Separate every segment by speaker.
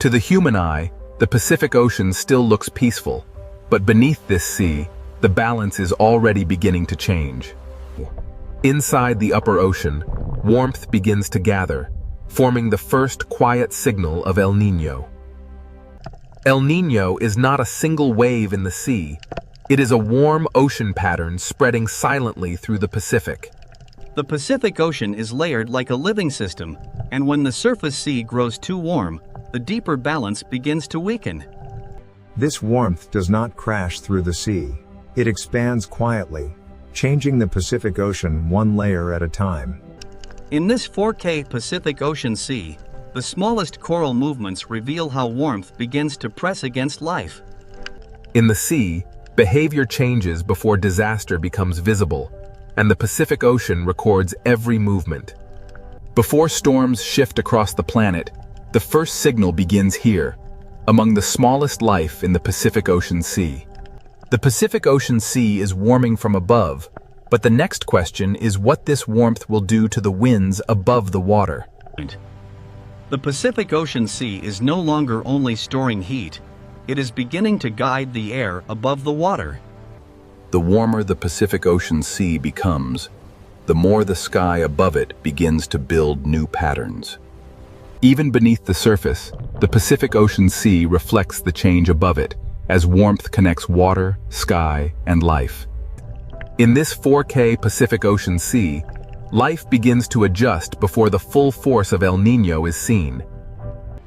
Speaker 1: To the human eye, the Pacific Ocean still looks peaceful, but beneath this sea, the balance is already beginning to change. Inside the upper ocean, warmth begins to gather, forming the first quiet signal of El Niño. El Niño is not a single wave in the sea. It is a warm ocean pattern spreading silently through the Pacific.
Speaker 2: The Pacific Ocean is layered like a living system, and when the surface sea grows too warm, the deeper balance begins to weaken.
Speaker 3: This warmth does not crash through the sea. It expands quietly, changing the Pacific Ocean one layer at a time.
Speaker 2: In this 4K Pacific Ocean Sea, the smallest coral movements reveal how warmth begins to press against life.
Speaker 1: In the sea, behavior changes before disaster becomes visible, and the Pacific Ocean records every movement. Before storms shift across the planet, the first signal begins here, among the smallest life in the Pacific Ocean Sea. The Pacific Ocean Sea is warming from above, but the next question is what this warmth will do to the winds above the water.
Speaker 2: The Pacific Ocean Sea is no longer only storing heat, it is beginning to guide the air above the water.
Speaker 1: The warmer the Pacific Ocean Sea becomes, the more the sky above it begins to build new patterns. Even beneath the surface, the Pacific Ocean Sea reflects the change above it, as warmth connects water, sky, and life. In this 4K Pacific Ocean Sea, life begins to adjust before the full force of El Niño is seen.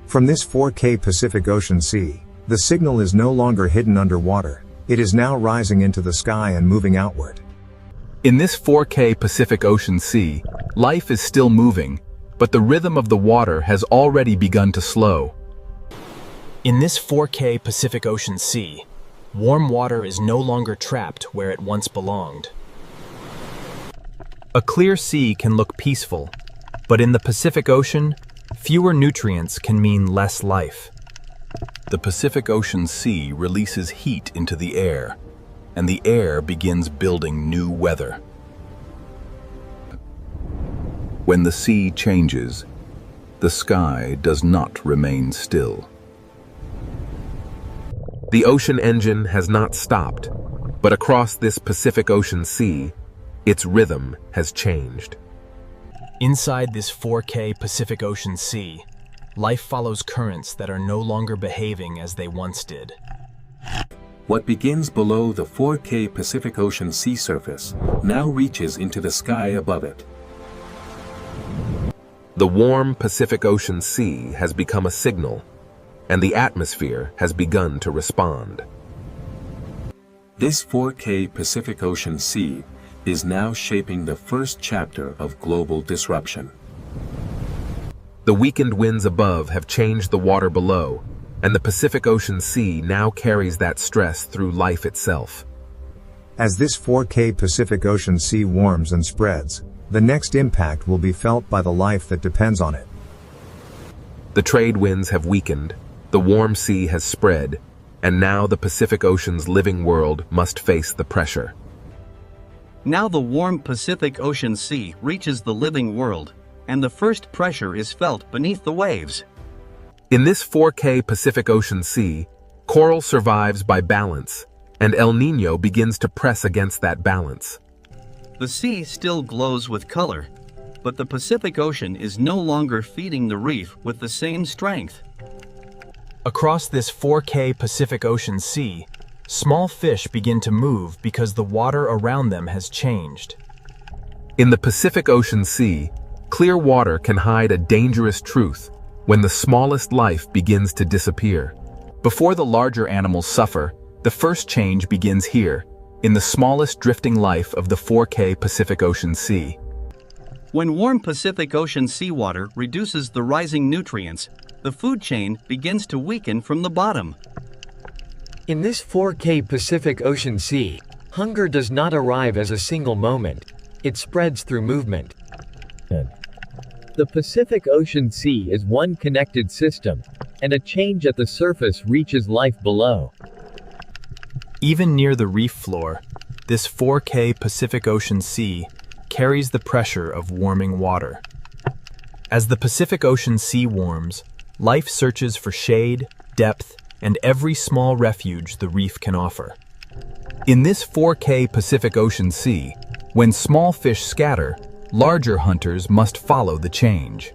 Speaker 3: From this 4K Pacific Ocean Sea, the signal is no longer hidden underwater. It is now rising into the sky and moving outward.
Speaker 1: In this 4K Pacific Ocean Sea, life is still moving, but the rhythm of the water has already begun to slow.
Speaker 4: In this 4K Pacific Ocean Sea, warm water is no longer trapped where it once belonged. A clear sea can look peaceful, but in the Pacific Ocean, fewer nutrients can mean less life.
Speaker 1: The Pacific Ocean Sea releases heat into the air, and the air begins building new weather. When the sea changes, the sky does not remain still. The ocean engine has not stopped, but across this Pacific Ocean Sea, its rhythm has changed.
Speaker 4: Inside this 4K Pacific Ocean Sea, life follows currents that are no longer behaving as they once did.
Speaker 5: What begins below the 4K Pacific Ocean sea surface now reaches into the sky above it.
Speaker 1: The warm Pacific Ocean Sea has become a signal, and the atmosphere has begun to respond.
Speaker 5: This 4K Pacific Ocean Sea is now shaping the first chapter of global disruption.
Speaker 1: The weakened winds above have changed the water below, and the Pacific Ocean Sea now carries that stress through life itself.
Speaker 3: As this 4K Pacific Ocean Sea warms and spreads, the next impact will be felt by the life that depends on it.
Speaker 1: The trade winds have weakened, the warm sea has spread, and now the Pacific Ocean's living world must face the pressure.
Speaker 2: Now the warm Pacific Ocean Sea reaches the living world, and the first pressure is felt beneath the waves.
Speaker 1: In this 4K Pacific Ocean Sea, coral survives by balance, and El Niño begins to press against that balance.
Speaker 2: The sea still glows with color, but the Pacific Ocean is no longer feeding the reef with the same strength.
Speaker 4: Across this 4K Pacific Ocean Sea, small fish begin to move because the water around them has changed.
Speaker 1: In the Pacific Ocean Sea, clear water can hide a dangerous truth when the smallest life begins to disappear. Before the larger animals suffer, the first change begins here, in the smallest drifting life of the 4K Pacific Ocean Sea.
Speaker 2: When warm Pacific Ocean seawater reduces the rising nutrients, the food chain begins to weaken from the bottom.
Speaker 6: In this 4K Pacific Ocean Sea, hunger does not arrive as a single moment. It spreads through movement. The Pacific Ocean Sea is one connected system, and a change at the surface reaches life below.
Speaker 4: Even near the reef floor, this 4K Pacific Ocean Sea carries the pressure of warming water. As the Pacific Ocean Sea warms, Life searches for shade, depth, and every small refuge the reef can offer. In this 4K Pacific Ocean Sea, when small fish scatter, larger hunters must follow the change.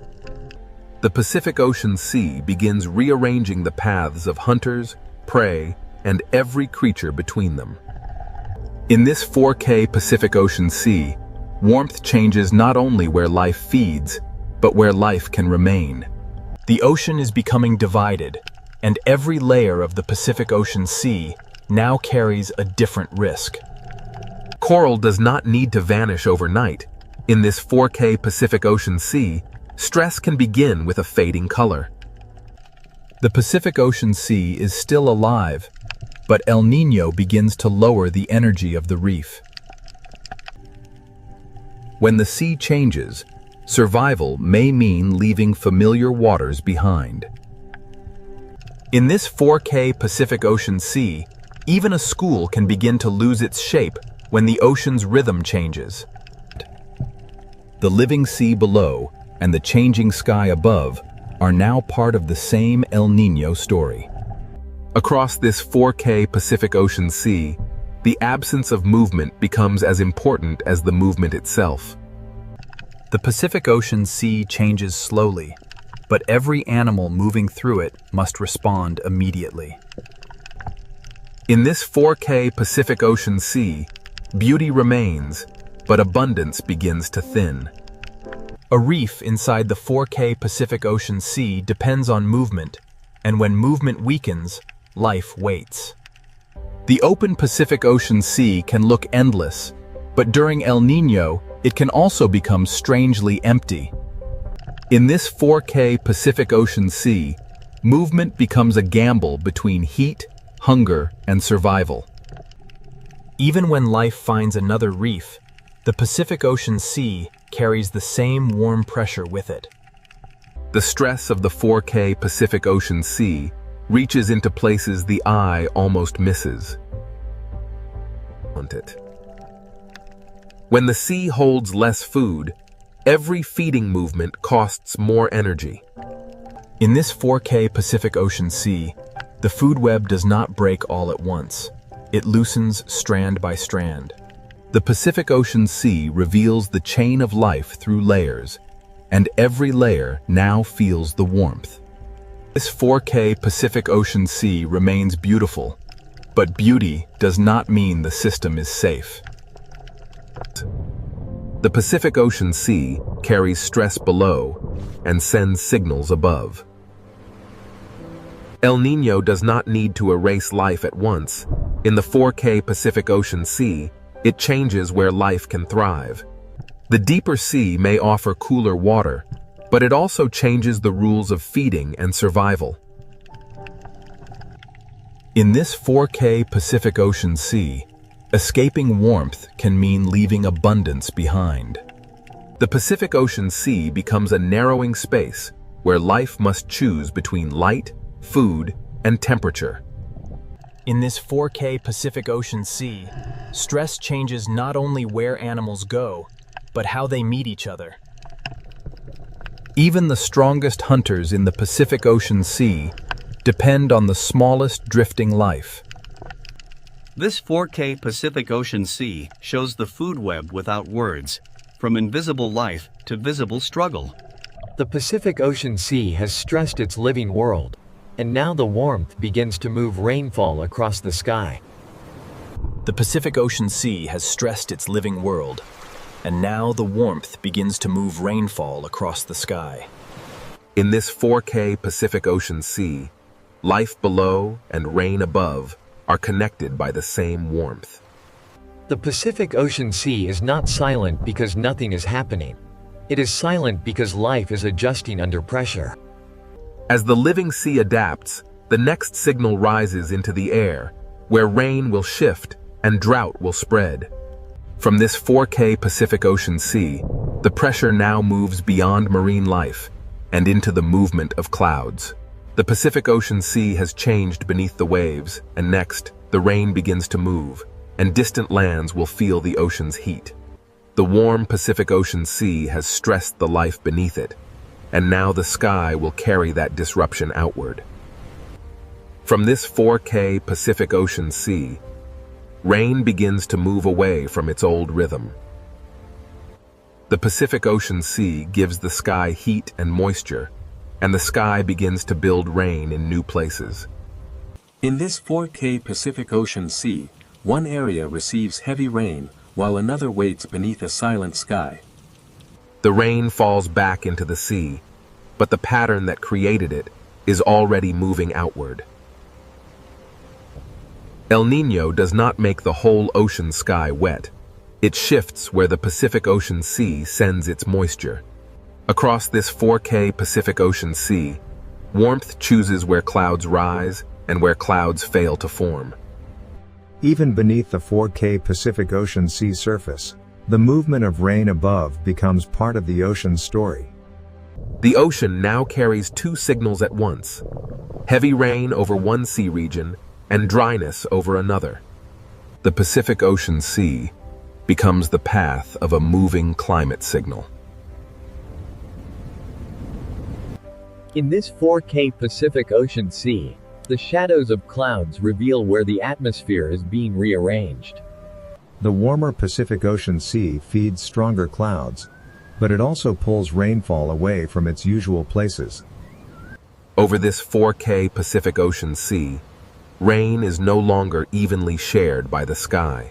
Speaker 4: The Pacific Ocean Sea begins rearranging the paths of hunters, prey, and every creature between them. In this 4K Pacific Ocean Sea, warmth changes not only where life feeds, but where life can remain. The ocean is becoming divided, and every layer of the Pacific Ocean Sea now carries a different risk. Coral does not need to vanish overnight. In this 4K Pacific Ocean Sea, stress can begin with a fading color. The Pacific Ocean Sea is still alive, but El Niño begins to lower the energy of the reef. When the sea changes, survival may mean leaving familiar waters behind. In this 4K Pacific Ocean Sea, even a school can begin to lose its shape when the ocean's rhythm changes. The living sea below and the changing sky above are now part of the same El Niño story. Across this 4K Pacific Ocean Sea, the absence of movement becomes as important as the movement itself. The Pacific Ocean Sea changes slowly, but every animal moving through it must respond immediately. In this 4K Pacific Ocean Sea, beauty remains, but abundance begins to thin. A reef inside the 4K Pacific Ocean Sea depends on movement, and when movement weakens, life waits. The open Pacific Ocean Sea can look endless, but during El Niño, it can also become strangely empty. In this 4K Pacific Ocean Sea, movement becomes a gamble between heat, hunger, and survival. Even when life finds another reef, the Pacific Ocean Sea carries the same warm pressure with it. The stress of the 4K Pacific Ocean Sea reaches into places the eye almost misses. When the sea holds less food, every feeding movement costs more energy. In this 4K Pacific Ocean Sea, the food web does not break all at once. It loosens strand by strand. The Pacific Ocean Sea reveals the chain of life through layers, and every layer now feels the warmth. This 4K Pacific Ocean Sea remains beautiful, but beauty does not mean the system is safe. The Pacific Ocean Sea carries stress below and sends signals above. El Niño does not need to erase life at once. In the 4K Pacific Ocean Sea, it changes where life can thrive. The deeper sea may offer cooler water, but it also changes the rules of feeding and survival. In this 4K Pacific Ocean Sea, escaping warmth can mean leaving abundance behind. The Pacific Ocean Sea becomes a narrowing space where life must choose between light, food, and temperature. In this 4K Pacific Ocean Sea, stress changes not only where animals go, but how they meet each other. Even the strongest hunters in the Pacific Ocean Sea depend on the smallest drifting life.
Speaker 2: This 4K Pacific Ocean Sea shows the food web without words, from invisible life to visible struggle.
Speaker 6: The Pacific Ocean Sea has stressed its living world, and now the warmth begins to move rainfall across the sky.
Speaker 4: The Pacific Ocean Sea has stressed its living world, and now the warmth begins to move rainfall across the sky.
Speaker 1: In this 4K Pacific Ocean Sea, life below and rain above are connected by the same warmth.
Speaker 6: The Pacific Ocean Sea is not silent because nothing is happening. It is silent because life is adjusting under pressure.
Speaker 1: As the living sea adapts, the next signal rises into the air, where rain will shift and drought will spread. From this 4K Pacific Ocean Sea, the pressure now moves beyond marine life and into the movement of clouds. The Pacific Ocean Sea has changed beneath the waves, and next, the rain begins to move, and distant lands will feel the ocean's heat. The warm Pacific Ocean Sea has stressed the life beneath it, and now the sky will carry that disruption outward. From this 4K Pacific Ocean Sea, rain begins to move away from its old rhythm. The Pacific Ocean Sea gives the sky heat and moisture, and the sky begins to build rain in new places.
Speaker 5: In this 4K Pacific Ocean Sea, one area receives heavy rain while another waits beneath a silent sky.
Speaker 1: The rain falls back into the sea, but the pattern that created it is already moving outward. El Niño does not make the whole ocean sky wet. It shifts where the Pacific Ocean Sea sends its moisture. Across this 4K Pacific Ocean Sea, warmth chooses where clouds rise and where clouds fail to form.
Speaker 3: Even beneath the 4K Pacific Ocean Sea surface, the movement of rain above becomes part of the ocean's story.
Speaker 1: The ocean now carries two signals at once: heavy rain over one sea region and dryness over another. The Pacific Ocean Sea becomes the path of a moving climate signal.
Speaker 6: In this 4K Pacific Ocean Sea, the shadows of clouds reveal where the atmosphere is being rearranged.
Speaker 3: The warmer Pacific Ocean Sea feeds stronger clouds, but it also pulls rainfall away from its usual places.
Speaker 1: Over this 4K Pacific Ocean Sea, rain is no longer evenly shared by the sky.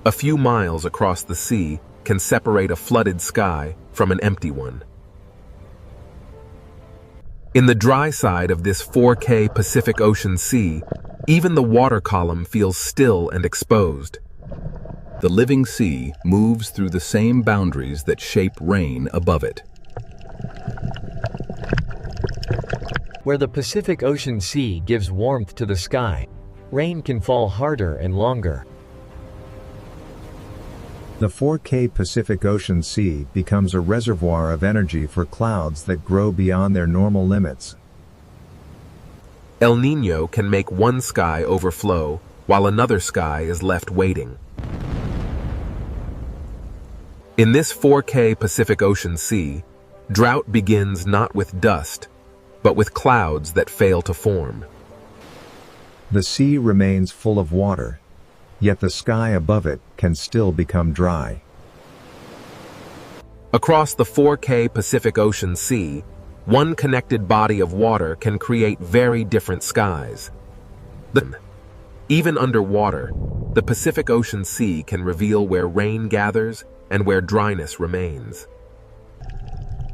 Speaker 1: A few miles across the sea can separate a flooded sky from an empty one. In the dry side of this 4K Pacific Ocean Sea, even the water column feels still and exposed.
Speaker 4: The living sea moves through the same boundaries that shape rain above it.
Speaker 6: Where the Pacific Ocean Sea gives warmth to the sky, rain can fall harder and longer.
Speaker 3: The 4K Pacific Ocean Sea becomes a reservoir of energy for clouds that grow beyond their normal limits.
Speaker 1: El Niño can make one sky overflow while another sky is left waiting. In this 4K Pacific Ocean Sea, drought begins not with dust, but with clouds that fail to form.
Speaker 3: The sea remains full of water, yet the sky above it can still become dry.
Speaker 1: Across the 4K Pacific Ocean Sea, one connected body of water can create very different skies. Even underwater, the Pacific Ocean Sea can reveal where rain gathers and where dryness remains.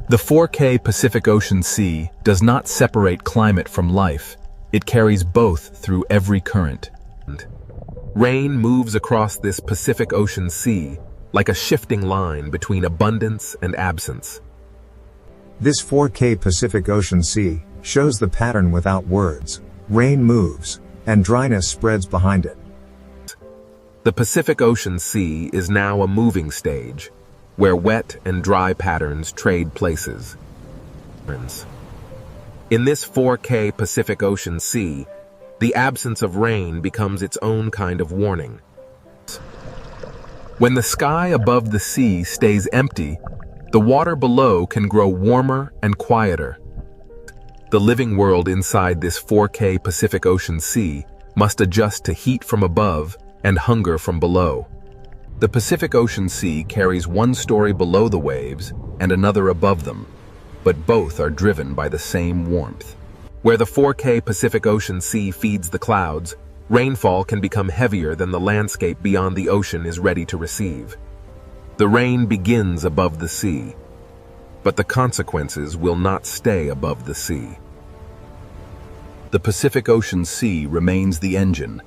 Speaker 4: The 4K Pacific Ocean Sea does not separate climate from life. It carries both through every current.
Speaker 1: Rain moves across this Pacific Ocean Sea like a shifting line between abundance and absence.
Speaker 3: This 4K Pacific Ocean Sea shows the pattern without words. Rain moves, and dryness spreads behind it.
Speaker 1: The Pacific Ocean Sea is now a moving stage, where wet and dry patterns trade places. In this 4K Pacific Ocean Sea, the absence of rain becomes its own kind of warning. When the sky above the sea stays empty, the water below can grow warmer and quieter. The living world inside this 4K Pacific Ocean Sea must adjust to heat from above and hunger from below.
Speaker 4: The Pacific Ocean Sea carries one story below the waves and another above them, but both are driven by the same warmth.
Speaker 1: Where the 4K Pacific Ocean Sea feeds the clouds, rainfall can become heavier than the landscape beyond the ocean is ready to receive. The rain begins above the sea, but the consequences will not stay above the sea.
Speaker 4: The Pacific Ocean Sea remains the engine,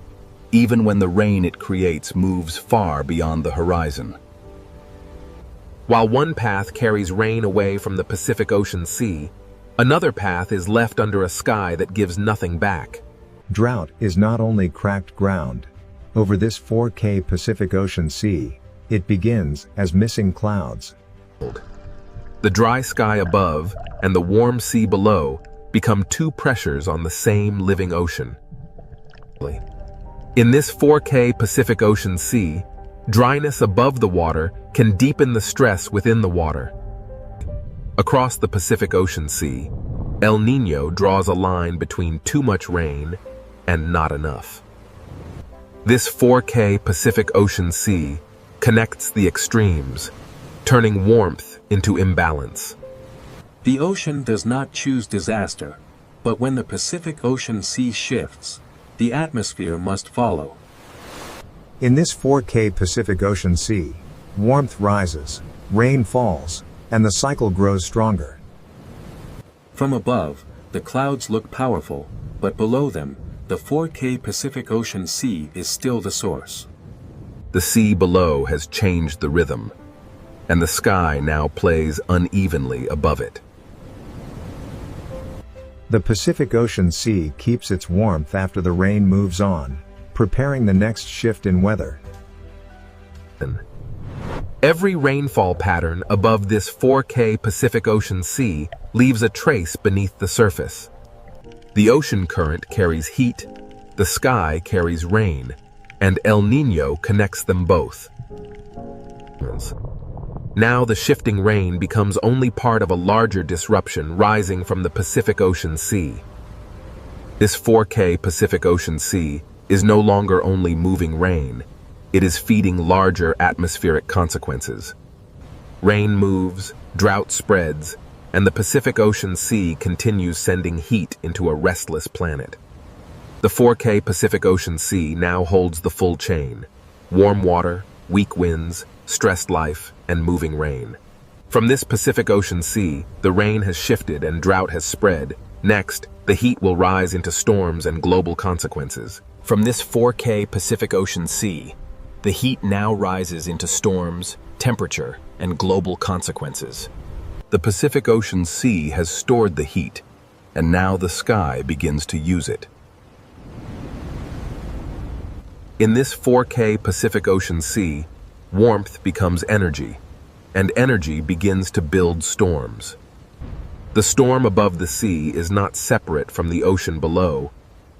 Speaker 4: even when the rain it creates moves far beyond the horizon.
Speaker 1: While one path carries rain away from the Pacific Ocean Sea, another path is left under a sky that gives nothing back.
Speaker 3: Drought is not only cracked ground. Over this 4K Pacific Ocean Sea, it begins as missing clouds.
Speaker 1: The dry sky above and the warm sea below become two pressures on the same living ocean. In this 4K Pacific Ocean Sea, dryness above the water can deepen the stress within the water. Across the Pacific Ocean Sea, El Niño draws a line between too much rain and not enough. This 4K Pacific Ocean Sea connects the extremes, turning warmth into imbalance.
Speaker 5: The ocean does not choose disaster, but when the Pacific Ocean Sea shifts, the atmosphere must follow.
Speaker 3: In this 4K Pacific Ocean Sea, warmth rises, rain falls, and the cycle grows stronger.
Speaker 5: From above, the clouds look powerful, but below them, the 4K Pacific Ocean Sea is still the source.
Speaker 1: The sea below has changed the rhythm, and the sky now plays unevenly above it.
Speaker 3: The Pacific Ocean Sea keeps its warmth after the rain moves on, preparing the next shift in weather.
Speaker 1: Every rainfall pattern above this 4K Pacific Ocean Sea leaves a trace beneath the surface. The ocean current carries heat, the sky carries rain, and El Niño connects them both. Now the shifting rain becomes only part of a larger disruption rising from the Pacific Ocean Sea. This 4K Pacific Ocean Sea is no longer only moving rain, it is feeding larger atmospheric consequences. Rain moves, drought spreads, and the Pacific Ocean Sea continues sending heat into a restless planet. The 4K Pacific Ocean Sea now holds the full chain: warm water, weak winds, stressed life, and moving rain. From this Pacific Ocean Sea, the rain has shifted and drought has spread. Next, the heat will rise into storms and global consequences.
Speaker 4: From this 4K Pacific Ocean Sea, the heat now rises into storms, temperature, and global consequences.
Speaker 1: The Pacific Ocean Sea has stored the heat, and now the sky begins to use it. In this 4K Pacific Ocean Sea, warmth becomes energy, and energy begins to build storms. The storm above the sea is not separate from the ocean below.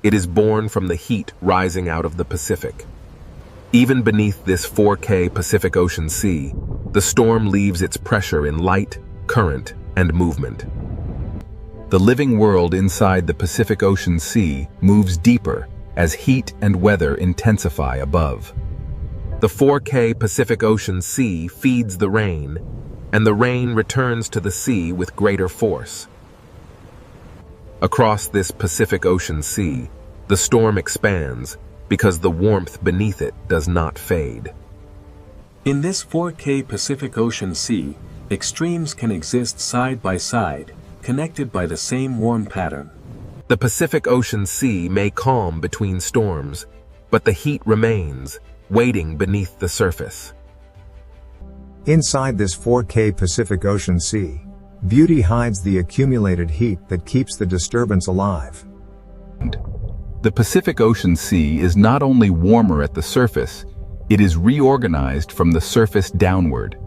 Speaker 1: It is born from the heat rising out of the Pacific. Even beneath this 4K Pacific Ocean Sea, the storm leaves its pressure in light, current, and movement. The living world inside the Pacific Ocean Sea moves deeper as heat and weather intensify above. The 4K Pacific Ocean Sea feeds the rain, and the rain returns to the sea with greater force. Across this Pacific Ocean Sea, the storm expands because the warmth beneath it does not fade.
Speaker 5: In this 4K Pacific Ocean Sea, extremes can exist side by side, connected by the same warm pattern.
Speaker 1: The Pacific Ocean Sea may calm between storms, but the heat remains, waiting beneath the surface.
Speaker 3: Inside this 4K Pacific Ocean Sea, beauty hides the accumulated heat that keeps the disturbance alive.
Speaker 4: The Pacific Ocean Sea is not only warmer at the surface, it is reorganized from the surface downward.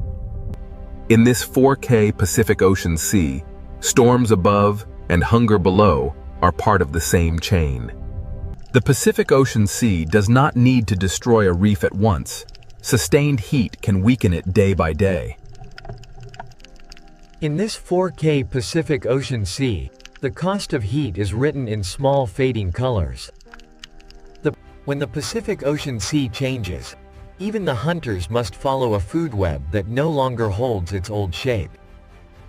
Speaker 1: In this 4K Pacific Ocean Sea, storms above and hunger below are part of the same chain.
Speaker 4: The Pacific Ocean Sea does not need to destroy a reef at once. Sustained heat can weaken it day by day.
Speaker 6: In this 4K Pacific Ocean Sea, the cost of heat is written in small fading colors. When the Pacific Ocean Sea changes, even the hunters must follow a food web that no longer holds its old shape.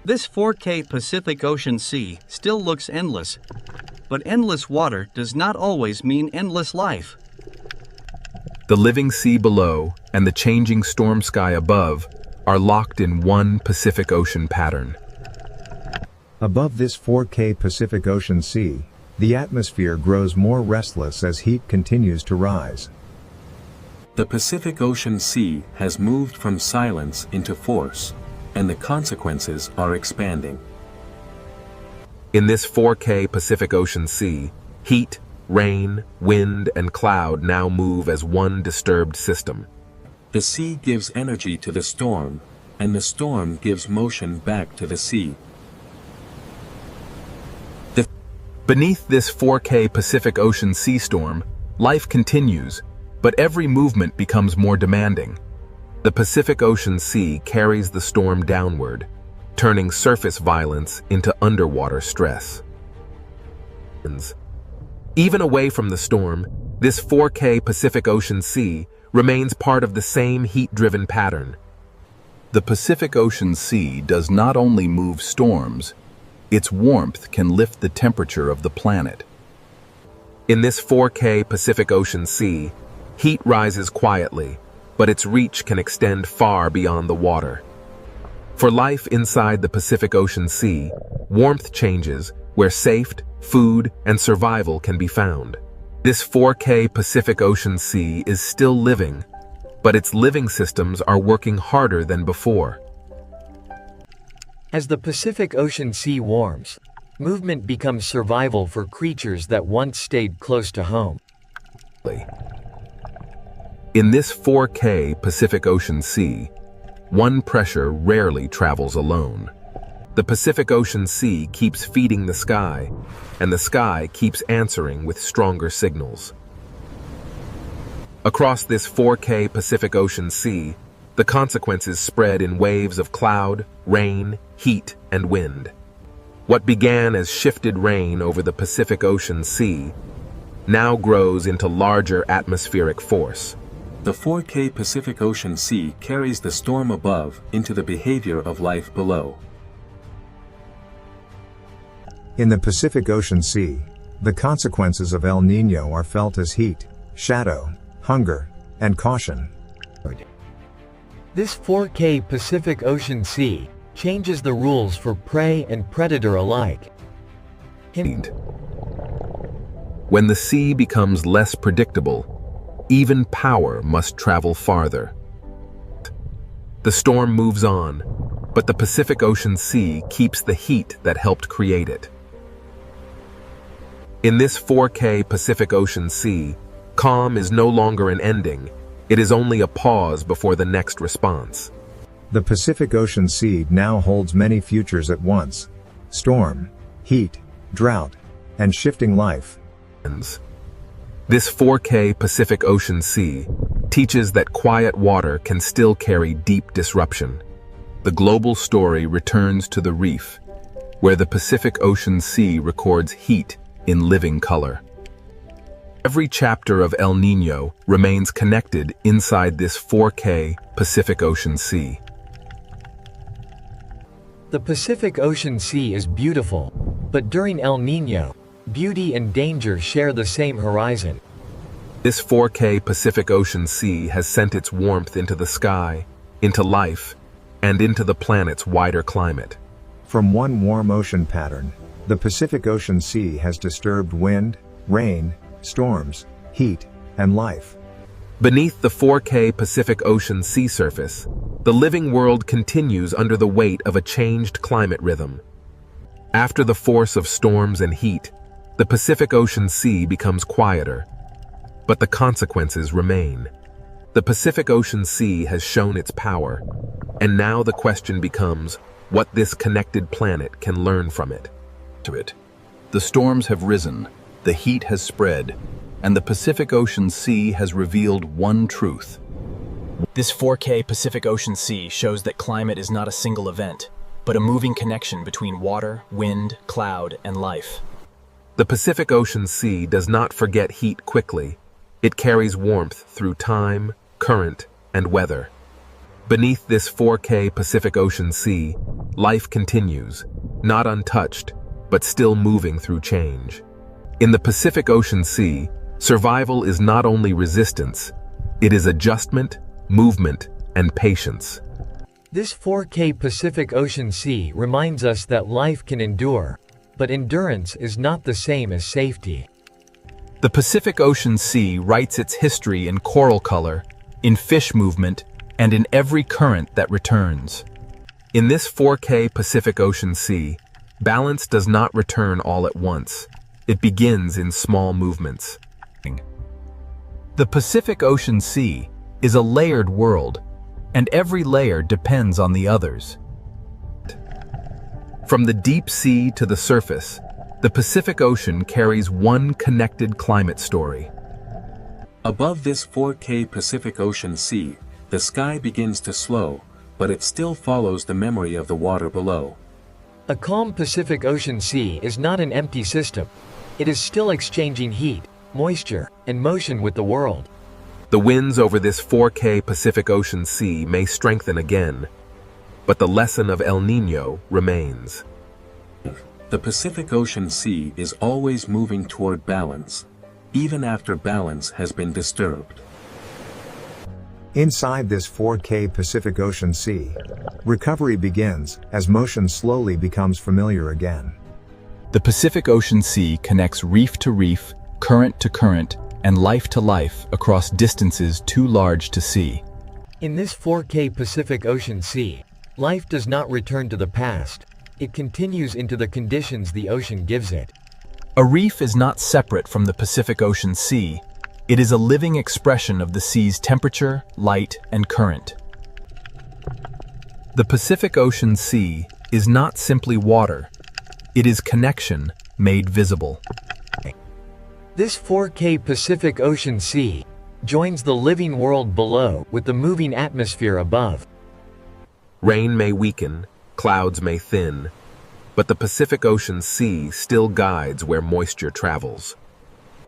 Speaker 2: This 4K Pacific Ocean Sea still looks endless, but endless water does not always mean endless life.
Speaker 1: The living sea below and the changing storm sky above are locked in one Pacific Ocean pattern.
Speaker 3: Above this 4K Pacific Ocean Sea, the atmosphere grows more restless as heat continues to rise.
Speaker 5: The Pacific Ocean Sea has moved from silence into force, and the consequences are expanding.
Speaker 1: In this 4K Pacific Ocean Sea, heat, rain, wind, and cloud now move as one disturbed system.
Speaker 5: The sea gives energy to the storm, and the storm gives motion back to the sea.
Speaker 1: Beneath this 4K Pacific Ocean sea storm, life continues, but every movement becomes more demanding. The Pacific Ocean Sea carries the storm downward, turning surface violence into underwater stress. Even away from the storm, this 4K Pacific Ocean Sea remains part of the same heat-driven pattern.
Speaker 4: The Pacific Ocean Sea does not only move storms, its warmth can lift the temperature of the planet.
Speaker 1: In this 4K Pacific Ocean Sea, heat rises quietly, but its reach can extend far beyond the water. For life inside the Pacific Ocean Sea, warmth changes where safety, food, and survival can be found. This 4K Pacific Ocean Sea is still living, but its living systems are working harder than before.
Speaker 6: As the Pacific Ocean Sea warms, movement becomes survival for creatures that once stayed close to home.
Speaker 1: In this 4K Pacific Ocean Sea, one pressure rarely travels alone. The Pacific Ocean Sea keeps feeding the sky, and the sky keeps answering with stronger signals. Across this 4K Pacific Ocean Sea, the consequences spread in waves of cloud, rain, heat, and wind. What began as shifted rain over the Pacific Ocean Sea now grows into larger atmospheric force.
Speaker 5: The 4K Pacific Ocean Sea carries the storm above into the behavior of life below.
Speaker 3: In the Pacific Ocean Sea, the consequences of El Niño are felt as heat, shadow, hunger, and caution.
Speaker 6: This 4K Pacific Ocean Sea changes the rules for prey and predator alike.
Speaker 1: When the sea becomes less predictable, even power must travel farther. The storm moves on, but the Pacific Ocean Sea keeps the heat that helped create it. In this 4K Pacific Ocean Sea, calm is no longer an ending, it is only a pause before the next response.
Speaker 3: The Pacific Ocean Sea now holds many futures at once: storm, heat, drought, and shifting life.
Speaker 1: This 4K Pacific Ocean Sea teaches that quiet water can still carry deep disruption. The global story returns to the reef, where the Pacific Ocean Sea records heat in living color. Every chapter of El Niño remains connected inside this 4K Pacific Ocean Sea.
Speaker 6: The Pacific Ocean Sea is beautiful, but during El Niño, beauty and danger share the same horizon.
Speaker 1: This 4K Pacific Ocean Sea has sent its warmth into the sky, into life, and into the planet's wider climate.
Speaker 3: From one warm ocean pattern, the Pacific Ocean Sea has disturbed wind, rain, storms, heat, and life.
Speaker 1: Beneath the 4K Pacific Ocean sea surface, the living world continues under the weight of a changed climate rhythm. After the force of storms and heat, the Pacific Ocean Sea becomes quieter, but the consequences remain. The Pacific Ocean Sea has shown its power, and now the question becomes what this connected planet can learn from it.
Speaker 4: The storms have risen, the heat has spread, and the Pacific Ocean Sea has revealed one truth.
Speaker 7: This 4K Pacific Ocean Sea shows that climate is not a single event, but a moving connection between water, wind, cloud, and life.
Speaker 1: The Pacific Ocean Sea does not forget heat quickly. It carries warmth through time, current, and weather. Beneath this 4K Pacific Ocean Sea, life continues, not untouched, but still moving through change. In the Pacific Ocean Sea, survival is not only resistance, it is adjustment, movement, and patience.
Speaker 6: This 4K Pacific Ocean Sea reminds us that life can endure, but endurance is not the same as safety.
Speaker 7: The Pacific Ocean Sea writes its history in coral color, in fish movement, and in every current that returns.
Speaker 1: In this 4K Pacific Ocean Sea, balance does not return all at once. It begins in small movements.
Speaker 7: The Pacific Ocean Sea is a layered world, and every layer depends on the others.
Speaker 1: From the deep sea to the surface, the Pacific Ocean carries one connected climate story.
Speaker 5: Above this 4K Pacific Ocean Sea, the sky begins to slow, but it still follows the memory of the water below.
Speaker 6: A calm Pacific Ocean Sea is not an empty system. It is still exchanging heat, moisture, and motion with the world.
Speaker 1: The winds over this 4K Pacific Ocean Sea may strengthen again, but the lesson of El Niño remains.
Speaker 5: The Pacific Ocean Sea is always moving toward balance, even after balance has been disturbed.
Speaker 3: Inside this 4K Pacific Ocean Sea, recovery begins as motion slowly becomes familiar again.
Speaker 7: The Pacific Ocean Sea connects reef to reef, current to current, and life to life across distances too large to see.
Speaker 6: In this 4K Pacific Ocean Sea, life does not return to the past. It continues into the conditions the ocean gives it.
Speaker 7: A reef is not separate from the Pacific Ocean Sea. It is a living expression of the sea's temperature, light, and current.
Speaker 1: The Pacific Ocean Sea is not simply water. It is connection made visible.
Speaker 6: This 4K Pacific Ocean Sea joins the living world below with the moving atmosphere above.
Speaker 1: Rain may weaken, clouds may thin, but the Pacific Ocean Sea still guides where moisture travels.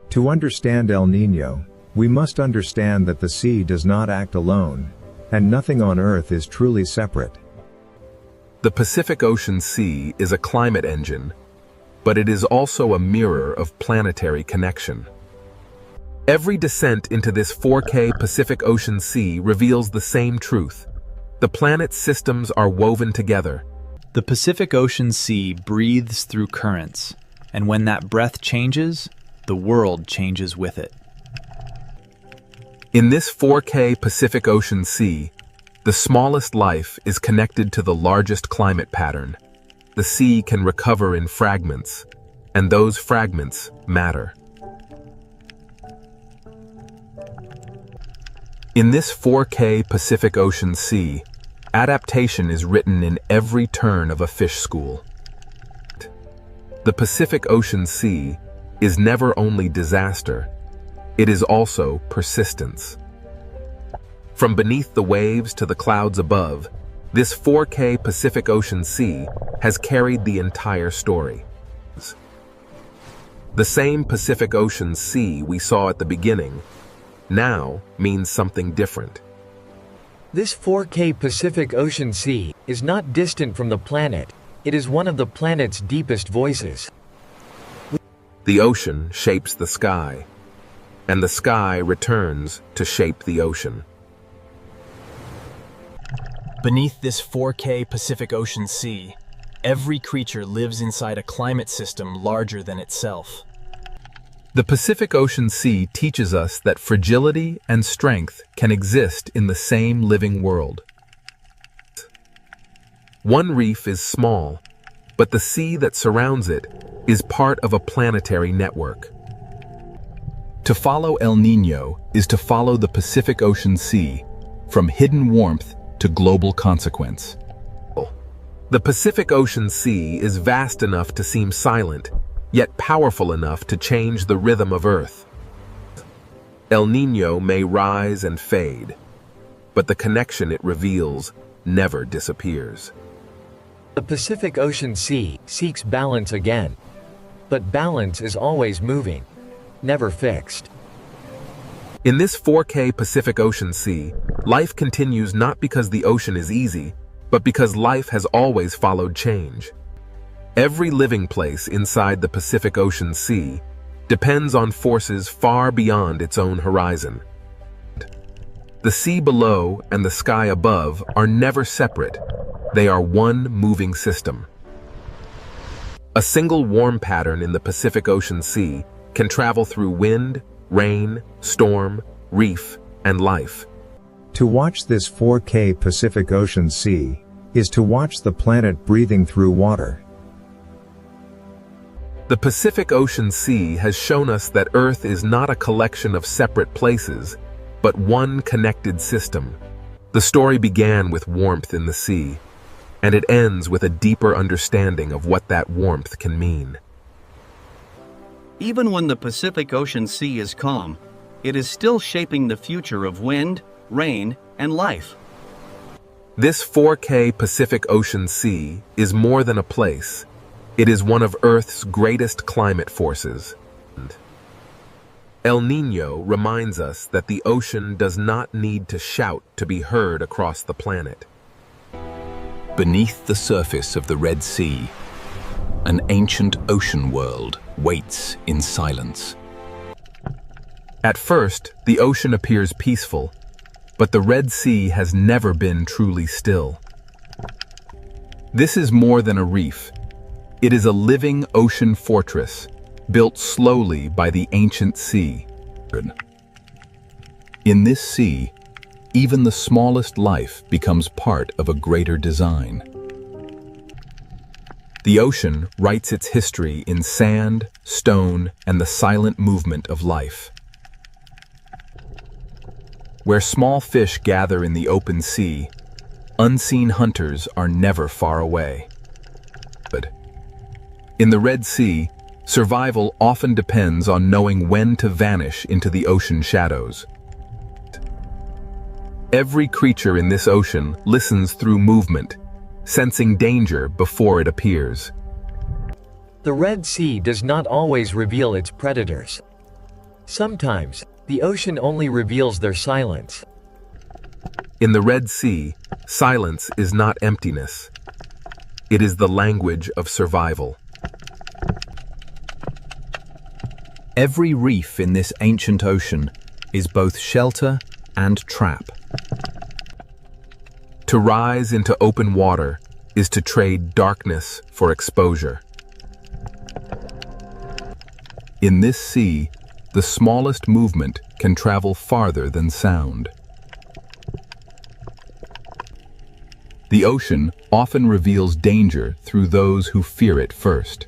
Speaker 3: To understand El Niño, we must understand that the sea does not act alone, and nothing on Earth is truly separate.
Speaker 1: The Pacific Ocean Sea is a climate engine, but it is also a mirror of planetary connection. Every descent into this 4K Pacific Ocean Sea reveals the same truth. The planet's systems are woven together.
Speaker 8: The Pacific Ocean Sea breathes through currents, and when that breath changes, the world changes with it.
Speaker 1: In this 4K Pacific Ocean Sea, the smallest life is connected to the largest climate pattern. The sea can recover in fragments, and those fragments matter. In this 4K Pacific Ocean Sea, adaptation is written in every turn of a fish school. The Pacific Ocean Sea is never only disaster, it is also persistence. From beneath the waves to the clouds above, this 4K Pacific Ocean Sea has carried the entire story. The same Pacific Ocean Sea we saw at the beginning now means something different.
Speaker 6: This 4K Pacific Ocean Sea is not distant from the planet. It is one of the planet's deepest voices.
Speaker 1: The ocean shapes the sky, and the sky returns to shape the ocean.
Speaker 7: Beneath this 4K Pacific Ocean Sea, every creature lives inside a climate system larger than itself.
Speaker 1: The Pacific Ocean Sea teaches us that fragility and strength can exist in the same living world. One reef is small, but the sea that surrounds it is part of a planetary network.
Speaker 7: To follow El Niño is to follow the Pacific Ocean Sea, from hidden warmth to global consequence.
Speaker 1: The Pacific Ocean Sea is vast enough to seem silent, yet powerful enough to change the rhythm of Earth. El Niño may rise and fade, but the connection it reveals never disappears.
Speaker 6: The Pacific Ocean Sea seeks balance again. But balance is always moving, never fixed.
Speaker 1: In this 4K Pacific Ocean Sea, life continues not because the ocean is easy, but because life has always followed change. Every living place inside the Pacific Ocean Sea depends on forces far beyond its own horizon. The sea below and the sky above are never separate. They are one moving system. A single warm pattern in the Pacific Ocean Sea can travel through wind, rain, storm, reef, and life.
Speaker 3: To watch this 4K Pacific Ocean Sea is to watch the planet breathing through water.
Speaker 1: The Pacific Ocean Sea has shown us that Earth is not a collection of separate places, but one connected system. The story began with warmth in the sea, and it ends with a deeper understanding of what that warmth can mean.
Speaker 2: Even when the Pacific Ocean Sea is calm, it is still shaping the future of wind, rain, and life.
Speaker 1: This 4K Pacific Ocean Sea is more than a place. It is one of Earth's greatest climate forces. El Niño reminds us that the ocean does not need to shout to be heard across the planet.
Speaker 4: Beneath the surface of the Red Sea, an ancient ocean world waits in silence.
Speaker 1: At first, the ocean appears peaceful, but the Red Sea has never been truly still. This is more than a reef. It is a living ocean fortress, built slowly by the ancient sea. In this sea, even the smallest life becomes part of a greater design. The ocean writes its history in sand, stone, and the silent movement of life. Where small fish gather in the open sea, unseen hunters are never far away. But in the Red Sea, survival often depends on knowing when to vanish into the ocean shadows. Every creature in this ocean listens through movement, sensing danger before it appears.
Speaker 6: The Red Sea does not always reveal its predators. Sometimes, the ocean only reveals their silence.
Speaker 1: In the Red Sea, silence is not emptiness. It is the language of survival.
Speaker 4: Every reef in this ancient ocean is both shelter and trap.
Speaker 1: To rise into open water is to trade darkness for exposure. In this sea, the smallest movement can travel farther than sound. The ocean often reveals danger through those who fear it first.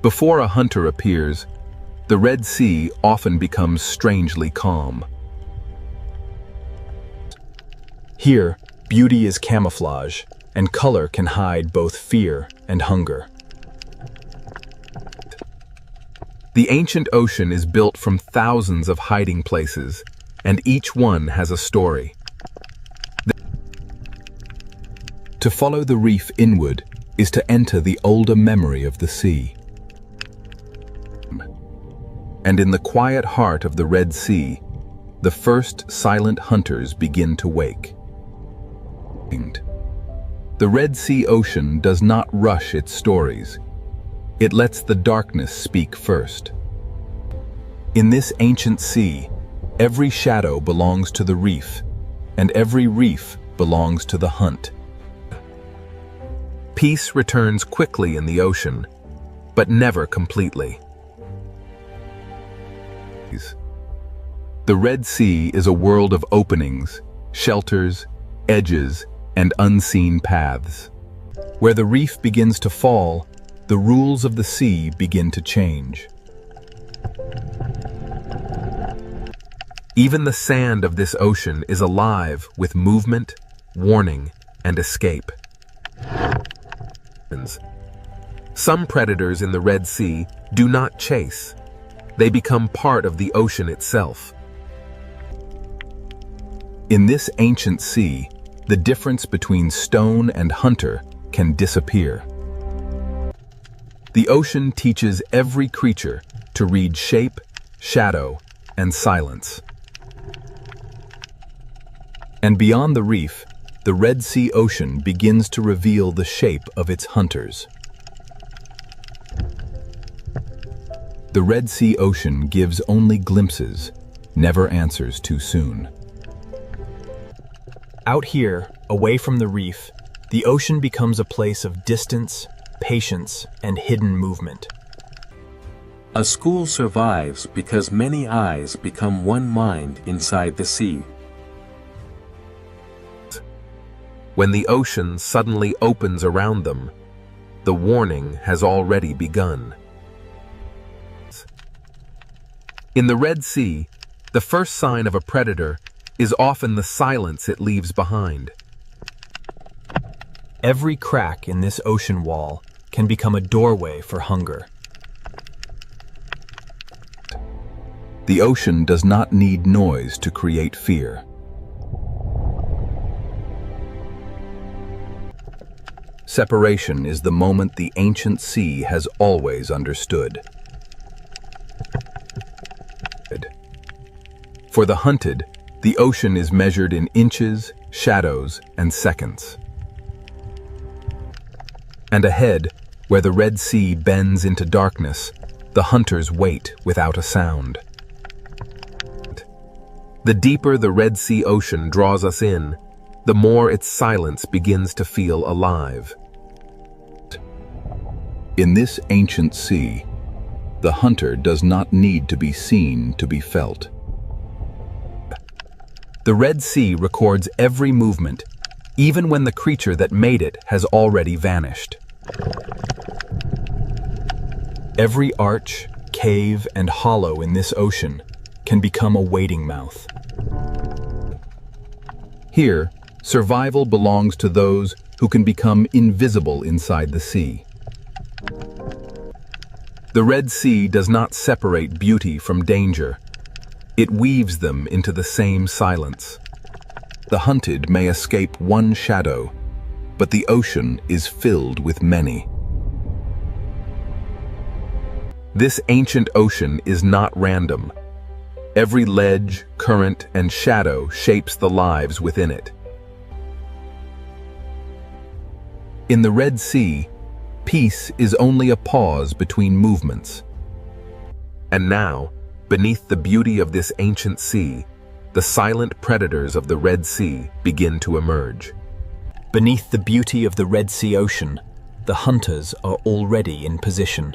Speaker 1: Before a hunter appears, the Red Sea often becomes strangely calm.
Speaker 4: Here, beauty is camouflage, and color can hide both fear and hunger.
Speaker 1: The ancient ocean is built from thousands of hiding places, and each one has a story.
Speaker 4: To follow the reef inward is to enter the older memory of the sea.
Speaker 1: And in the quiet heart of the Red Sea, the first silent hunters begin to wake. The Red Sea ocean does not rush its stories. It lets the darkness speak first. In this ancient sea, every shadow belongs to the reef, and every reef belongs to the hunt. Peace returns quickly in the ocean, but never completely. The Red Sea is a world of openings, shelters, edges, and unseen paths. Where the reef begins to fall, the rules of the sea begin to change. Even the sand of this ocean is alive with movement, warning, and escape. Some predators in the Red Sea do not chase. They become part of the ocean itself. In this ancient sea, the difference between stone and hunter can disappear. The ocean teaches every creature to read shape, shadow, and silence. And beyond the reef, the Red Sea ocean begins to reveal the shape of its hunters. The Red Sea ocean gives only glimpses, never answers too soon.
Speaker 7: Out here, away from the reef, the ocean becomes a place of distance, patience, and hidden movement.
Speaker 5: A school survives because many eyes become one mind inside the sea.
Speaker 1: When the ocean suddenly opens around them, the warning has already begun. In the Red Sea, the first sign of a predator is often the silence it leaves behind.
Speaker 7: Every crack in this ocean wall can become a doorway for hunger.
Speaker 1: The ocean does not need noise to create fear.
Speaker 4: separation is the moment the ancient sea has always understood. For the hunted, the ocean is measured in inches, shadows, and seconds. And ahead, where the Red Sea bends into darkness, the hunters wait without a sound. The deeper the Red Sea ocean draws us in, the more its silence begins to feel alive. In this ancient sea, the hunter does not need to be seen to be felt. The Red Sea records every movement, even when the creature that made it has already vanished. Every arch, cave, and hollow in this ocean can become a waiting mouth. Here, survival belongs to those who can become invisible inside the sea. The Red Sea does not separate beauty from danger. It weaves them into the same silence. The hunted may escape one shadow, but the ocean is filled with many. This ancient ocean is not random. Every ledge, current, and shadow shapes the lives within it. In the Red Sea, peace is only a pause between movements. And now, beneath the beauty of this ancient sea, the silent predators of the Red Sea begin to emerge.
Speaker 7: Beneath the beauty of the Red Sea ocean, the hunters are already in position.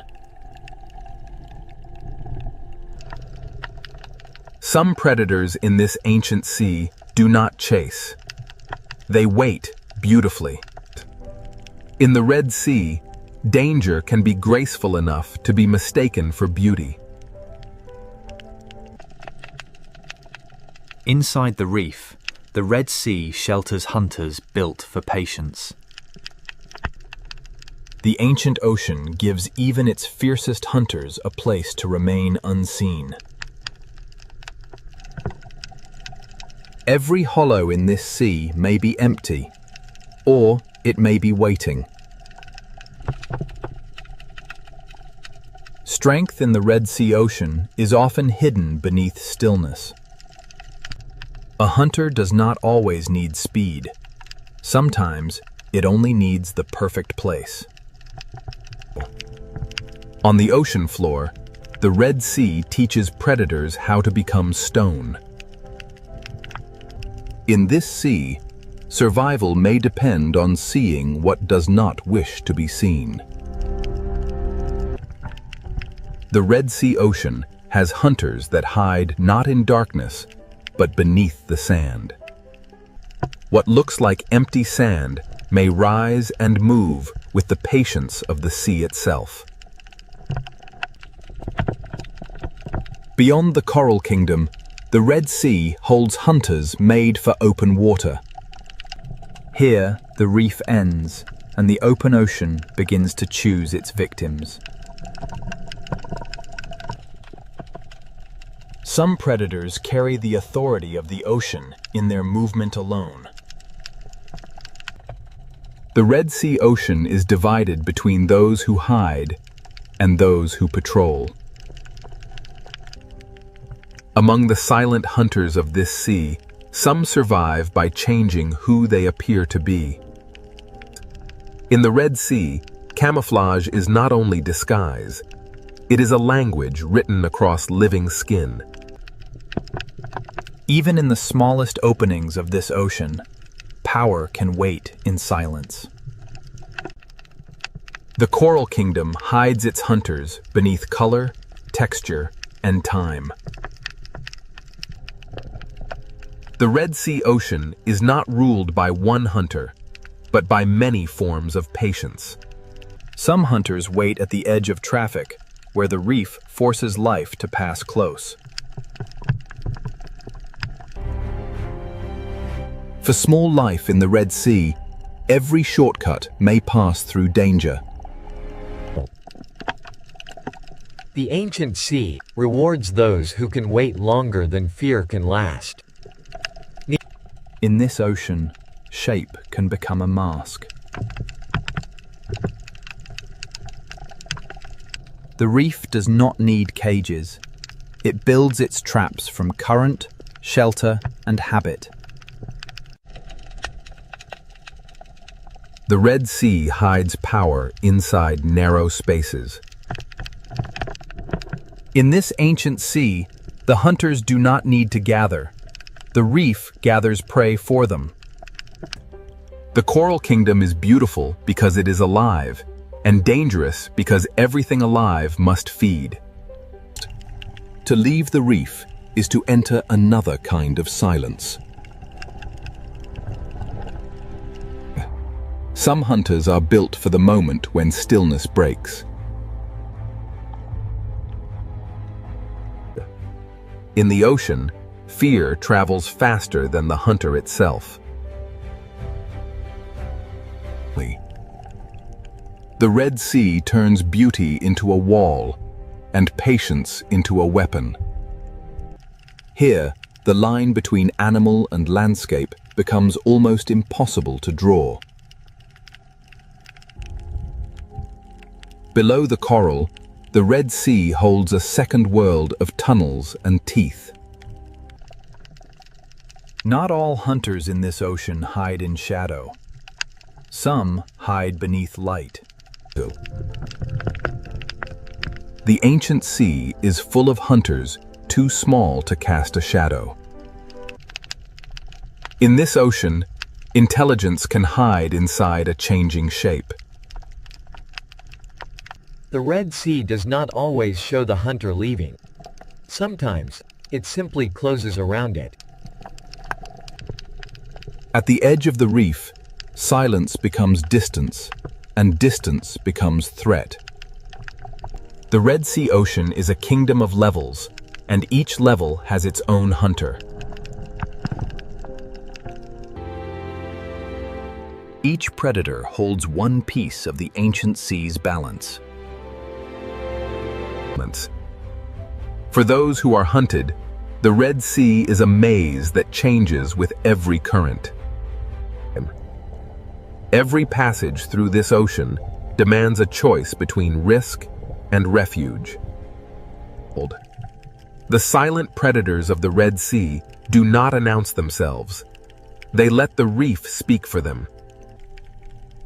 Speaker 4: Some predators in this ancient sea do not chase. They wait beautifully. In the Red Sea, danger can be graceful enough to be mistaken for beauty.
Speaker 8: Inside the reef, the Red Sea shelters hunters built for patience.
Speaker 7: The ancient ocean gives even its fiercest hunters a place to remain unseen.
Speaker 4: Every hollow in this sea may be empty, or it may be waiting.
Speaker 7: Strength in the Red Sea ocean is often hidden beneath stillness. A hunter does not always need speed. Sometimes it only needs the perfect place.
Speaker 4: On the ocean floor, the Red Sea teaches predators how to become stone. In this sea, survival may depend on seeing what does not wish to be seen. The Red Sea ocean has hunters that hide not in darkness, but beneath the sand. What looks like empty sand may rise and move with the patience of the sea itself. Beyond the Coral Kingdom, the Red Sea holds hunters made for open water.
Speaker 8: Here, the reef ends, and the open ocean begins to choose its victims.
Speaker 7: Some predators carry the authority of the ocean in their movement alone.
Speaker 4: The Red Sea ocean is divided between those who hide and those who patrol. Among the silent hunters of this sea, some survive by changing who they appear to be. In the Red Sea, camouflage is not only disguise, it is a language written across living skin.
Speaker 8: Even in the smallest openings of this ocean, power can wait in silence.
Speaker 4: The Coral Kingdom hides its hunters beneath color, texture, and time. The Red Sea ocean is not ruled by one hunter, but by many forms of patience.
Speaker 7: Some hunters wait at the edge of traffic, where the reef forces life to pass close.
Speaker 4: For small life in the Red Sea, every shortcut may pass through danger.
Speaker 6: The ancient sea rewards those who can wait longer than fear can last.
Speaker 8: In this ocean, shape can become a mask.
Speaker 7: The reef does not need cages. It builds its traps from current, shelter, and habit.
Speaker 1: The Red Sea hides power inside narrow spaces.
Speaker 7: In this ancient sea, the hunters do not need to gather. The reef gathers prey for them.
Speaker 1: The coral kingdom is beautiful because it is alive, and dangerous because everything alive must feed. To leave the reef is to enter another kind of silence. Some hunters are built for the moment when stillness breaks. In the ocean, fear travels faster than the hunter itself. The Red Sea turns beauty into a wall and patience into a weapon. Here, the line between animal and landscape becomes almost impossible to draw. Below the coral, the Red Sea holds a second world of tunnels and teeth.
Speaker 7: Not all hunters in this ocean hide in shadow. Some hide beneath light.
Speaker 1: The ancient sea is full of hunters too small to cast a shadow. In this ocean, intelligence can hide inside a changing shape.
Speaker 6: The Red Sea does not always show the hunter leaving. Sometimes, it simply closes around it.
Speaker 1: At the edge of the reef, silence becomes distance, and distance becomes threat. The Red Sea Ocean is a kingdom of levels, and each level has its own hunter.
Speaker 7: Each predator holds one piece of the ancient sea's balance.
Speaker 1: For those who are hunted, the Red Sea is a maze that changes with every current. Every passage through this ocean demands a choice between risk and refuge. The silent predators of the Red Sea do not announce themselves. They let the reef speak for them.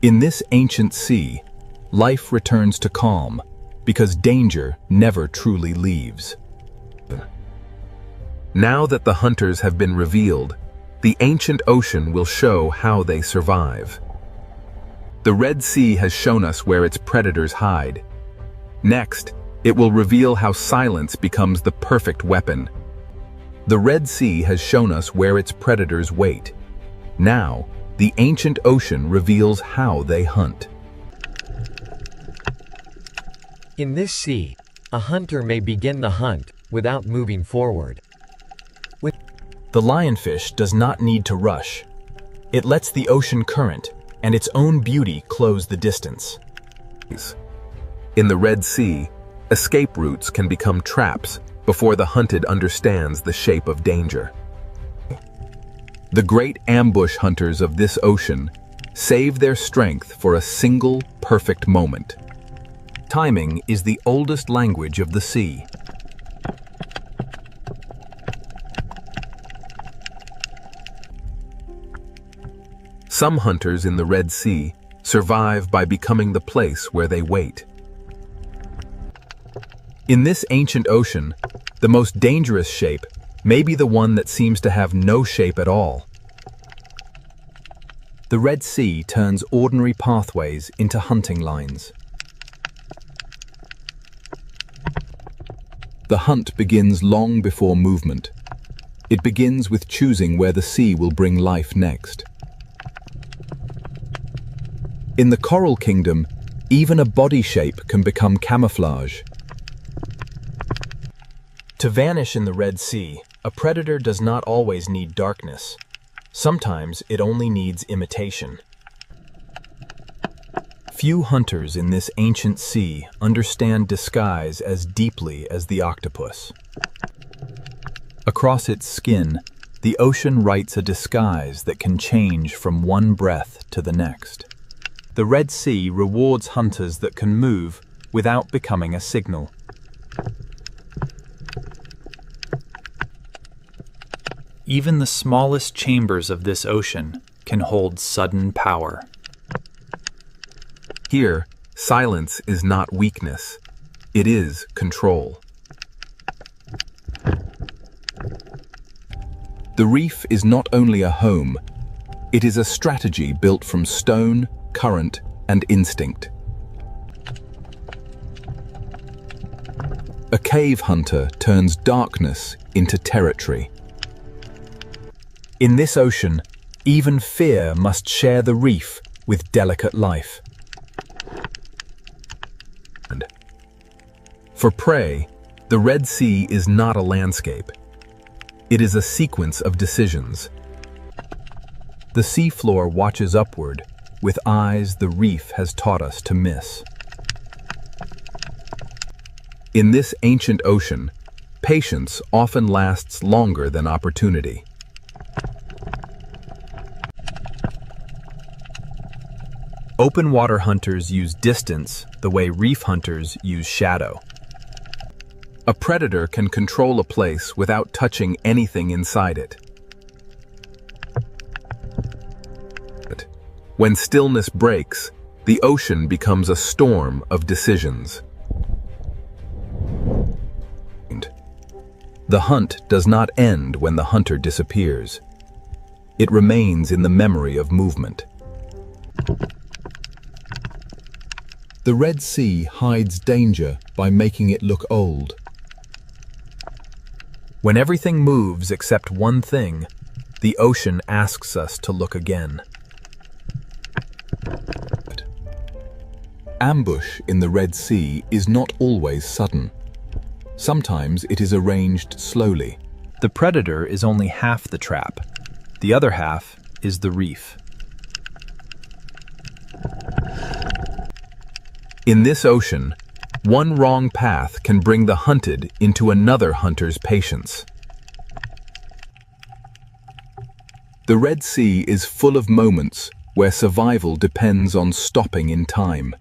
Speaker 1: In this ancient sea, life returns to calm because danger never truly leaves. Now that the hunters have been revealed, the ancient ocean will show how they survive. The Red Sea has shown us where its predators hide. Next, it will reveal how silence becomes the perfect weapon. The Red Sea has shown us where its predators wait. Now, the ancient ocean reveals how they hunt.
Speaker 6: In this sea, a hunter may begin the hunt without moving forward.
Speaker 7: The lionfish does not need to rush. It lets the ocean current and its own beauty close the distance.
Speaker 1: In the Red Sea, escape routes can become traps before the hunted understands the shape of danger. The great ambush hunters of this ocean save their strength for a single perfect moment.
Speaker 7: Timing is the oldest language of the sea.
Speaker 1: Some hunters in the Red Sea survive by becoming the place where they wait. In this ancient ocean, the most dangerous shape may be the one that seems to have no shape at all.
Speaker 7: The Red Sea turns ordinary pathways into hunting lines.
Speaker 1: The hunt begins long before movement. It begins with choosing where the sea will bring life next. In the coral kingdom, even a body shape can become camouflage.
Speaker 7: To vanish in the Red Sea, a predator does not always need darkness. Sometimes it only needs imitation. Few hunters in this ancient sea understand disguise as deeply as the octopus. Across its skin, the ocean writes a disguise that can change from one breath to the next. The Red Sea rewards hunters that can move
Speaker 8: without becoming a signal. Even the smallest chambers of this ocean can hold sudden power.
Speaker 1: Here, silence is not weakness. It is control.
Speaker 4: The reef is not only a home, it is a strategy built from stone, current, and instinct. A cave hunter turns darkness into territory. In this ocean, even fear must share the reef with delicate life. For prey, the Red Sea is not a landscape. It is a sequence of decisions. The seafloor watches upward, with eyes the reef has taught us to miss. In this ancient ocean, patience often lasts longer than opportunity.
Speaker 8: Open water hunters use distance the way reef hunters use shadow.
Speaker 1: A predator can control a place without touching anything inside it. When stillness breaks, the ocean becomes a storm of decisions.
Speaker 4: The hunt does not end when the hunter disappears. It remains in the memory of movement. The Red Sea hides danger by making it look old.
Speaker 8: When everything moves except one thing, the ocean asks us to look again.
Speaker 4: Ambush in the Red Sea is not always sudden. Sometimes it is arranged slowly.
Speaker 8: The predator is only half the trap. The other half is the reef.
Speaker 1: In this ocean, one wrong path can bring the hunted into another hunter's patience.
Speaker 4: The Red Sea is full of moments where survival depends on stopping in time.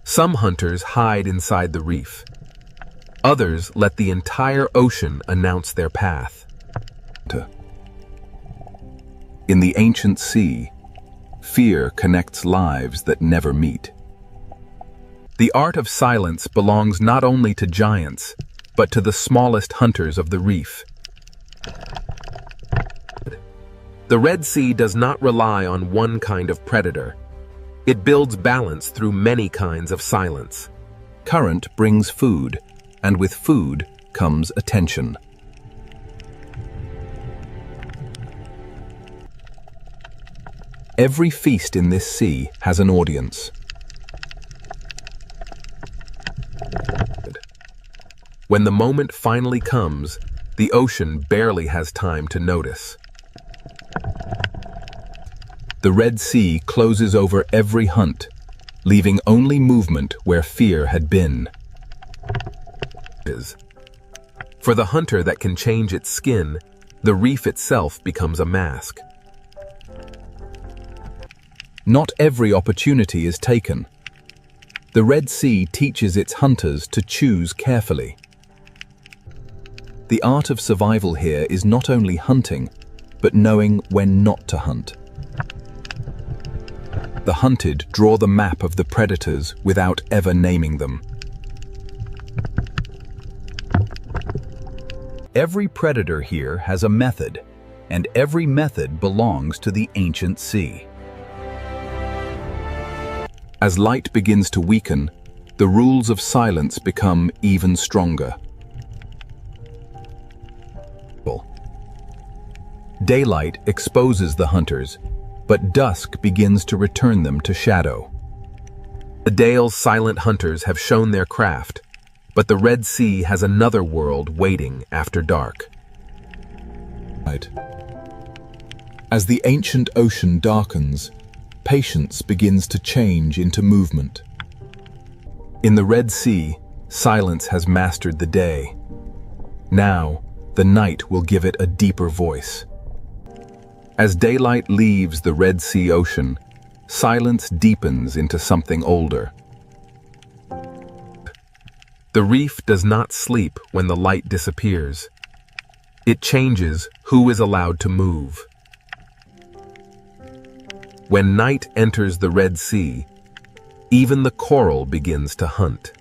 Speaker 1: Some hunters hide inside the reef. Others let the entire ocean announce their path.
Speaker 4: In the ancient sea, fear connects lives that never meet.
Speaker 1: The art of silence belongs not only to giants, but to the smallest hunters of the reef. The Red Sea does not rely on one kind of predator. It builds balance through many kinds of silence.
Speaker 4: Current brings food, and with food comes attention. Every feast in this sea has an audience.
Speaker 1: When the moment finally comes, the ocean barely has time to notice.
Speaker 4: The Red Sea closes over every hunt, leaving only movement where fear had been.
Speaker 1: For the hunter that can change its skin, the reef itself becomes a mask.
Speaker 4: Not every opportunity is taken. The Red Sea teaches its hunters to choose carefully. The art of survival here is not only hunting, but knowing when not to hunt. The hunted draw the map of the predators without ever naming them. Every predator here has a method, and every method belongs to the ancient sea. As light begins to weaken, the rules of silence become even stronger. Daylight exposes the hunters, but dusk begins to return them to shadow.
Speaker 1: The Dale's silent hunters have shown their craft, but the Red Sea has another world waiting after dark.
Speaker 4: As the ancient ocean darkens, patience begins to change into movement.
Speaker 1: In the Red Sea, silence has mastered the day. Now, the night will give it a deeper voice. As daylight leaves the Red Sea ocean, silence deepens into something older. The reef does not sleep when the light disappears. It changes who is allowed to move. When night enters the Red Sea, even the coral begins to hunt.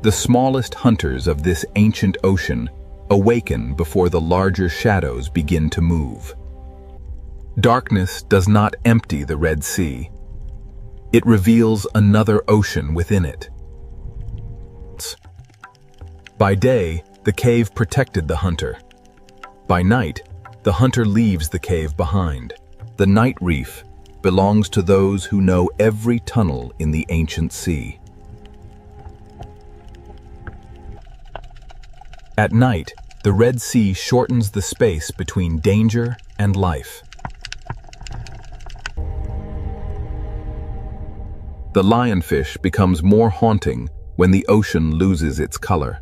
Speaker 1: The smallest hunters of this ancient ocean awaken before the larger shadows begin to move. Darkness does not empty the Red Sea. It reveals another ocean within it. By day, the cave protected the hunter. By night, the hunter leaves the cave behind. The night reef belongs to those who know every tunnel in the ancient sea. At night, the Red Sea shortens the space between danger and life. The lionfish becomes more haunting when the ocean loses its color.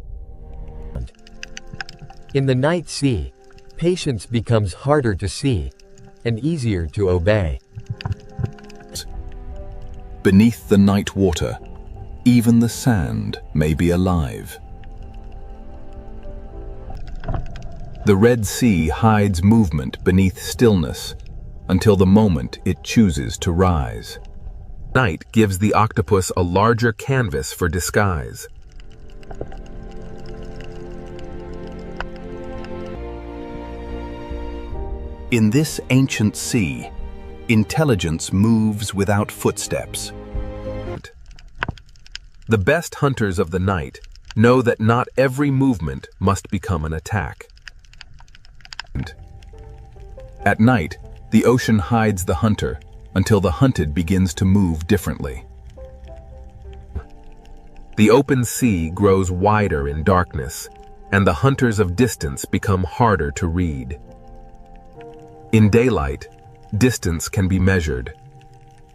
Speaker 6: In the night sea, patience becomes harder to see and easier to obey.
Speaker 4: Beneath the night water, even the sand may be alive. The Red Sea hides movement beneath stillness until the moment it chooses to rise. Night gives the octopus a larger canvas for disguise. In this ancient sea, intelligence moves without footsteps. The best hunters of the night know that not every movement must become an attack. At night, the ocean hides the hunter until the hunted begins to move differently. The open sea grows wider in darkness, and the hunters of distance become harder to read. In daylight, distance can be measured.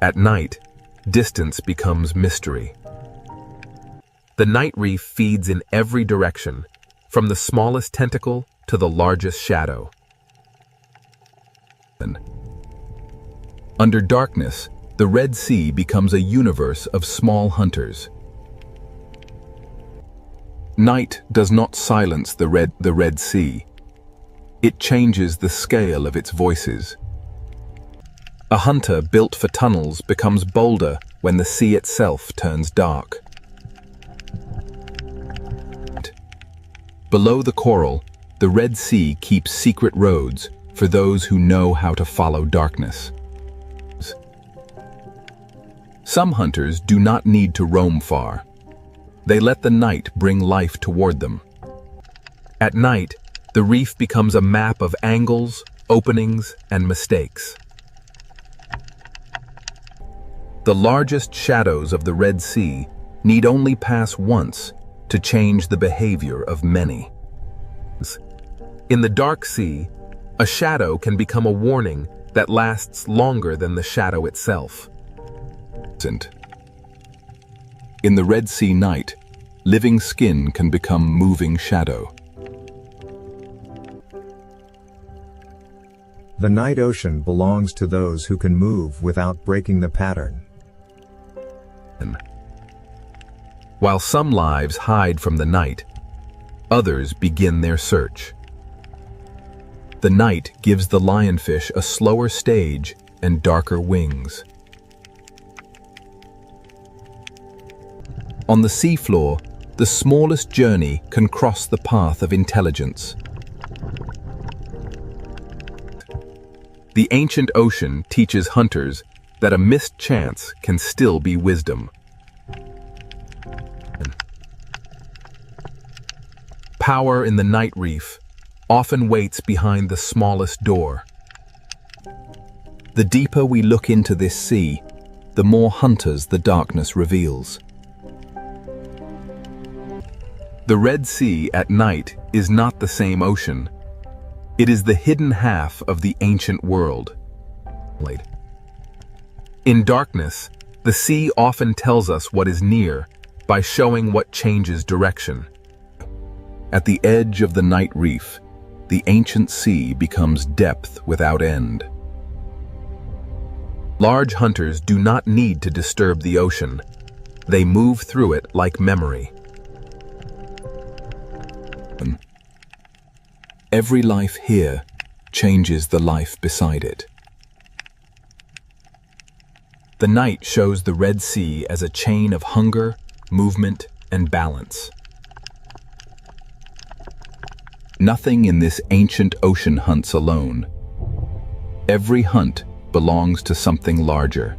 Speaker 4: At night, distance becomes mystery. The night reef feeds in every direction, from the smallest tentacle to the largest shadow. Under darkness, the Red Sea becomes a universe of small hunters. Night does not silence the Red Sea. It changes the scale of its voices. A hunter built for tunnels becomes bolder when the sea itself turns dark. Below the coral, the Red Sea keeps secret roads for those who know how to follow darkness. Some hunters do not need to roam far. They let the night bring life toward them. At night, the reef becomes a map of angles, openings, and mistakes. The largest shadows of the Red Sea need only pass once to change the behavior of many. In the dark sea, a shadow can become a warning that lasts longer than the shadow itself. In the Red Sea night, living skin can become moving shadow.
Speaker 3: The night ocean belongs to those who can move without breaking the pattern.
Speaker 1: While some lives hide from the night, others begin their search. The night gives the lionfish a slower stage and darker wings. On the seafloor, the smallest journey can cross the path of intelligence. The ancient ocean teaches hunters that a missed chance can still be wisdom. Power in the night reef often waits behind the smallest door. The deeper we look into this sea, the more hunters the darkness reveals. The Red Sea at night is not the same ocean. It is the hidden half of the ancient world. In darkness, the sea often tells us what is near by showing what changes direction. At the edge of the night reef, the ancient sea becomes depth without end. Large hunters do not need to disturb the ocean. They move through it like memory.
Speaker 7: Every life here changes the life beside it. The night shows the Red Sea as a chain of hunger, movement, and balance. Nothing in this ancient ocean hunts alone. Every hunt belongs to something larger.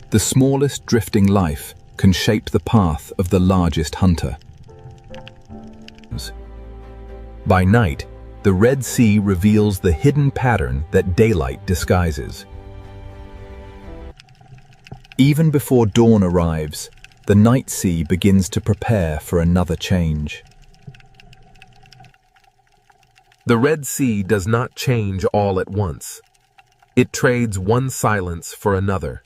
Speaker 7: The smallest drifting life can shape the path of the largest hunter. By night, the Red Sea reveals the hidden pattern that daylight disguises. Even before dawn arrives, the night sea begins to prepare for another change.
Speaker 1: The Red Sea does not change all at once. It trades one silence for another.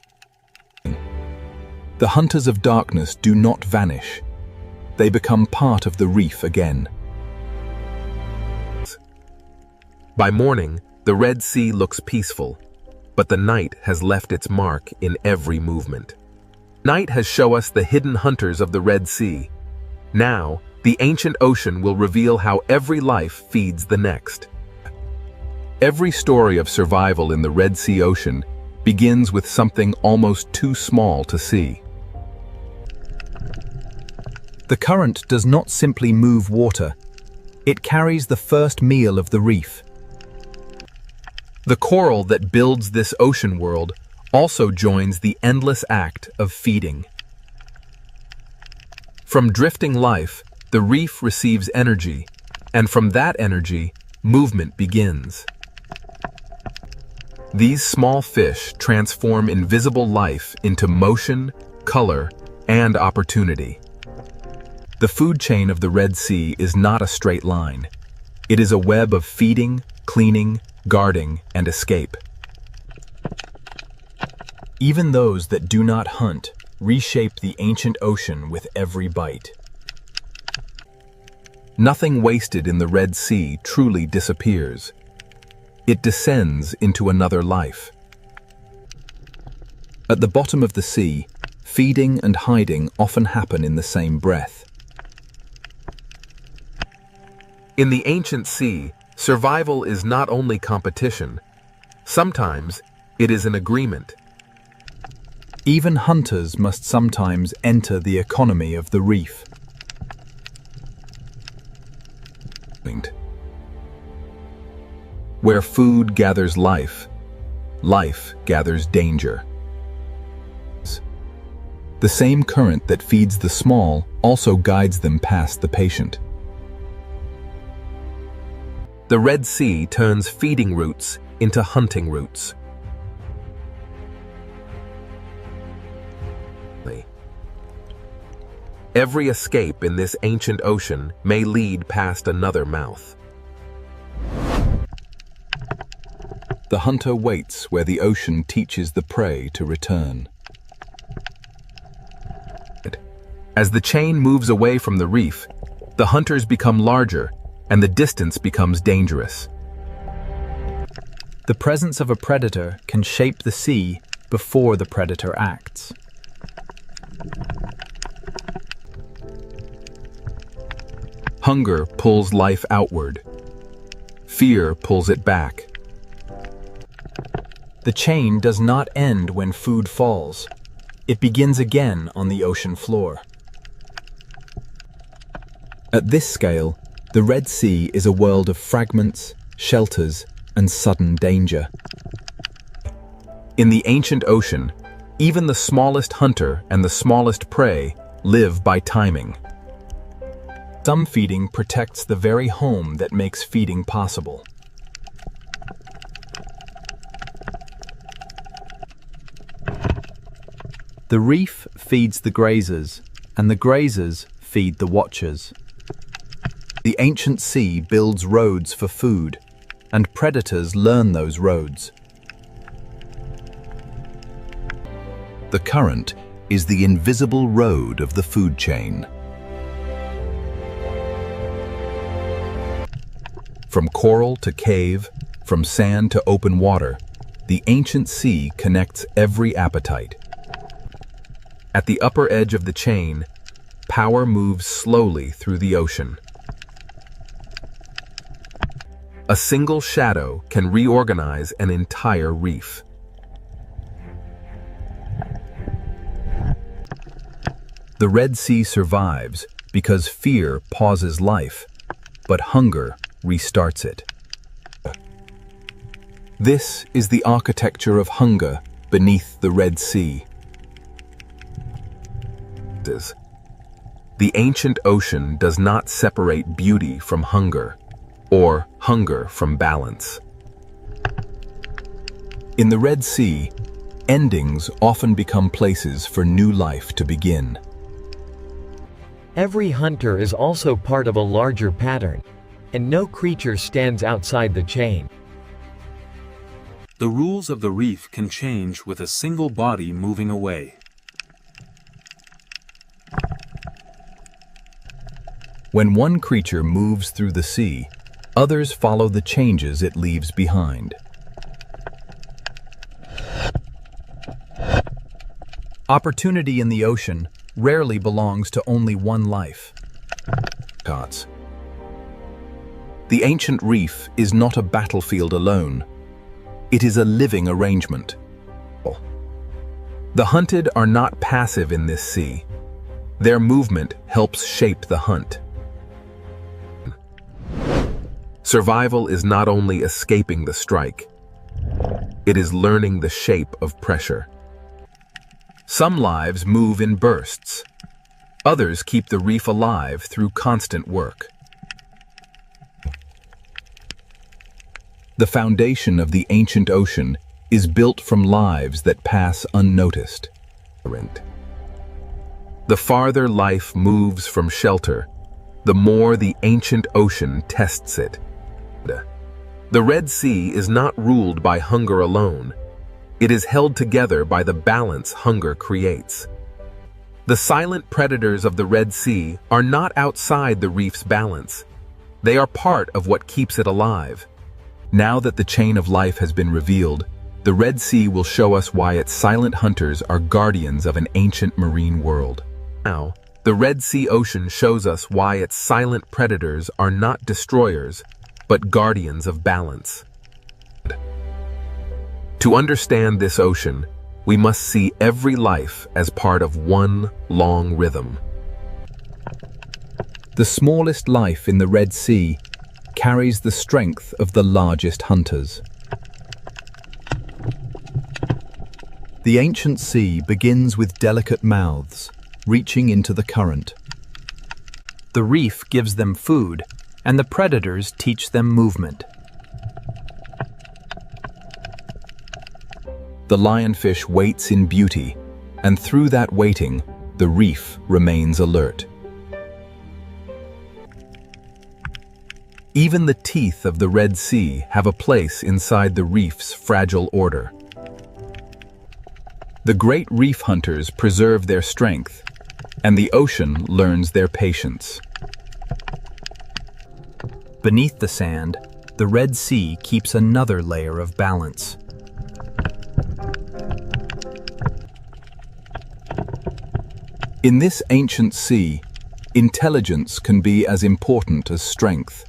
Speaker 7: The hunters of darkness do not vanish. They become part of the reef again.
Speaker 1: By morning, the Red Sea looks peaceful, but the night has left its mark in every movement. Night has shown us the hidden hunters of the Red Sea. Now, the ancient ocean will reveal how every life feeds the next. Every story of survival in the Red Sea ocean begins with something almost too small to see.
Speaker 7: The current does not simply move water. It carries the first meal of the reef.
Speaker 1: The coral that builds this ocean world also joins the endless act of feeding. From drifting life, the reef receives energy, and from that energy, movement begins. These small fish transform invisible life into motion, color, and opportunity. The food chain of the Red Sea is not a straight line. It is a web of feeding, cleaning, guarding, and escape.
Speaker 7: Even those that do not hunt reshape the ancient ocean with every bite.
Speaker 1: Nothing wasted in the Red Sea truly disappears. It descends into another life.
Speaker 7: At the bottom of the sea, feeding and hiding often happen in the same breath.
Speaker 1: In the ancient sea, survival is not only competition. Sometimes it is an agreement.
Speaker 7: Even hunters must sometimes enter the economy of the reef.
Speaker 1: Where food gathers life, life gathers danger.
Speaker 7: The same current that feeds the small also guides them past the patient.
Speaker 1: The Red Sea turns feeding routes into hunting routes. Every escape in this ancient ocean may lead past another mouth.
Speaker 7: The hunter waits where the ocean teaches the prey to return.
Speaker 1: As the chain moves away from the reef, the hunters become larger and the distance becomes dangerous.
Speaker 8: The presence of a predator can shape the sea before the predator acts.
Speaker 1: Hunger pulls life outward. Fear pulls it back.
Speaker 8: The chain does not end when food falls. It begins again on the ocean floor.
Speaker 7: At this scale, the Red Sea is a world of fragments, shelters, and sudden danger.
Speaker 1: In the ancient ocean, even the smallest hunter and the smallest prey live by timing.
Speaker 8: Some feeding protects the very home that makes feeding possible. The reef feeds the grazers, and the grazers feed the watchers.
Speaker 7: The ancient sea builds roads for food, and predators learn those roads. The current is the invisible road of the food chain. From coral to cave, from sand to open water, the ancient sea connects every appetite.
Speaker 1: At the upper edge of the chain, power moves slowly through the ocean. A single shadow can reorganize an entire reef. The Red Sea survives because fear pauses life, but hunger restarts it. This is the architecture of hunger beneath the Red Sea. The ancient ocean does not separate beauty from hunger, or hunger from balance. In the Red Sea, endings often become places for new life to begin.
Speaker 6: Every hunter is also part of a larger pattern, and no creature stands outside the chain.
Speaker 5: The rules of the reef can change with a single body moving away.
Speaker 7: When one creature moves through the sea, others follow the changes it leaves behind. Opportunity in the ocean rarely belongs to only one life. The ancient reef is not a battlefield alone. It is a living arrangement. The hunted are not passive in this sea. Their movement helps shape the hunt. Survival is not only escaping the strike, it is learning the shape of pressure. Some lives move in bursts. Others keep the reef alive through constant work. The foundation of the ancient ocean is built from lives that pass unnoticed. The farther life moves from shelter, the more the ancient ocean tests it. The Red Sea is not ruled by hunger alone. It is held together by the balance hunger creates. The silent predators of the Red Sea are not outside the reef's balance. They are part of what keeps it alive. Now that the chain of life has been revealed, the Red Sea will show us why its silent hunters are guardians of an ancient marine world. Now, the Red Sea ocean shows us why its silent predators are not destroyers, but guardians of balance. To understand this ocean, we must see every life as part of one long rhythm. The smallest life in the Red Sea carries the strength of the largest hunters. The ancient sea begins with delicate mouths, reaching into the current. The reef gives them food, and the predators teach them movement. The lionfish waits in beauty, and through that waiting, the reef remains alert. Even the teeth of the Red Sea have a place inside the reef's fragile order. The great reef hunters preserve their strength, and the ocean learns their patience. Beneath the sand, the Red Sea keeps another layer of balance. In this ancient sea, intelligence can be as important as strength.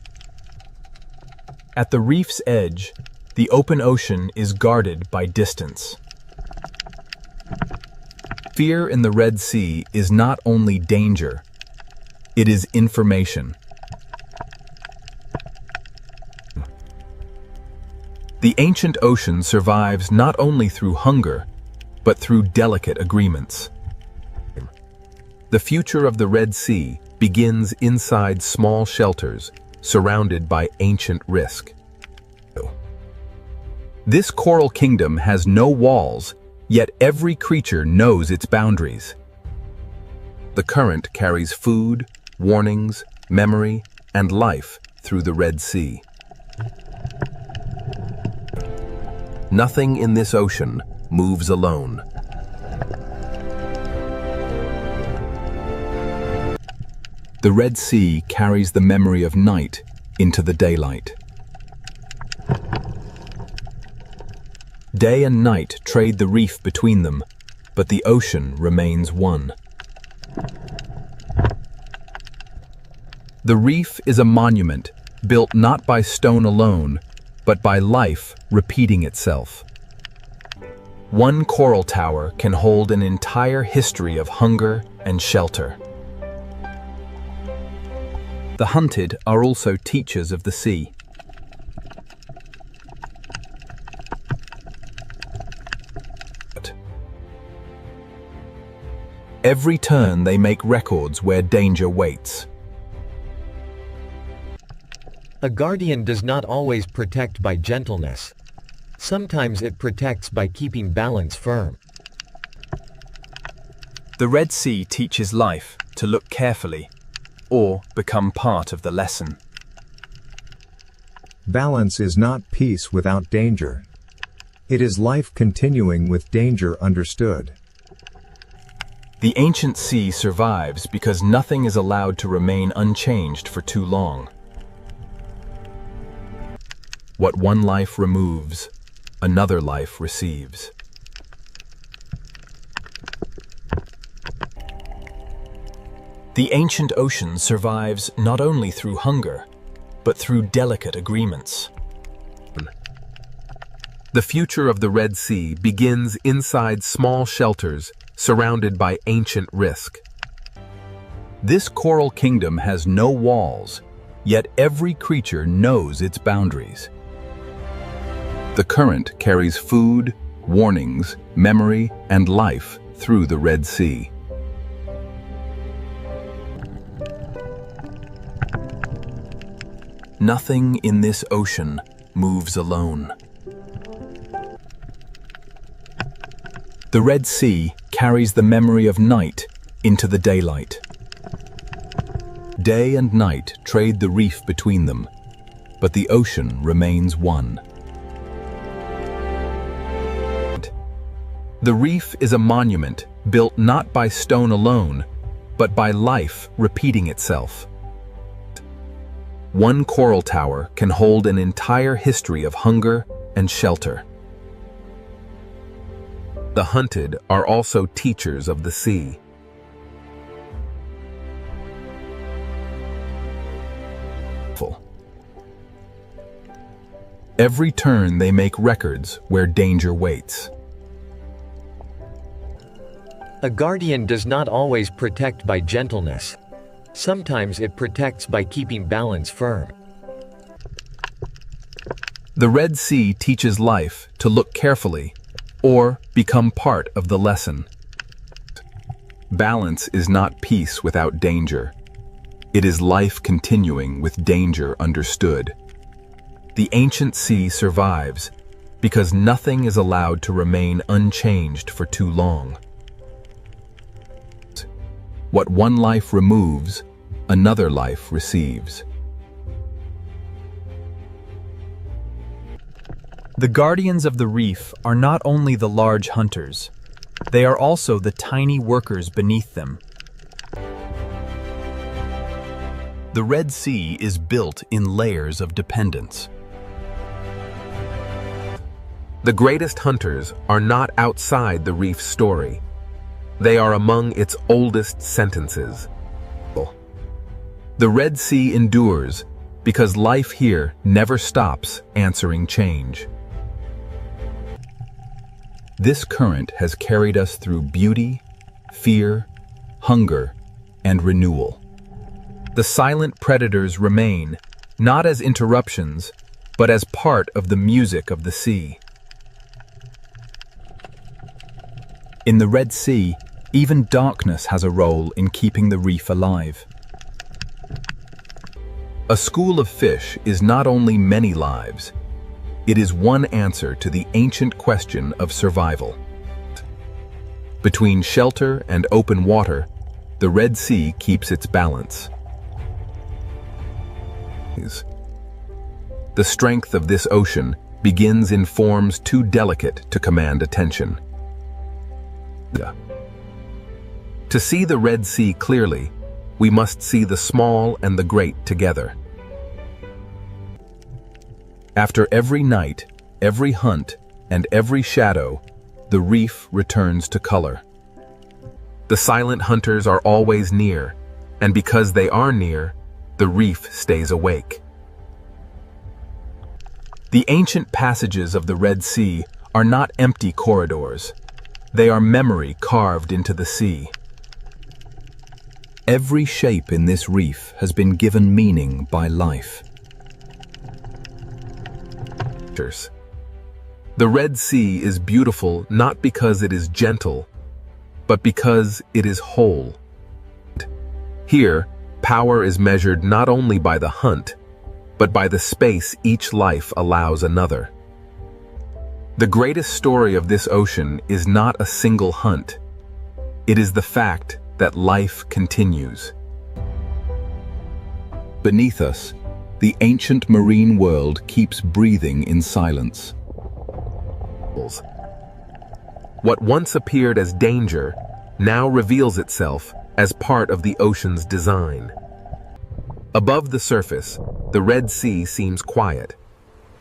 Speaker 7: At the reef's edge, the open ocean is guarded by distance. Fear in the Red Sea is not only danger, it is information. The ancient ocean survives not only through hunger, but through delicate agreements. The future of the Red Sea begins inside small shelters surrounded by ancient risk. This coral kingdom has no walls, yet every creature knows its boundaries. The current carries food, warnings, memory, and life through the Red Sea. Nothing in this ocean moves alone. The Red Sea carries the memory of night into the daylight. Day and night trade the reef between them, but the ocean remains one. The reef is a monument built not by stone alone, but by life repeating itself. One coral tower can hold an entire history of hunger and shelter. The hunted are also teachers of the sea. Every turn they make records where danger waits.
Speaker 6: A guardian does not always protect by gentleness. Sometimes it protects by keeping balance firm.
Speaker 8: The Red Sea teaches life to look carefully or become part of the lesson.
Speaker 3: Balance is not peace without danger. It is life continuing with danger understood.
Speaker 7: The ancient sea survives because nothing is allowed to remain unchanged for too long. What one life removes, another life receives. The ancient ocean survives not only through hunger, but through delicate agreements. The future of the Red Sea begins inside small shelters surrounded by ancient risk. This coral kingdom has no walls, yet every creature knows its boundaries. The current carries food, warnings, memory, and life through the Red Sea. Nothing in this ocean moves alone. The Red Sea carries the memory of night into the daylight. Day and night trade the reef between them, but the ocean remains one. The reef is a monument built not by stone alone, but by life repeating itself. One coral tower can hold an entire history of hunger and shelter. The hunted are also teachers of the sea. Every turn they make records where danger waits.
Speaker 6: A guardian does not always protect by gentleness. Sometimes it protects by keeping balance firm.
Speaker 7: The Red Sea teaches life to look carefully or become part of the lesson. Balance is not peace without danger. It is life continuing with danger understood. The ancient sea survives because nothing is allowed to remain unchanged for too long. What one life removes, another life receives.
Speaker 8: The guardians of the reef are not only the large hunters, they are also the tiny workers beneath them.
Speaker 7: The Red Sea is built in layers of dependence. The greatest hunters are not outside the reef's story. They are among its oldest sentences. The Red Sea endures because life here never stops answering change. This current has carried us through beauty, fear, hunger, and renewal. The silent predators remain, not as interruptions, but as part of the music of the sea. In the Red Sea, even darkness has a role in keeping the reef alive. A school of fish is not only many lives, it is one answer to the ancient question of survival. Between shelter and open water, the Red Sea keeps its balance. The strength of this ocean begins in forms too delicate to command attention. To see the Red Sea clearly, we must see the small and the great together. After every night, every hunt, and every shadow,
Speaker 1: the reef returns to color. The silent hunters are always near, and because they are near, the reef stays awake. The ancient passages of the Red Sea are not empty corridors. They are memory carved into the sea.
Speaker 7: Every shape in this reef has been given meaning by life.
Speaker 1: The Red Sea is beautiful not because it is gentle, but because it is whole. Here, power is measured not only by the hunt, but by the space each life allows another. The greatest story of this ocean is not a single hunt. It is the fact that life continues.
Speaker 7: Beneath us, the ancient marine world keeps breathing in silence.
Speaker 1: What once appeared as danger now reveals itself as part of the ocean's design. Above the surface, the Red Sea seems quiet.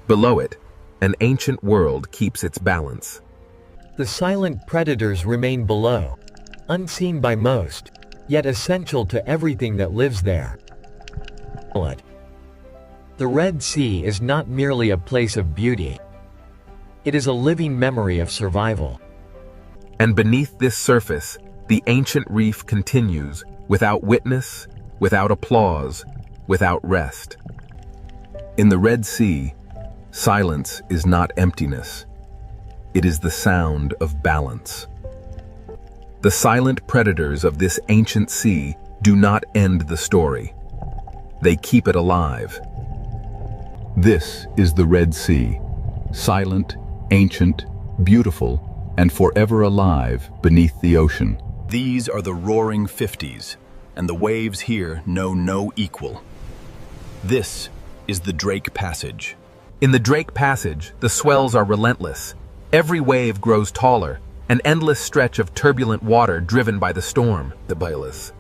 Speaker 1: Below it, an ancient world keeps its balance.
Speaker 6: The silent predators remain below, unseen by most, yet essential to everything that lives there. The Red Sea is not merely a place of beauty. It is a living memory of survival.
Speaker 1: And beneath this surface, the ancient reef continues, without witness, without applause, without rest.
Speaker 7: In the Red Sea, silence is not emptiness. It is the sound of balance. The silent predators of this ancient sea do not end the story. They keep it alive. This is the Red Sea, silent, ancient, beautiful, and forever alive beneath the ocean.
Speaker 4: These are the roaring 50s, and the waves here know no equal. This is the Drake Passage.
Speaker 1: In the Drake Passage, the swells are relentless. Every wave grows taller, an endless stretch of turbulent water driven by the storm, the Bayless.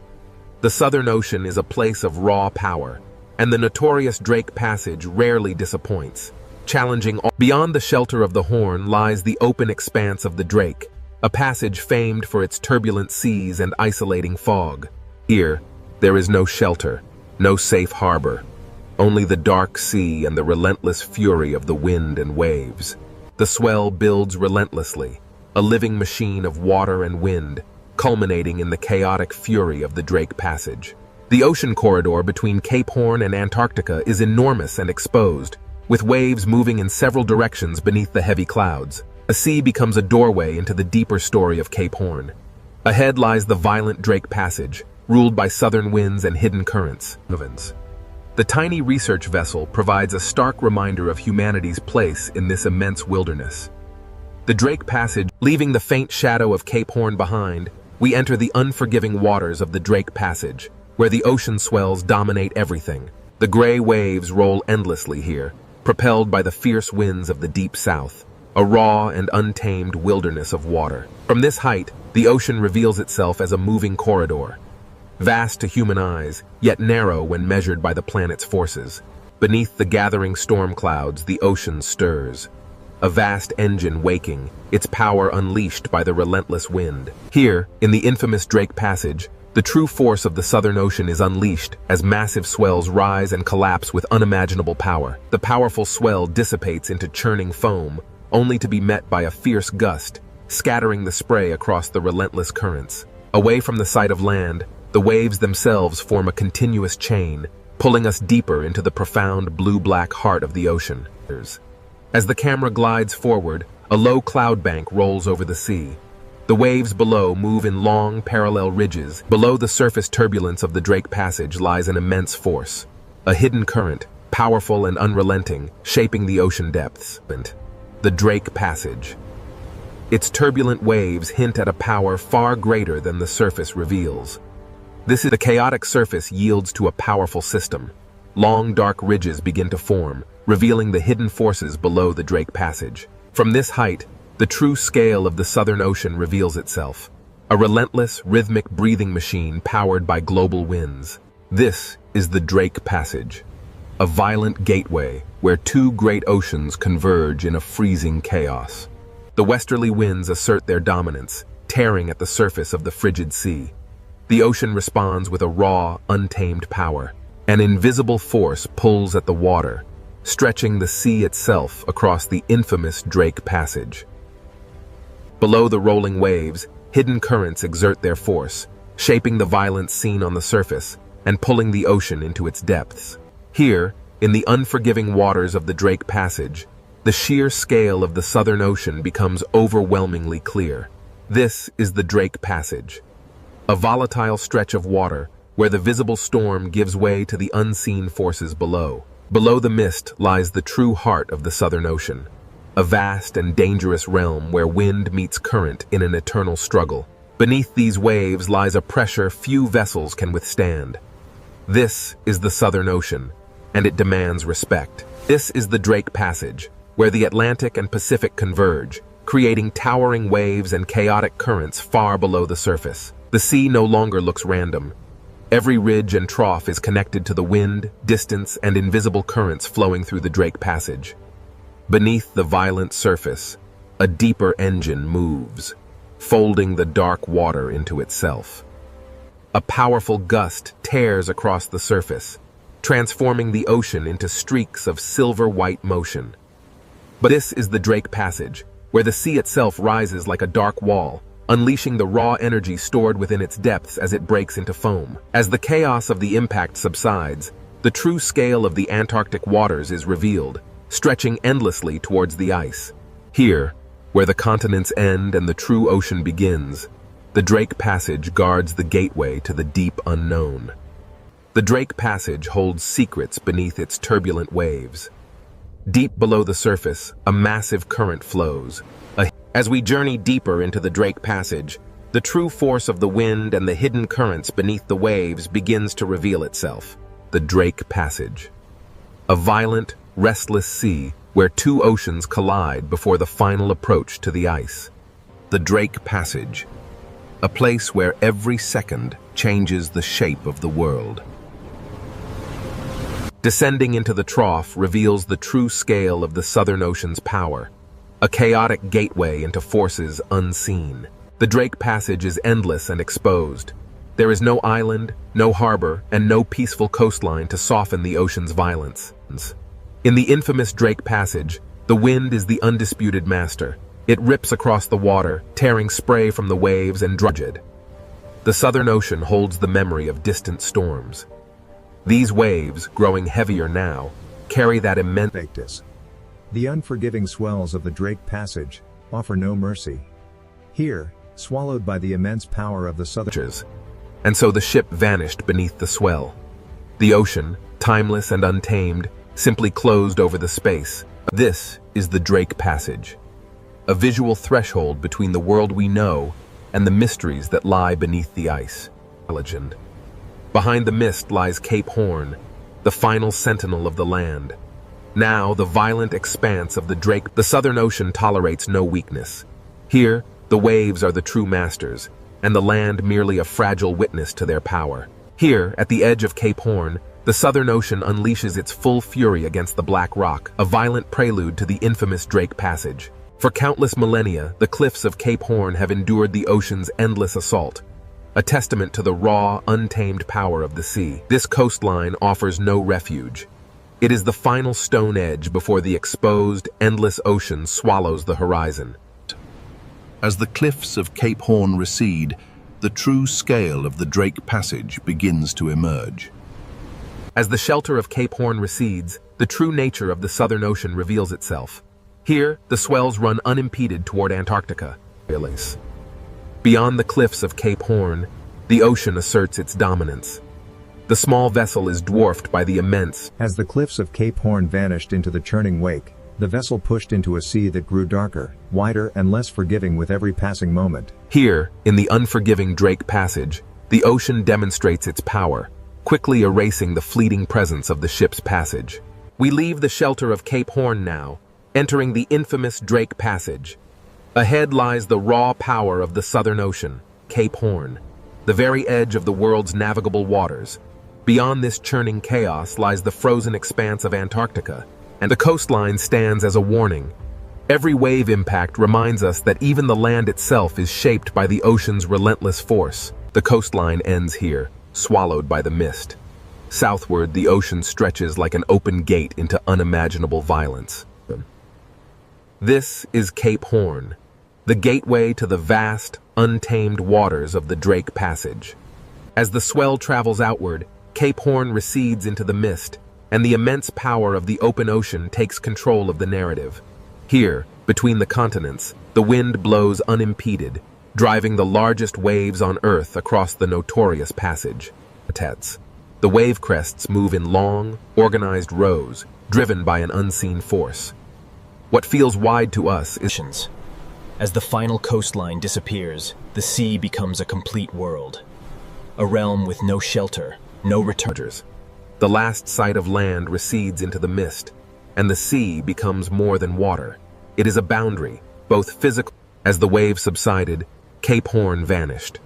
Speaker 1: The Southern Ocean is a place of raw power, and the notorious Drake Passage rarely disappoints. Challenging all. Beyond the shelter of the Horn lies the open expanse of the Drake, a passage famed for its turbulent seas and isolating fog. Here, there is no shelter, no safe harbor, only the dark sea and the relentless fury of the wind and waves. The swell builds relentlessly, a living machine of water and wind, culminating in the chaotic fury of the Drake Passage. The ocean corridor between Cape Horn and Antarctica is enormous and exposed, with waves moving in several directions beneath the heavy clouds. The sea becomes a doorway into the deeper story of Cape Horn. Ahead lies the violent Drake Passage, ruled by southern winds and hidden currents. The tiny research vessel provides a stark reminder of humanity's place in this immense wilderness. The Drake Passage, leaving the faint shadow of Cape Horn behind, we enter the unforgiving waters of the Drake Passage, where the ocean swells dominate everything. The gray waves roll endlessly here, propelled by the fierce winds of the deep south, a raw and untamed wilderness of water. From this height, the ocean reveals itself as a moving corridor, vast to human eyes, yet narrow when measured by the planet's forces. Beneath the gathering storm clouds, the ocean stirs, a vast engine waking, its power unleashed by the relentless wind. Here, in the infamous Drake Passage, the true force of the Southern Ocean is unleashed as massive swells rise and collapse with unimaginable power. The powerful swell dissipates into churning foam, only to be met by a fierce gust, scattering the spray across the relentless currents. Away from the sight of land, the waves themselves form a continuous chain, pulling us deeper into the profound blue-black heart of the ocean. As the camera glides forward, a low cloud bank rolls over the sea. The waves below move in long, parallel ridges. Below the surface turbulence of the Drake Passage lies an immense force, a hidden current, powerful and unrelenting, shaping the ocean depths. The Drake Passage. Its turbulent waves hint at a power far greater than the surface reveals. The chaotic surface yields to a powerful system. Long, dark ridges begin to form, revealing the hidden forces below the Drake Passage. From this height, the true scale of the Southern Ocean reveals itself, a relentless, rhythmic breathing machine powered by global winds. This is the Drake Passage, a violent gateway where two great oceans converge in a freezing chaos. The westerly winds assert their dominance, tearing at the surface of the frigid sea. The ocean responds with a raw, untamed power. An invisible force pulls at the water, stretching the sea itself across the infamous Drake Passage. Below the rolling waves, hidden currents exert their force, shaping the violence seen on the surface and pulling the ocean into its depths. Here, in the unforgiving waters of the Drake Passage, the sheer scale of the Southern Ocean becomes overwhelmingly clear. This is the Drake Passage, a volatile stretch of water where the visible storm gives way to the unseen forces below. Below the mist lies the true heart of the Southern Ocean, a vast and dangerous realm where wind meets current in an eternal struggle. Beneath these waves lies a pressure few vessels can withstand. This is the Southern Ocean, and it demands respect. This is the Drake Passage, where the Atlantic and Pacific converge, creating towering waves and chaotic currents far below the surface. The sea no longer looks random. Every ridge and trough is connected to the wind, distance, and invisible currents flowing through the Drake Passage. Beneath the violent surface, a deeper engine moves, folding the dark water into itself. A powerful gust tears across the surface, transforming the ocean into streaks of silver-white motion. But this is the Drake Passage, where the sea itself rises like a dark wall, unleashing the raw energy stored within its depths as it breaks into foam. As the chaos of the impact subsides, the true scale of the Antarctic waters is revealed, stretching endlessly towards the ice. Here, where the continents end and the true ocean begins, the Drake Passage guards the gateway to the deep unknown. The Drake Passage holds secrets beneath its turbulent waves. Deep below the surface, a massive current flows. As we journey deeper into the Drake Passage, the true force of the wind and the hidden currents beneath the waves begins to reveal itself. The Drake Passage, a violent, restless sea where two oceans collide before the final approach to the ice. The Drake Passage, a place where every second changes the shape of the world. Descending into the trough reveals the true scale of the Southern Ocean's power, a chaotic gateway into forces unseen. The Drake Passage is endless and exposed. There is no island, no harbor, and no peaceful coastline to soften the ocean's violence. In the infamous Drake Passage, the wind is the undisputed master. It rips across the water, tearing spray from the waves and drudged. The Southern Ocean holds the memory of distant storms. These waves, growing heavier now, carry that immense.
Speaker 3: The unforgiving swells of the Drake Passage offer no mercy. Here, swallowed by the immense power of the Southern.
Speaker 1: And so the ship vanished beneath the swell. The ocean, timeless and untamed, simply closed over the space. This is the Drake Passage, a visual threshold between the world we know and the mysteries that lie beneath the ice. Legend. Behind the mist lies Cape Horn, the final sentinel of the land. Now, the violent expanse of the Southern Ocean tolerates no weakness. Here, the waves are the true masters, and the land merely a fragile witness to their power. Here, at the edge of Cape Horn, the Southern Ocean unleashes its full fury against the Black Rock, a violent prelude to the infamous Drake Passage. For countless millennia, the cliffs of Cape Horn have endured the ocean's endless assault, a testament to the raw, untamed power of the sea. This coastline offers no refuge. It is the final stone edge before the exposed, endless ocean swallows the horizon.
Speaker 9: As the cliffs of Cape Horn recede, the true scale of the Drake Passage begins to emerge.
Speaker 1: As the shelter of Cape Horn recedes, the true nature of the Southern Ocean reveals itself. Here, the swells run unimpeded toward Antarctica. Beyond the cliffs of Cape Horn, the ocean asserts its dominance. The small vessel is dwarfed by the immense.
Speaker 3: As the cliffs of Cape Horn vanished into the churning wake, the vessel pushed into a sea that grew darker, wider, and less forgiving with every passing moment.
Speaker 1: Here, in the unforgiving Drake Passage, the ocean demonstrates its power, quickly erasing the fleeting presence of the ship's passage. We leave the shelter of Cape Horn now, entering the infamous Drake Passage. Ahead lies the raw power of the Southern Ocean, Cape Horn, the very edge of the world's navigable waters. Beyond this churning chaos lies the frozen expanse of Antarctica, and the coastline stands as a warning. Every wave impact reminds us that even the land itself is shaped by the ocean's relentless force. The coastline ends here, swallowed by the mist. Southward, the ocean stretches like an open gate into unimaginable violence. This is Cape Horn, the gateway to the vast, untamed waters of the Drake Passage. As the swell travels outward, Cape Horn recedes into the mist, and the immense power of the open ocean takes control of the narrative. Here, between the continents, the wind blows unimpeded, driving the largest waves on Earth across the notorious passage. The wave crests move in long, organized rows, driven by an unseen force. What feels wide to us is...
Speaker 7: As the final coastline disappears, the sea becomes a complete world. A realm with no shelter, no returners.
Speaker 1: The last sight of land recedes into the mist, and the sea becomes more than water. It is a boundary, both physical. As the waves subsided, Cape Horn vanished.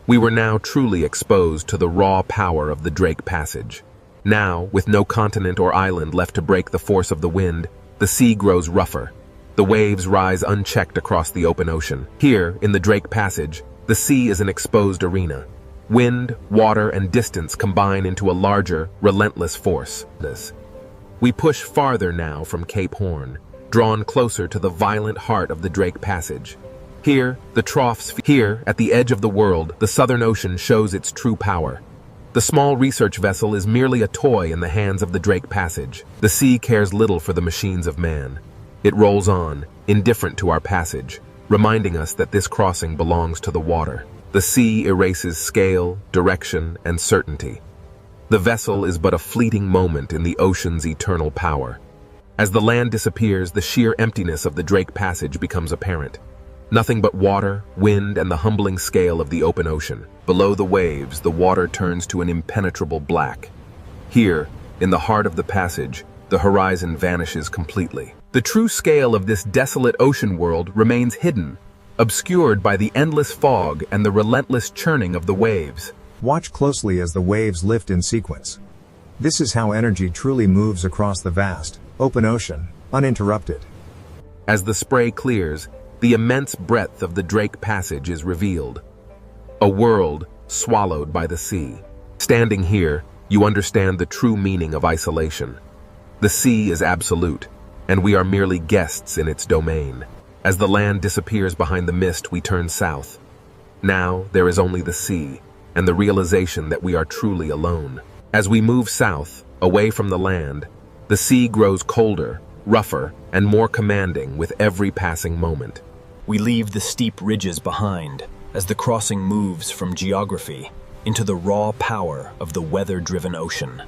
Speaker 1: We were now truly exposed to the raw power of the Drake Passage. Now, with no continent or island left to break the force of the wind, the sea grows rougher. The waves rise unchecked across the open ocean. Here, in the Drake Passage, the sea is an exposed arena. Wind, water, and distance combine into a larger, relentless force. We push farther now from Cape Horn, drawn closer to the violent heart of the Drake Passage. Here, here, at the edge of the world, the Southern Ocean shows its true power. The small research vessel is merely a toy in the hands of the Drake Passage. The sea cares little for the machines of man. It rolls on, indifferent to our passage, reminding us that this crossing belongs to the water. The sea erases scale, direction, and certainty. The vessel is but a fleeting moment in the ocean's eternal power. As the land disappears, the sheer emptiness of the Drake Passage becomes apparent. Nothing but water, wind, and the humbling scale of the open ocean. Below the waves, the water turns to an impenetrable black. Here, in the heart of the passage, the horizon vanishes completely. The true scale of this desolate ocean world remains hidden, obscured by the endless fog and the relentless churning of the waves.
Speaker 3: Watch closely as the waves lift in sequence. This is how energy truly moves across the vast, open ocean, uninterrupted.
Speaker 1: As the spray clears, the immense breadth of the Drake Passage is revealed. A world swallowed by the sea. Standing here, you understand the true meaning of isolation. The sea is absolute, and we are merely guests in its domain. As the land disappears behind the mist, we turn south. Now, there is only the sea, and the realization that we are truly alone. As we move south, away from the land, the sea grows colder, rougher, and more commanding with every passing moment.
Speaker 7: We leave the steep ridges behind as the crossing moves from geography into the raw power of the weather-driven ocean.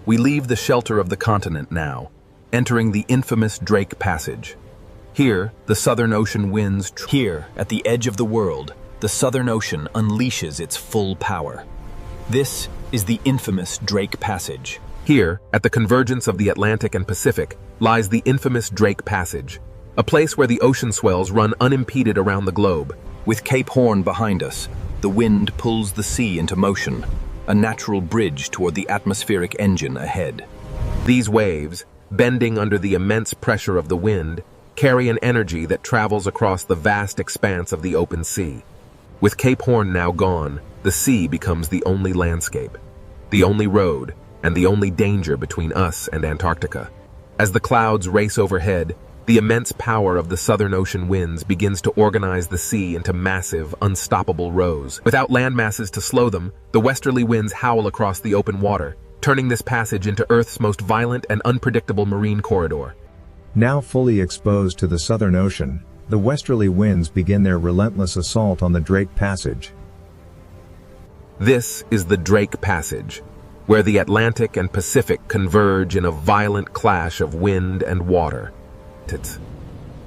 Speaker 1: We leave the shelter of the continent now, entering the infamous Drake Passage. Here, the Southern Ocean winds.
Speaker 7: Here, at the edge of the world, the Southern Ocean unleashes its full power. This is the infamous Drake Passage.
Speaker 1: Here, at the convergence of the Atlantic and Pacific, lies the infamous Drake Passage, a place where the ocean swells run unimpeded around the globe.
Speaker 7: With Cape Horn behind us, the wind pulls the sea into motion, a natural bridge toward the atmospheric engine ahead.
Speaker 1: These waves, bending under the immense pressure of the wind, carry an energy that travels across the vast expanse of the open sea. With Cape Horn now gone, the sea becomes the only landscape, the only road, and the only danger between us and Antarctica. As the clouds race overhead, the immense power of the Southern Ocean winds begins to organize the sea into massive, unstoppable rows. Without land masses to slow them, the westerly winds howl across the open water, turning this passage into Earth's most violent and unpredictable marine corridor.
Speaker 3: Now fully exposed to the Southern Ocean, the westerly winds begin their relentless assault on the Drake Passage.
Speaker 1: This is the Drake Passage, where the Atlantic and Pacific converge in a violent clash of wind and water.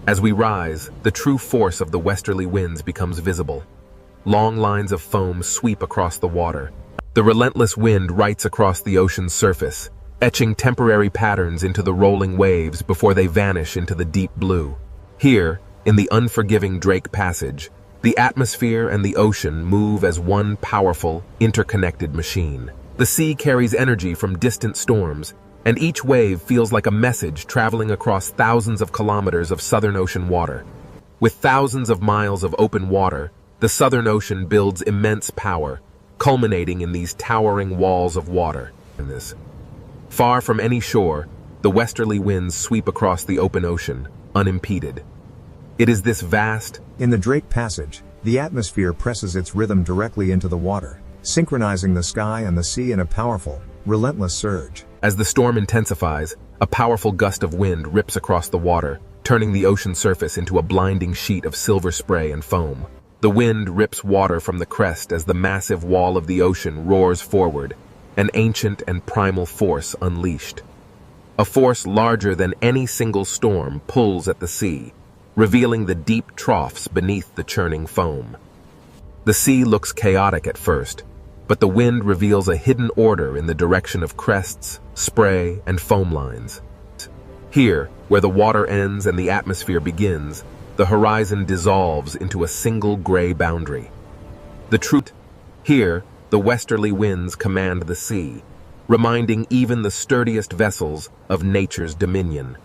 Speaker 1: As we rise, the true force of the westerly winds becomes visible. Long lines of foam sweep across the water. The relentless wind writes across the ocean's surface, etching temporary patterns into the rolling waves before they vanish into the deep blue. Here, in the unforgiving Drake Passage, the atmosphere and the ocean move as one powerful, interconnected machine. The sea carries energy from distant storms, and each wave feels like a message traveling across thousands of kilometers of Southern Ocean water. With thousands of miles of open water, the Southern Ocean builds immense power, culminating in these towering walls of water. Far from any shore, the westerly winds sweep across the open ocean, unimpeded. It is this vast...
Speaker 3: In the Drake Passage, the atmosphere presses its rhythm directly into the water, synchronizing the sky and the sea in a powerful, relentless surge.
Speaker 1: As the storm intensifies, a powerful gust of wind rips across the water, turning the ocean surface into a blinding sheet of silver spray and foam. The wind rips water from the crest as the massive wall of the ocean roars forward, an ancient and primal force unleashed. A force larger than any single storm pulls at the sea, revealing the deep troughs beneath the churning foam. The sea looks chaotic at first, but the wind reveals a hidden order in the direction of crests, spray, and foam lines. Here, where the water ends and the atmosphere begins, the horizon dissolves into a single gray boundary. Here, the westerly winds command the sea, reminding even the sturdiest vessels of nature's dominion.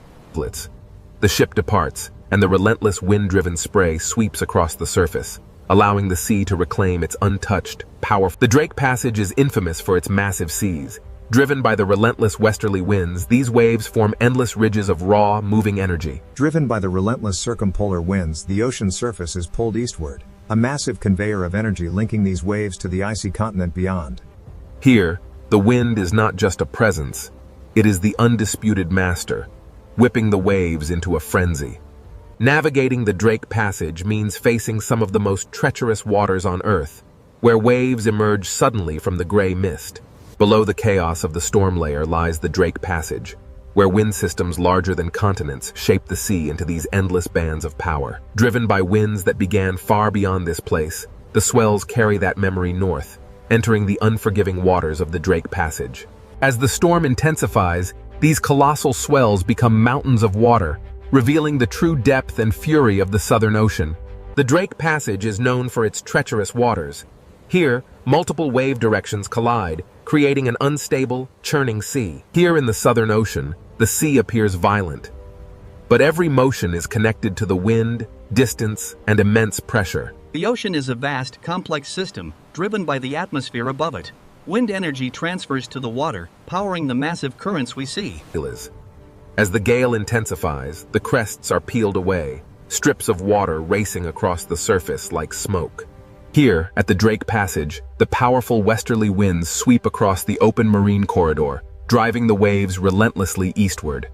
Speaker 1: The ship departs, and the relentless wind-driven spray sweeps across the surface, allowing the sea to reclaim its untouched, powerful... The Drake Passage is infamous for its massive seas. Driven by the relentless westerly winds, these waves form endless ridges of raw, moving energy.
Speaker 3: Driven by the relentless circumpolar winds, the ocean surface is pulled eastward, a massive conveyor of energy linking these waves to the icy continent beyond.
Speaker 1: Here, the wind is not just a presence, it is the undisputed master, whipping the waves into a frenzy. Navigating the Drake Passage means facing some of the most treacherous waters on Earth, where waves emerge suddenly from the gray mist. Below the chaos of the storm layer lies the Drake Passage, where wind systems larger than continents shape the sea into these endless bands of power. Driven by winds that began far beyond this place, the swells carry that memory north, entering the unforgiving waters of the Drake Passage. As the storm intensifies, these colossal swells become mountains of water, revealing the true depth and fury of the Southern Ocean. The Drake Passage is known for its treacherous waters. Here, multiple wave directions collide, creating an unstable, churning sea. Here in the Southern Ocean, the sea appears violent. But every motion is connected to the wind, distance, and immense pressure.
Speaker 2: The ocean is a vast, complex system, driven by the atmosphere above it. Wind energy transfers to the water, powering the massive currents we see.
Speaker 1: As the gale intensifies, the crests are peeled away, strips of water racing across the surface like smoke. Here, at the Drake Passage, the powerful westerly winds sweep across the open marine corridor, driving the waves relentlessly eastward.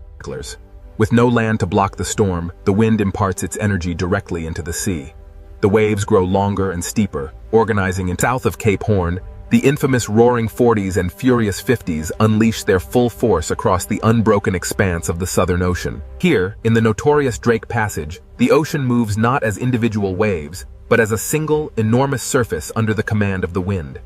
Speaker 1: With no land to block the storm, the wind imparts its energy directly into the sea. The waves grow longer and steeper, organizing in south of Cape Horn. The infamous roaring 40s and furious 50s unleash their full force across the unbroken expanse of the Southern Ocean. Here, in the notorious Drake Passage, the ocean moves not as individual waves, but as a single, enormous surface under the command of the wind.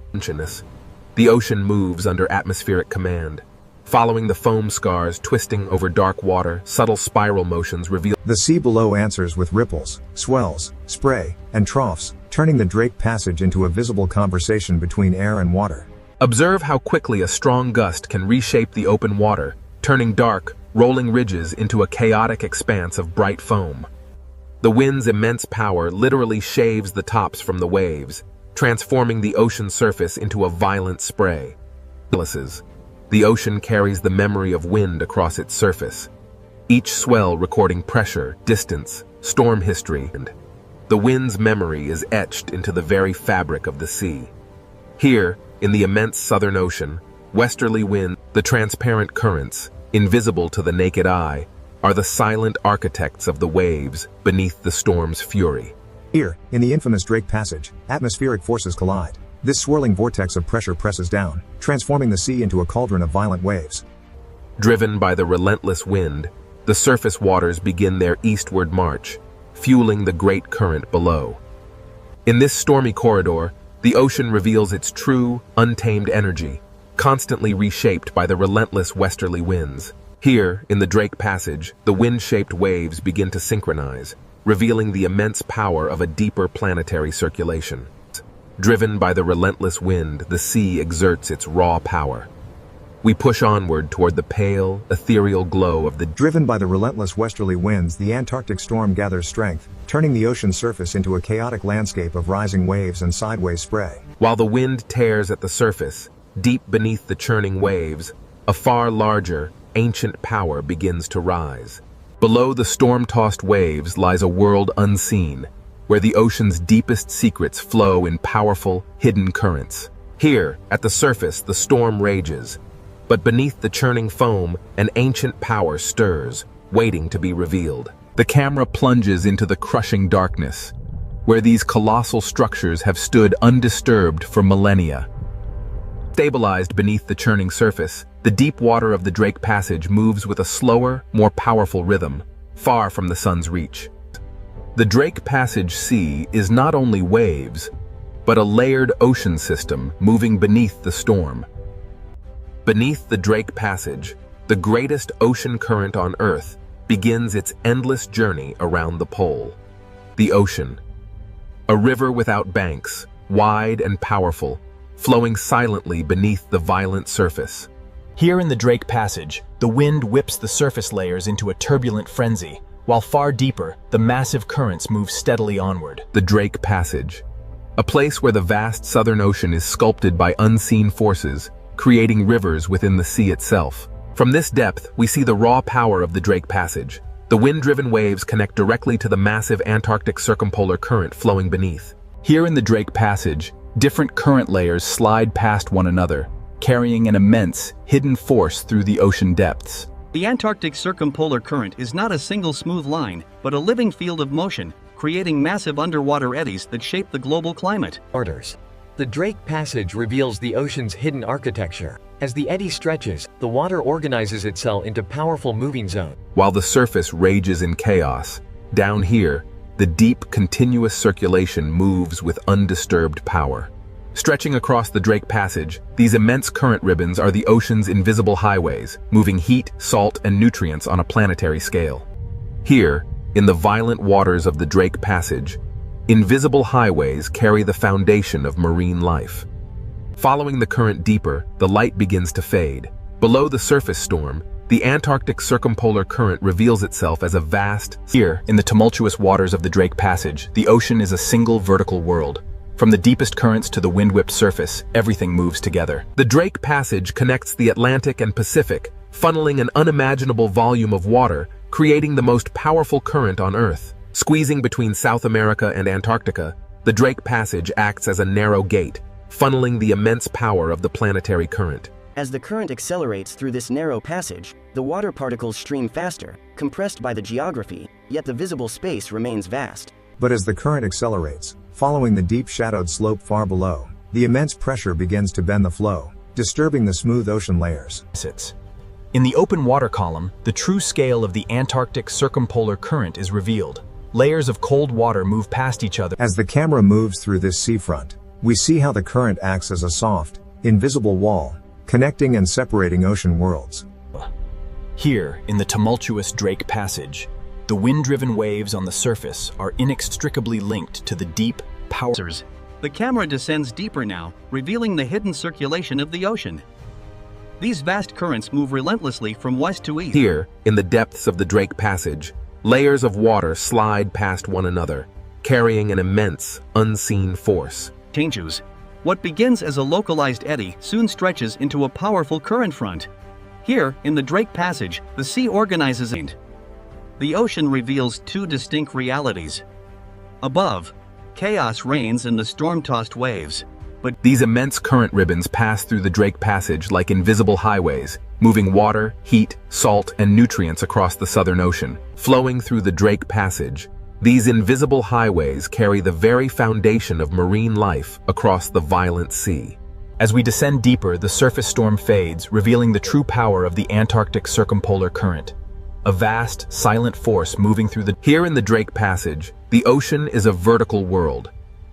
Speaker 1: The ocean moves under atmospheric command. Following the foam scars twisting over dark water, subtle spiral motions reveal...
Speaker 3: The sea below answers with ripples, swells, spray, and troughs, turning the Drake Passage into a visible conversation between air and water.
Speaker 1: Observe how quickly a strong gust can reshape the open water, turning dark, rolling ridges into a chaotic expanse of bright foam. The wind's immense power literally shaves the tops from the waves, transforming the ocean surface into a violent spray. The ocean carries the memory of wind across its surface, each swell recording pressure, distance, storm history, and the wind's memory is etched into the very fabric of the sea. Here, in the immense Southern Ocean, westerly wind, the transparent currents, invisible to the naked eye, are the silent architects of the waves beneath the storm's fury.
Speaker 3: Here, in the infamous Drake Passage, atmospheric forces collide. This swirling vortex of pressure presses down, transforming the sea into a cauldron of violent waves.
Speaker 1: Driven by the relentless wind, the surface waters begin their eastward march, fueling the great current below. In this stormy corridor, the ocean reveals its true, untamed energy, constantly reshaped by the relentless westerly winds. Here, in the Drake Passage, the wind-shaped waves begin to synchronize, revealing the immense power of a deeper planetary circulation. Driven by the relentless wind, the sea exerts its raw power. we push onward toward the pale, ethereal glow of the...
Speaker 3: Driven by the relentless westerly winds, the Antarctic storm gathers strength, turning the ocean surface into a chaotic landscape of rising waves and sideways spray.
Speaker 1: While the wind tears at the surface, deep beneath the churning waves, a far larger, ancient power begins to rise. Below the storm-tossed waves lies a world unseen, where the ocean's deepest secrets flow in powerful, hidden currents. Here, at the surface, the storm rages, but beneath the churning foam, an ancient power stirs, waiting to be revealed. The camera plunges into the crushing darkness, where these colossal structures have stood undisturbed for millennia. Stabilized beneath the churning surface, the deep water of the Drake Passage moves with a slower, more powerful rhythm, far from the sun's reach. The Drake Passage Sea is not only waves, but a layered ocean system moving beneath the storm. Beneath the Drake Passage, the greatest ocean current on Earth begins its endless journey around the pole. The ocean. A river without banks, wide and powerful, flowing silently beneath the violent surface.
Speaker 7: Here in the Drake Passage, the wind whips the surface layers into a turbulent frenzy, while far deeper, the massive currents move steadily onward.
Speaker 1: The Drake Passage. A place where the vast southern ocean is sculpted by unseen forces, creating rivers within the sea itself. From this depth, we see the raw power of the Drake Passage. The wind-driven waves connect directly to the massive Antarctic circumpolar current flowing beneath.
Speaker 7: Here in the Drake Passage, different current layers slide past one another, carrying an immense, hidden force through the ocean depths.
Speaker 2: The Antarctic circumpolar current is not a single smooth line, but a living field of motion, creating massive underwater eddies that shape the global climate.
Speaker 6: The Drake Passage reveals the ocean's hidden architecture. As the eddy stretches, the water organizes itself into powerful moving zones.
Speaker 1: While the surface rages in chaos, down here, the deep, continuous circulation moves with undisturbed power. Stretching across the Drake Passage, these immense current ribbons are the ocean's invisible highways, moving heat, salt, and nutrients on a planetary scale. Here, in the violent waters of the Drake Passage, invisible highways carry the foundation of marine life. Following the current deeper, the light begins to fade. Below the surface storm, the Antarctic circumpolar current reveals itself as a vast...
Speaker 7: Here, in the tumultuous waters of the Drake Passage, the ocean is a single vertical world. From the deepest currents to the wind-whipped surface, everything moves together.
Speaker 1: The Drake Passage connects the Atlantic and Pacific, funneling an unimaginable volume of water, creating the most powerful current on Earth. Squeezing between South America and Antarctica, the Drake Passage acts as a narrow gate, funneling the immense power of the planetary current.
Speaker 10: As the current accelerates through this narrow passage, the water particles stream faster, compressed by the geography, yet the visible space remains vast.
Speaker 3: But as the current accelerates, following the deep shadowed slope far below, the immense pressure begins to bend the flow, disturbing the smooth ocean layers.
Speaker 7: In the open water column, the true scale of the Antarctic circumpolar current is revealed. Layers of cold water move past each other.
Speaker 3: As the camera moves through this seafront, we see how the current acts as a soft, invisible wall, connecting and separating ocean worlds.
Speaker 7: Here, in the tumultuous Drake Passage, the wind-driven waves on the surface are inextricably linked to the deep powers.
Speaker 2: The camera descends deeper now, revealing the hidden circulation of the ocean. These vast currents move relentlessly from west to east.
Speaker 1: Here, in the depths of the Drake Passage, layers of water slide past one another, carrying an immense, unseen force.
Speaker 2: Changes. What begins as a localized eddy soon stretches into a powerful current front. Here, in the Drake Passage, the sea organizes and the ocean reveals two distinct realities. Above, chaos reigns in the storm-tossed waves. But
Speaker 1: these immense current ribbons pass through the Drake Passage like invisible highways, moving water, heat, salt, and nutrients across the Southern Ocean. Flowing through the Drake Passage, these invisible highways carry the very foundation of marine life across the violent sea.
Speaker 7: As we descend deeper, the surface storm fades, revealing the true power of the Antarctic circumpolar current. A vast, silent force moving through the...
Speaker 1: Here in the Drake Passage, the ocean is a vertical world.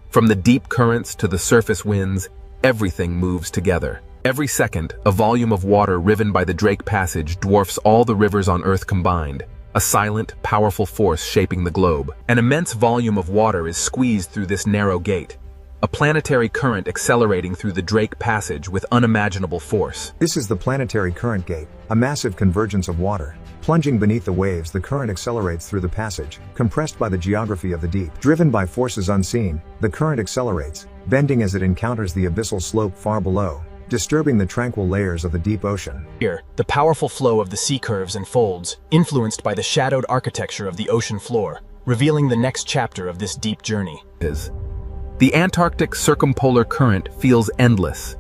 Speaker 1: From the deep currents to the surface winds, everything moves together. Every second, a volume of water riven by the Drake Passage dwarfs all the rivers on Earth combined, a silent, powerful force shaping the globe. An immense volume of water is squeezed through this narrow gate, a planetary current accelerating through the Drake Passage with unimaginable force.
Speaker 3: This is the planetary current gate, a massive convergence of water. Plunging beneath the waves, the current accelerates through the passage, compressed by the geography of the deep. Driven by forces unseen, the current accelerates, bending as it encounters the abyssal slope far below, disturbing the tranquil layers of the deep ocean.
Speaker 11: Here, the powerful flow of the sea curves and folds, influenced by the shadowed architecture of the ocean floor, revealing the next chapter of this deep journey.
Speaker 1: The Antarctic circumpolar current feels endless.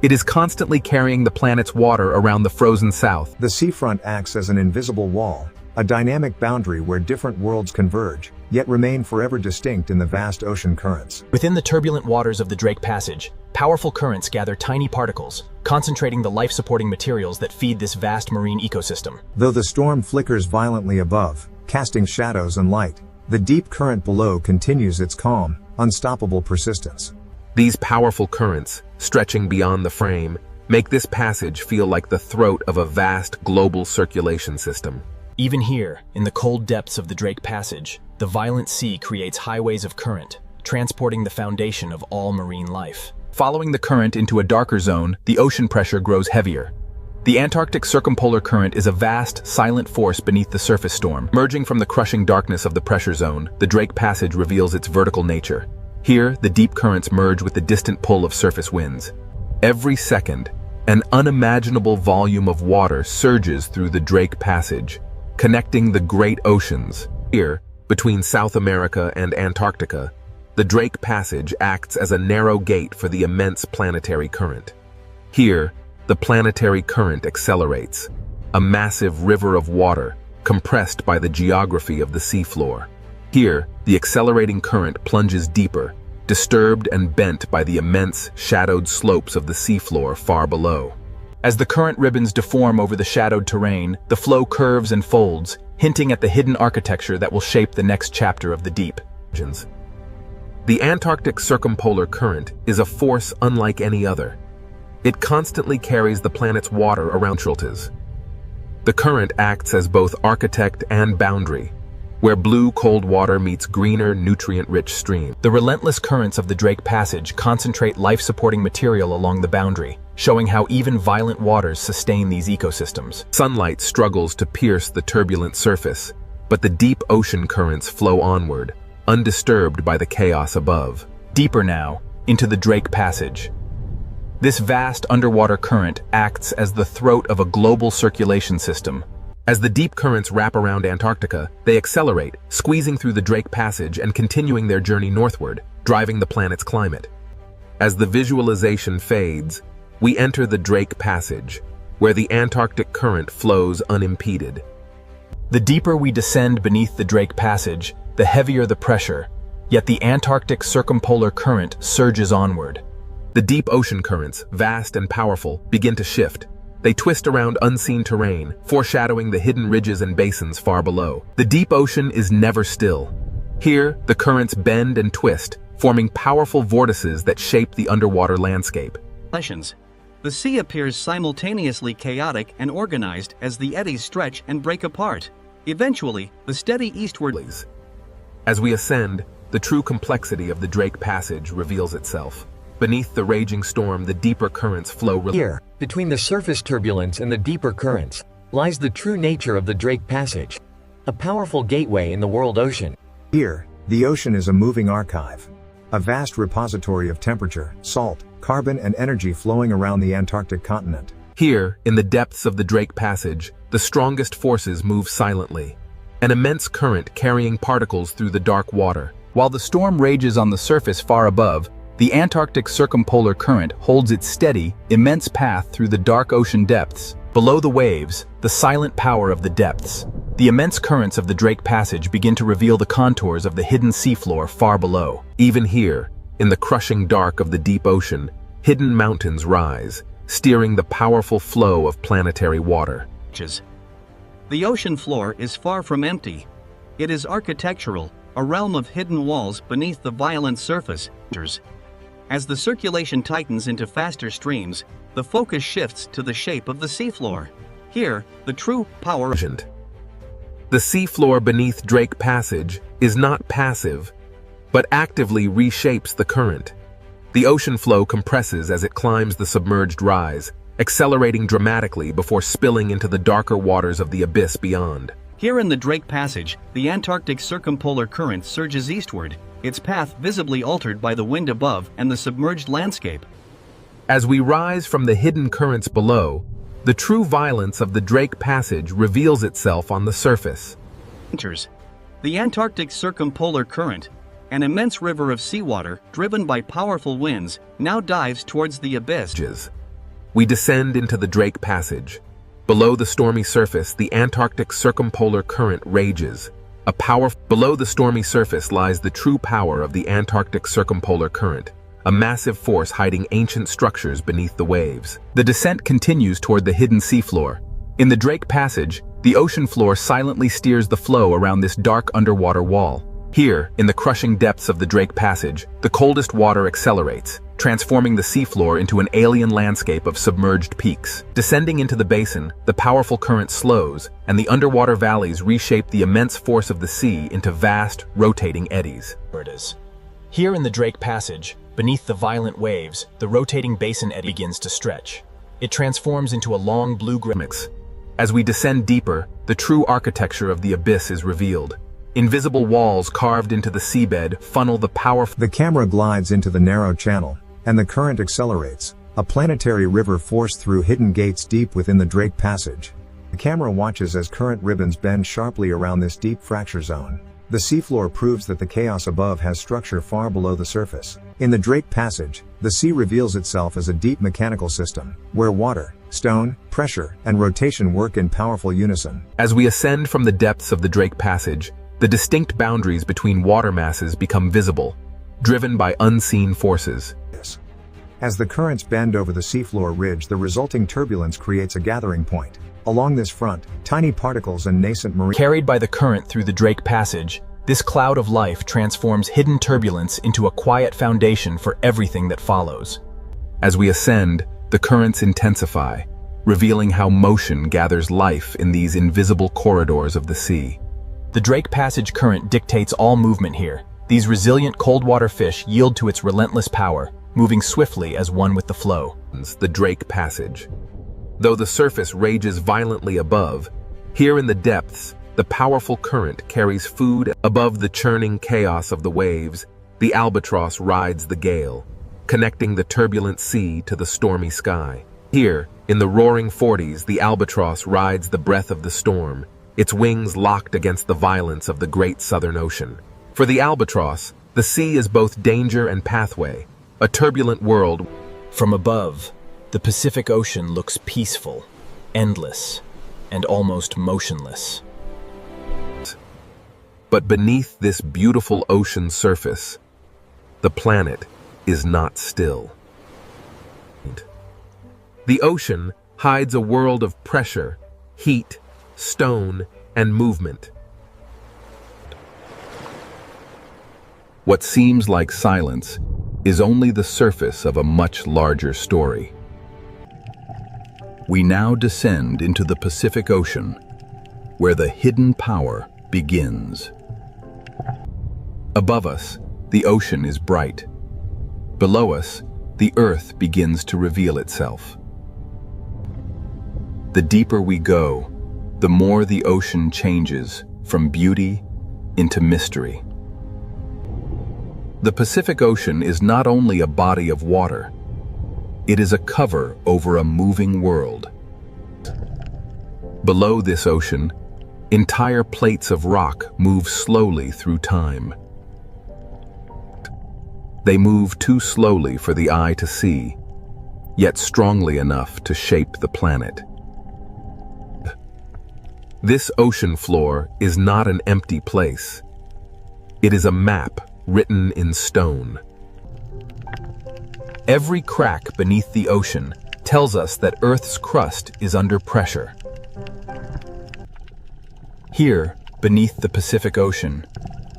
Speaker 1: It is constantly carrying the planet's water around the frozen south.
Speaker 3: The seafront acts as an invisible wall, a dynamic boundary where different worlds converge, yet remain forever distinct in the vast ocean currents.
Speaker 11: Within the turbulent waters of the Drake Passage, powerful currents gather tiny particles, concentrating the life-supporting materials that feed this vast marine ecosystem.
Speaker 3: Though the storm flickers violently above, casting shadows and light, the deep current below continues its calm, unstoppable persistence.
Speaker 1: These powerful currents, stretching beyond the frame, make this passage feel like the throat of a vast global circulation system.
Speaker 11: Even here, in the cold depths of the Drake Passage, the violent sea creates highways of current, transporting the foundation of all marine life.
Speaker 1: Following the current into a darker zone, the ocean pressure grows heavier. The Antarctic circumpolar current is a vast, silent force beneath the surface storm. Emerging from the crushing darkness of the pressure zone, the Drake Passage reveals its vertical nature. Here, the deep currents merge with the distant pull of surface winds. Every second, an unimaginable volume of water surges through the Drake Passage, connecting the great oceans. Here, between South America and Antarctica, the Drake Passage acts as a narrow gate for the immense planetary current. Here, the planetary current accelerates, a massive river of water compressed by the geography of the seafloor. Here, the accelerating current plunges deeper, disturbed and bent by the immense, shadowed slopes of the seafloor far below. As the current ribbons deform over the shadowed terrain, the flow curves and folds, hinting at the hidden architecture that will shape the next chapter of the deep. The Antarctic circumpolar current is a force unlike any other. It constantly carries the planet's water around shelters. The current acts as both architect and boundary, where blue cold water meets greener, nutrient-rich streams.
Speaker 11: The relentless currents of the Drake Passage concentrate life-supporting material along the boundary, showing how even violent waters sustain these ecosystems.
Speaker 1: Sunlight struggles to pierce the turbulent surface, but the deep ocean currents flow onward, undisturbed by the chaos above.
Speaker 11: Deeper now, into the Drake Passage. This vast underwater current acts as the throat of a global circulation system.
Speaker 1: As the deep currents wrap around Antarctica, they accelerate, squeezing through the Drake Passage and continuing their journey northward, driving the planet's climate. As the visualization fades, we enter the Drake Passage, where the Antarctic current flows unimpeded.
Speaker 11: The deeper we descend beneath the Drake Passage, the heavier the pressure, yet the Antarctic circumpolar current surges onward.
Speaker 1: The deep ocean currents, vast and powerful, begin to shift. They twist around unseen terrain, foreshadowing the hidden ridges and basins far below. The deep ocean is never still. Here, the currents bend and twist, forming powerful vortices that shape the underwater landscape.
Speaker 2: The sea appears simultaneously chaotic and organized as the eddies stretch and break apart. Eventually, the steady eastward.
Speaker 1: As we ascend, the true complexity of the Drake Passage reveals itself. Beneath the raging storm, the deeper currents flow.
Speaker 6: Here, between the surface turbulence and the deeper currents, lies the true nature of the Drake Passage, a powerful gateway in the world ocean.
Speaker 3: Here, the ocean is a moving archive, a vast repository of temperature, salt, carbon and energy flowing around the Antarctic continent.
Speaker 1: Here, in the depths of the Drake Passage, the strongest forces move silently, an immense current carrying particles through the dark water.
Speaker 7: While the storm rages on the surface far above, the Antarctic circumpolar current holds its steady, immense path through the dark ocean depths.
Speaker 11: Below the waves, the silent power of the depths, the immense currents of the Drake Passage begin to reveal the contours of the hidden seafloor far below.
Speaker 1: Even here, in the crushing dark of the deep ocean, hidden mountains rise, steering the powerful flow of planetary water.
Speaker 2: The ocean floor is far from empty. It is architectural, a realm of hidden walls beneath the violent surface. As the circulation tightens into faster streams, the focus shifts to the shape of the seafloor. Here, the true power.
Speaker 1: The seafloor beneath Drake Passage is not passive, but actively reshapes the current. The ocean flow compresses as it climbs the submerged rise, accelerating dramatically before spilling into the darker waters of the abyss beyond.
Speaker 2: Here in the Drake Passage, the Antarctic circumpolar current surges eastward, its path visibly altered by the wind above and the submerged landscape.
Speaker 1: As we rise from the hidden currents below, the true violence of the Drake Passage reveals itself on the surface.
Speaker 2: The Antarctic circumpolar current, an immense river of seawater driven by powerful winds, now dives towards the abyss.
Speaker 1: We descend into the Drake Passage. Below the stormy surface, the Antarctic circumpolar current rages. Below the stormy surface lies the true power of the Antarctic circumpolar current, a massive force hiding ancient structures beneath the waves. The descent continues toward the hidden seafloor. In the Drake Passage, the ocean floor silently steers the flow around this dark underwater wall. Here, in the crushing depths of the Drake Passage, the coldest water accelerates, transforming the seafloor into an alien landscape of submerged peaks. Descending into the basin, the powerful current slows, and the underwater valleys reshape the immense force of the sea into vast, rotating eddies.
Speaker 11: Here in the Drake Passage, beneath the violent waves, the rotating basin eddy begins to stretch. It transforms into a long blue mix.
Speaker 1: As we descend deeper, the true architecture of the abyss is revealed. Invisible walls carved into the seabed funnel the powerful...
Speaker 3: The camera glides into the narrow channel, and the current accelerates, a planetary river forced through hidden gates deep within the Drake Passage. The camera watches as current ribbons bend sharply around this deep fracture zone. The seafloor proves that the chaos above has structure far below the surface. In the Drake Passage, the sea reveals itself as a deep mechanical system, where water, stone, pressure, and rotation work in powerful unison.
Speaker 1: As we ascend from the depths of the Drake Passage, the distinct boundaries between water masses become visible, driven by unseen forces.
Speaker 3: As the currents bend over the seafloor ridge, the resulting turbulence creates a gathering point. Along this front, tiny particles and nascent marine...
Speaker 11: Carried by the current through the Drake Passage, this cloud of life transforms hidden turbulence into a quiet foundation for everything that follows.
Speaker 1: As we ascend, the currents intensify, revealing how motion gathers life in these invisible corridors of the sea.
Speaker 11: The Drake Passage current dictates all movement here. These resilient cold-water fish yield to its relentless power, moving swiftly as one with the flow.
Speaker 1: The Drake Passage. Though the surface rages violently above, here in the depths, the powerful current carries food. Above the churning chaos of the waves, the albatross rides the gale, connecting the turbulent sea to the stormy sky. Here, in the roaring 40s, the albatross rides the breath of the storm, its wings locked against the violence of the great southern ocean. For the albatross, the sea is both danger and pathway, a turbulent world.
Speaker 11: From above, the Pacific Ocean looks peaceful, endless, and almost motionless.
Speaker 1: But beneath this beautiful ocean surface, the planet is not still. The ocean hides a world of pressure, heat, stone, and movement. What seems like silence is only the surface of a much larger story.
Speaker 9: We now descend into the Pacific Ocean, where the hidden power begins.
Speaker 1: Above us, the ocean is bright. Below us, the earth begins to reveal itself. The deeper we go, the more the ocean changes from beauty into mystery. The Pacific Ocean is not only a body of water, it is a cover over a moving world. Below this ocean, entire plates of rock move slowly through time. They move too slowly for the eye to see, yet strongly enough to shape the planet. This ocean floor is not an empty place. It is a map written in stone. Every crack beneath the ocean tells us that Earth's crust is under pressure. Here, beneath the Pacific Ocean,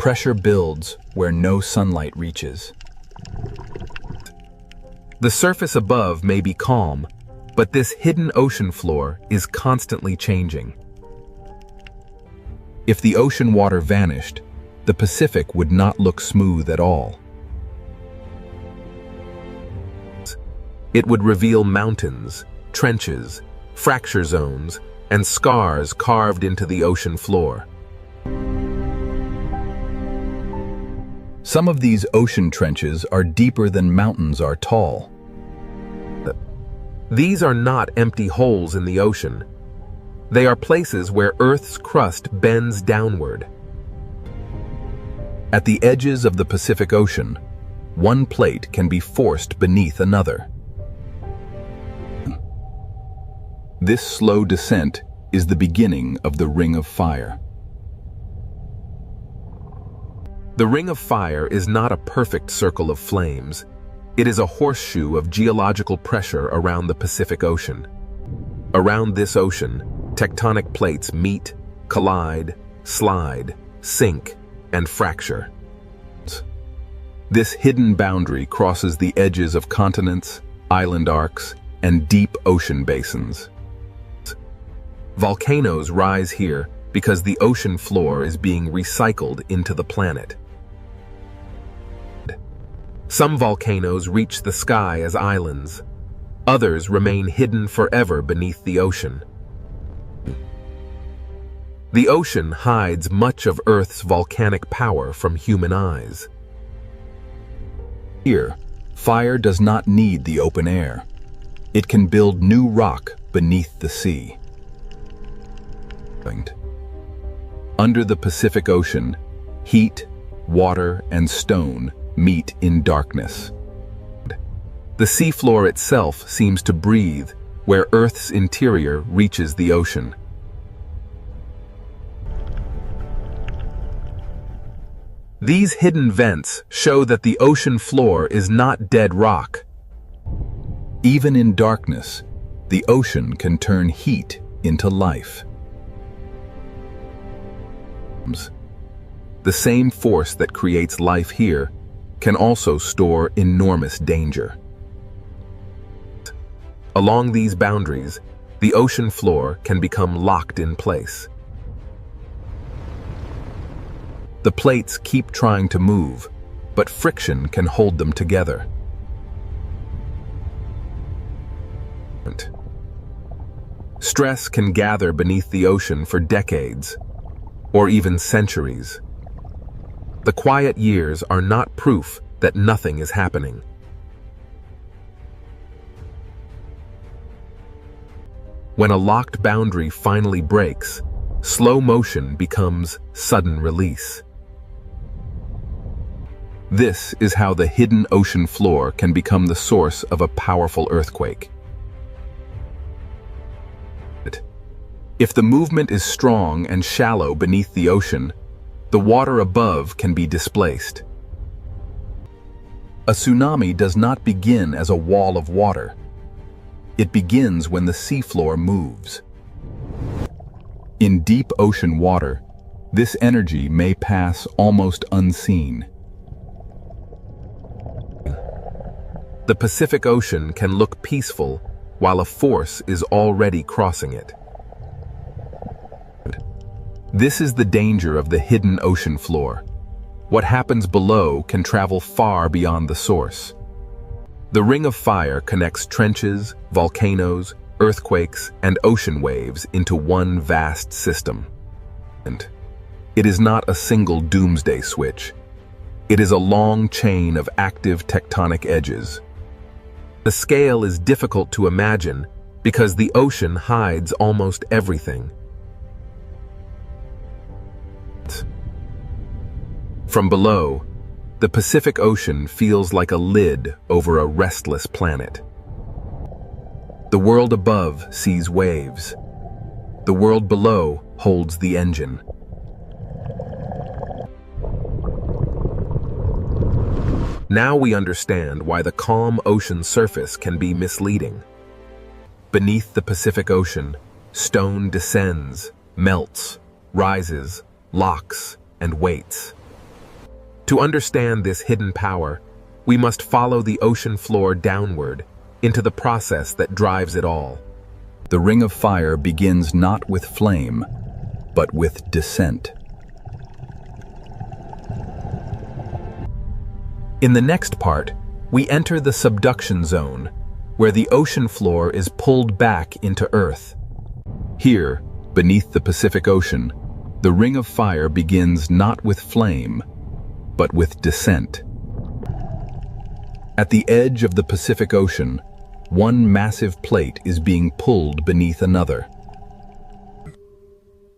Speaker 1: pressure builds where no sunlight reaches. The surface above may be calm, but this hidden ocean floor is constantly changing. If the ocean water vanished, the Pacific would not look smooth at all. It would reveal mountains, trenches, fracture zones, and scars carved into the ocean floor.
Speaker 7: Some of these ocean trenches are deeper than mountains are tall.
Speaker 1: These are not empty holes in the ocean. They are places where Earth's crust bends downward.
Speaker 7: At the edges of the Pacific Ocean, one plate can be forced beneath another. This slow descent is the beginning of the Ring of Fire.
Speaker 1: The Ring of Fire is not a perfect circle of flames. It is a horseshoe of geological pressure around the Pacific Ocean. Around this ocean, tectonic plates meet, collide, slide, sink, and fracture. This hidden boundary crosses the edges of continents, island arcs, and deep ocean basins. Volcanoes rise here because the ocean floor is being recycled into the planet. Some volcanoes reach the sky as islands. Others remain hidden forever beneath the ocean. The ocean hides much of Earth's volcanic power from human eyes.
Speaker 7: Here, fire does not need the open air. It can build new rock beneath the sea. Under the Pacific Ocean, heat, water, and stone meet in darkness. The seafloor itself seems to breathe where Earth's interior reaches the ocean.
Speaker 1: These hidden vents show that the ocean floor is not dead rock.
Speaker 7: Even in darkness, the ocean can turn heat into life. The same force that creates life here can also store enormous danger. Along these boundaries, the ocean floor can become locked in place. The plates keep trying to move, but friction can hold them together. Stress can gather beneath the ocean for decades, or even centuries. The quiet years are not proof that nothing is happening. When a locked boundary finally breaks, slow motion becomes sudden release. This is how the hidden ocean floor can become the source of a powerful earthquake. If the movement is strong and shallow beneath the ocean, the water above can be displaced. A tsunami does not begin as a wall of water. It begins when the seafloor moves. In deep ocean water, this energy may pass almost unseen.
Speaker 1: The Pacific Ocean can look peaceful while a force is already crossing it. This is the danger of the hidden ocean floor. What happens below can travel far beyond the source. The Ring of Fire connects trenches, volcanoes, earthquakes, and ocean waves into one vast system. And it is not a single doomsday switch. It is a long chain of active tectonic edges. The scale is difficult to imagine because the ocean hides almost everything. From below, the Pacific Ocean feels like a lid over a restless planet. The world above sees waves. The world below holds the engine. Now we understand why the calm ocean surface can be misleading. Beneath the Pacific Ocean, stone descends, melts, rises, locks, and waits. To understand this hidden power, we must follow the ocean floor downward into the process that drives it all.
Speaker 7: The Ring of Fire begins not with flame, but with descent.
Speaker 1: In the next part, we enter the subduction zone, where the ocean floor is pulled back into Earth. Here, beneath the Pacific Ocean, the ring of fire begins not with flame, but with descent. At the edge of the Pacific Ocean, one massive plate is being pulled beneath another.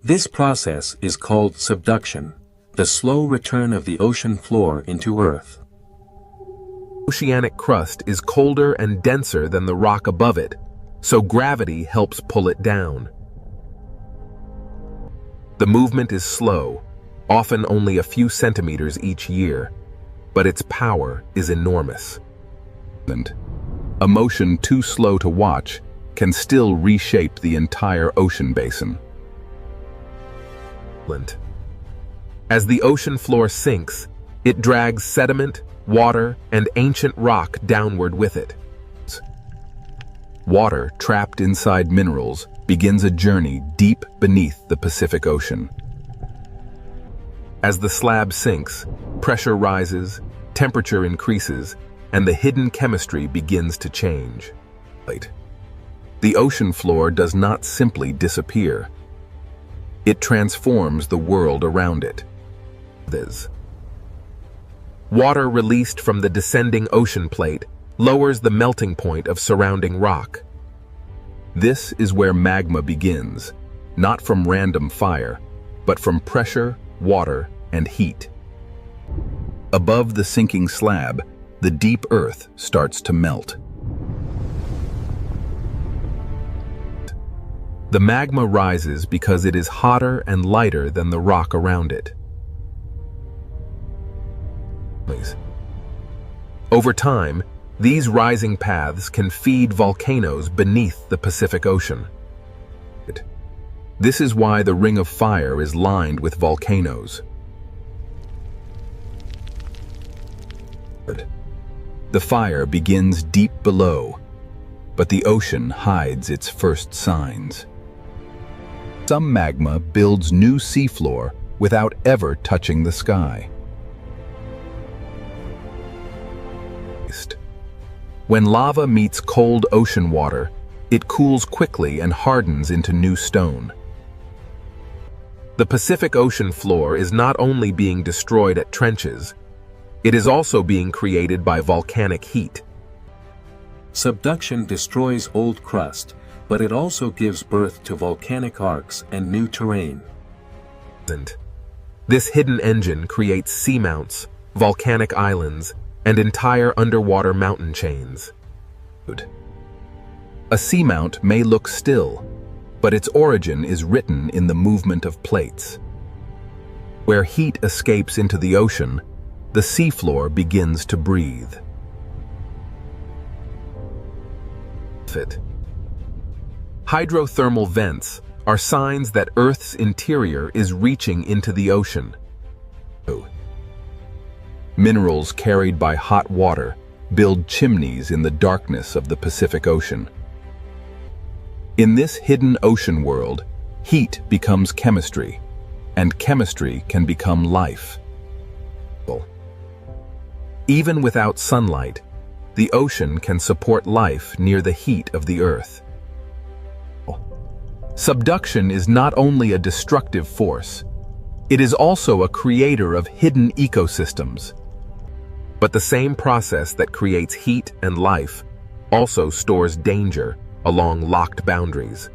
Speaker 5: This process is called subduction, the slow return of the ocean floor into Earth.
Speaker 1: Oceanic crust is colder and denser than the rock above it, so gravity helps pull it down. The movement is slow, often only a few centimeters each year, but its power is enormous. A motion too slow to watch can still reshape the entire ocean basin. As the ocean floor sinks, it drags sediment, water, and ancient rock downward with it. Water trapped inside minerals begins a journey deep beneath the Pacific Ocean. As the slab sinks, pressure rises, temperature increases, and the hidden chemistry begins to change. The ocean floor does not simply disappear. It transforms the world around it. Water released from the descending ocean plate lowers the melting point of surrounding rock. This is where magma begins, not from random fire, but from pressure, water, and heat. Above the sinking slab, the deep earth starts to melt. The magma rises because it is hotter and lighter than the rock around it. Over time, these rising paths can feed volcanoes beneath the Pacific Ocean. This is why the Ring of Fire is lined with volcanoes. The fire begins deep below, but the ocean hides its first signs. Some magma builds new seafloor without ever touching the sky. When lava meets cold ocean water, it cools quickly and hardens into new stone. The Pacific Ocean floor is not only being destroyed at trenches, it is also being created by volcanic heat.
Speaker 5: Subduction destroys old crust, but it also gives birth to volcanic arcs and new terrain.
Speaker 1: This hidden engine creates seamounts, volcanic islands, and entire underwater mountain chains. A seamount may look still, but its origin is written in the movement of plates. Where heat escapes into the ocean, the seafloor begins to breathe. Hydrothermal vents are signs that Earth's interior is reaching into the ocean. Minerals carried by hot water build chimneys in the darkness of the Pacific Ocean. In this hidden ocean world, heat becomes chemistry, and chemistry can become life. Even without sunlight, the ocean can support life near the heat of the Earth. Subduction is not only a destructive force, it is also a creator of hidden ecosystems. But the same process that creates heat and life also stores danger along locked boundaries.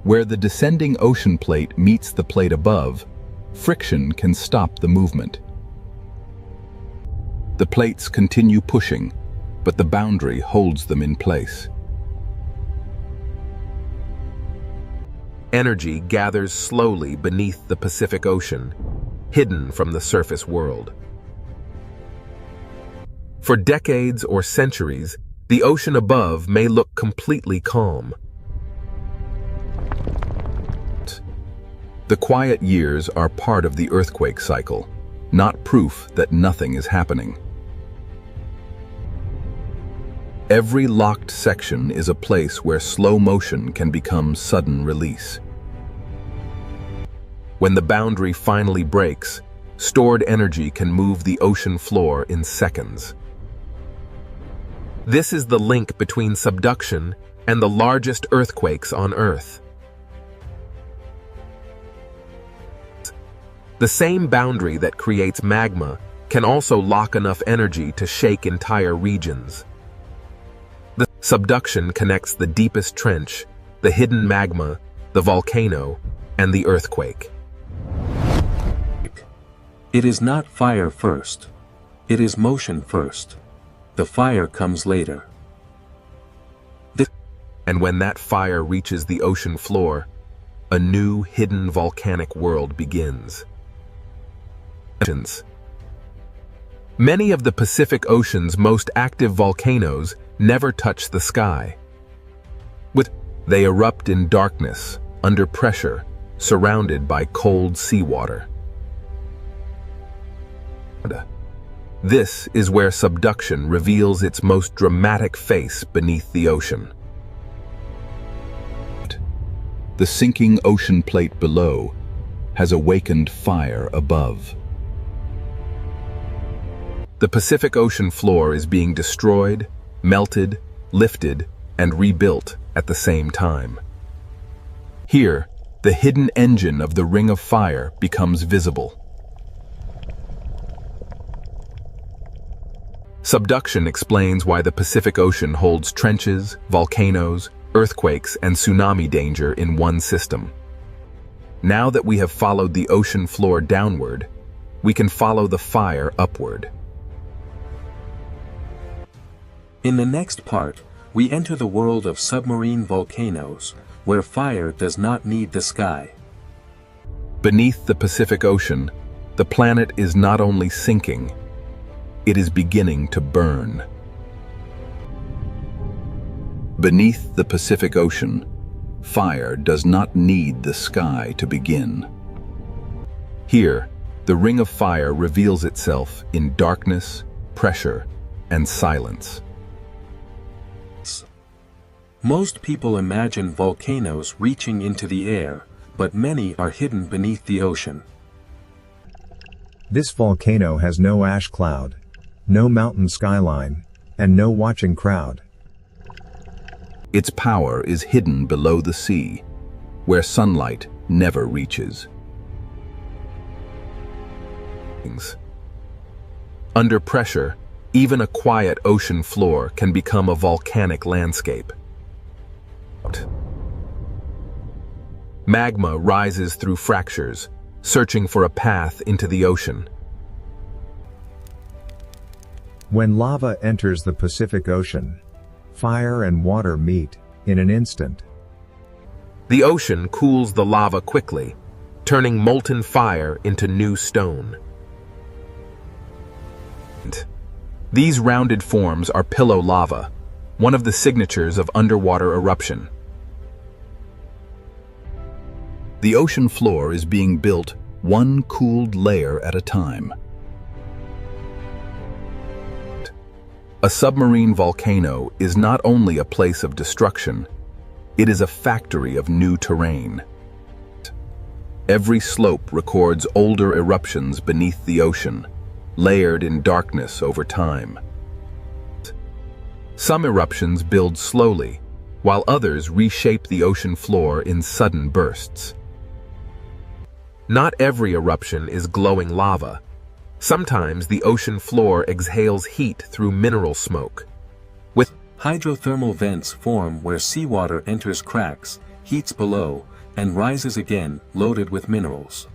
Speaker 1: Where the descending ocean plate meets the plate above, friction can stop the movement. The plates continue pushing, but the boundary holds them in place. Energy gathers slowly beneath the Pacific Ocean, hidden from the surface world. For decades or centuries, the ocean above may look completely calm. The quiet years are part of the earthquake cycle, not proof that nothing is happening. Every locked section is a place where slow motion can become sudden release. When the boundary finally breaks, stored energy can move the ocean floor in seconds. This is the link between subduction and the largest earthquakes on Earth. The same boundary that creates magma can also lock enough energy to shake entire regions. The subduction connects the deepest trench, the hidden magma, the volcano, and the earthquake.
Speaker 5: It is not fire first. It is motion first. The fire comes later.
Speaker 1: And when that fire reaches the ocean floor, a new hidden volcanic world begins. Many of the Pacific Ocean's most active volcanoes never touch the sky. They erupt in darkness, under pressure, surrounded by cold seawater. This is where subduction reveals its most dramatic face beneath the ocean.
Speaker 7: The sinking ocean plate below has awakened fire above.
Speaker 1: The Pacific Ocean floor is being destroyed, melted, lifted, and rebuilt at the same time. Here, the hidden engine of the Ring of Fire becomes visible. Subduction explains why the Pacific Ocean holds trenches, volcanoes, earthquakes, and tsunami danger in one system. Now that we have followed the ocean floor downward, we can follow the fire upward.
Speaker 5: In the next part, we enter the world of submarine volcanoes, where fire does not need the sky.
Speaker 1: Beneath the Pacific Ocean, the planet is not only sinking, it is beginning to burn.
Speaker 7: Beneath the Pacific Ocean, fire does not need the sky to begin.
Speaker 1: Here, the Ring of Fire reveals itself in darkness, pressure, and silence.
Speaker 5: Most people imagine volcanoes reaching into the air, but many are hidden beneath the ocean.
Speaker 3: This volcano has no ash cloud, no mountain skyline, and no watching crowd.
Speaker 7: Its power is hidden below the sea, where sunlight never reaches.
Speaker 1: Under pressure, even a quiet ocean floor can become a volcanic landscape. Magma rises through fractures, searching for a path into the ocean.
Speaker 3: When lava enters the Pacific Ocean, fire and water meet in an instant.
Speaker 1: The ocean cools the lava quickly, turning molten fire into new stone. These rounded forms are pillow lava, one of the signatures of underwater eruption.
Speaker 7: The ocean floor is being built one cooled layer at a time.
Speaker 1: A submarine volcano is not only a place of destruction, it is a factory of new terrain. Every slope records older eruptions beneath the ocean, layered in darkness over time. Some eruptions build slowly, while others reshape the ocean floor in sudden bursts. Not every eruption is glowing lava. Sometimes the ocean floor exhales heat through mineral smoke. With
Speaker 5: hydrothermal vents form where seawater enters cracks, heats below, and rises again, loaded with minerals.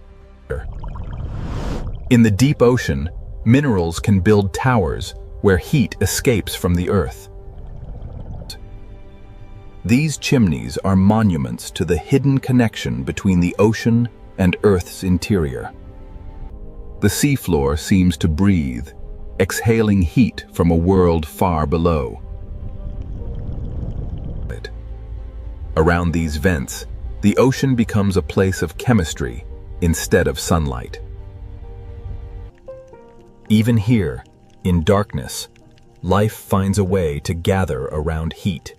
Speaker 1: In the deep ocean, minerals can build towers where heat escapes from the earth.
Speaker 7: These chimneys are monuments to the hidden connection between the ocean and Earth's interior. The seafloor seems to breathe, exhaling heat from a world far below. Around these vents, the ocean becomes a place of chemistry instead of sunlight.
Speaker 1: Even here, in darkness, life finds a way to gather around heat.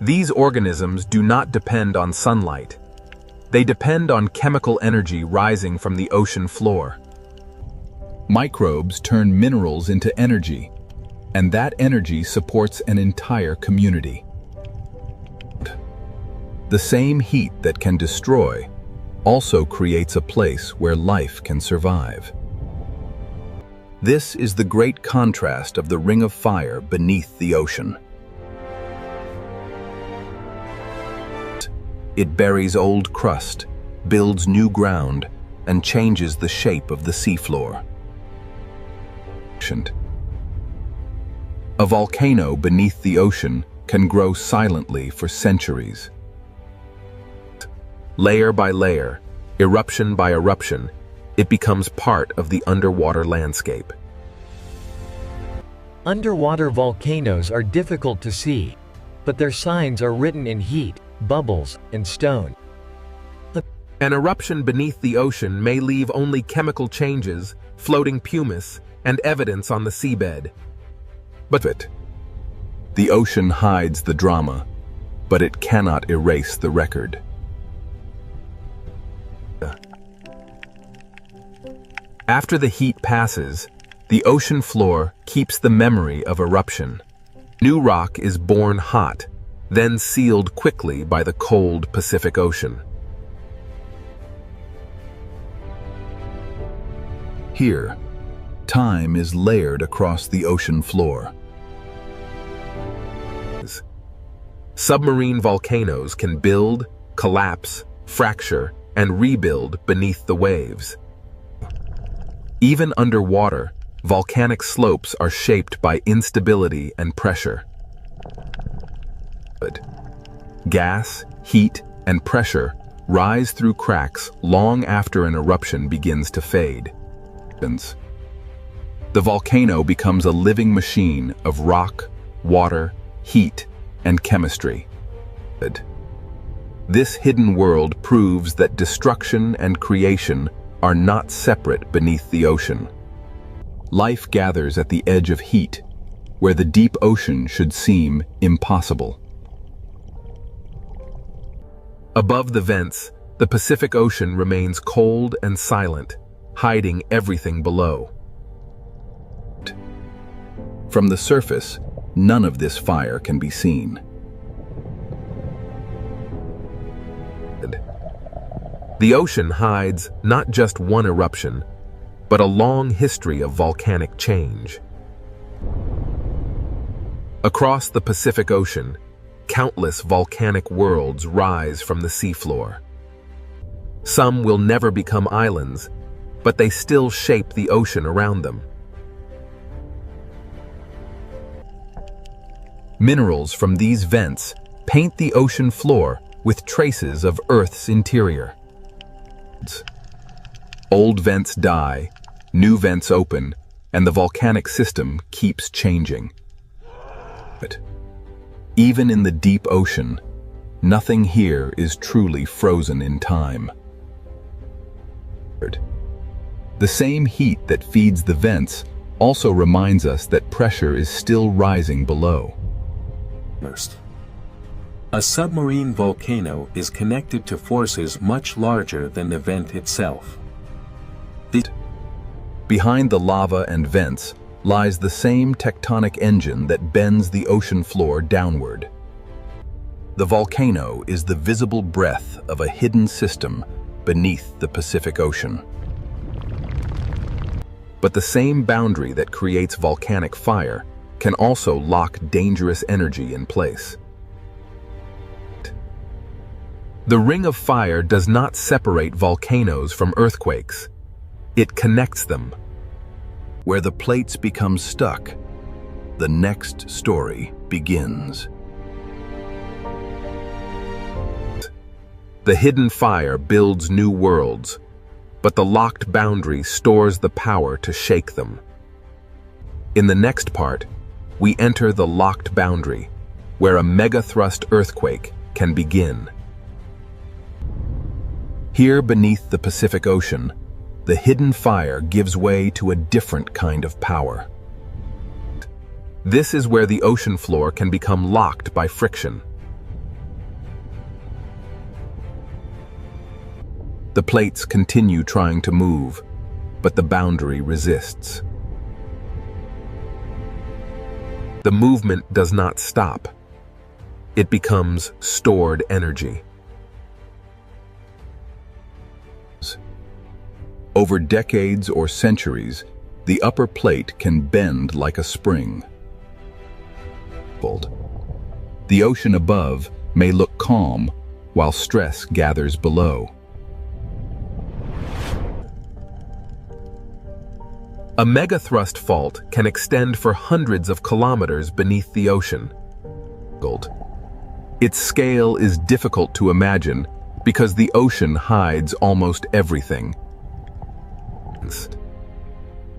Speaker 1: These organisms do not depend on sunlight. They depend on chemical energy rising from the ocean floor.
Speaker 7: Microbes turn minerals into energy, And that energy supports an entire community. The same heat that can destroy also creates a place where life can survive. This is the great contrast of the ring of fire beneath the ocean. It buries old crust, builds new ground, and changes the shape of the seafloor. A volcano beneath the ocean can grow silently for centuries. Layer by layer, eruption by eruption, it becomes part of the underwater landscape.
Speaker 6: Underwater volcanoes are difficult to see, but their signs are written in heat, bubbles, and stone.
Speaker 1: An eruption beneath the ocean may leave only chemical changes, floating pumice, and evidence on the seabed. But
Speaker 7: the ocean hides the drama, but it cannot erase the record.
Speaker 1: After the heat passes, the ocean floor keeps the memory of eruption. New rock is born hot, then sealed quickly by the cold Pacific Ocean.
Speaker 7: Here, time is layered across the ocean floor.
Speaker 1: Submarine volcanoes can build, collapse, fracture, and rebuild beneath the waves. Even underwater, volcanic slopes are shaped by instability and pressure. Gas, heat, and pressure rise through cracks long after an eruption begins to fade. The volcano becomes a living machine of rock, water, heat, and chemistry. This hidden world proves that destruction and creation are not separate beneath the ocean. Life gathers at the edge of heat, where the deep ocean should seem impossible. Above the vents, the Pacific Ocean remains cold and silent, hiding everything below.
Speaker 7: From the surface, none of this fire can be seen.
Speaker 1: The ocean hides not just one eruption, but a long history of volcanic change. Across the Pacific Ocean, countless volcanic worlds rise from the seafloor. Some will never become islands, but they still shape the ocean around them.
Speaker 7: Minerals from these vents paint the ocean floor with traces of Earth's interior. Old vents die, new vents open, and the volcanic system keeps changing. But even in the deep ocean, nothing here is truly frozen in time. The same heat that feeds the vents also reminds us that pressure is still rising below.
Speaker 5: A submarine volcano is connected to forces much larger than the vent itself.
Speaker 7: Behind the lava and vents lies the same tectonic engine that bends the ocean floor downward. The volcano is the visible breath of a hidden system beneath the Pacific Ocean. But the same boundary that creates volcanic fire can also lock dangerous energy in place.
Speaker 1: The Ring of Fire does not separate volcanoes from earthquakes. It connects them.
Speaker 7: Where the plates become stuck, the next story begins.
Speaker 1: The hidden fire builds new worlds, but the locked boundary stores the power to shake them. In the next part, we enter the locked boundary, where a megathrust earthquake can begin.
Speaker 7: Here beneath the Pacific Ocean, the hidden fire gives way to a different kind of power.
Speaker 1: This is where the ocean floor can become locked by friction.
Speaker 7: The plates continue trying to move, but the boundary resists.
Speaker 1: The movement does not stop. It becomes stored energy.
Speaker 7: Over decades or centuries, the upper plate can bend like a spring. The ocean above may look calm while stress gathers below.
Speaker 1: A megathrust fault can extend for hundreds of kilometers beneath the ocean. Its scale is difficult to imagine because the ocean hides almost everything.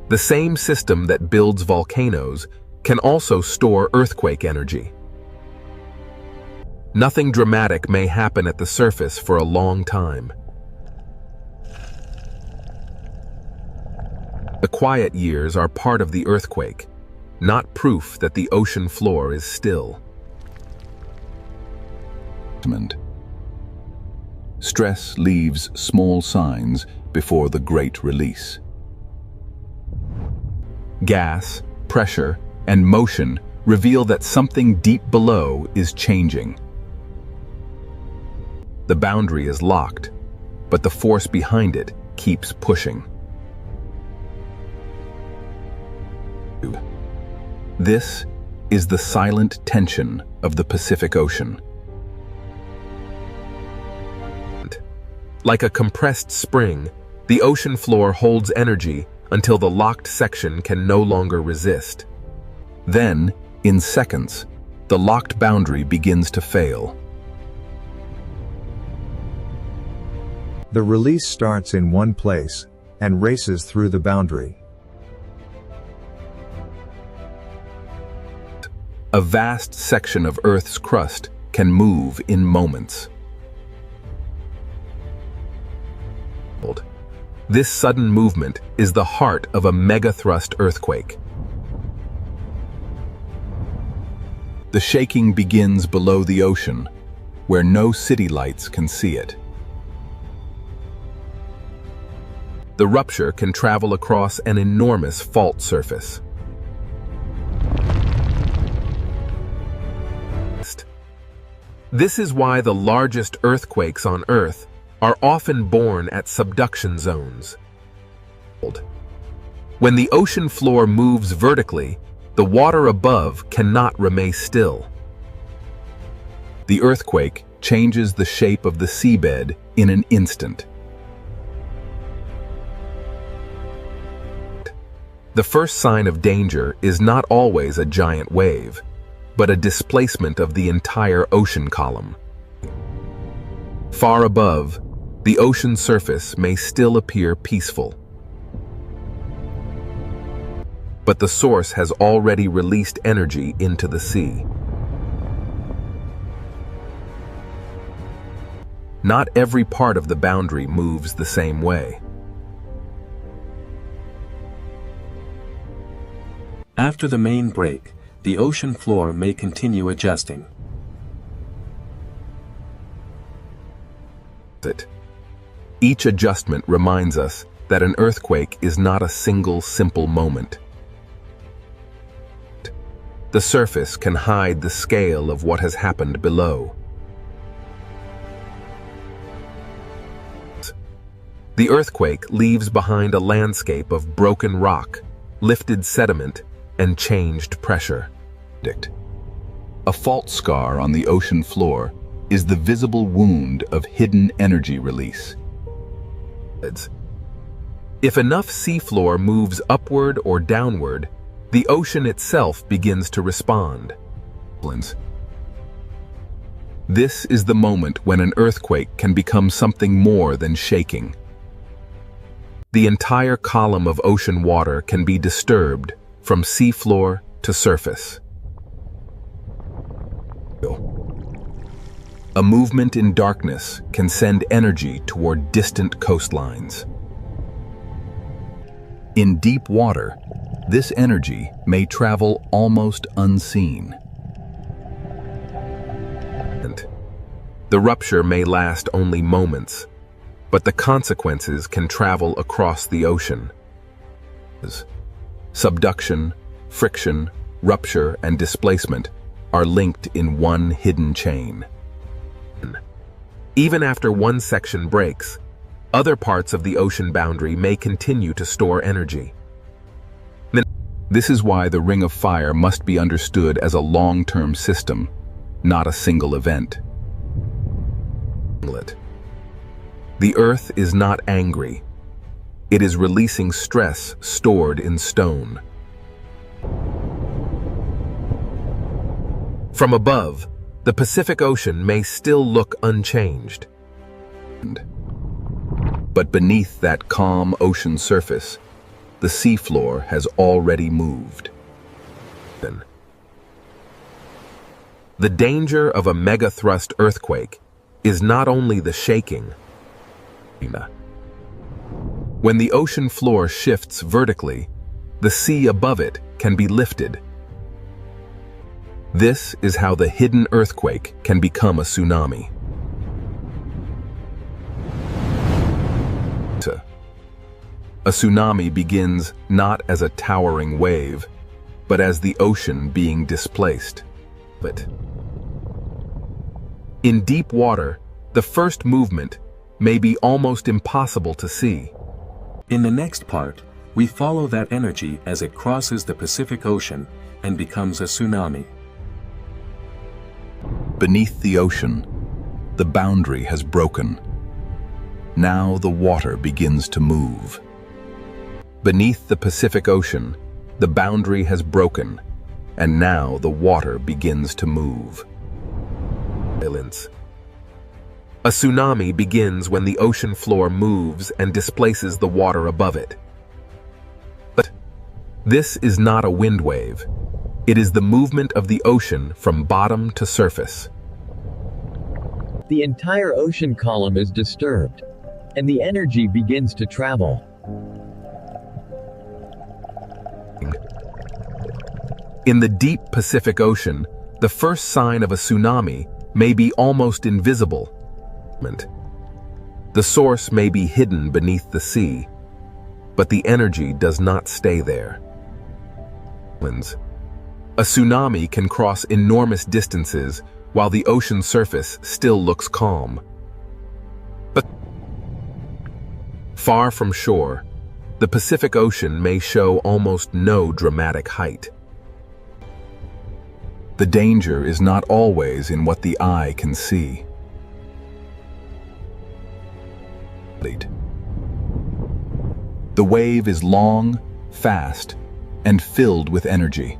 Speaker 1: The same system that builds volcanoes can also store earthquake energy. Nothing dramatic may happen at the surface for a long time. The quiet years are part of the earthquake, not proof that the ocean floor is still.
Speaker 7: Stress leaves small signs before the great release. Gas, pressure, and motion reveal that something deep below is changing. The boundary is locked, but the force behind it keeps pushing. This is the silent tension of the Pacific Ocean.
Speaker 1: Like a compressed spring, the ocean floor holds energy until the locked section can no longer resist.
Speaker 7: Then, in seconds, the locked boundary begins to fail.
Speaker 3: The release starts in one place and races through the boundary.
Speaker 7: A vast section of Earth's crust can move in moments.
Speaker 1: This sudden movement is the heart of a megathrust earthquake.
Speaker 7: The shaking begins below the ocean, where no city lights can see it.
Speaker 1: The rupture can travel across an enormous fault surface. This is why the largest earthquakes on Earth are often born at subduction zones. When the ocean floor moves vertically, the water above cannot remain still.
Speaker 7: The earthquake changes the shape of the seabed in an instant.
Speaker 1: The first sign of danger is not always a giant wave, but a displacement of the entire ocean column. Far above, the ocean surface may still appear peaceful. But the source has already released energy into the sea. Not every part of the boundary moves the same way.
Speaker 5: After the main break, the ocean floor may continue adjusting.
Speaker 1: Each adjustment reminds us that an earthquake is not a single simple moment. The surface can hide the scale of what has happened below. The earthquake leaves behind a landscape of broken rock, lifted sediment, and changed pressure.
Speaker 7: A fault scar on the ocean floor is the visible wound of hidden energy release.
Speaker 1: If enough seafloor moves upward or downward, the ocean itself begins to respond.
Speaker 7: This is the moment when an earthquake can become something more than shaking.
Speaker 1: The entire column of ocean water can be disturbed from seafloor to surface.
Speaker 7: A movement in darkness can send energy toward distant coastlines. In deep water, this energy may travel almost unseen.
Speaker 1: The rupture may last only moments, but the consequences can travel across the ocean. Subduction, friction, rupture, and displacement are linked in one hidden chain. Even after one section breaks, other parts of the ocean boundary may continue to store energy. This is why the Ring of Fire must be understood as a long-term system, not a single event. The Earth is not angry. It is releasing stress stored in stone. From above, the Pacific Ocean may still look unchanged. But beneath that calm ocean surface, the seafloor has already moved. The danger of a megathrust earthquake is not only the shaking. When the ocean floor shifts vertically, the sea above it can be lifted. This is how the hidden earthquake can become a tsunami. A tsunami begins not as a towering wave, but as the ocean being displaced. In deep water, the first movement may be almost impossible to see.
Speaker 5: In the next part, we follow that energy as it crosses the Pacific Ocean and becomes a tsunami.
Speaker 9: Beneath the ocean, the boundary has broken. Now the water begins to move.
Speaker 1: Beneath the Pacific Ocean, the boundary has broken, and now the water begins to move. A tsunami begins when the ocean floor moves and displaces the water above it. But this is not a wind wave. It is the movement of the ocean from bottom to surface.
Speaker 6: The entire ocean column is disturbed, and the energy begins to travel.
Speaker 1: In the deep Pacific Ocean, the first sign of a tsunami may be almost invisible. The source may be hidden beneath the sea, but the energy does not stay there. A tsunami can cross enormous distances while the ocean surface still looks calm. But far from shore, the Pacific Ocean may show almost no dramatic height.
Speaker 9: The danger is not always in what the eye can see. The wave is long, fast, and filled with energy.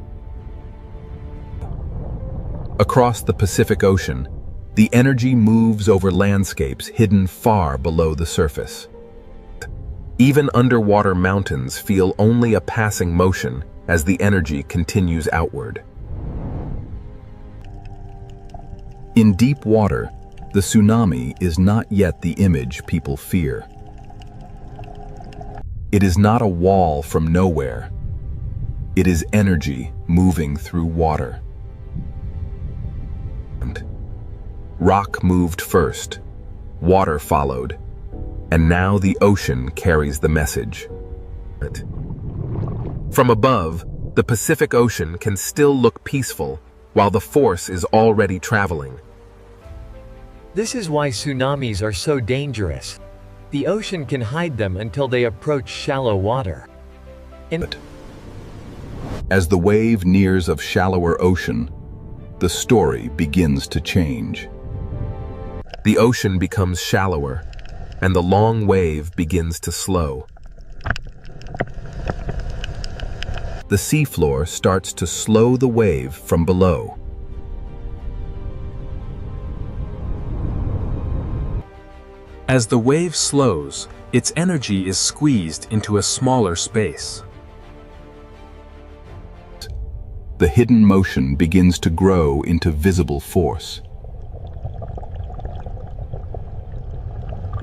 Speaker 1: Across the Pacific Ocean, the energy moves over landscapes hidden far below the surface. Even underwater mountains feel only a passing motion as the energy continues outward.
Speaker 9: In deep water, the tsunami is not yet the image people fear. It is not a wall from nowhere. It is energy moving through water. Rock moved first, water followed, and now the ocean carries the message.
Speaker 1: From above, the Pacific Ocean can still look peaceful while the force is already traveling.
Speaker 6: This is why tsunamis are so dangerous. The ocean can hide them until they approach shallow water.
Speaker 9: As the wave nears of shallower ocean, the story begins to change.
Speaker 1: The ocean becomes shallower, and the long wave begins to slow.
Speaker 9: The seafloor starts to slow the wave from below.
Speaker 5: As the wave slows, its energy is squeezed into a smaller space.
Speaker 9: The hidden motion begins to grow into visible force.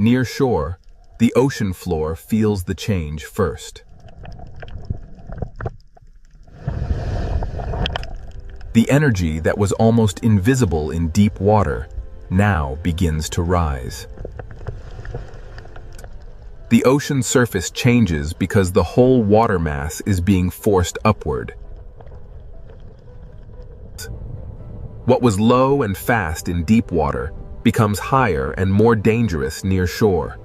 Speaker 1: Near shore, the ocean floor feels the change first. The energy that was almost invisible in deep water now begins to rise. The ocean surface changes because the whole water mass is being forced upward. What was low and fast in deep water becomes higher and more dangerous near shore.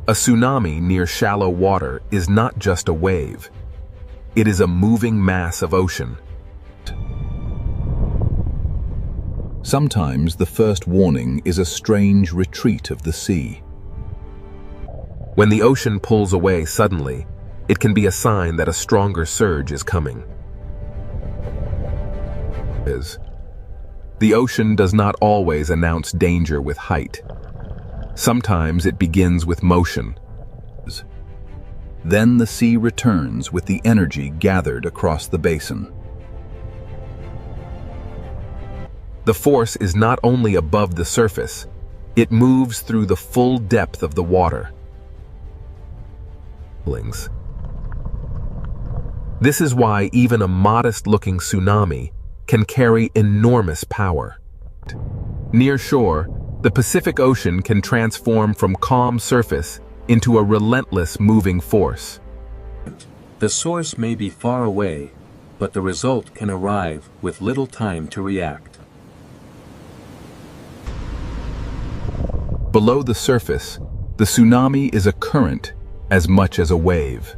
Speaker 1: A tsunami near shallow water is not just a wave. It is a moving mass of ocean.
Speaker 9: Sometimes the first warning is a strange retreat of the sea.
Speaker 1: When the ocean pulls away suddenly, it can be a sign that a stronger surge is coming. The ocean does not always announce danger with height. Sometimes it begins with motion.
Speaker 9: Then the sea returns with the energy gathered across the basin.
Speaker 1: The force is not only above the surface, it moves through the full depth of the water. This is why even a modest-looking tsunami can carry enormous power. Near shore, the Pacific Ocean can transform from calm surface into a relentless moving force.
Speaker 5: The source may be far away, but the result can arrive with little time to react.
Speaker 1: Below the surface, the tsunami is a current as much as a wave.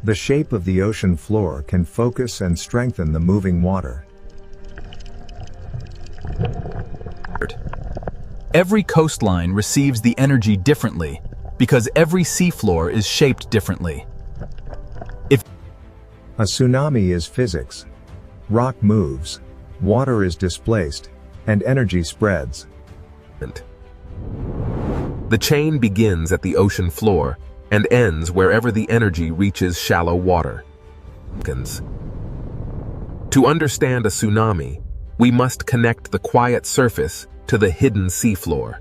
Speaker 3: The shape of the ocean floor can focus and strengthen the moving water.
Speaker 7: Every coastline receives the energy differently because every seafloor is shaped differently.
Speaker 3: A tsunami is physics. Rock moves, water is displaced, and energy spreads.
Speaker 1: The chain begins at the ocean floor and ends wherever the energy reaches shallow water. To understand a tsunami, we must connect the quiet surface to the hidden seafloor.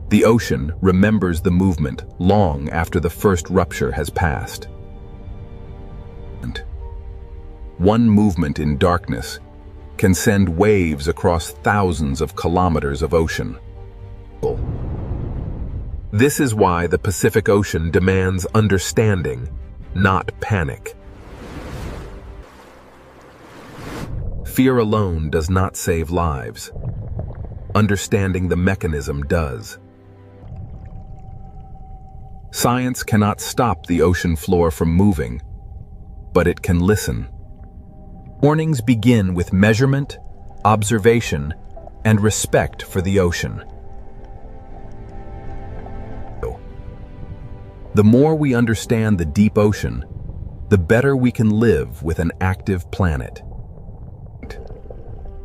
Speaker 1: The ocean remembers the movement long after the first rupture has passed. One movement in darkness can send waves across thousands of kilometers of ocean. This is why the Pacific Ocean demands understanding, not panic. Fear alone does not save lives. Understanding the mechanism does. Science cannot stop the ocean floor from moving, but it can listen.
Speaker 7: Warnings begin with measurement, observation, and respect for the ocean.
Speaker 1: The more we understand the deep ocean, the better we can live with an active planet.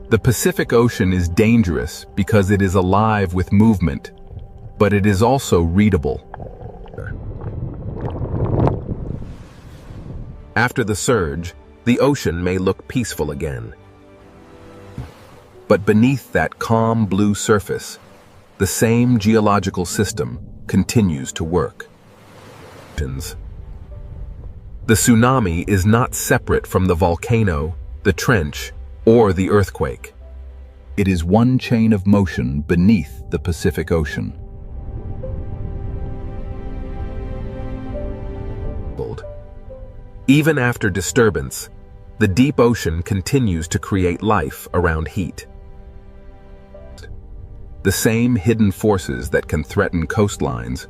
Speaker 1: The Pacific Ocean is dangerous because it is alive with movement, but it is also readable. After the surge, the ocean may look peaceful again. But beneath that calm blue surface, the same geological system continues to work. The tsunami is not separate from the volcano, the trench, or the earthquake.
Speaker 9: It is one chain of motion beneath the Pacific Ocean.
Speaker 1: Even after disturbance, the deep ocean continues to create life around heat. The same hidden forces that can threaten coastlines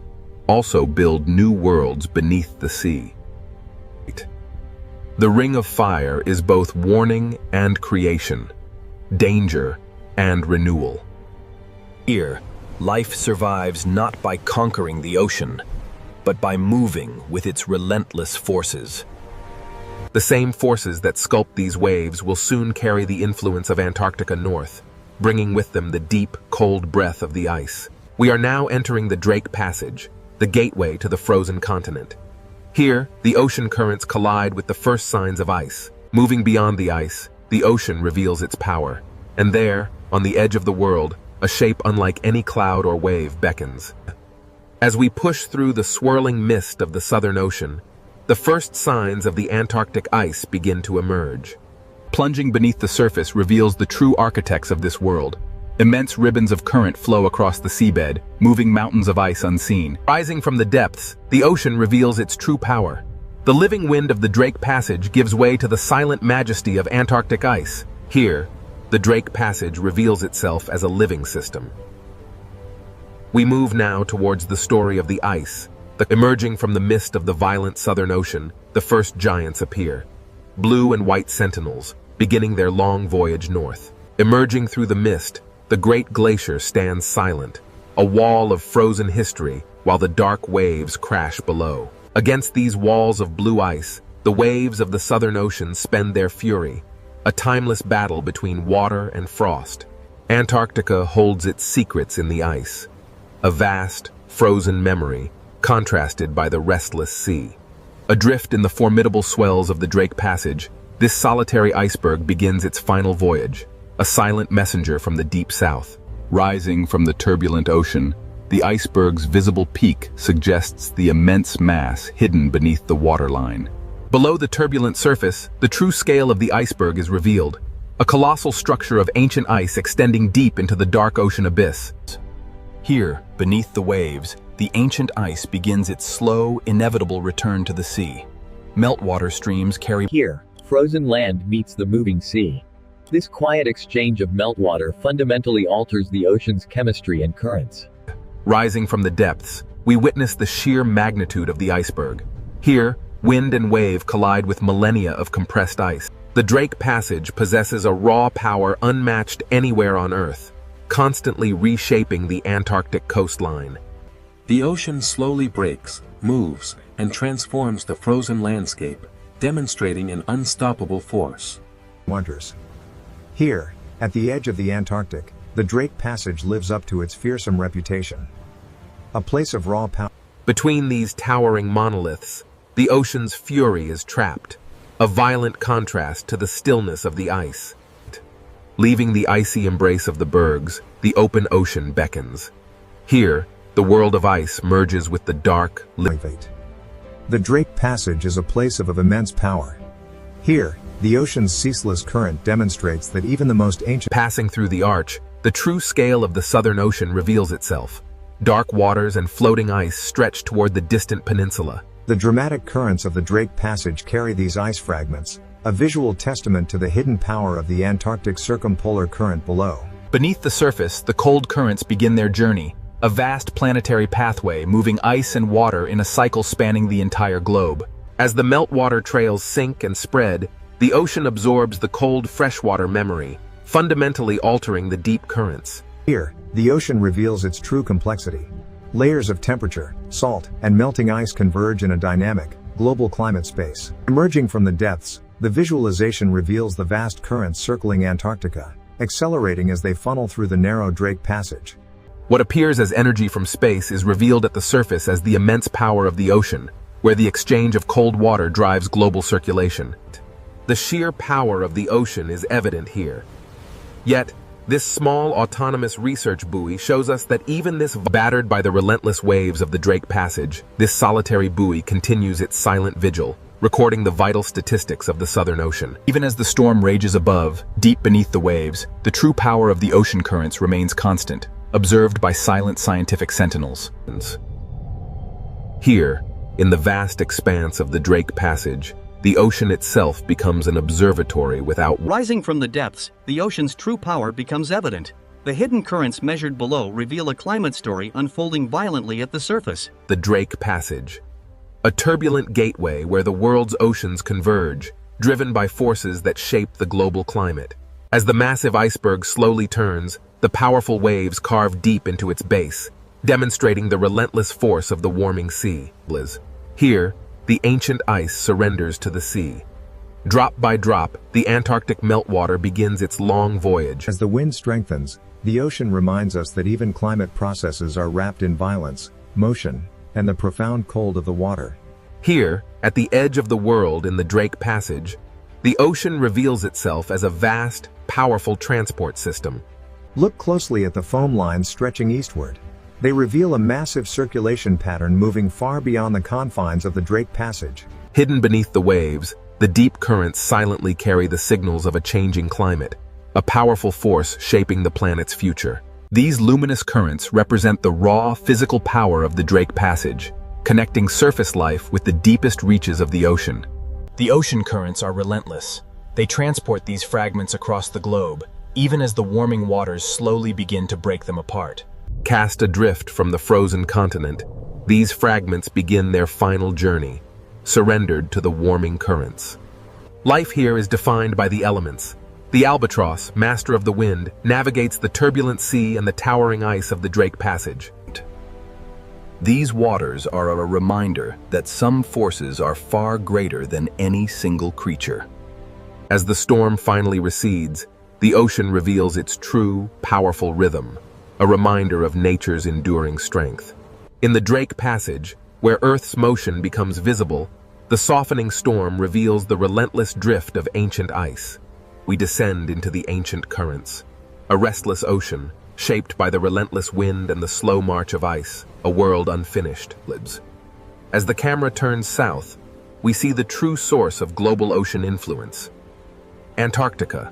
Speaker 1: also build new worlds beneath the sea. The Ring of Fire is both warning and creation, danger and renewal.
Speaker 11: Here, life survives not by conquering the ocean, but by moving with its relentless forces.
Speaker 1: The same forces that sculpt these waves will soon carry the influence of Antarctica north, bringing with them the deep, cold breath of the ice. We are now entering the Drake Passage, the gateway to the frozen continent. Here, the ocean currents collide with the first signs of ice. Moving beyond the ice, the ocean reveals its power. And there, on the edge of the world, a shape unlike any cloud or wave beckons. As we push through the swirling mist of the Southern Ocean, the first signs of the Antarctic ice begin to emerge. Plunging beneath the surface reveals the true architects of this world. Immense ribbons of current flow across the seabed, moving mountains of ice unseen. Rising from the depths, the ocean reveals its true power. The living wind of the Drake Passage gives way to the silent majesty of Antarctic ice. Here, the Drake Passage reveals itself as a living system. We move now towards the story of the ice. Emerging from the mist of the violent Southern Ocean, the first giants appear. Blue and white sentinels, beginning their long voyage north. Emerging through the mist, the great glacier stands silent, a wall of frozen history, while the dark waves crash below. Against these walls of blue ice, the waves of the Southern Ocean spend their fury, a timeless battle between water and frost. Antarctica holds its secrets in the ice, a vast, frozen memory, contrasted by the restless sea. Adrift in the formidable swells of the Drake Passage, this solitary iceberg begins its final voyage, a silent messenger from the deep south.
Speaker 7: Rising from the turbulent ocean, the iceberg's visible peak suggests the immense mass hidden beneath the waterline.
Speaker 1: Below the turbulent surface, the true scale of the iceberg is revealed, a colossal structure of ancient ice extending deep into the dark ocean abyss.
Speaker 7: Here, beneath the waves, the ancient ice begins its slow, inevitable return to the sea. Meltwater streams carry.
Speaker 6: Here, frozen land meets the moving sea. This quiet exchange of meltwater fundamentally alters the ocean's chemistry and currents.
Speaker 1: Rising from the depths, we witness the sheer magnitude of the iceberg. Here, wind and wave collide with millennia of compressed ice. The Drake Passage possesses a raw power unmatched anywhere on Earth, constantly reshaping the Antarctic coastline.
Speaker 5: The ocean slowly breaks, moves, and transforms the frozen landscape, demonstrating an unstoppable force.
Speaker 3: Wonders. Here, at the edge of the Antarctic, the Drake Passage lives up to its fearsome reputation. A place of raw power.
Speaker 1: Between these towering monoliths, the ocean's fury is trapped, a violent contrast to the stillness of the ice. Leaving the icy embrace of the bergs, the open ocean beckons. Here, the world of ice merges with the dark,
Speaker 3: The Drake Passage is a place of immense power. Here, the ocean's ceaseless current demonstrates that even the most ancient.
Speaker 1: Passing through the arch, the true scale of the Southern Ocean reveals itself. Dark waters and floating ice stretch toward the distant peninsula.
Speaker 3: The dramatic currents of the Drake Passage carry these ice fragments, a visual testament to the hidden power of the Antarctic circumpolar current below.
Speaker 7: Beneath the surface, the cold currents begin their journey, a vast planetary pathway moving ice and water in a cycle spanning the entire globe.
Speaker 1: As the meltwater trails sink and spread, the ocean absorbs the cold freshwater memory, fundamentally altering the deep currents.
Speaker 3: Here, the ocean reveals its true complexity. Layers of temperature, salt, and melting ice converge in a dynamic, global climate space. Emerging from the depths, the visualization reveals the vast currents circling Antarctica, accelerating as they funnel through the narrow Drake Passage.
Speaker 1: What appears as energy from space is revealed at the surface as the immense power of the ocean, where the exchange of cold water drives global circulation. The sheer power of the ocean is evident here. Yet, this small autonomous research buoy shows us that even this battered by the relentless waves of the Drake Passage, this solitary buoy continues its silent vigil, recording the vital statistics of the Southern Ocean.
Speaker 7: Even as the storm rages above, deep beneath the waves, the true power of the ocean currents remains constant, observed by silent scientific sentinels.
Speaker 1: Here, in the vast expanse of the Drake Passage, the ocean itself becomes an observatory without.
Speaker 2: Rising from the depths, the ocean's true power becomes evident. The hidden currents measured below reveal a climate story unfolding violently at the surface.
Speaker 1: The Drake Passage, a turbulent gateway where the world's oceans converge, driven by forces that shape the global climate. As the massive iceberg slowly turns, the powerful waves carve deep into its base, demonstrating the relentless force of the warming sea. Here, the ancient ice surrenders to the sea. Drop by drop, the Antarctic meltwater begins its long voyage.
Speaker 3: As the wind strengthens, the ocean reminds us that even climate processes are wrapped in violence, motion, and the profound cold of the water.
Speaker 1: Here, at the edge of the world in the Drake Passage, the ocean reveals itself as a vast, powerful transport system.
Speaker 3: Look closely at the foam lines stretching eastward. They reveal a massive circulation pattern moving far beyond the confines of the Drake Passage.
Speaker 1: Hidden beneath the waves, the deep currents silently carry the signals of a changing climate, a powerful force shaping the planet's future.
Speaker 7: These luminous currents represent the raw, physical power of the Drake Passage,
Speaker 1: connecting surface life with the deepest reaches of the ocean.
Speaker 11: The ocean currents are relentless. They transport these fragments across the globe, even as the warming waters slowly begin to break them apart.
Speaker 1: Cast adrift from the frozen continent, these fragments begin their final journey, surrendered to the warming currents. Life here is defined by the elements. The albatross, master of the wind, navigates the turbulent sea and the towering ice of the Drake Passage.
Speaker 7: These waters are a reminder that some forces are far greater than any single creature.
Speaker 1: As the storm finally recedes, the ocean reveals its true, powerful rhythm, a reminder of nature's enduring strength. In the Drake Passage, where Earth's motion becomes visible, the softening storm reveals the relentless drift of ancient ice. We descend into the ancient currents, a restless ocean, shaped by the relentless wind and the slow march of ice, a world unfinished. As the camera turns south, we see the true source of global ocean influence. Antarctica.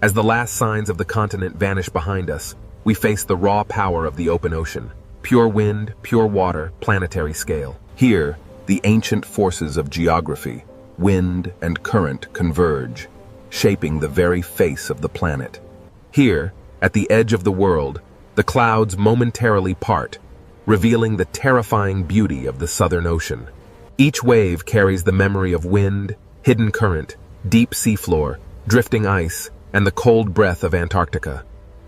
Speaker 1: As the last signs of the continent vanish behind us, we face the raw power of the open ocean. Pure wind, pure water, planetary scale. Here, the ancient forces of geography, wind and current converge, shaping the very face of the planet. Here, at the edge of the world, the clouds momentarily part, revealing the terrifying beauty of the Southern Ocean. Each wave carries the memory of wind, hidden current, deep seafloor, drifting ice, and the cold breath of Antarctica.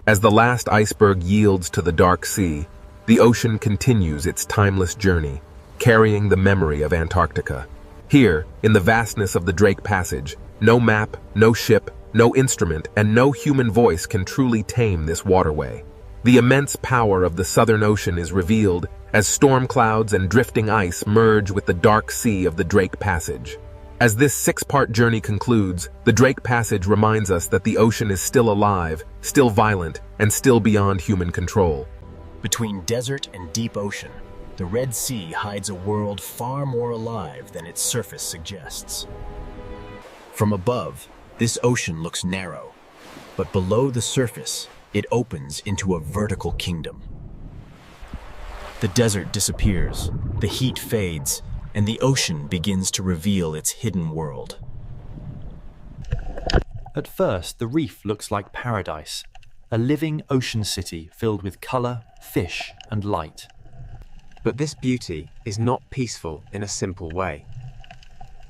Speaker 1: As the last iceberg yields to the dark sea, the ocean continues its timeless journey, carrying the memory of Antarctica. Here, in the vastness of the Drake Passage, no map, no ship, no instrument, and no human voice can truly tame this waterway. The immense power of the Southern Ocean is revealed as storm clouds and drifting ice merge with the dark sea of the Drake Passage. As this six-part journey concludes, the Drake Passage reminds us that the ocean is still alive, still violent, and still beyond human control.
Speaker 11: Between desert and deep ocean, the Red Sea hides a world far more alive than its surface suggests. From above, this ocean looks narrow, but below the surface, it opens into a vertical kingdom. The desert disappears, the heat fades, and the ocean begins to reveal its hidden world.
Speaker 8: At first, the reef looks like paradise, a living ocean city filled with color, fish, and light.
Speaker 12: But this beauty is not peaceful in a simple way.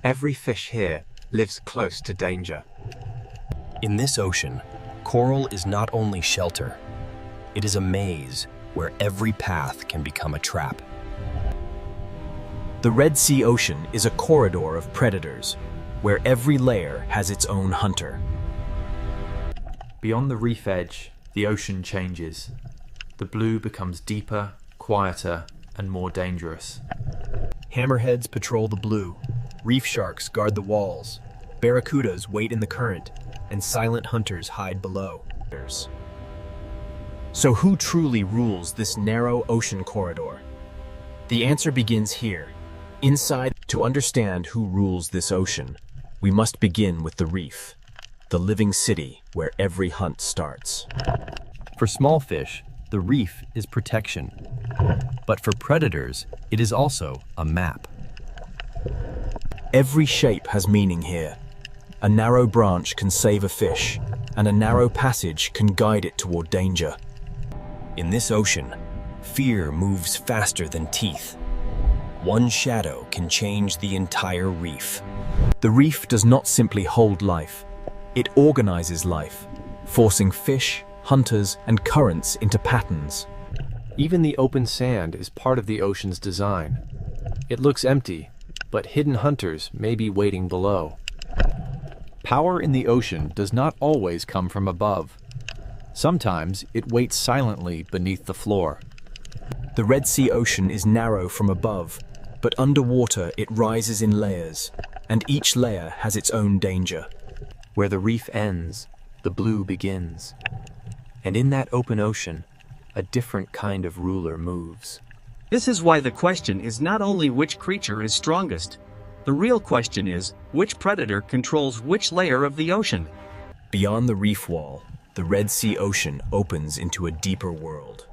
Speaker 12: Every fish here lives close to danger.
Speaker 11: In this ocean, coral is not only shelter, it is a maze where every path can become a trap. The Red Sea Ocean is a corridor of predators, where every layer has its own hunter.
Speaker 8: Beyond the reef edge, the ocean changes. The blue becomes deeper, quieter, and more dangerous.
Speaker 11: Hammerheads patrol the blue, reef sharks guard the walls, barracudas wait in the current, and silent hunters hide below. So who truly rules this narrow ocean corridor? The answer begins here. Inside, to understand who rules this ocean, we must begin with the reef, the living city where every hunt starts.
Speaker 8: For small fish, the reef is protection. But for predators, it is also a map.
Speaker 11: Every shape has meaning here. A narrow branch can save a fish, and a narrow passage can guide it toward danger. In this ocean, fear moves faster than teeth. One shadow can change the entire reef. The reef does not simply hold life. It organizes life, forcing fish, hunters, and currents into patterns.
Speaker 12: Even the open sand is part of the ocean's design. It looks empty, but hidden hunters may be waiting below.
Speaker 8: Power in the ocean does not always come from above. Sometimes it waits silently beneath the floor.
Speaker 11: The Red Sea Ocean is narrow from above, but underwater it rises in layers, and each layer has its own danger.
Speaker 12: Where the reef ends, the blue begins. And in that open ocean, a different kind of ruler moves.
Speaker 2: This is why the question is not only which creature is strongest. The real question is, which predator controls which layer of the ocean?
Speaker 11: Beyond the reef wall, the Red Sea Ocean opens into a deeper world,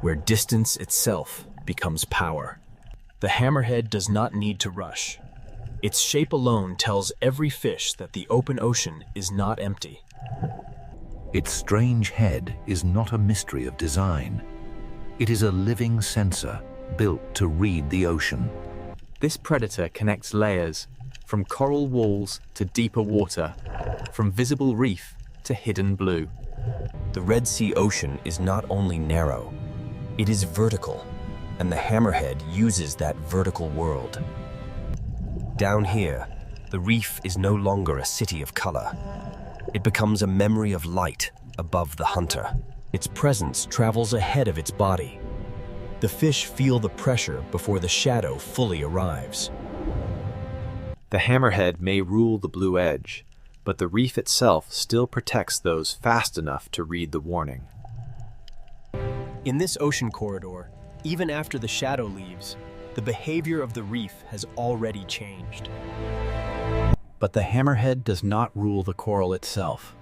Speaker 11: where distance itself becomes power. The hammerhead does not need to rush. Its shape alone tells every fish that the open ocean is not empty.
Speaker 13: Its strange head is not a mystery of design. It is a living sensor built to read the ocean.
Speaker 12: This predator connects layers, from coral walls to deeper water, from visible reef to hidden blue.
Speaker 11: The Red Sea Ocean is not only narrow, it is vertical, and the hammerhead uses that vertical world. Down here, the reef is no longer a city of color. It becomes a memory of light above the hunter. Its presence travels ahead of its body. The fish feel the pressure before the shadow fully arrives.
Speaker 8: The hammerhead may rule the blue edge, but the reef itself still protects those fast enough to read the warning.
Speaker 11: In this ocean corridor, even after the shadow leaves, the behavior of the reef has already changed.
Speaker 8: But the hammerhead does not rule the coral itself.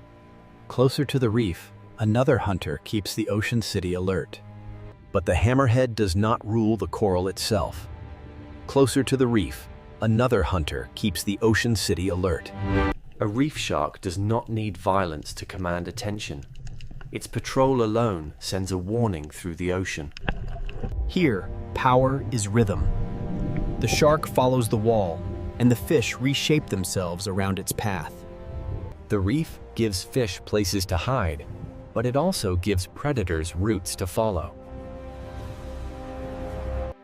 Speaker 8: Closer to the reef, another hunter keeps the ocean city alert. But the hammerhead does not rule the coral itself. Closer to the reef, another hunter keeps the ocean city alert.
Speaker 12: A reef shark does not need violence to command attention. Its patrol alone sends a warning through the ocean.
Speaker 11: Here, power is rhythm. The shark follows the wall, and the fish reshape themselves around its path.
Speaker 12: The reef gives fish places to hide, but it also gives predators routes to follow.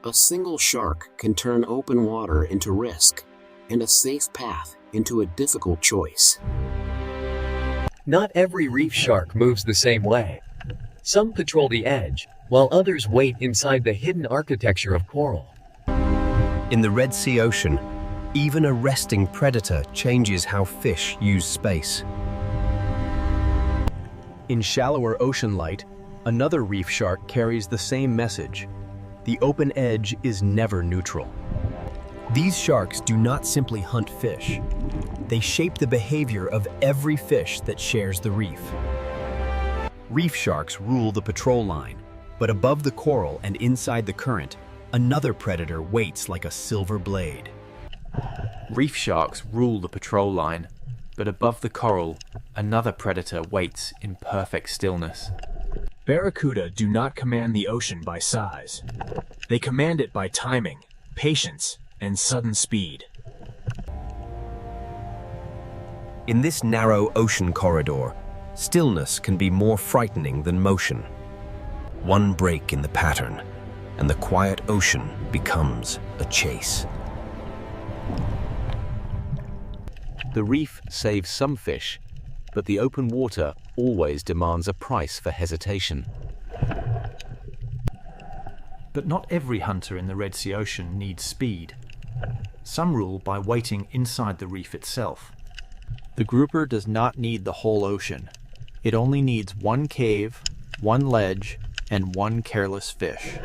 Speaker 14: A single shark can turn open water into risk, and a safe path into a difficult choice.
Speaker 6: Not every reef shark moves the same way. Some patrol the edge, while others wait inside the hidden architecture of coral.
Speaker 11: In the Red Sea Ocean, even a resting predator changes how fish use space.
Speaker 8: In shallower ocean light, another reef shark carries the same message. The open edge is never neutral.
Speaker 11: These sharks do not simply hunt fish. They shape the behavior of every fish that shares the reef.
Speaker 8: Reef sharks rule the patrol line, but above the coral and inside the current, another predator waits like a silver blade.
Speaker 12: Reef sharks rule the patrol line, but above the coral, another predator waits in perfect stillness.
Speaker 7: Barracuda do not command the ocean by size. They command it by timing, patience, and sudden speed.
Speaker 11: In this narrow ocean corridor, stillness can be more frightening than motion. One break in the pattern, and the quiet ocean becomes a chase.
Speaker 12: The reef saves some fish, but the open water always demands a price for hesitation.
Speaker 15: But not every hunter in the Red Sea Ocean needs speed. Some rule by waiting inside the reef itself.
Speaker 8: The grouper does not need the whole ocean. It only needs one cave, one ledge, and one careless fish.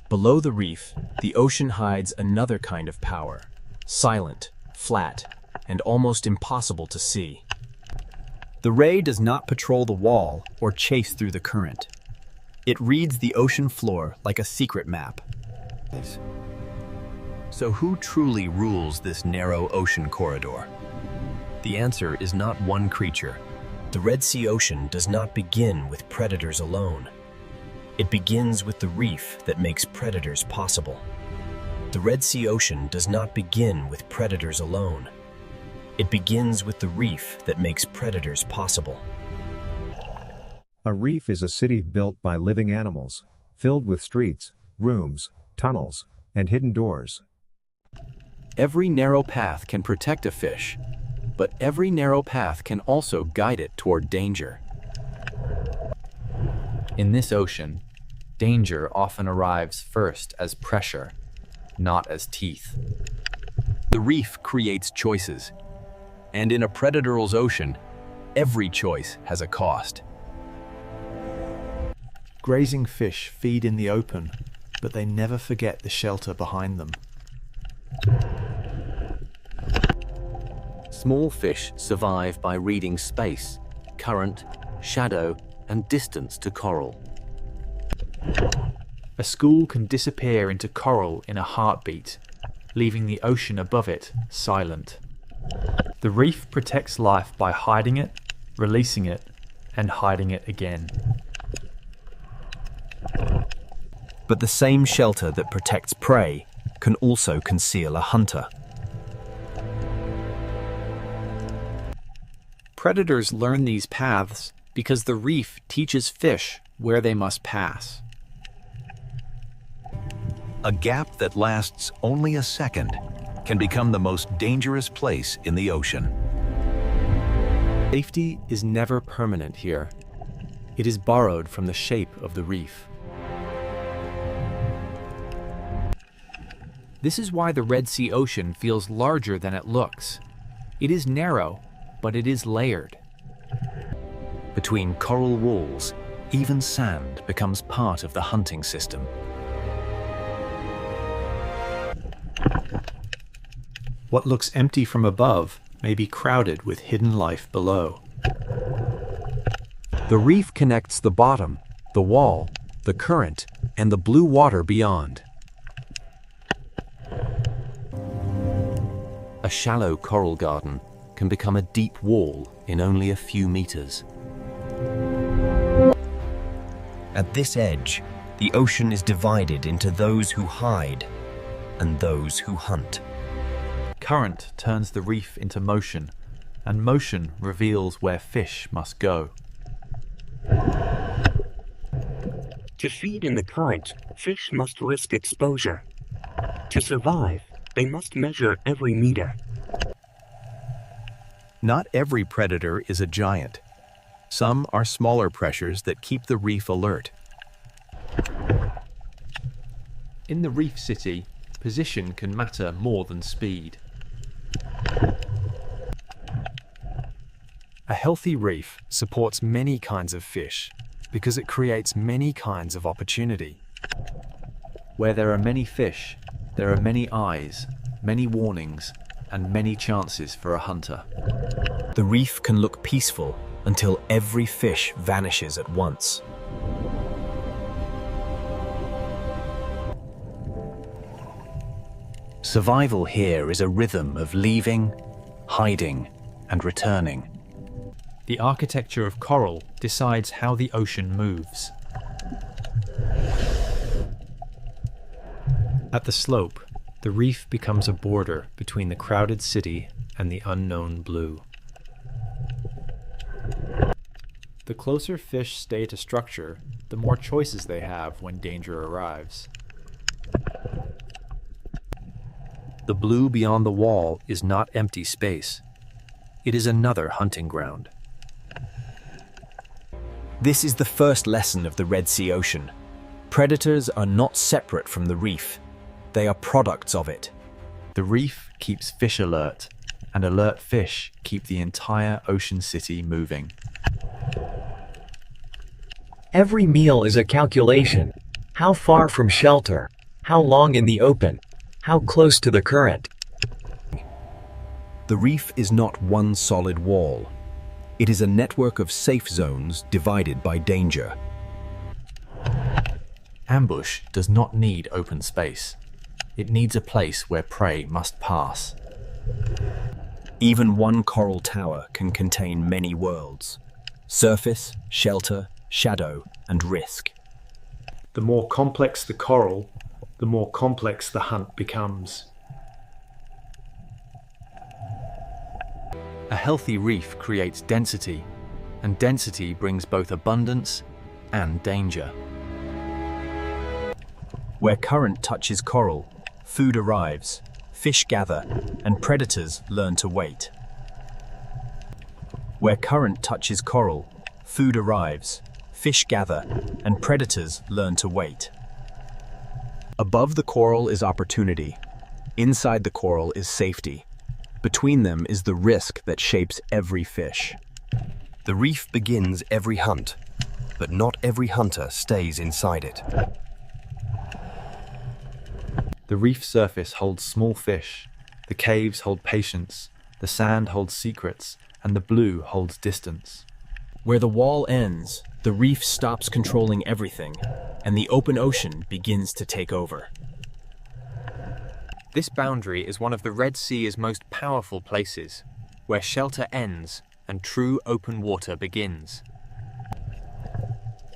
Speaker 7: Below the reef, the ocean hides another kind of power, silent, flat, and almost impossible to see.
Speaker 8: The ray does not patrol the wall or chase through the current. It reads the ocean floor like a secret map.
Speaker 11: So who truly rules this narrow ocean corridor? The answer is not one creature. The Red Sea Ocean does not begin with predators alone. It begins with the reef that makes predators possible. The Red Sea Ocean does not begin with predators alone. It begins with the reef that makes predators possible.
Speaker 3: A reef is a city built by living animals, filled with streets, rooms, tunnels, and hidden doors.
Speaker 8: Every narrow path can protect a fish, but every narrow path can also guide it toward danger.
Speaker 12: In this ocean, danger often arrives first as pressure, not as teeth.
Speaker 8: The reef creates choices, and in a predator's ocean, every choice has a cost.
Speaker 15: Grazing fish feed in the open, but they never forget the shelter behind them.
Speaker 12: Small fish survive by reading space, current, shadow, and distance to coral.
Speaker 15: A school can disappear into coral in a heartbeat, leaving the ocean above it silent. The reef protects life by hiding it, releasing it, and hiding it again.
Speaker 11: But the same shelter that protects prey can also conceal a hunter.
Speaker 8: Predators learn these paths because the reef teaches fish where they must pass.
Speaker 13: A gap that lasts only a second can become the most dangerous place in the ocean.
Speaker 12: Safety is never permanent here. It is borrowed from the shape of the reef.
Speaker 16: This is why the Red Sea Ocean feels larger than it looks. It is narrow, but it is layered.
Speaker 11: Between coral walls, even sand becomes part of the hunting system.
Speaker 15: What looks empty from above may be crowded with hidden life below.
Speaker 8: The reef connects the bottom, the wall, the current, and the blue water beyond.
Speaker 11: A shallow coral garden can become a deep wall in only a few meters. At this edge, the ocean is divided into those who hide and those who hunt.
Speaker 15: Current turns the reef into motion, and motion reveals where fish must go.
Speaker 17: To feed in the current, fish must risk exposure. To survive, they must measure every meter.
Speaker 8: Not every predator is a giant. Some are smaller pressures that keep the reef alert.
Speaker 15: In the reef city, position can matter more than speed.
Speaker 8: A healthy reef supports many kinds of fish because it creates many kinds of opportunity.
Speaker 15: Where there are many fish, there are many eyes, many warnings, and many chances for a hunter.
Speaker 11: The reef can look peaceful until every fish vanishes at once. Survival here is a rhythm of leaving, hiding, and returning.
Speaker 15: The architecture of coral decides how the ocean moves. At the slope, the reef becomes a border between the crowded city and the unknown blue. The closer fish stay to structure, the more choices they have when danger arrives.
Speaker 8: The blue beyond the wall is not empty space. It is another hunting ground.
Speaker 11: This is the first lesson of the Red Sea Ocean. Predators are not separate from the reef. They are products of it.
Speaker 15: The reef keeps fish alert, and alert fish keep the entire ocean city moving.
Speaker 6: Every meal is a calculation. How far from shelter? How long in the open? How close to the current?
Speaker 11: The reef is not one solid wall. It is a network of safe zones divided by danger.
Speaker 15: Ambush does not need open space. It needs a place where prey must pass.
Speaker 11: Even one coral tower can contain many worlds: surface, shelter, shadow, and risk.
Speaker 15: The more complex the coral, the more complex the hunt becomes. A healthy reef creates density, and density brings both abundance and danger.
Speaker 11: Where current touches coral, food arrives, fish gather, and predators learn to wait. Where current touches coral, food arrives, fish gather, and predators learn to wait. Above the coral is opportunity. Inside the coral is safety. Between them is the risk that shapes every fish. The reef begins every hunt, but not every hunter stays inside it.
Speaker 15: The reef surface holds small fish, the caves hold patience, the sand holds secrets, and the blue holds distance.
Speaker 11: Where the wall ends, the reef stops controlling everything, and the open ocean begins to take over.
Speaker 12: This boundary is one of the Red Sea's most powerful places, where shelter ends and true open water begins.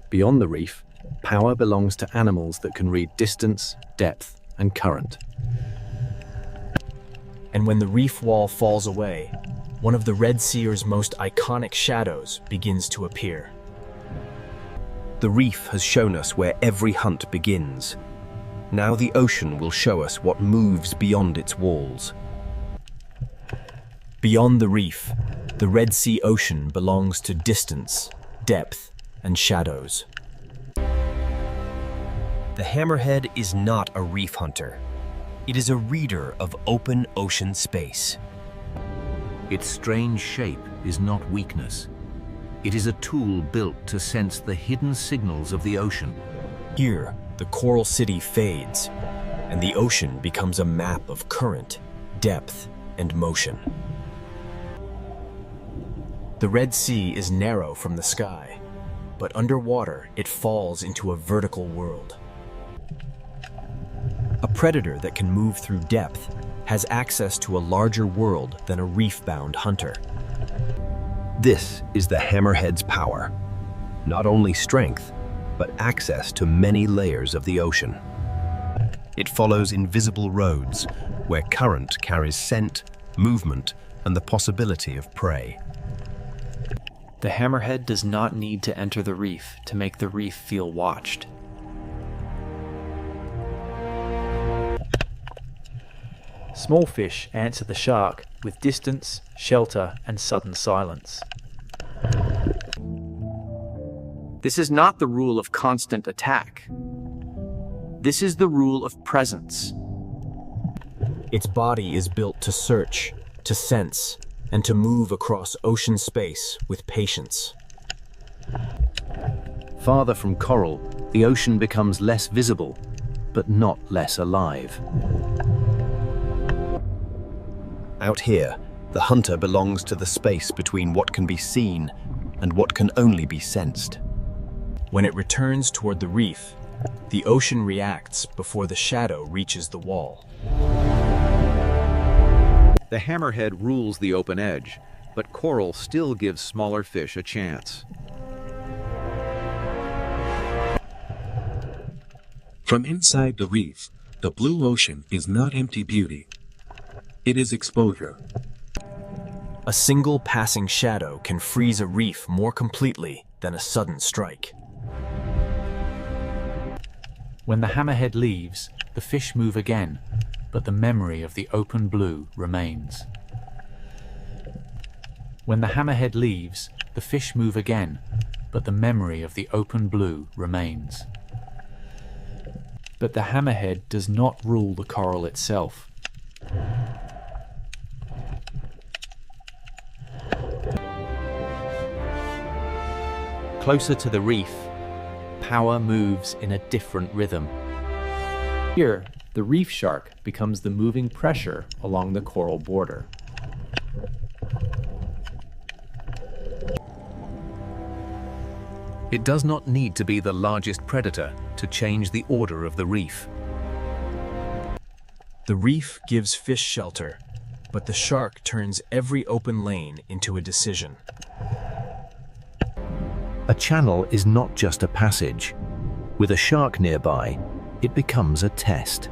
Speaker 8: Beyond the reef, power belongs to animals that can read distance, depth, and current.
Speaker 11: And when the reef wall falls away, one of the Red Sea's most iconic shadows begins to appear.
Speaker 18: The reef has shown us where every hunt begins. Now the ocean will show us what moves beyond its walls.
Speaker 11: Beyond the reef, the Red Sea Ocean belongs to distance, depth, and shadows.
Speaker 18: The hammerhead is not a reef hunter. It is a reader of open ocean space.
Speaker 13: Its strange shape is not weakness. It is a tool built to sense the hidden signals of the ocean.
Speaker 11: Here, the coral city fades, and the ocean becomes a map of current, depth, and motion. The Red Sea is narrow from the sky, but underwater it falls into a vertical world. A predator that can move through depth has access to a larger world than a reef-bound hunter.
Speaker 18: This is the hammerhead's power. Not only strength, but access to many layers of the ocean. It follows invisible roads where current carries scent, movement, and the possibility of prey.
Speaker 16: The hammerhead does not need to enter the reef to make the reef feel watched. Small fish answer the shark with distance, shelter, and sudden silence. This is not the rule of constant attack. This is the rule of presence.
Speaker 11: Its body is built to search, to sense, and to move across ocean space with patience.
Speaker 8: Farther from coral, the ocean becomes less visible, but not less alive.
Speaker 18: Out here, the hunter belongs to the space between what can be seen and what can only be sensed.
Speaker 11: When it returns toward the reef, the ocean reacts before the shadow reaches the wall.
Speaker 19: The hammerhead rules the open edge, but coral still gives smaller fish a chance.
Speaker 5: From inside the reef, the blue ocean is not empty beauty. It is exposure.
Speaker 11: A single passing shadow can freeze a reef more completely than a sudden strike.
Speaker 16: When the hammerhead leaves, the fish move again, but the memory of the open blue remains. When the hammerhead leaves, the fish move again, but the memory of the open blue remains. But the hammerhead does not rule the coral itself.
Speaker 8: Closer to the reef, power moves in a different rhythm.
Speaker 16: Here, the reef shark becomes the moving pressure along the coral border.
Speaker 13: It does not need to be the largest predator to change the order of the reef.
Speaker 11: The reef gives fish shelter, but the shark turns every open lane into a decision.
Speaker 8: A channel is not just a passage. With a shark nearby, it becomes a test.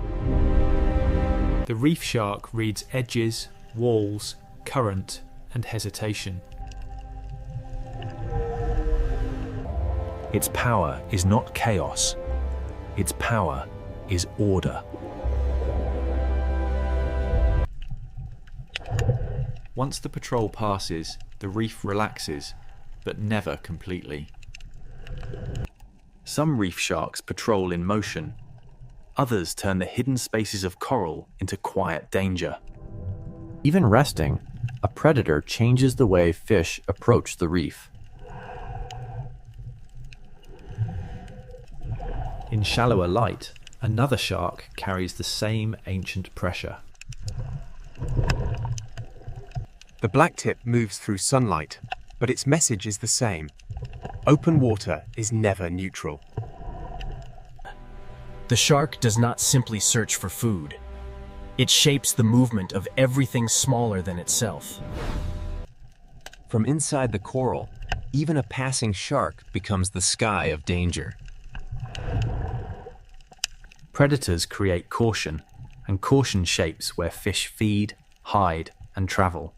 Speaker 15: The reef shark reads edges, walls, current, and hesitation.
Speaker 18: Its power is not chaos. Its power is order.
Speaker 16: Once the patrol passes, the reef relaxes, but never completely. Some reef sharks patrol in motion. Others turn the hidden spaces of coral into quiet danger.
Speaker 8: Even resting, a predator changes the way fish approach the reef.
Speaker 16: In shallower light, another shark carries the same ancient pressure.
Speaker 20: The blacktip moves through sunlight, but its message is the same.
Speaker 12: Open water is never neutral.
Speaker 11: The shark does not simply search for food. It shapes the movement of everything smaller than itself.
Speaker 12: From inside the coral, even a passing shark becomes the sky of danger.
Speaker 15: Predators create caution, and caution shapes where fish feed, hide, and travel.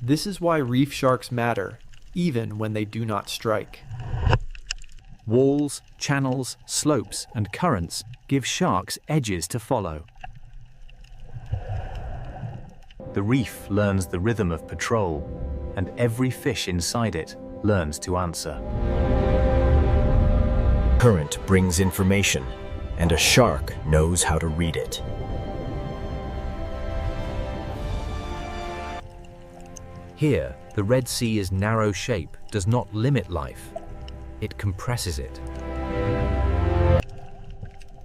Speaker 20: This is why reef sharks matter, even when they do not strike.
Speaker 8: Walls, channels, slopes, and currents give sharks edges to follow.
Speaker 11: The reef learns the rhythm of patrol, and every fish inside it learns to answer. Current brings information, and a shark knows how to read it.
Speaker 8: Here, the Red Sea's narrow shape does not limit life. It compresses it.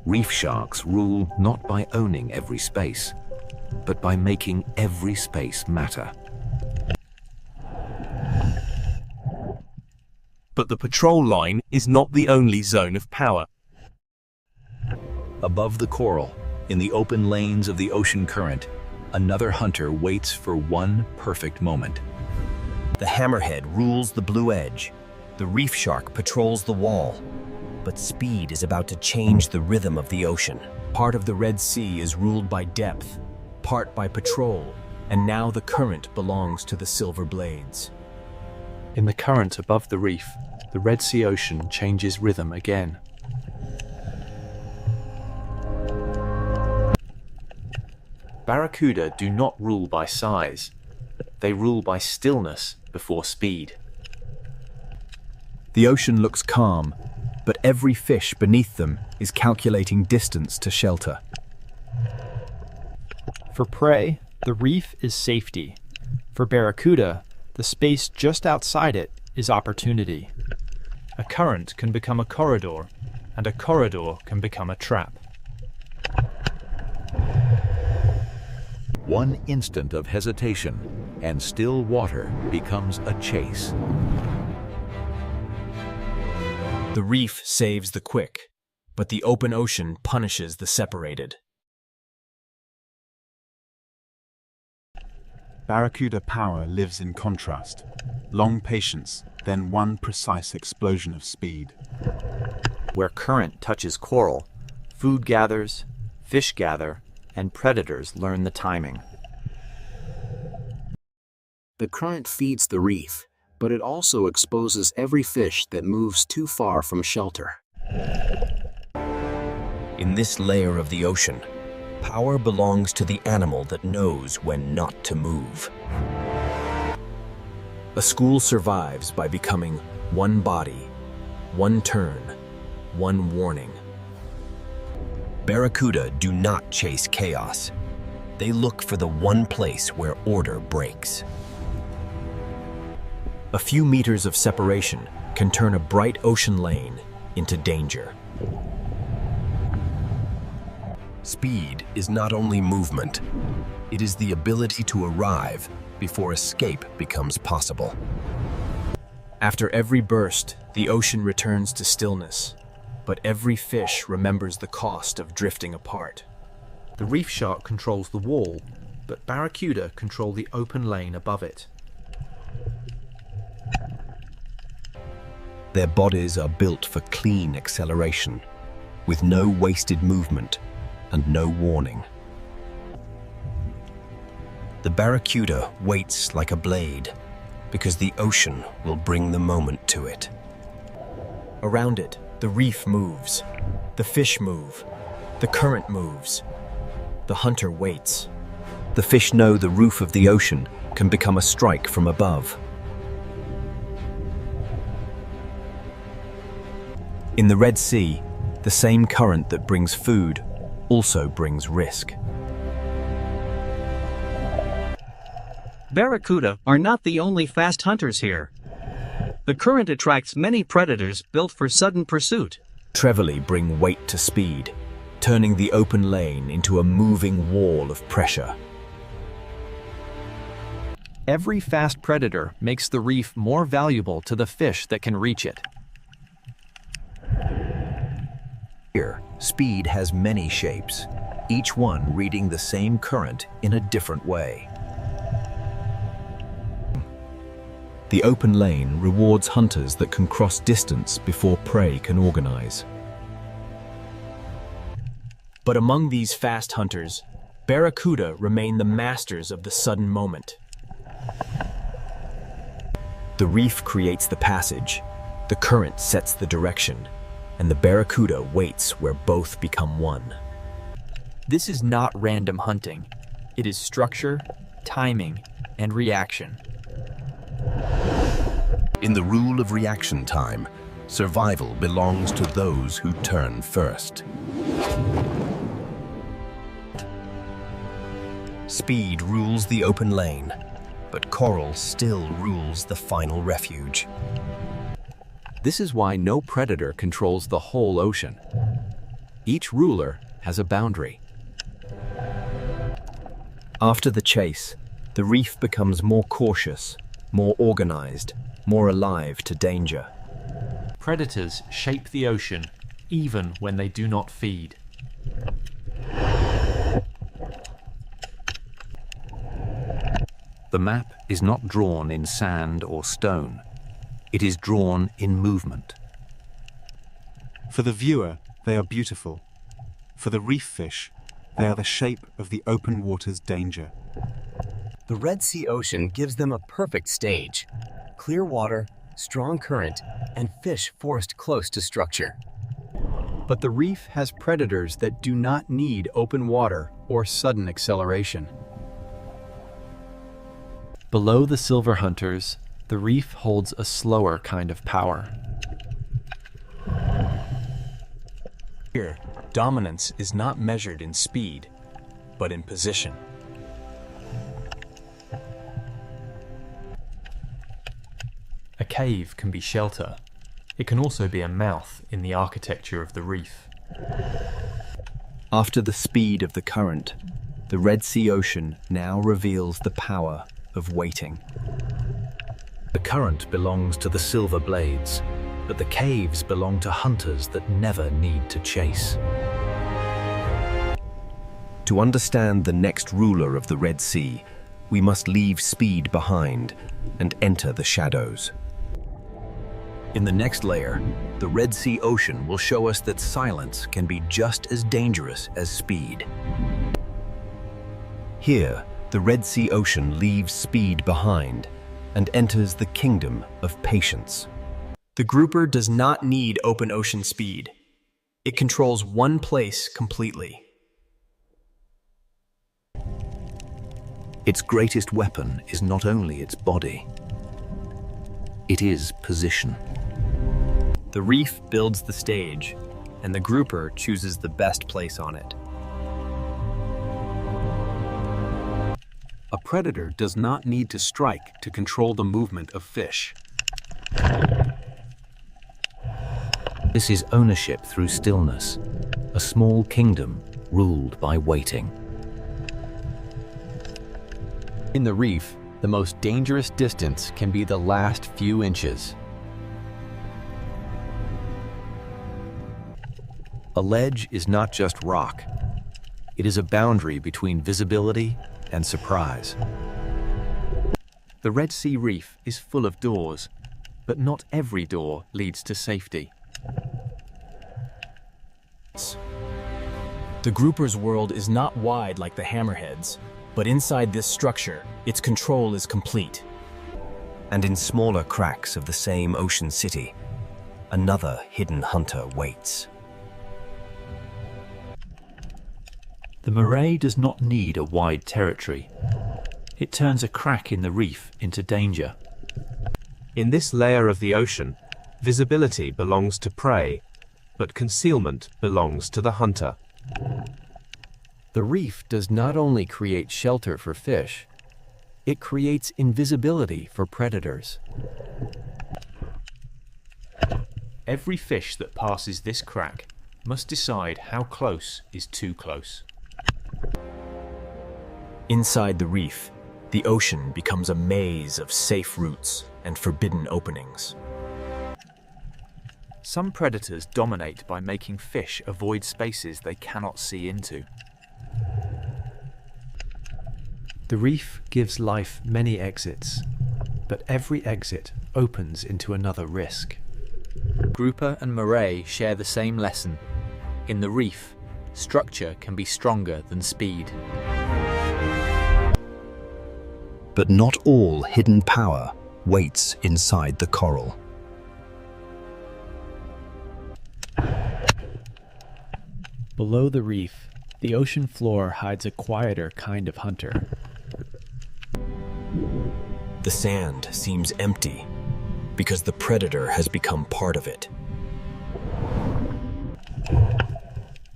Speaker 8: Reef sharks rule not by owning every space, but by making every space matter.
Speaker 11: But the patrol line is not the only zone of power.
Speaker 18: Above the coral, in the open lanes of the ocean current, another hunter waits for one perfect moment.
Speaker 11: The hammerhead rules the blue edge. The reef shark patrols the wall. But speed is about to change the rhythm of the ocean. Part of the Red Sea is ruled by depth, part by patrol, and now the current belongs to the silver blades.
Speaker 15: In the current above the reef, the Red Sea Ocean changes rhythm again. Barracuda do not rule by size. They rule by stillness before speed.
Speaker 7: The ocean looks calm, but every fish beneath them is calculating distance to shelter.
Speaker 20: For prey, the reef is safety. For barracuda, the space just outside it is opportunity.
Speaker 15: A current can become a corridor, and a corridor can become a trap.
Speaker 19: One instant of hesitation, and still water becomes a chase.
Speaker 11: The reef saves the quick, but the open ocean punishes the separated.
Speaker 21: Barracuda power lives in contrast. Long patience, then one precise explosion of speed.
Speaker 22: Where current touches coral, food gathers, fish gather, and predators learn the timing.
Speaker 14: The current feeds the reef, but it also exposes every fish that moves too far from shelter.
Speaker 11: In this layer of the ocean, power belongs to the animal that knows when not to move. A school survives by becoming one body, one turn, one warning. Barracuda do not chase chaos. They look for the one place where order breaks. A few meters of separation can turn a bright ocean lane into danger. Speed is not only movement, it is the ability to arrive before escape becomes possible. After every burst, the ocean returns to stillness, but every fish remembers the cost of drifting apart.
Speaker 20: The reef shark controls the wall, but barracuda control the open lane above it.
Speaker 18: Their bodies are built for clean acceleration, with no wasted movement and no warning. The barracuda waits like a blade, because the ocean will bring the moment to it.
Speaker 11: Around it, the reef moves, the fish move, the current moves. The hunter waits.
Speaker 18: The fish know the roof of the ocean can become a strike from above.
Speaker 11: In the Red Sea, the same current that brings food also brings risk.
Speaker 2: Barracuda are not the only fast hunters here. The current attracts many predators built for sudden pursuit.
Speaker 11: Trevally bring weight to speed, turning the open lane into a moving wall of pressure.
Speaker 22: Every fast predator makes the reef more valuable to the fish that can reach it.
Speaker 18: Here, speed has many shapes, each one reading the same current in a different way.
Speaker 7: The open lane rewards hunters that can cross distance before prey can organize.
Speaker 11: But among these fast hunters, barracuda remain the masters of the sudden moment. The reef creates the passage, the current sets the direction, and the barracuda waits where both become one.
Speaker 16: This is not random hunting. It is structure, timing, and reaction.
Speaker 9: In the rule of reaction time, survival belongs to those who turn first.
Speaker 18: Speed rules the open lane, but coral still rules the final refuge.
Speaker 19: This is why no predator controls the whole ocean. Each ruler has a boundary.
Speaker 7: After the chase, the reef becomes more cautious, more organized, more alive to danger.
Speaker 15: Predators shape the ocean even when they do not feed.
Speaker 13: The map is not drawn in sand or stone. It is drawn in movement.
Speaker 21: For the viewer, they are beautiful. For the reef fish, they are the shape of the open water's danger.
Speaker 4: The Red Sea Ocean gives them a perfect stage. Clear water, strong current, and fish forced close to structure.
Speaker 8: But the reef has predators that do not need open water or sudden acceleration.
Speaker 15: Below the silver hunters, the reef holds a slower kind of power.
Speaker 11: Here, dominance is not measured in speed, but in position.
Speaker 15: A cave can be shelter. It can also be a mouth in the architecture of the reef.
Speaker 7: After the speed of the current, the Red Sea Ocean now reveals the power of waiting.
Speaker 18: The current belongs to the silver blades, but the caves belong to hunters that never need to chase. To understand the next ruler of the Red Sea, we must leave speed behind and enter the shadows. In the next layer, the Red Sea Ocean will show us that silence can be just as dangerous as speed. Here, the Red Sea Ocean leaves speed behind and enters the kingdom of patience.
Speaker 11: The grouper does not need open ocean speed. It controls one place completely.
Speaker 18: Its greatest weapon is not only its body, it is position.
Speaker 11: The reef builds the stage, and the grouper chooses the best place on it.
Speaker 19: A predator does not need to strike to control the movement of fish.
Speaker 18: This is ownership through stillness, a small kingdom ruled by waiting.
Speaker 22: In the reef, the most dangerous distance can be the last few inches.
Speaker 18: A ledge is not just rock. It is a boundary between visibility and surprise.
Speaker 2: The Red Sea Reef is full of doors, but not every door leads to safety.
Speaker 11: The grouper's world is not wide like the hammerheads, but inside this structure, its control is complete.
Speaker 18: And in smaller cracks of the same ocean city, another hidden hunter waits.
Speaker 12: The moray does not need a wide territory. It turns a crack in the reef into danger.
Speaker 10: In this layer of the ocean, visibility belongs to prey, but concealment belongs to the hunter.
Speaker 22: The reef does not only create shelter for fish, it creates invisibility for predators.
Speaker 15: Every fish that passes this crack must decide how close is too close.
Speaker 11: Inside the reef, The ocean becomes a maze of safe routes and forbidden openings.
Speaker 16: Some predators dominate by making fish avoid spaces they cannot see into.
Speaker 20: The reef gives life many exits, but every exit opens into another risk.
Speaker 12: Grouper and moray share the same lesson. In the reef, structure can be stronger than speed.
Speaker 18: But not all hidden power waits inside the coral.
Speaker 20: Below the reef, the ocean floor hides a quieter kind of hunter.
Speaker 11: The sand seems empty because the predator has become part of it.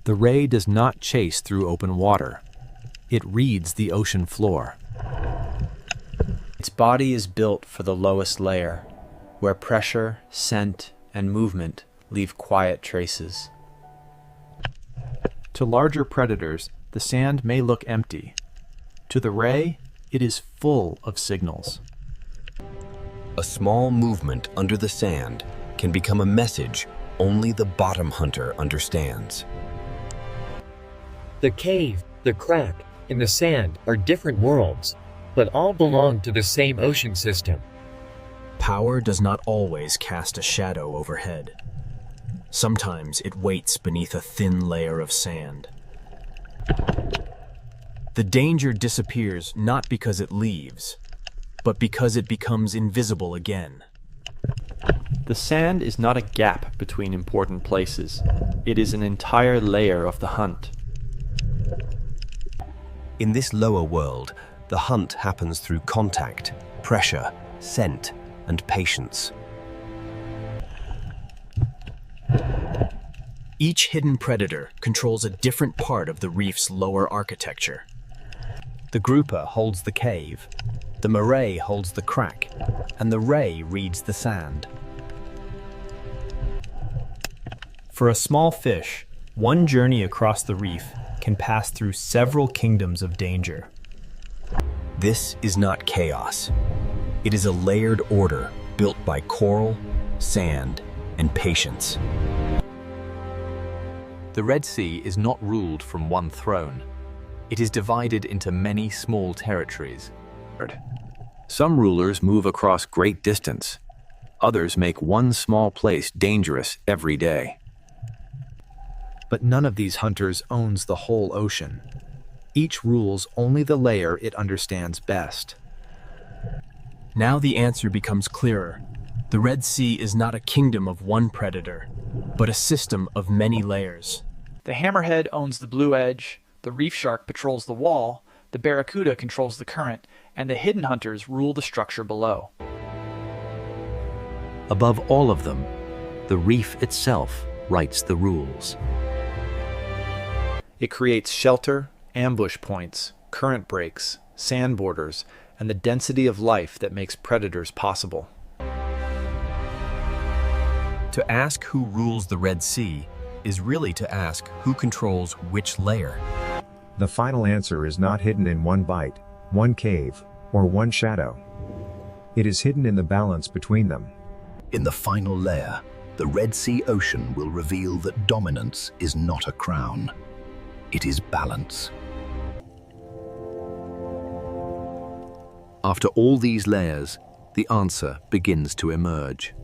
Speaker 20: The ray does not chase through open water. It reads the ocean floor.
Speaker 12: Its body is built for the lowest layer, where pressure, scent, and movement leave quiet traces.
Speaker 20: To larger predators, the sand may look empty. To the ray, it is full of signals.
Speaker 18: A small movement under the sand can become a message only the bottom hunter understands.
Speaker 6: The cave, the crack, and the sand are different worlds, but all belong to the same ocean system.
Speaker 11: Power does not always cast a shadow overhead. Sometimes it waits beneath a thin layer of sand. The danger disappears not because it leaves, but because it becomes invisible again.
Speaker 20: The sand is not a gap between important places. It is an entire layer of the hunt.
Speaker 18: In this lower world, the hunt happens through contact, pressure, scent, and patience.
Speaker 11: Each hidden predator controls a different part of the reef's lower architecture.
Speaker 18: The grouper holds the cave, the moray holds the crack, and the ray reads the sand.
Speaker 1: For a small fish, one journey across the reef can pass through several kingdoms of danger.
Speaker 18: This is not chaos. It is a layered order built by coral, sand, and patience.
Speaker 12: The Red Sea is not ruled from one throne. It is divided into many small territories.
Speaker 19: Some rulers move across great distance. Others make one small place dangerous every day.
Speaker 8: But none of these hunters owns the whole ocean. Each rules only the layer it understands best.
Speaker 11: Now the answer becomes clearer. The Red Sea is not a kingdom of one predator, but a system of many layers.
Speaker 15: The hammerhead owns the blue edge, the reef shark patrols the wall, the barracuda controls the current, and the hidden hunters rule the structure below.
Speaker 13: Above all of them, the reef itself writes the rules.
Speaker 8: It creates shelter, ambush points, current breaks, sand borders, and the density of life that makes predators possible.
Speaker 18: To ask who rules the Red Sea is really to ask who controls which layer.
Speaker 3: The final answer is not hidden in one bite, one cave, or one shadow. It is hidden in the balance between them.
Speaker 13: In the final layer, the Red Sea Ocean will reveal that dominance is not a crown. It is balance. After all these layers, the answer begins to emerge.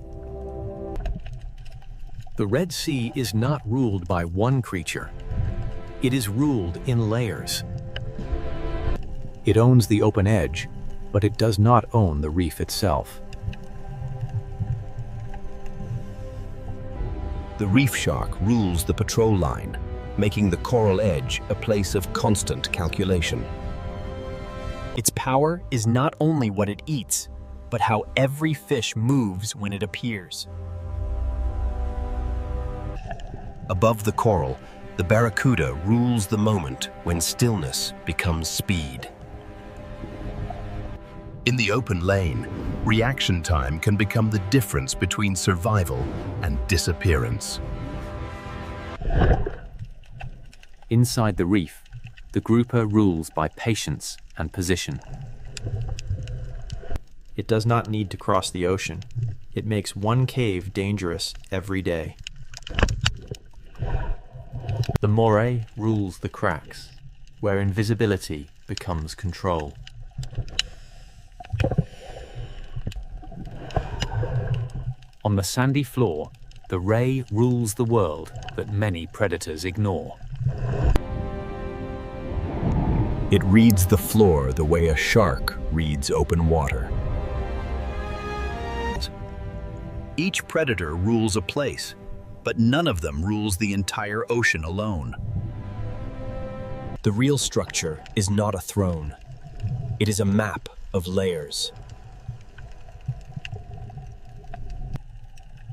Speaker 19: The Red Sea is not ruled by one creature. It is ruled in layers.
Speaker 8: It owns the open edge, but it does not own the reef itself.
Speaker 18: The reef shark rules the patrol line, making the coral edge a place of constant calculation.
Speaker 11: Its power is not only what it eats, but how every fish moves when it appears.
Speaker 18: Above the coral, the barracuda rules the moment when stillness becomes speed.
Speaker 9: In the open lane, reaction time can become the difference between survival and disappearance.
Speaker 12: Inside the reef, the grouper rules by patience and position.
Speaker 20: It does not need to cross the ocean. It makes one cave dangerous every day. The moray rules the cracks, where invisibility becomes control. On the sandy floor, the ray rules the world that many predators ignore.
Speaker 7: It reads the floor the way a shark reads open water.
Speaker 2: Each predator rules a place, but none of them rules the entire ocean alone.
Speaker 11: The real structure is not a throne. It is a map of layers.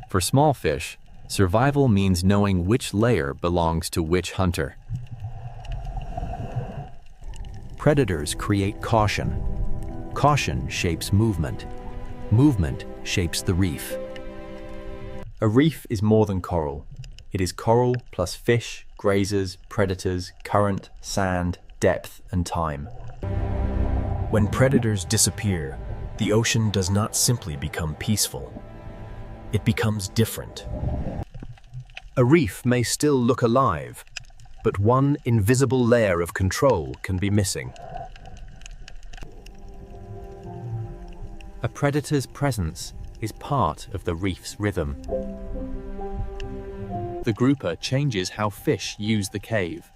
Speaker 19: For small fish, survival means knowing which layer belongs to which hunter. Predators create caution. Caution shapes movement. Movement shapes the reef.
Speaker 20: A reef is more than coral. It is coral plus fish, grazers, predators, current, sand, depth, and time.
Speaker 11: When predators disappear, the ocean does not simply become peaceful. It becomes different.
Speaker 18: A reef may still look alive, but one invisible layer of control can be missing.
Speaker 12: A predator's presence is part of the reef's rhythm.
Speaker 16: The grouper changes how fish use the cave.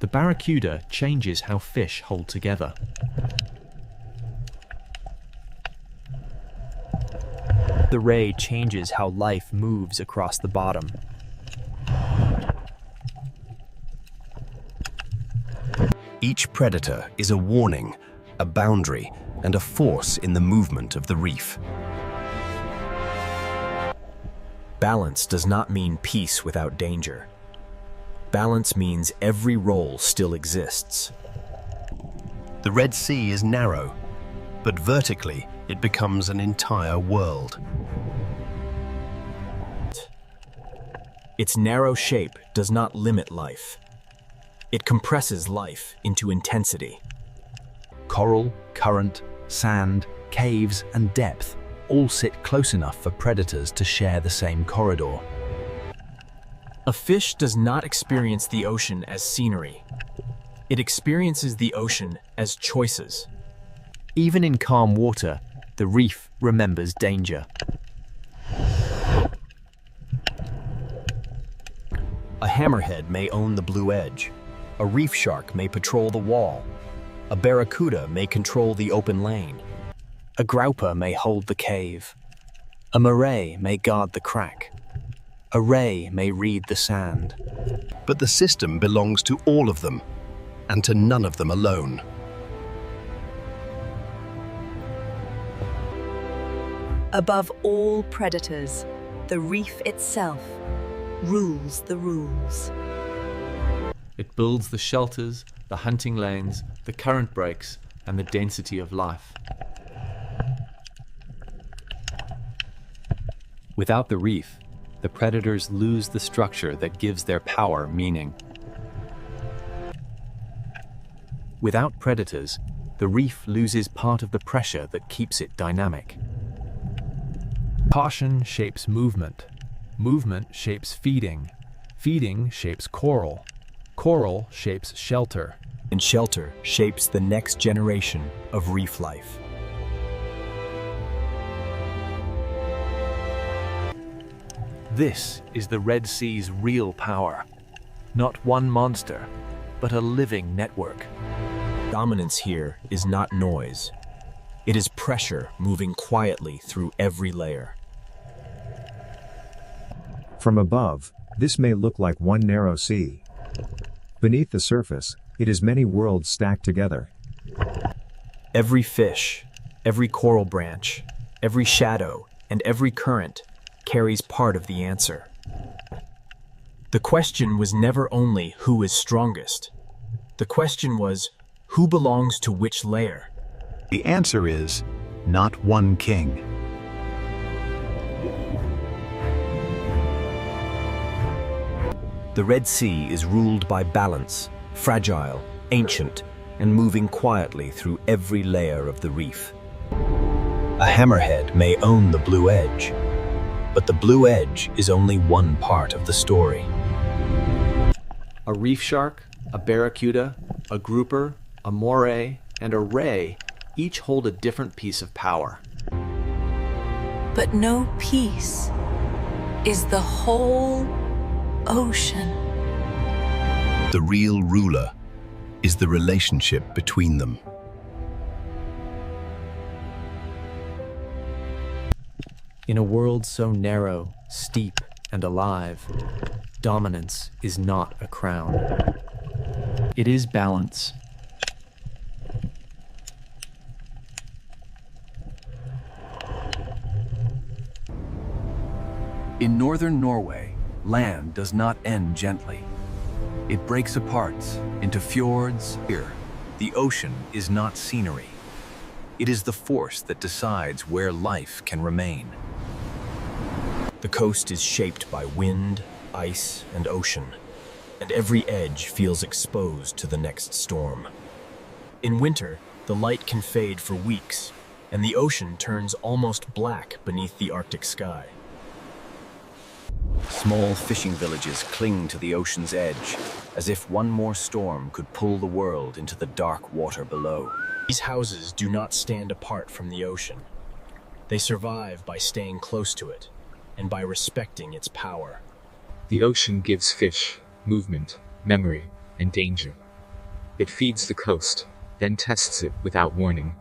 Speaker 16: The barracuda changes how fish hold together.
Speaker 1: The ray changes how life moves across the bottom.
Speaker 18: Each predator is a warning, a boundary, and a force in the movement of the reef.
Speaker 11: Balance does not mean peace without danger. Balance means every role still exists.
Speaker 18: The Red Sea is narrow, but vertically it becomes an entire world.
Speaker 11: Its narrow shape does not limit life. It compresses life into intensity.
Speaker 8: Coral, current, sand, caves, and depth all sit close enough for predators to share the same corridor.
Speaker 11: A fish does not experience the ocean as scenery. It experiences the ocean as choices.
Speaker 16: Even in calm water, the reef remembers danger.
Speaker 18: A hammerhead may own the blue edge. A reef shark may patrol the wall. A barracuda may control the open lane.
Speaker 12: A grouper may hold the cave. A moray may guard the crack. A ray may read the sand.
Speaker 18: But the system belongs to all of them, and to none of them alone.
Speaker 5: Above all predators, the reef itself rules the rules.
Speaker 16: It builds the shelters, the hunting lanes, the current breaks, and the density of life.
Speaker 19: Without the reef, the predators lose the structure that gives their power meaning. Without predators, the reef loses part of the pressure that keeps it dynamic.
Speaker 15: Caution shapes movement. Movement shapes feeding. Feeding shapes coral. Coral shapes shelter.
Speaker 11: And shelter shapes the next generation of reef life.
Speaker 16: This is the Red Sea's real power. Not one monster, but a living network.
Speaker 11: Dominance here is not noise. It is pressure moving quietly through every layer.
Speaker 3: From above, this may look like one narrow sea. Beneath the surface, it is many worlds stacked together.
Speaker 1: Every fish, every coral branch, every shadow, and every current carries part of the answer. The question was never only who is strongest. The question was who belongs to which layer.
Speaker 13: The answer is not one king.
Speaker 18: The Red Sea is ruled by balance, fragile, ancient, and moving quietly through every layer of the reef. A hammerhead may own the blue edge, but the blue edge is only one part of the story.
Speaker 12: A reef shark, a barracuda, a grouper, a moray, and a ray each hold a different piece of power.
Speaker 5: But no piece is the whole ocean.
Speaker 9: The real ruler is the relationship between them.
Speaker 22: In a world so narrow, steep, and alive, dominance is not a crown.
Speaker 15: It is balance.
Speaker 19: In northern Norway, land does not end gently. It breaks apart into fjords. Here, the ocean is not scenery. It is the force that decides where life can remain.
Speaker 11: The coast is shaped by wind, ice, and ocean, and every edge feels exposed to the next storm. In winter, the light can fade for weeks, and the ocean turns almost black beneath the Arctic sky.
Speaker 18: Small fishing villages cling to the ocean's edge, as if one more storm could pull the world into the dark water below.
Speaker 11: These houses do not stand apart from the ocean. They survive by staying close to it, and by respecting its power.
Speaker 14: The ocean gives fish movement, memory, and danger. It feeds the coast, then tests it without warning.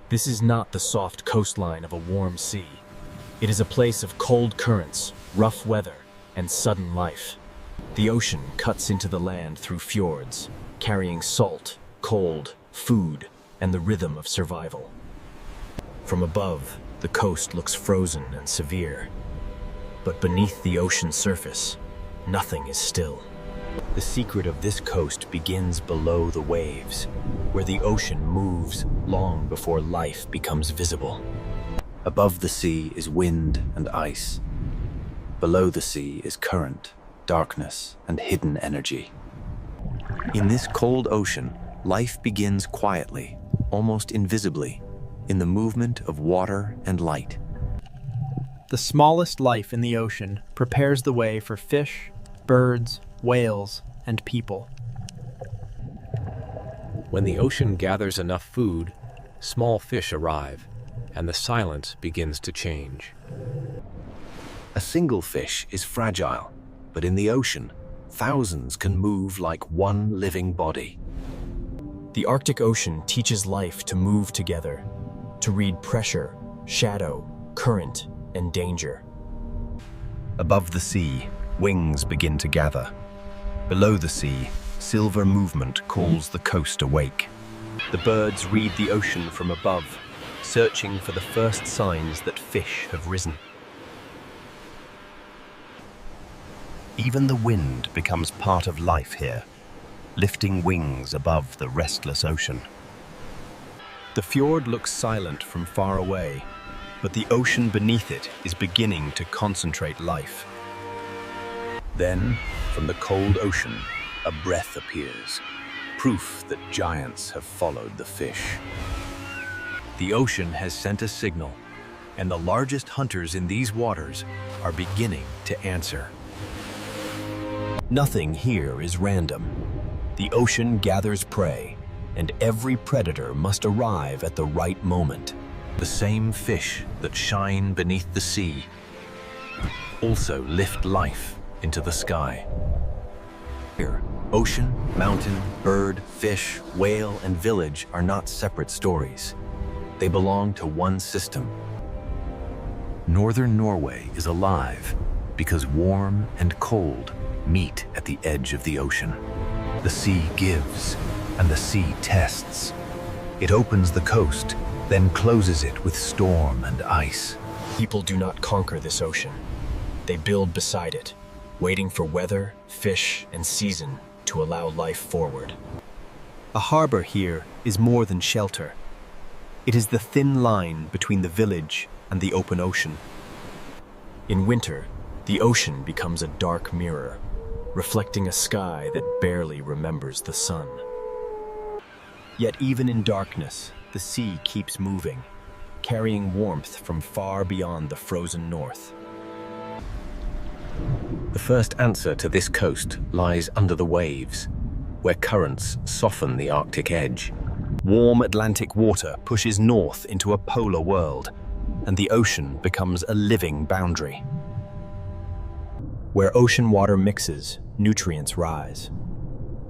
Speaker 11: This is not the soft coastline of a warm sea. It is a place of cold currents, rough weather, and sudden life. The ocean cuts into the land through fjords, carrying salt, cold, food, and the rhythm of survival. From above, the coast looks frozen and severe. But beneath the ocean surface, nothing is still.
Speaker 18: The secret of this coast begins below the waves, where the ocean moves long before life becomes visible. Above the sea is wind and ice. Below the sea is current, darkness, and hidden energy. In this cold ocean, life begins quietly, almost invisibly, in the movement of water and light.
Speaker 12: The smallest life in the ocean prepares the way for fish, birds, whales, and people.
Speaker 19: When the ocean gathers enough food, small fish arrive, and the silence begins to change.
Speaker 18: A single fish is fragile, but in the ocean, thousands can move like one living body.
Speaker 11: The Arctic Ocean teaches life to move together, to read pressure, shadow, current, and danger.
Speaker 18: Above the sea, wings begin to gather. Below the sea, silver movement calls the coast awake. The birds read the ocean from above, searching for the first signs that fish have risen. Even the wind becomes part of life here, lifting wings above the restless ocean. The fjord looks silent from far away, but the ocean beneath it is beginning to concentrate life. Then, from the cold ocean, a breath appears, proof that giants have followed the fish. The ocean has sent a signal, and the largest hunters in these waters are beginning to answer. Nothing here is random. The ocean gathers prey, and every predator must arrive at the right moment. The same fish that shine beneath the sea also lift life into the sky. Here, ocean, mountain, bird, fish, whale, and village are not separate stories. They belong to one system. Northern Norway is alive because warm and cold meet at the edge of the ocean. The sea gives, and the sea tests. It opens the coast, then closes it with storm and ice.
Speaker 11: People do not conquer this ocean. They build beside it, waiting for weather, fish, and season to allow life forward.
Speaker 18: A harbor here is more than shelter. It is the thin line between the village and the open ocean.
Speaker 11: In winter, the ocean becomes a dark mirror, reflecting a sky that barely remembers the sun. Yet even in darkness, the sea keeps moving, carrying warmth from far beyond the frozen north.
Speaker 18: The first answer to this coast lies under the waves, where currents soften the Arctic edge. Warm Atlantic water pushes north into a polar world, and the ocean becomes a living boundary.
Speaker 11: Where ocean water mixes, nutrients rise.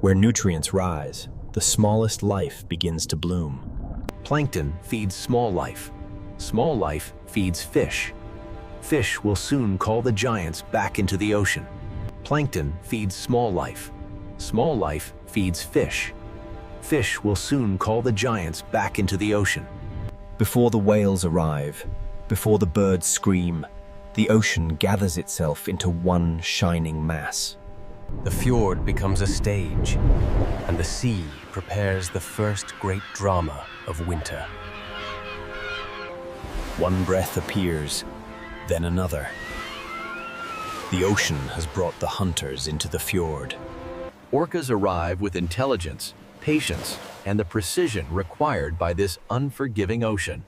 Speaker 11: Where nutrients rise, the smallest life begins to bloom.
Speaker 18: Plankton feeds small life. Small life feeds fish. Fish will soon call the giants back into the ocean. Plankton feeds small life. Small life feeds fish. Fish will soon call the giants back into the ocean.
Speaker 11: Before the whales arrive, before the birds scream, the ocean gathers itself into one shining mass.
Speaker 18: The fjord becomes a stage, and the sea prepares the first great drama of winter.
Speaker 11: One breath appears, then another. The ocean has brought the hunters into the fjord.
Speaker 8: Orcas arrive with intelligence, patience, and the precision required by this unforgiving ocean.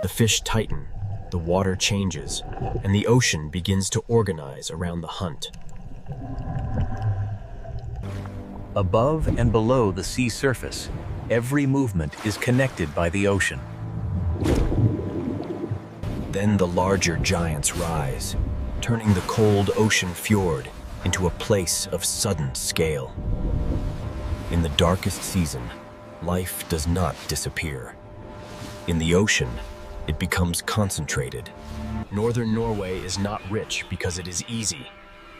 Speaker 11: The fish tighten, the water changes, and the ocean begins to organize around the hunt.
Speaker 8: Above and below the sea surface, every movement is connected by the ocean.
Speaker 11: Then the larger giants rise, turning the cold ocean fjord into a place of sudden scale. In the darkest season, life does not disappear. In the ocean, it becomes concentrated. Northern Norway is not rich because it is easy.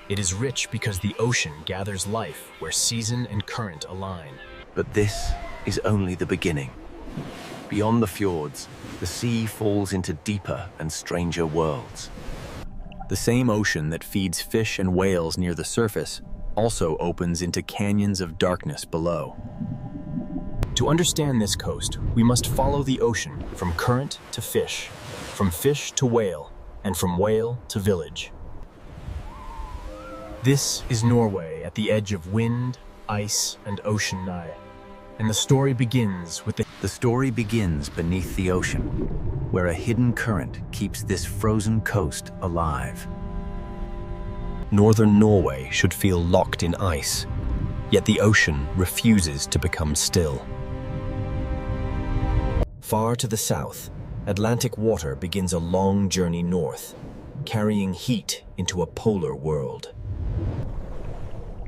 Speaker 11: It is rich because the ocean gathers life where season and current align.
Speaker 18: But this is only the beginning. Beyond the fjords, the sea falls into deeper and stranger worlds.
Speaker 11: The same ocean that feeds fish and whales near the surface also opens into canyons of darkness below. To understand this coast, we must follow the ocean from current to fish, from fish to whale, and from whale to village. This is Norway at the edge of wind, ice, and ocean nigh. And the story begins with
Speaker 18: The story begins beneath the ocean, where a hidden current keeps this frozen coast alive.
Speaker 11: Northern Norway should feel locked in ice, yet the ocean refuses to become still. Far to the south, Atlantic water begins a long journey north, carrying heat into a polar world.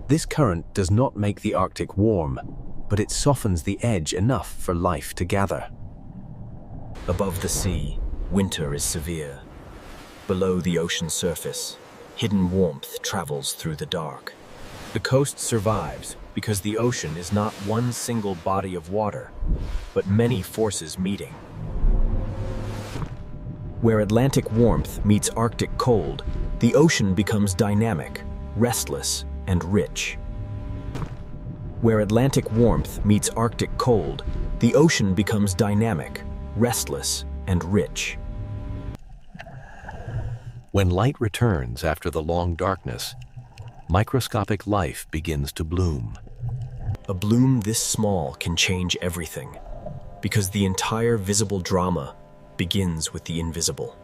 Speaker 18: This current does not make the Arctic warm, but it softens the edge enough for life to gather.
Speaker 11: Above the sea, winter is severe. Below the ocean surface, hidden warmth travels through the dark. The coast survives because the ocean is not one single body of water, but many forces meeting. Where Atlantic warmth meets Arctic cold, the ocean becomes dynamic, restless, and rich. Where Atlantic warmth meets Arctic cold, the ocean becomes dynamic, restless, and rich.
Speaker 18: When light returns after the long darkness, microscopic life begins to bloom.
Speaker 11: A bloom this small can change everything, because the entire visible drama begins with the invisible.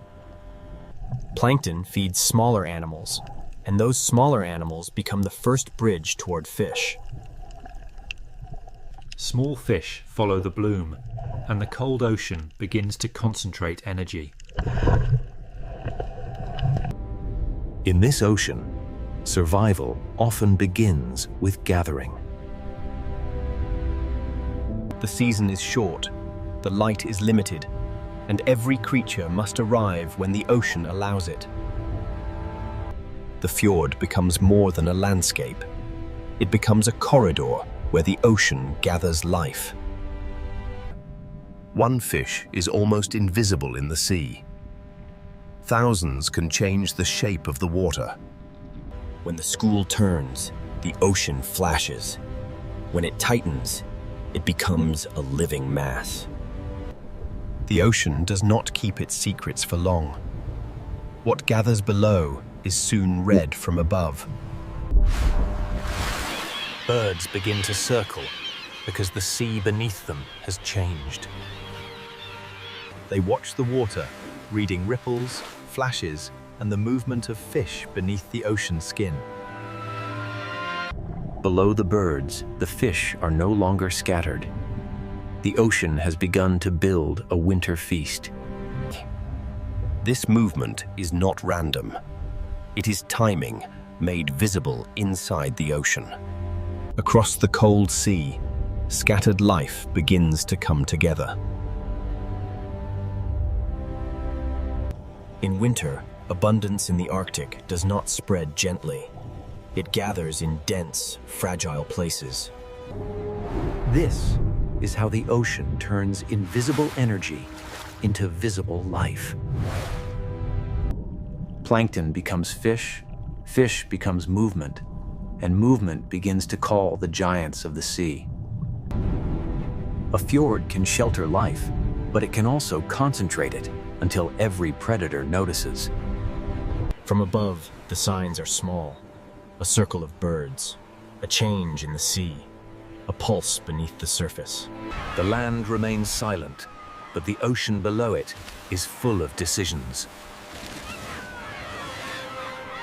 Speaker 11: Plankton feeds smaller animals, and those smaller animals become the first bridge toward fish.
Speaker 15: Small fish follow the bloom, and the cold ocean begins to concentrate energy.
Speaker 18: In this ocean, survival often begins with gathering.
Speaker 11: The season is short, the light is limited, and every creature must arrive when the ocean allows it. The fjord becomes more than a landscape. It becomes a corridor where the ocean gathers life.
Speaker 9: One fish is almost invisible in the sea. Thousands can change the shape of the water.
Speaker 11: When the school turns, the ocean flashes. When it tightens, it becomes a living mass. The ocean does not keep its secrets for long. What gathers below is soon read from above.
Speaker 18: Birds begin to circle,
Speaker 7: because the sea beneath them has changed. They watch the water, reading ripples, flashes, and the movement of fish beneath the ocean skin.
Speaker 18: Below the birds, the fish are no longer scattered. The ocean has begun to build a winter feast. This movement is not random. It is timing made visible inside the ocean. Across the cold sea, scattered life begins to come together. In winter, abundance in the Arctic does not spread gently. It gathers in dense, fragile places. This is how the ocean turns invisible energy into visible life.
Speaker 12: Plankton becomes fish, fish becomes movement, and movement begins to call the giants of the sea. A fjord can shelter life, but it can also concentrate it until every predator notices.
Speaker 11: From above, the signs are small. A circle of birds, a change in the sea, a pulse beneath the surface.
Speaker 13: The land remains silent, but the ocean below it is full of decisions.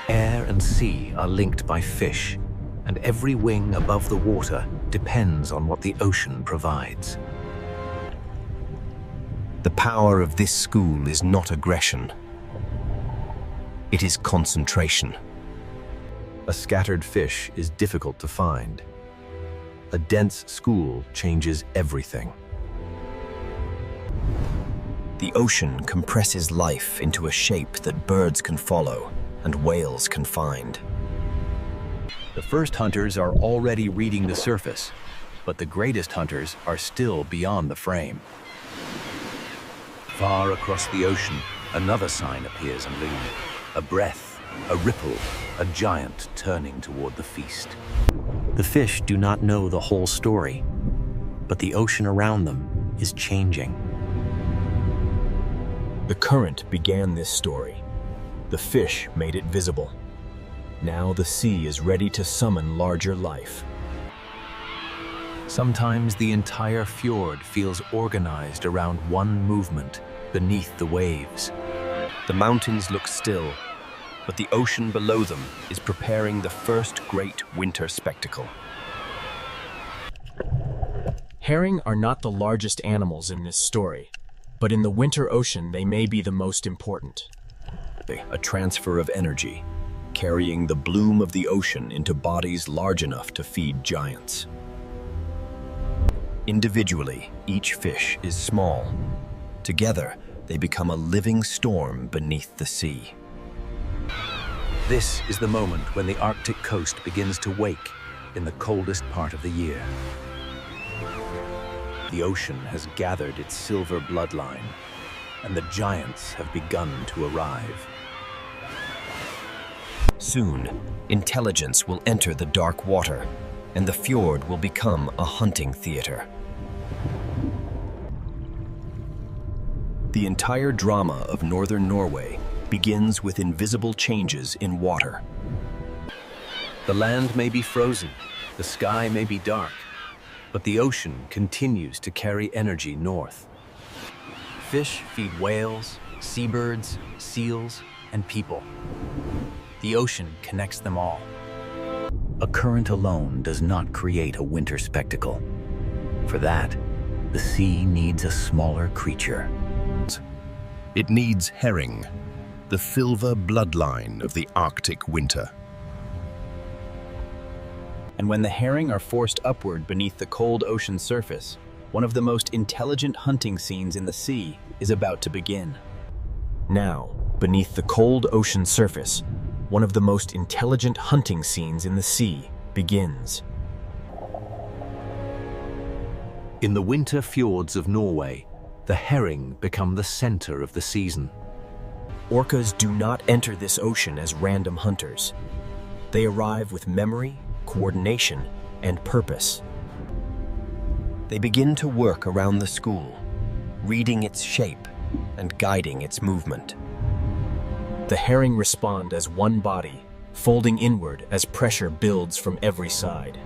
Speaker 13: Air and sea are linked by fish, and every wing above the water depends on what the ocean provides.
Speaker 18: The power of this school is not aggression. It is concentration.
Speaker 7: A scattered fish is difficult to find. A dense school changes everything.
Speaker 18: The ocean compresses life into a shape that birds can follow and whales can find.
Speaker 8: The first hunters are already reading the surface, but the greatest hunters are still beyond the frame.
Speaker 13: Far across the ocean, another sign appears on loom. A breath, a ripple, a giant turning toward the feast.
Speaker 12: The fish do not know the whole story, but the ocean around them is changing.
Speaker 11: The current began this story. The fish made it visible. Now the sea is ready to summon larger life.
Speaker 13: Sometimes the entire fjord feels organized around one movement beneath the waves.
Speaker 18: The mountains look still, but the ocean below them is preparing the first great winter spectacle.
Speaker 11: Herring are not the largest animals in this story, but in the winter ocean they may be the most important.
Speaker 18: A transfer of energy, carrying the bloom of the ocean into bodies large enough to feed giants. Individually, each fish is small. Together, they become a living storm beneath the sea.
Speaker 13: This is the moment when the Arctic coast begins to wake in the coldest part of the year. The ocean has gathered its silver bloodline, and the giants have begun to arrive.
Speaker 18: Soon, intelligence will enter the dark water, and the fjord will become a hunting theater. The entire drama of northern Norway begins with invisible changes in water.
Speaker 13: The land may be frozen, the sky may be dark, but the ocean continues to carry energy north.
Speaker 12: Fish feed whales, seabirds, seals, and people. The ocean connects them all.
Speaker 13: A current alone does not create a winter spectacle. For that, the sea needs a smaller creature.
Speaker 9: It needs herring, the silver bloodline of the Arctic winter.
Speaker 11: And when the herring are forced upward beneath the cold ocean surface, one of the most intelligent hunting scenes in the sea is about to begin. Now, beneath the cold ocean surface, one of the most intelligent hunting scenes in the sea begins.
Speaker 13: In the winter fjords of Norway, the herring become the center of the season.
Speaker 11: Orcas do not enter this ocean as random hunters. They arrive with memory, coordination, and purpose.
Speaker 18: They begin to work around the school, reading its shape and guiding its movement.
Speaker 11: The herring respond as one body, folding inward as pressure builds from every side.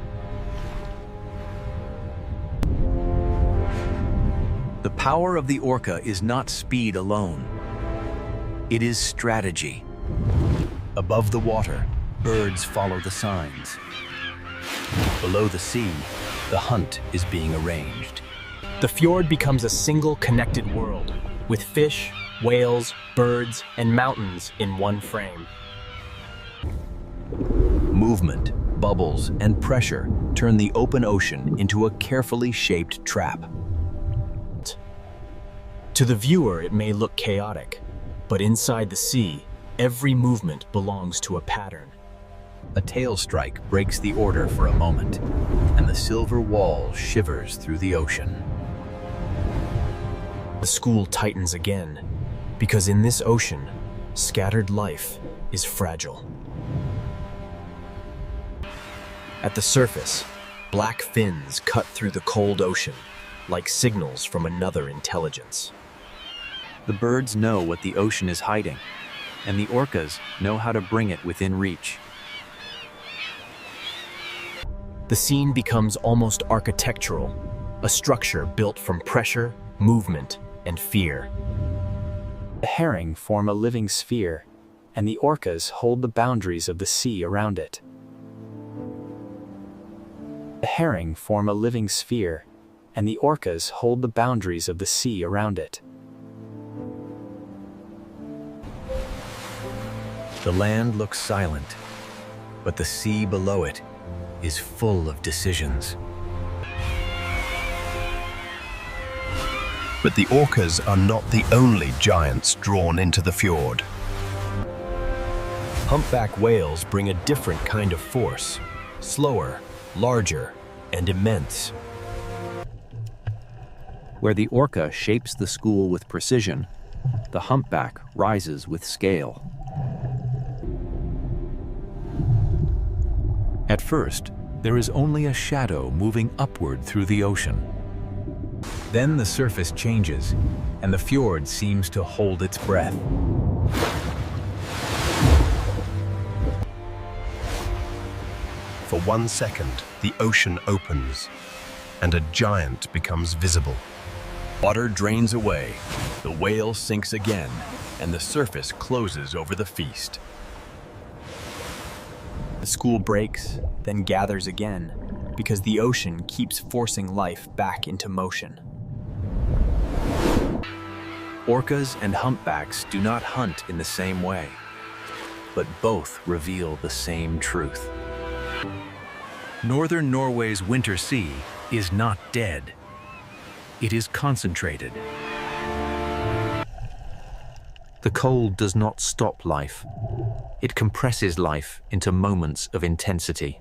Speaker 19: The power of the orca is not speed alone. It is strategy. Above the water, birds follow the signs. Below the sea, the hunt is being arranged.
Speaker 1: The fjord becomes a single connected world, with fish, whales, birds, and mountains in one frame.
Speaker 18: Movement, bubbles, and pressure turn the open ocean into a carefully shaped trap.
Speaker 1: To the viewer, it may look chaotic, but inside the sea, every movement belongs to a pattern.
Speaker 18: A tail strike breaks the order for a moment, and the silver wall shivers through the ocean.
Speaker 1: The school tightens again, because in this ocean, scattered life is fragile. At the surface, black fins cut through the cold ocean, like signals from another intelligence.
Speaker 19: The birds know what the ocean is hiding, and the orcas know how to bring it within reach.
Speaker 1: The scene becomes almost architectural, a structure built from pressure, movement, and fear.
Speaker 15: The herring form a living sphere, and the orcas hold the boundaries of the sea around it. The herring form a living sphere, and the orcas hold the boundaries of the sea around it.
Speaker 19: The land looks silent, but the sea below it is full of decisions.
Speaker 9: But the orcas are not the only giants drawn into the fjord.
Speaker 18: Humpback whales bring a different kind of force, slower, larger, and immense.
Speaker 12: Where the orca shapes the school with precision, the humpback rises with scale.
Speaker 13: At first, there is only a shadow moving upward through the ocean.
Speaker 19: Then the surface changes, and the fjord seems to hold its breath.
Speaker 9: For 1 second, the ocean opens, and a giant becomes visible.
Speaker 18: Water drains away, the whale sinks again, and the surface closes over the feast.
Speaker 1: The school breaks, then gathers again, because the ocean keeps forcing life back into motion.
Speaker 19: Orcas and humpbacks do not hunt in the same way, but both reveal the same truth. Northern Norway's winter sea is not dead. It is concentrated. The cold does not stop life. It compresses life into moments of intensity.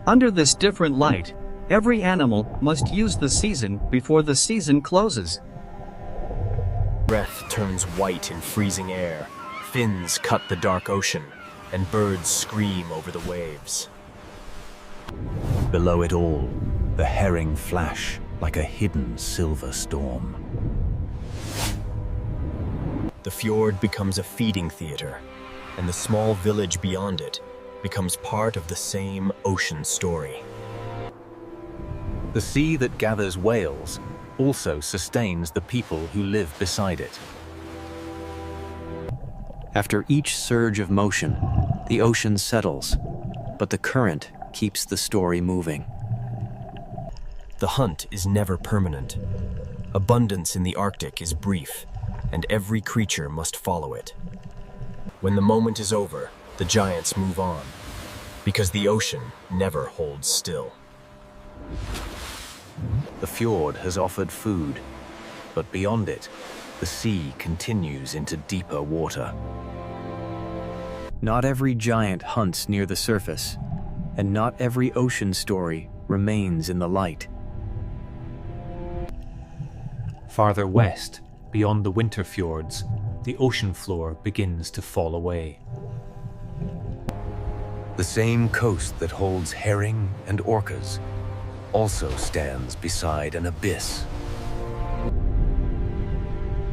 Speaker 2: Under this different light, every animal must use the season before the season closes.
Speaker 1: Breath turns white in freezing air, fins cut the dark ocean, and birds scream over the waves.
Speaker 19: Below it all, the herring flash like a hidden silver storm.
Speaker 1: The fjord becomes a feeding theater, and the small village beyond it becomes part of the same ocean story.
Speaker 19: The sea that gathers whales also sustains the people who live beside it.
Speaker 12: After each surge of motion, the ocean settles, but the current keeps the story moving.
Speaker 1: The hunt is never permanent. Abundance in the Arctic is brief, and every creature must follow it. When the moment is over, the giants move on, because the ocean never holds still.
Speaker 19: The fjord has offered food, but beyond it, the sea continues into deeper water. Not every giant hunts near the surface, and not every ocean story remains in the light.
Speaker 10: Farther west, beyond the winter fjords, the ocean floor begins to fall away.
Speaker 19: The same coast that holds herring and orcas also stands beside an abyss.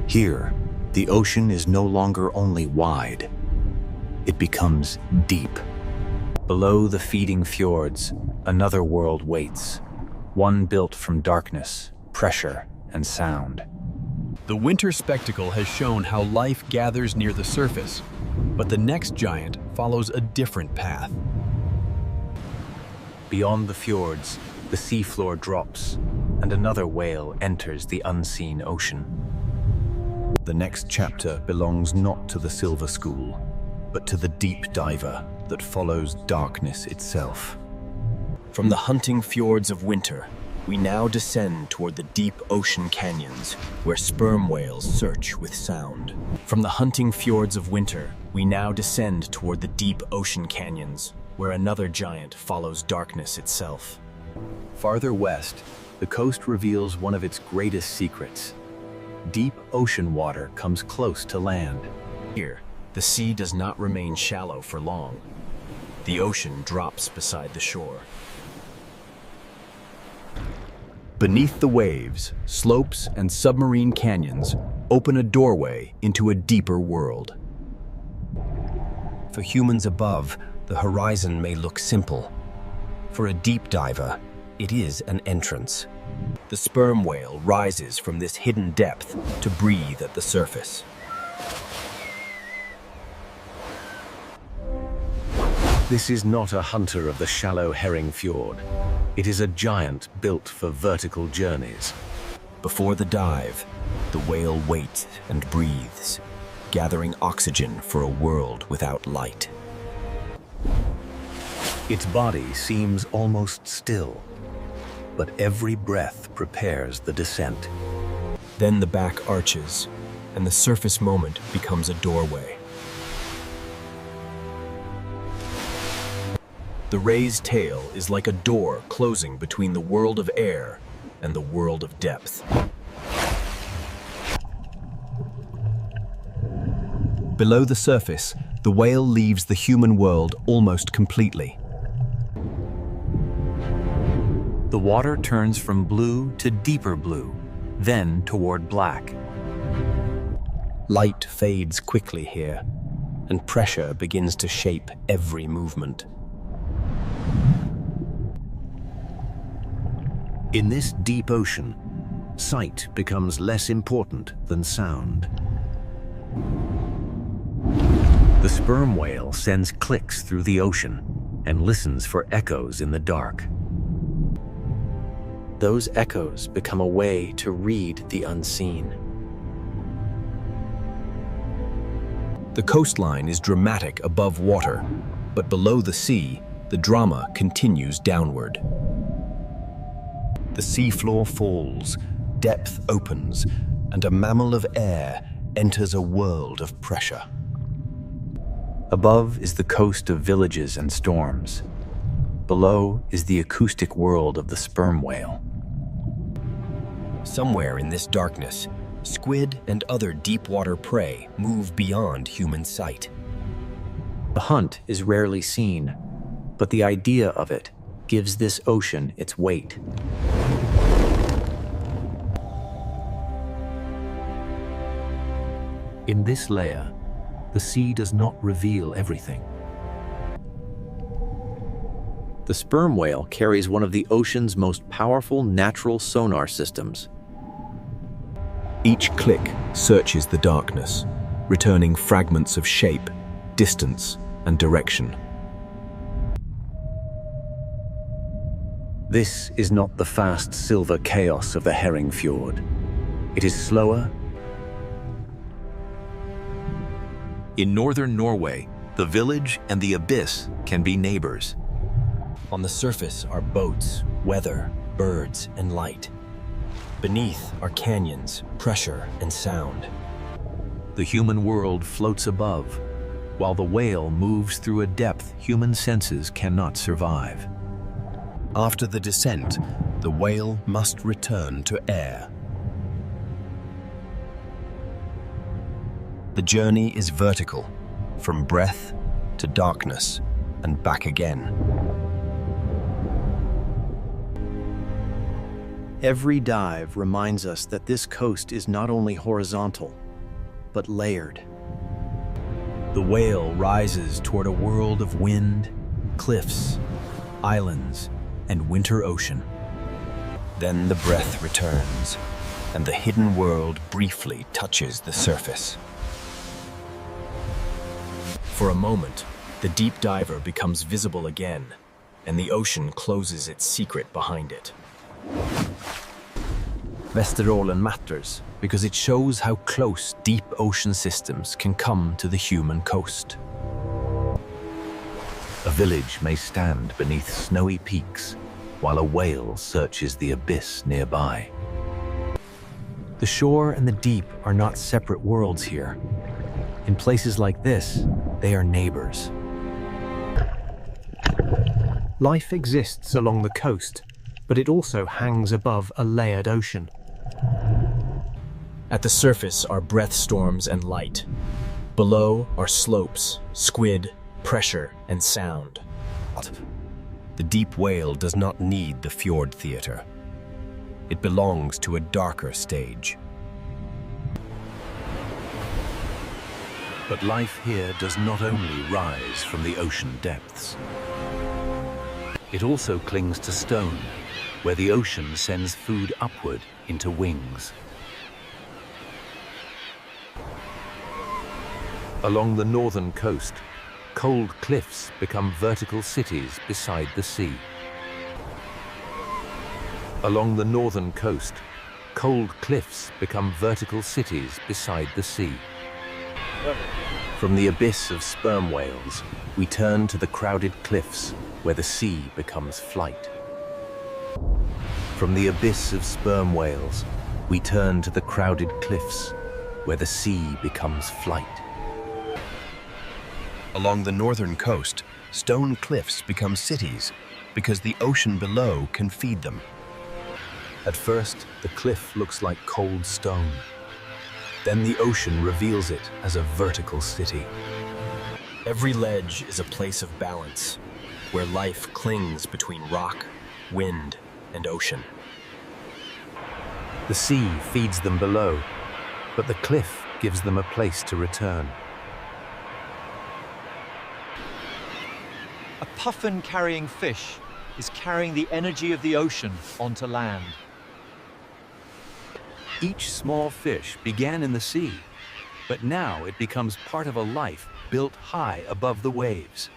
Speaker 19: Here, the ocean is no longer only wide, it becomes deep. Below the feeding fjords, another world waits, one built from darkness
Speaker 12: pressure, and sound.
Speaker 7: The winter spectacle has shown how life gathers near the surface, but the next giant follows a different path.
Speaker 12: Beyond the fjords, the seafloor drops, and another whale enters the unseen ocean.
Speaker 18: The next chapter belongs not to the Silver School, but to the deep diver that follows darkness itself.
Speaker 11: From the hunting fjords of winter, we now descend toward the deep ocean canyons, where sperm whales search with sound. From the hunting fjords of winter, we now descend toward the deep ocean canyons, where another giant follows darkness itself.
Speaker 12: Farther west, the coast reveals one of its greatest secrets. Deep ocean water comes close to land.
Speaker 11: Here, the sea does not remain shallow for long. The ocean drops beside the shore.
Speaker 7: Beneath the waves, slopes, and submarine canyons open a doorway into a deeper world.
Speaker 18: For humans above, the horizon may look simple. For a deep diver, it is an entrance.
Speaker 11: The sperm whale rises from this hidden depth to breathe at the surface.
Speaker 13: This is not a hunter of the shallow herring fjord. It is a giant built for vertical journeys.
Speaker 11: Before the dive, the whale waits and breathes, gathering oxygen for a world without light.
Speaker 13: Its body seems almost still, but every breath prepares the descent.
Speaker 11: Then the back arches, and the surface moment becomes a doorway. The ray's tail is like a door closing between the world of air and the world of depth.
Speaker 7: Below the surface, the whale leaves the human world almost completely.
Speaker 12: The water turns from blue to deeper blue, then toward black.
Speaker 11: Light fades quickly here, and pressure begins to shape every movement.
Speaker 13: In this deep ocean, sight becomes less important than sound. The sperm whale sends clicks through the ocean and listens for echoes in the dark.
Speaker 20: Those echoes become a way to read the unseen.
Speaker 7: The coastline is dramatic above water, but below the sea, the drama continues downward.
Speaker 18: The seafloor falls, depth opens, and a mammal of air enters a world of pressure.
Speaker 12: Above is the coast of villages and storms. Below is the acoustic world of the sperm whale.
Speaker 11: Somewhere in this darkness, squid and other deep-water prey move beyond human sight.
Speaker 20: The hunt is rarely seen, but the idea of it gives this ocean its weight.
Speaker 13: In this layer, the sea does not reveal everything.
Speaker 20: The sperm whale carries one of the ocean's most powerful natural sonar systems.
Speaker 7: Each click searches the darkness, returning fragments of shape, distance, and direction.
Speaker 12: This is not the fast silver chaos of the herring fjord. It is slower.
Speaker 13: In northern Norway, the village and the abyss can be neighbors.
Speaker 11: On the surface are boats, weather, birds, and light. Beneath are canyons, pressure, and sound.
Speaker 13: The human world floats above, while the whale moves through a depth human senses cannot survive.
Speaker 18: After the descent, the whale must return to air. The journey is vertical, from breath to darkness and back again.
Speaker 20: Every dive reminds us that this coast is not only horizontal, but layered.
Speaker 7: The whale rises toward a world of wind, cliffs, islands, and winter ocean.
Speaker 11: Then the breath returns, and the hidden world briefly touches the surface. For a moment, the deep diver becomes visible again, and the ocean closes its secret behind it. Vesterålen matters because it shows how close deep ocean systems can come to the human coast.
Speaker 13: A village may stand beneath snowy peaks while a whale searches the abyss nearby.
Speaker 22: The shore and the deep are not separate worlds here. In places like this, they are neighbors.
Speaker 10: Life exists along the coast, but it also hangs above a layered ocean.
Speaker 1: At the surface are breath storms and light. Below are slopes, squid, pressure, and sound.
Speaker 11: The deep whale does not need the fjord theater. It belongs to a darker stage.
Speaker 13: But life here does not only rise from the ocean depths. It also clings to stone, where the ocean sends food upward into wings. Along the northern coast, cold cliffs become vertical cities beside the sea. Along the northern coast, cold cliffs become vertical cities beside the sea. From the abyss of sperm whales, we turn to the crowded cliffs where the sea becomes flight. From the abyss of sperm whales, we turn to the crowded cliffs where the sea becomes flight.
Speaker 11: Along the northern coast, stone cliffs become cities because the ocean below can feed them.
Speaker 7: At first, the cliff looks like cold stone. Then the ocean reveals it as a vertical city.
Speaker 1: Every ledge is a place of balance, where life clings between rock, wind, and ocean.
Speaker 8: The sea feeds them below, but the cliff gives them a place to return.
Speaker 17: A puffin carrying fish is carrying the energy of the ocean onto land.
Speaker 19: Each small fish began in the sea, but now it becomes part of a life built high above the waves.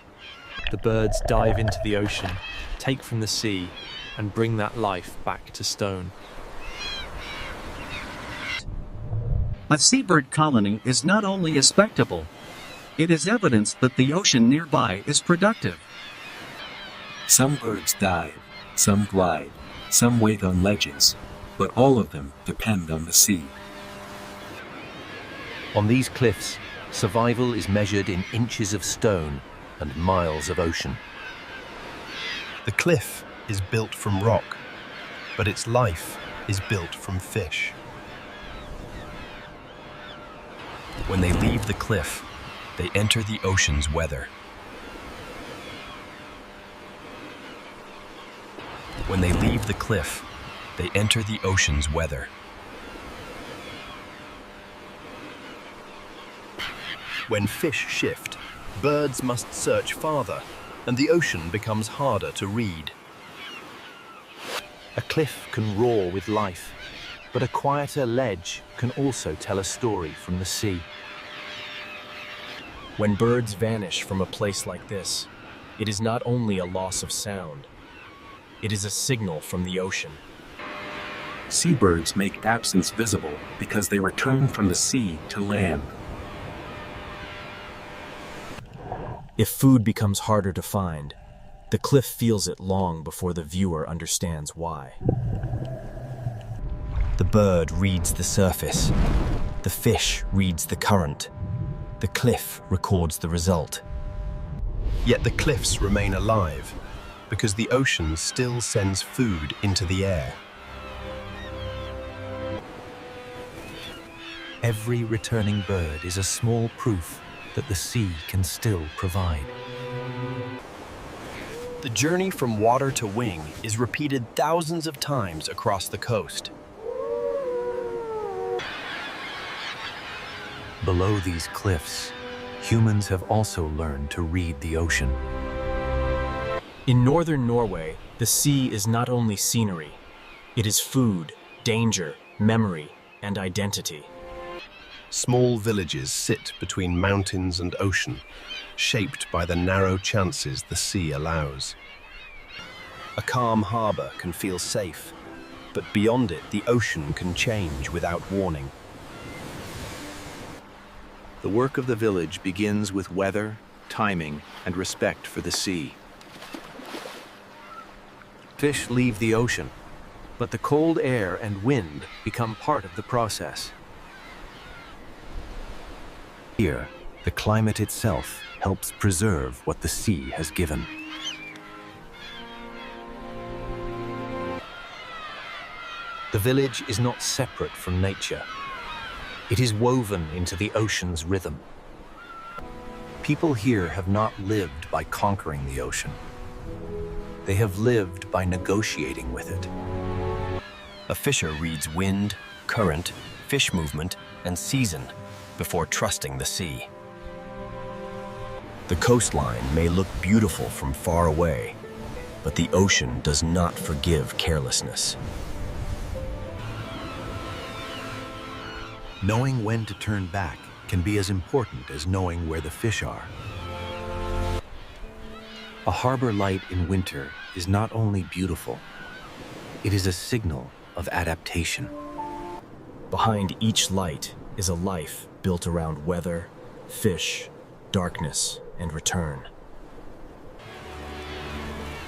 Speaker 15: The birds dive into the ocean, take from the sea, and bring that life back to stone.
Speaker 2: A seabird colony is not only a spectacle, it is evidence that the ocean nearby is productive.
Speaker 21: Some birds dive, some glide, some wait on ledges, but all of them depend on the sea.
Speaker 13: On these cliffs, survival is measured in inches of stone and miles of ocean.
Speaker 11: The cliff is built from rock, but its life is built from fish. When they leave the cliff, they enter the ocean's weather. When they leave the cliff, they enter the ocean's weather. When fish shift, birds must search farther, and the ocean becomes harder to read.
Speaker 10: A cliff can roar with life, but a quieter ledge can also tell a story from the sea.
Speaker 1: When birds vanish from a place like this, it is not only a loss of sound, it is a signal from the ocean.
Speaker 21: Seabirds make absence visible because they return from the sea to land.
Speaker 1: If food becomes harder to find, the cliff feels it long before the viewer understands why. The bird reads the surface, the fish reads the current, the cliff records the result. Yet the cliffs remain alive because the ocean still sends food into the air.
Speaker 19: Every returning bird is a small proof that the sea can still provide.
Speaker 11: The journey from water to wing is repeated thousands of times across the coast.
Speaker 19: Below these cliffs, humans have also learned to read the ocean.
Speaker 1: In northern Norway, the sea is not only scenery,
Speaker 11: It is food, danger, memory, and identity.
Speaker 9: Small villages sit between mountains and ocean, shaped by the narrow chances the sea allows.
Speaker 18: A calm harbor can feel safe, but beyond it, the ocean can change without warning.
Speaker 19: The work of the village begins with weather, timing, and respect for the sea. Fish leave the ocean, but the cold air and wind become part of the process. Here, the climate itself helps preserve what the sea has given. The village is not separate from nature. It is woven into the ocean's rhythm. People here have not lived by conquering the ocean. They have lived by negotiating with it.
Speaker 18: A fisher reads wind, current, fish movement, and season before trusting the sea. The coastline may look beautiful from far away, but the ocean does not forgive carelessness.
Speaker 19: Knowing when to turn back can be as important as knowing where the fish are. A harbor light in winter is not only beautiful, it is a signal of adaptation.
Speaker 11: Behind each light is a life built around weather, fish, darkness, and return.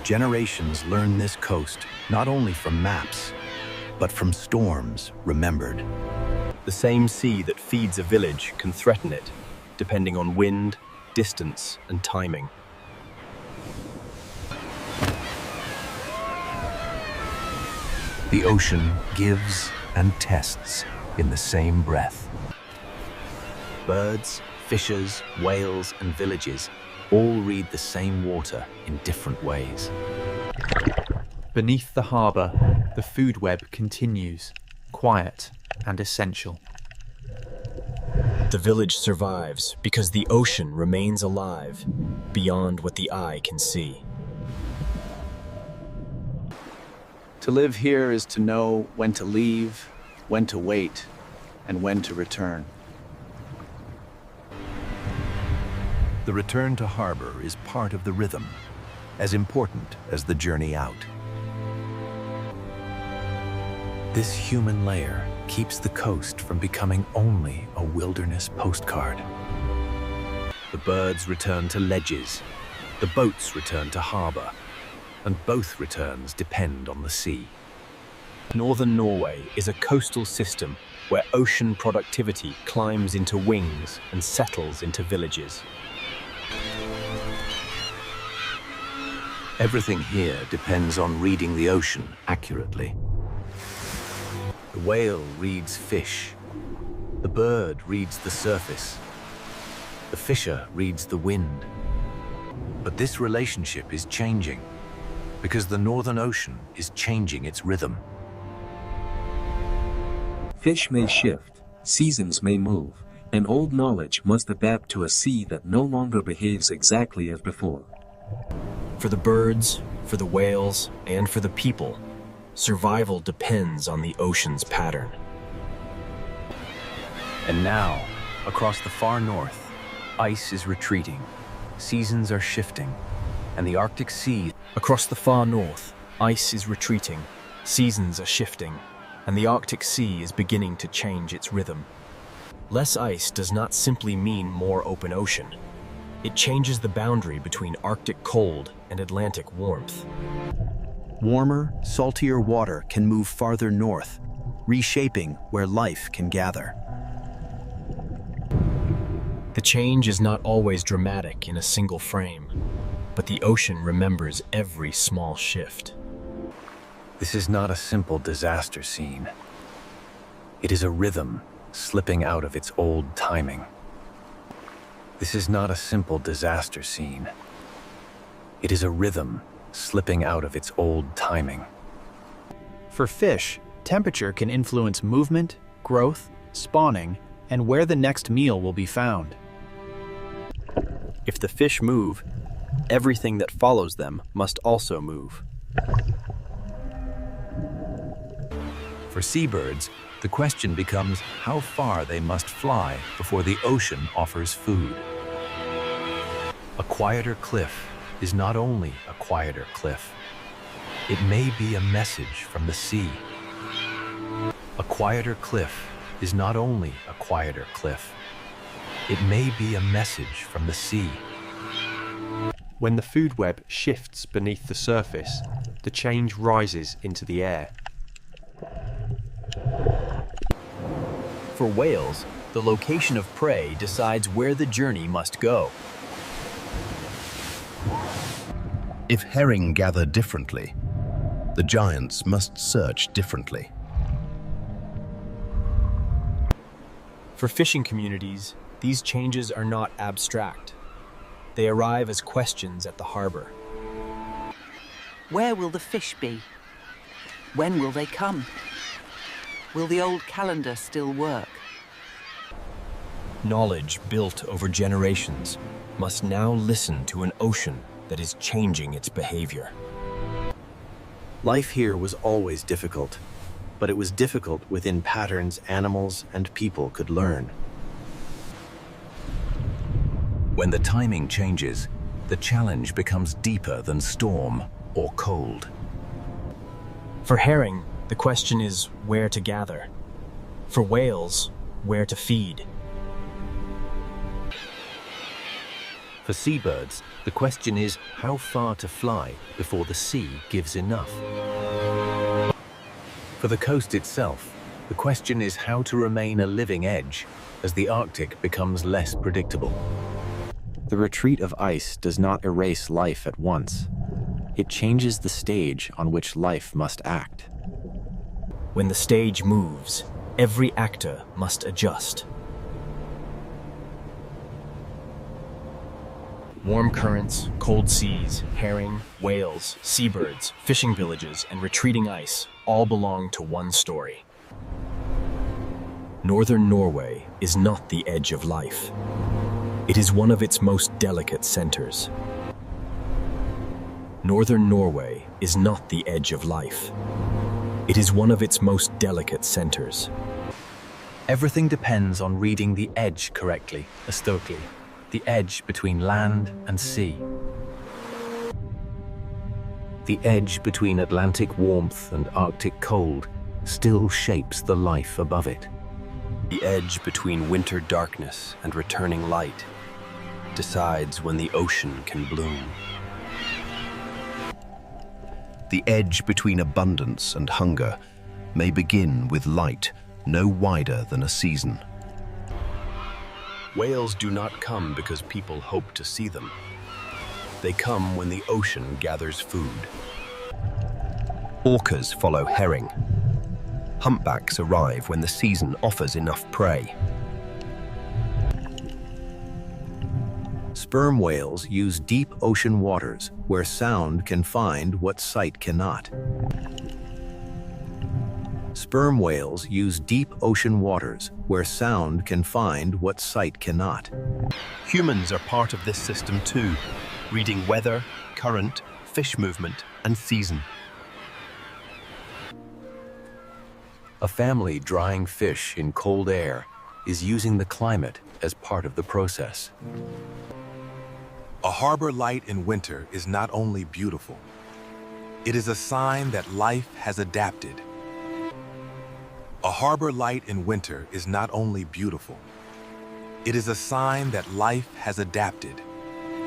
Speaker 19: Generations learn this coast not only from maps, but from storms remembered.
Speaker 18: The same sea that feeds a village can threaten it, depending on wind, distance, and timing.
Speaker 19: The ocean gives and tests in the same breath. Birds, fishes, whales, and villages all read the same water in different ways.
Speaker 15: Beneath the harbour, the food web continues, quiet and essential.
Speaker 11: The village survives because the ocean remains alive, beyond what the eye can see.
Speaker 19: To live here is to know when to leave, when to wait, and when to return. The return to harbor is part of the rhythm, as important as the journey out. This human layer keeps the coast from becoming only a wilderness postcard. The birds return to ledges, the boats return to harbor, and both returns depend on the sea.
Speaker 18: Northern Norway is a coastal system where ocean productivity climbs into wings and settles into villages.
Speaker 19: Everything here depends on reading the ocean accurately. The whale reads fish. The bird reads the surface. The fisher reads the wind. But this relationship is changing because the Northern Ocean is changing its rhythm.
Speaker 21: Fish may shift, seasons may move, and old knowledge must adapt to a sea that no longer behaves exactly as before.
Speaker 11: For the birds, for the whales, and for the people, survival depends on the ocean's pattern.
Speaker 19: And now, across the far north, ice is retreating, seasons are shifting, and the Arctic Sea...
Speaker 11: Across the far north, ice is retreating, seasons are shifting, and the Arctic Sea is beginning to change its rhythm. Less ice does not simply mean more open ocean. It changes the boundary between Arctic cold and Atlantic warmth.
Speaker 19: Warmer, saltier water can move farther north, reshaping where life can gather.
Speaker 11: The change is not always dramatic in a single frame, but the ocean remembers every small shift.
Speaker 19: This is not a simple disaster scene. It is a rhythm slipping out of its old timing. This is not a simple disaster scene. It is a rhythm slipping out of its old timing.
Speaker 4: For fish, temperature can influence movement, growth, spawning, and where the next meal will be found.
Speaker 18: If the fish move, everything that follows them must also move.
Speaker 19: For seabirds, the question becomes how far they must fly before the ocean offers food. A quieter cliff is not only a quieter cliff. It may be a message from the sea. A quieter cliff is not only a quieter cliff. It may be a message from the sea.
Speaker 6: When the food web shifts beneath the surface, the change rises into the air.
Speaker 11: For whales, the location of prey decides where the journey must go.
Speaker 9: If herring gather differently, the giants must search differently.
Speaker 1: For fishing communities, these changes are not abstract. They arrive as questions at the harbor.
Speaker 5: Where will the fish be? When will they come? Will the old calendar still work?
Speaker 11: Knowledge built over generations must now listen to an ocean that is changing its behavior.
Speaker 8: Life here was always difficult, but it was difficult within patterns animals and people could learn.
Speaker 19: When the timing changes, the challenge becomes deeper than storm or cold.
Speaker 1: For herring, the question is where to gather. For whales, where to feed.
Speaker 13: For seabirds, the question is how far to fly before the sea gives enough.
Speaker 19: For the coast itself, the question is how to remain a living edge as the Arctic becomes less predictable.
Speaker 4: The retreat of ice does not erase life at once. It changes the stage on which life must act.
Speaker 1: When the stage moves, every actor must adjust. Warm currents, cold seas, herring, whales, seabirds, fishing villages, and retreating ice all belong to one story. Northern Norway is not the edge of life. It is one of its most delicate centers. Northern Norway is not the edge of life. It is one of its most delicate centers.
Speaker 4: Everything depends on reading the edge correctly, Astokli, the edge between land and sea.
Speaker 13: The edge between Atlantic warmth and Arctic cold still shapes the life above it.
Speaker 11: The edge between winter darkness and returning light decides when the ocean can bloom.
Speaker 9: The edge between abundance and hunger may begin with light no wider than a season.
Speaker 11: Whales do not come because people hope to see them. They come when the ocean gathers food.
Speaker 9: Orcas follow herring. Humpbacks arrive when the season offers enough prey.
Speaker 19: Sperm whales use deep ocean waters where sound can find what sight cannot. Sperm whales use deep ocean waters where sound can find what sight cannot.
Speaker 9: Humans are part of this system too, reading weather, current, fish movement, and season.
Speaker 19: A family drying fish in cold air is using the climate as part of the process.
Speaker 16: A harbor light in winter is not only beautiful, it is a sign that life has adapted. A harbor light in winter is not only beautiful, it is a sign that life has adapted.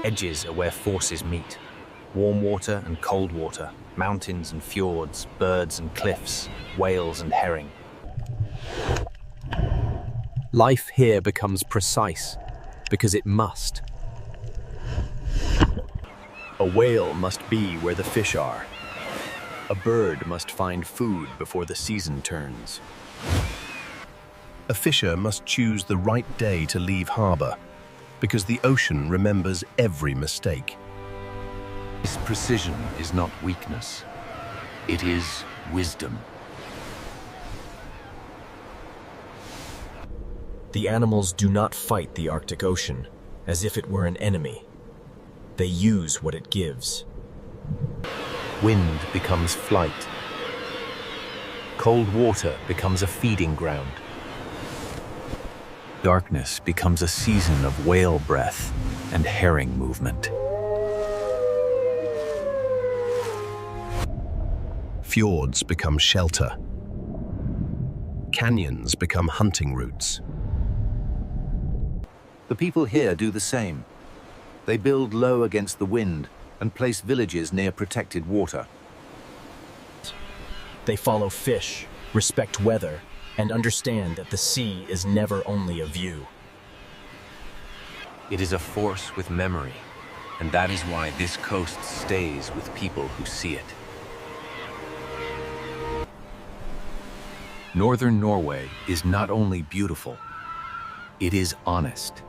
Speaker 23: Edges are where forces meet. Warm water and cold water, mountains and fjords, birds and cliffs, whales and herring.
Speaker 1: Life here becomes precise because it must. A whale must be where the fish are. A bird must find food before the season turns.
Speaker 9: A fisher must choose the right day to leave harbor because the ocean remembers every mistake.
Speaker 19: This precision is not weakness. It is wisdom.
Speaker 1: The animals do not fight the Arctic Ocean as if it were an enemy. They use what it gives.
Speaker 13: Wind becomes flight.
Speaker 22: Cold water becomes a feeding ground. Darkness becomes a season of whale breath and herring movement.
Speaker 18: Fjords become shelter. Canyons become hunting routes.
Speaker 22: The people here do the same. They build low against the wind and place villages near protected water.
Speaker 11: They follow fish, respect weather, and understand that the sea is never only a view.
Speaker 22: It is a force with memory, and that is why this coast stays with people who see it. Northern Norway is not only beautiful, it is honest.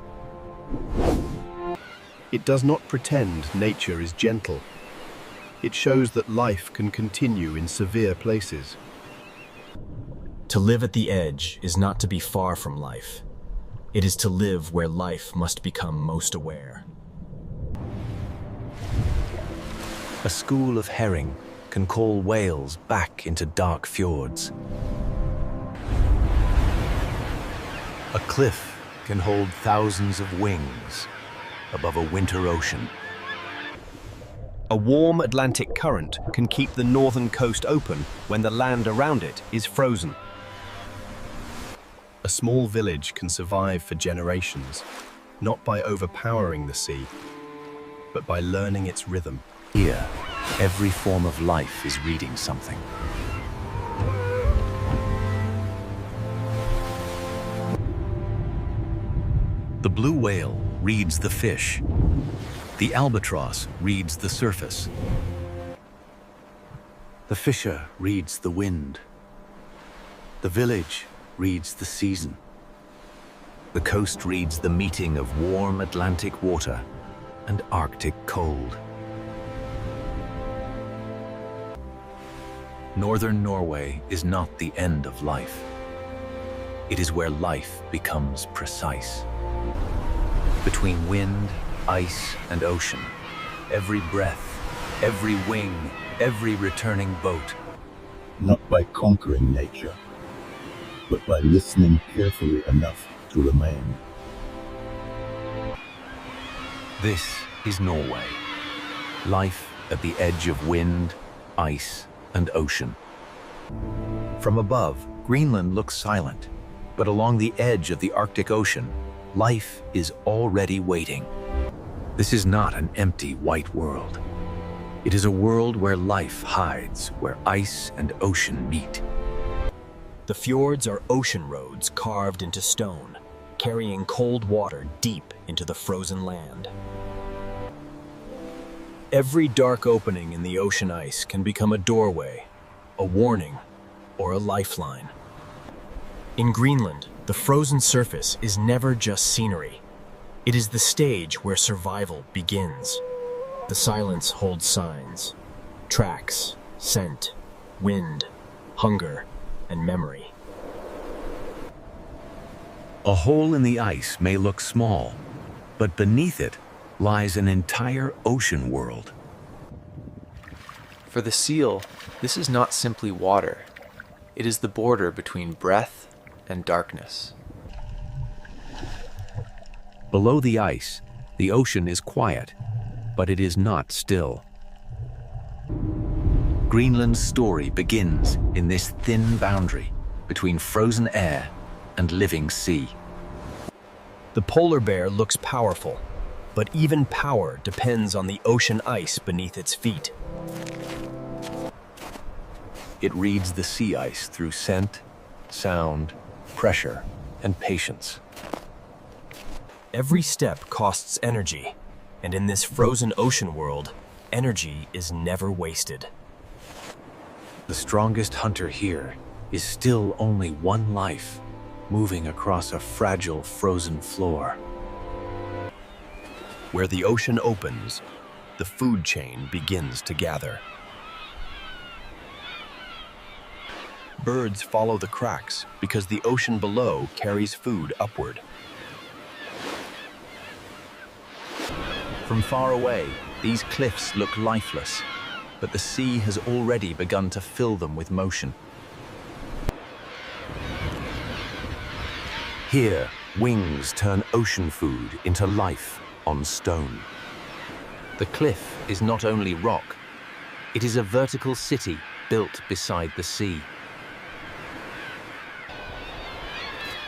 Speaker 18: It does not pretend nature is gentle. It shows that life can continue in severe places.
Speaker 11: To live at the edge is not to be far from life. It is to live where life must become most aware.
Speaker 22: A school of herring can call whales back into dark fjords. A cliff can hold thousands of wings above a winter ocean.
Speaker 18: A warm Atlantic current can keep the northern coast open when the land around it is frozen. A small village can survive for generations, not by overpowering the sea, but by learning its rhythm.
Speaker 22: Here, every form of life is reading something. The blue whale reads the fish. The albatross reads the surface. The fisher reads the wind. The village reads the season. The coast reads the meeting of warm Atlantic water and Arctic cold. Northern Norway is not the end of life. It is where life becomes precise. Between wind, ice, and ocean, every breath, every wing, every returning boat.
Speaker 3: Not by conquering nature, but by listening carefully enough to remain.
Speaker 22: This is Norway. Life at the edge of wind, ice, and ocean. From above, Greenland looks silent, but along the edge of the Arctic Ocean, life is already waiting. This is not an empty white world. It is a world where life hides, where ice and ocean meet.
Speaker 11: The fjords are ocean roads carved into stone, carrying cold water deep into the frozen land. Every dark opening in the ocean ice can become a doorway, a warning, or a lifeline. In Greenland, the frozen surface is never just scenery. It is the stage where survival begins. The silence holds signs, tracks, scent, wind, hunger, and memory.
Speaker 22: A hole in the ice may look small, but beneath it lies an entire ocean world.
Speaker 4: For the seal, this is not simply water. It is the border between breath and darkness.
Speaker 22: Below the ice, the ocean is quiet, but it is not still. Greenland's story begins in this thin boundary between frozen air and living sea.
Speaker 11: The polar bear looks powerful, but even power depends on the ocean ice beneath its feet.
Speaker 22: It reads the sea ice through scent, sound, pressure, and patience.
Speaker 11: Every step costs energy, and in this frozen ocean world, energy is never wasted.
Speaker 22: The strongest hunter here is still only one life, moving across a fragile frozen floor.
Speaker 18: Where the ocean opens, the food chain begins to gather. Birds follow the cracks because the ocean below carries food upward.
Speaker 22: From far away, these cliffs look lifeless, but the sea has already begun to fill them with motion. Here, wings turn ocean food into life on stone. The cliff is not only rock, it is a vertical city built beside the sea.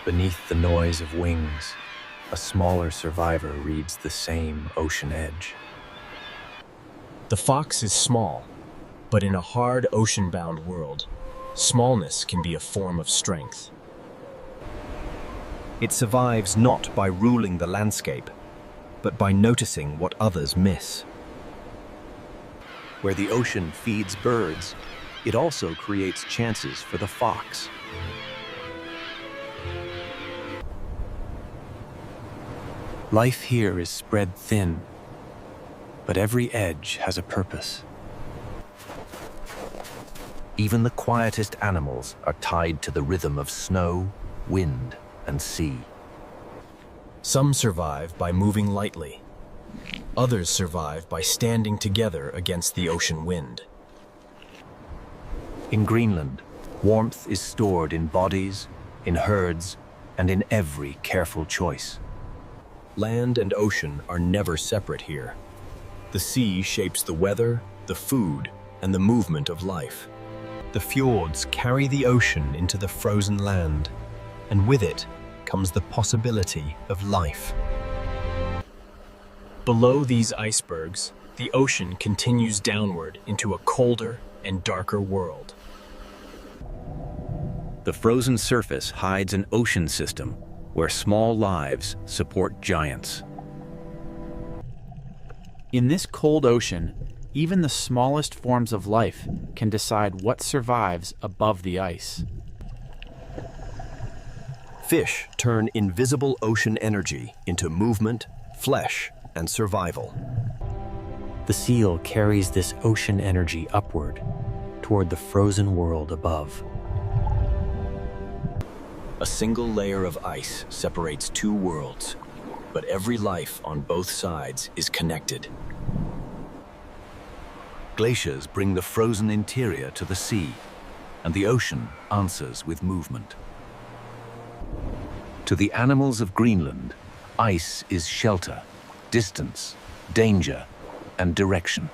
Speaker 22: Beneath the noise of wings, a smaller survivor reads the same ocean edge.
Speaker 1: The fox is small, but in a hard ocean-bound world, smallness can be a form of strength.
Speaker 18: It survives not by ruling the landscape, but by noticing what others miss. Where the ocean feeds birds, it also creates chances for the fox. Life here is spread thin, but every edge has a purpose. Even the quietest animals are tied to the rhythm of snow, wind, and sea.
Speaker 1: Some survive by moving lightly. Others survive by standing together against the ocean wind.
Speaker 22: In Greenland, warmth is stored in bodies, in herds, and in every careful choice.
Speaker 1: Land and ocean are never separate here. The sea shapes the weather, the food, and the movement of life.
Speaker 18: The fjords carry the ocean into the frozen land, and with it comes the possibility of life.
Speaker 1: Below these icebergs, the ocean continues downward into a colder and darker world.
Speaker 22: The frozen surface hides an ocean system where small lives support giants.
Speaker 4: In this cold ocean, even the smallest forms of life can decide what survives above the ice.
Speaker 18: Fish turn invisible ocean energy into movement, flesh, and survival.
Speaker 11: The seal carries this ocean energy upward toward the frozen world above.
Speaker 1: A single layer of ice separates two worlds, but every life on both sides is connected.
Speaker 22: Glaciers bring the frozen interior to the sea, and the ocean answers with movement. To the animals of Greenland, ice is shelter, distance, danger, and direction.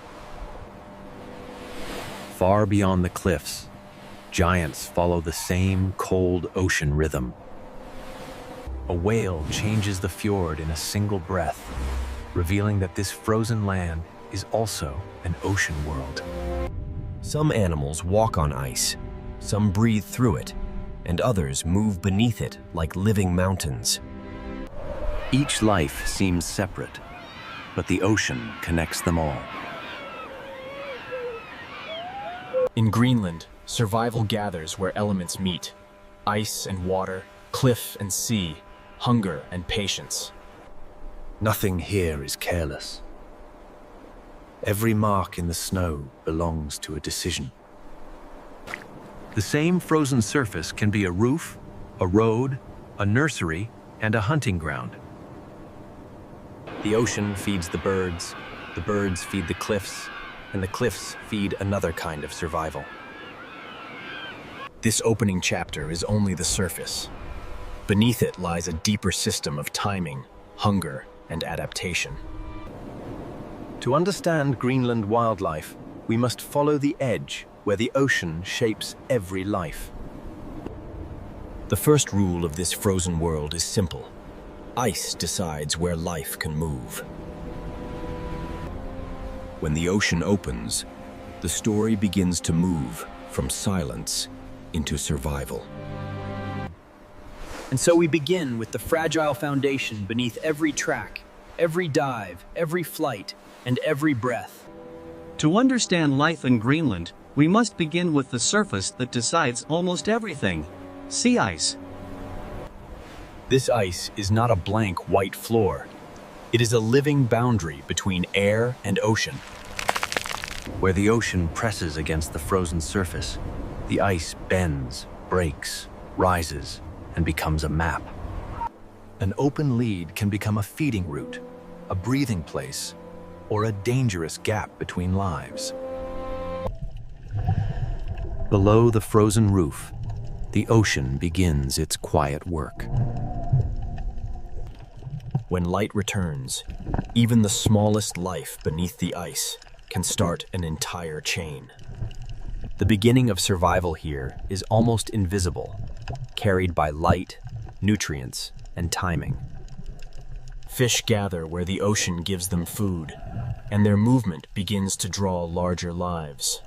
Speaker 22: Far beyond the cliffs, giants follow the same cold ocean rhythm. A whale changes the fjord in a single breath, revealing that this frozen land is also an ocean world.
Speaker 18: Some animals walk on ice, some breathe through it, and others move beneath it like living mountains.
Speaker 22: Each life seems separate, but the ocean connects them all.
Speaker 1: In Greenland, survival gathers where elements meet: ice and water, cliff and sea, hunger and patience.
Speaker 22: Nothing here is careless. Every mark in the snow belongs to a decision. The same frozen surface can be a roof, a road, a nursery, and a hunting ground.
Speaker 18: The ocean feeds the birds feed the cliffs, and the cliffs feed another kind of survival.
Speaker 1: This opening chapter is only the surface. Beneath it lies a deeper system of timing, hunger, and adaptation.
Speaker 18: To understand Greenland wildlife, we must follow the edge where the ocean shapes every life.
Speaker 1: The first rule of this frozen world is simple. Ice decides where life can move. When the ocean opens, the story begins to move from silence into survival.
Speaker 11: And so we begin with the fragile foundation beneath every track, every dive, every flight, and every breath.
Speaker 2: To understand life in Greenland, we must begin with the surface that decides almost everything: sea ice.
Speaker 1: This ice is not a blank white floor. It is a living boundary between air and ocean.
Speaker 22: Where the ocean presses against the frozen surface, the ice bends, breaks, rises, and becomes a map. An open lead can become a feeding route, a breathing place, or a dangerous gap between lives. Below the frozen roof, the ocean begins its quiet work.
Speaker 11: When light returns, even the smallest life beneath the ice can start an entire chain. The beginning of survival here is almost invisible, carried by light, nutrients, and timing. Fish gather where the ocean gives them food, and their movement begins to draw larger lives.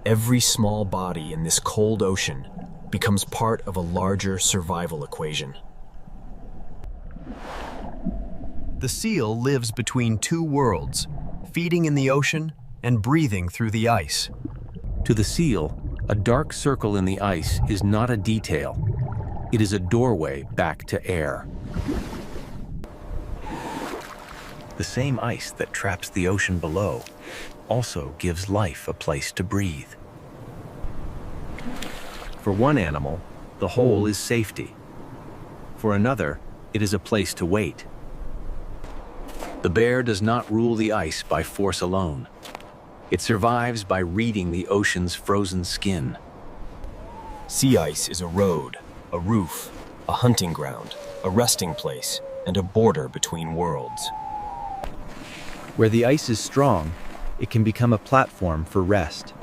Speaker 11: Every small body in this cold ocean becomes part of a larger survival equation.
Speaker 8: The seal lives between two worlds, feeding in the ocean and breathing through the ice.
Speaker 22: To the seal, a dark circle in the ice is not a detail. It is a doorway back to air. The same ice that traps the ocean below also gives life a place to breathe. For one animal, the hole is safety. For another, it is a place to wait. The bear does not rule the ice by force alone. It survives by reading the ocean's frozen skin.
Speaker 11: Sea ice is a road, a roof, a hunting ground, a resting place, and a border between worlds.
Speaker 4: Where the ice is strong, it can become a platform for rest.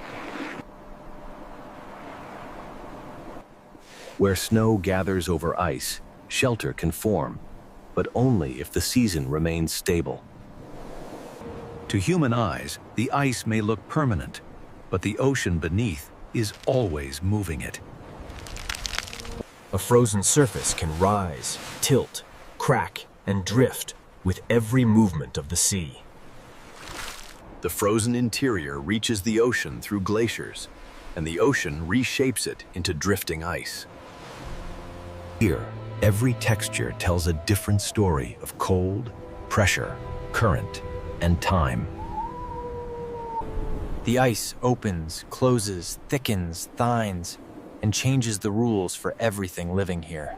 Speaker 22: Where snow gathers over ice, shelter can form, but only if the season remains stable. To human eyes, the ice may look permanent, but the ocean beneath is always moving it.
Speaker 11: A frozen surface can rise, tilt, crack, and drift with every movement of the sea.
Speaker 18: The frozen interior reaches the ocean through glaciers, and the ocean reshapes it into drifting ice.
Speaker 22: Here, every texture tells a different story of cold, pressure, current, and time.
Speaker 4: The ice opens, closes, thickens, thins, and changes the rules for everything living here.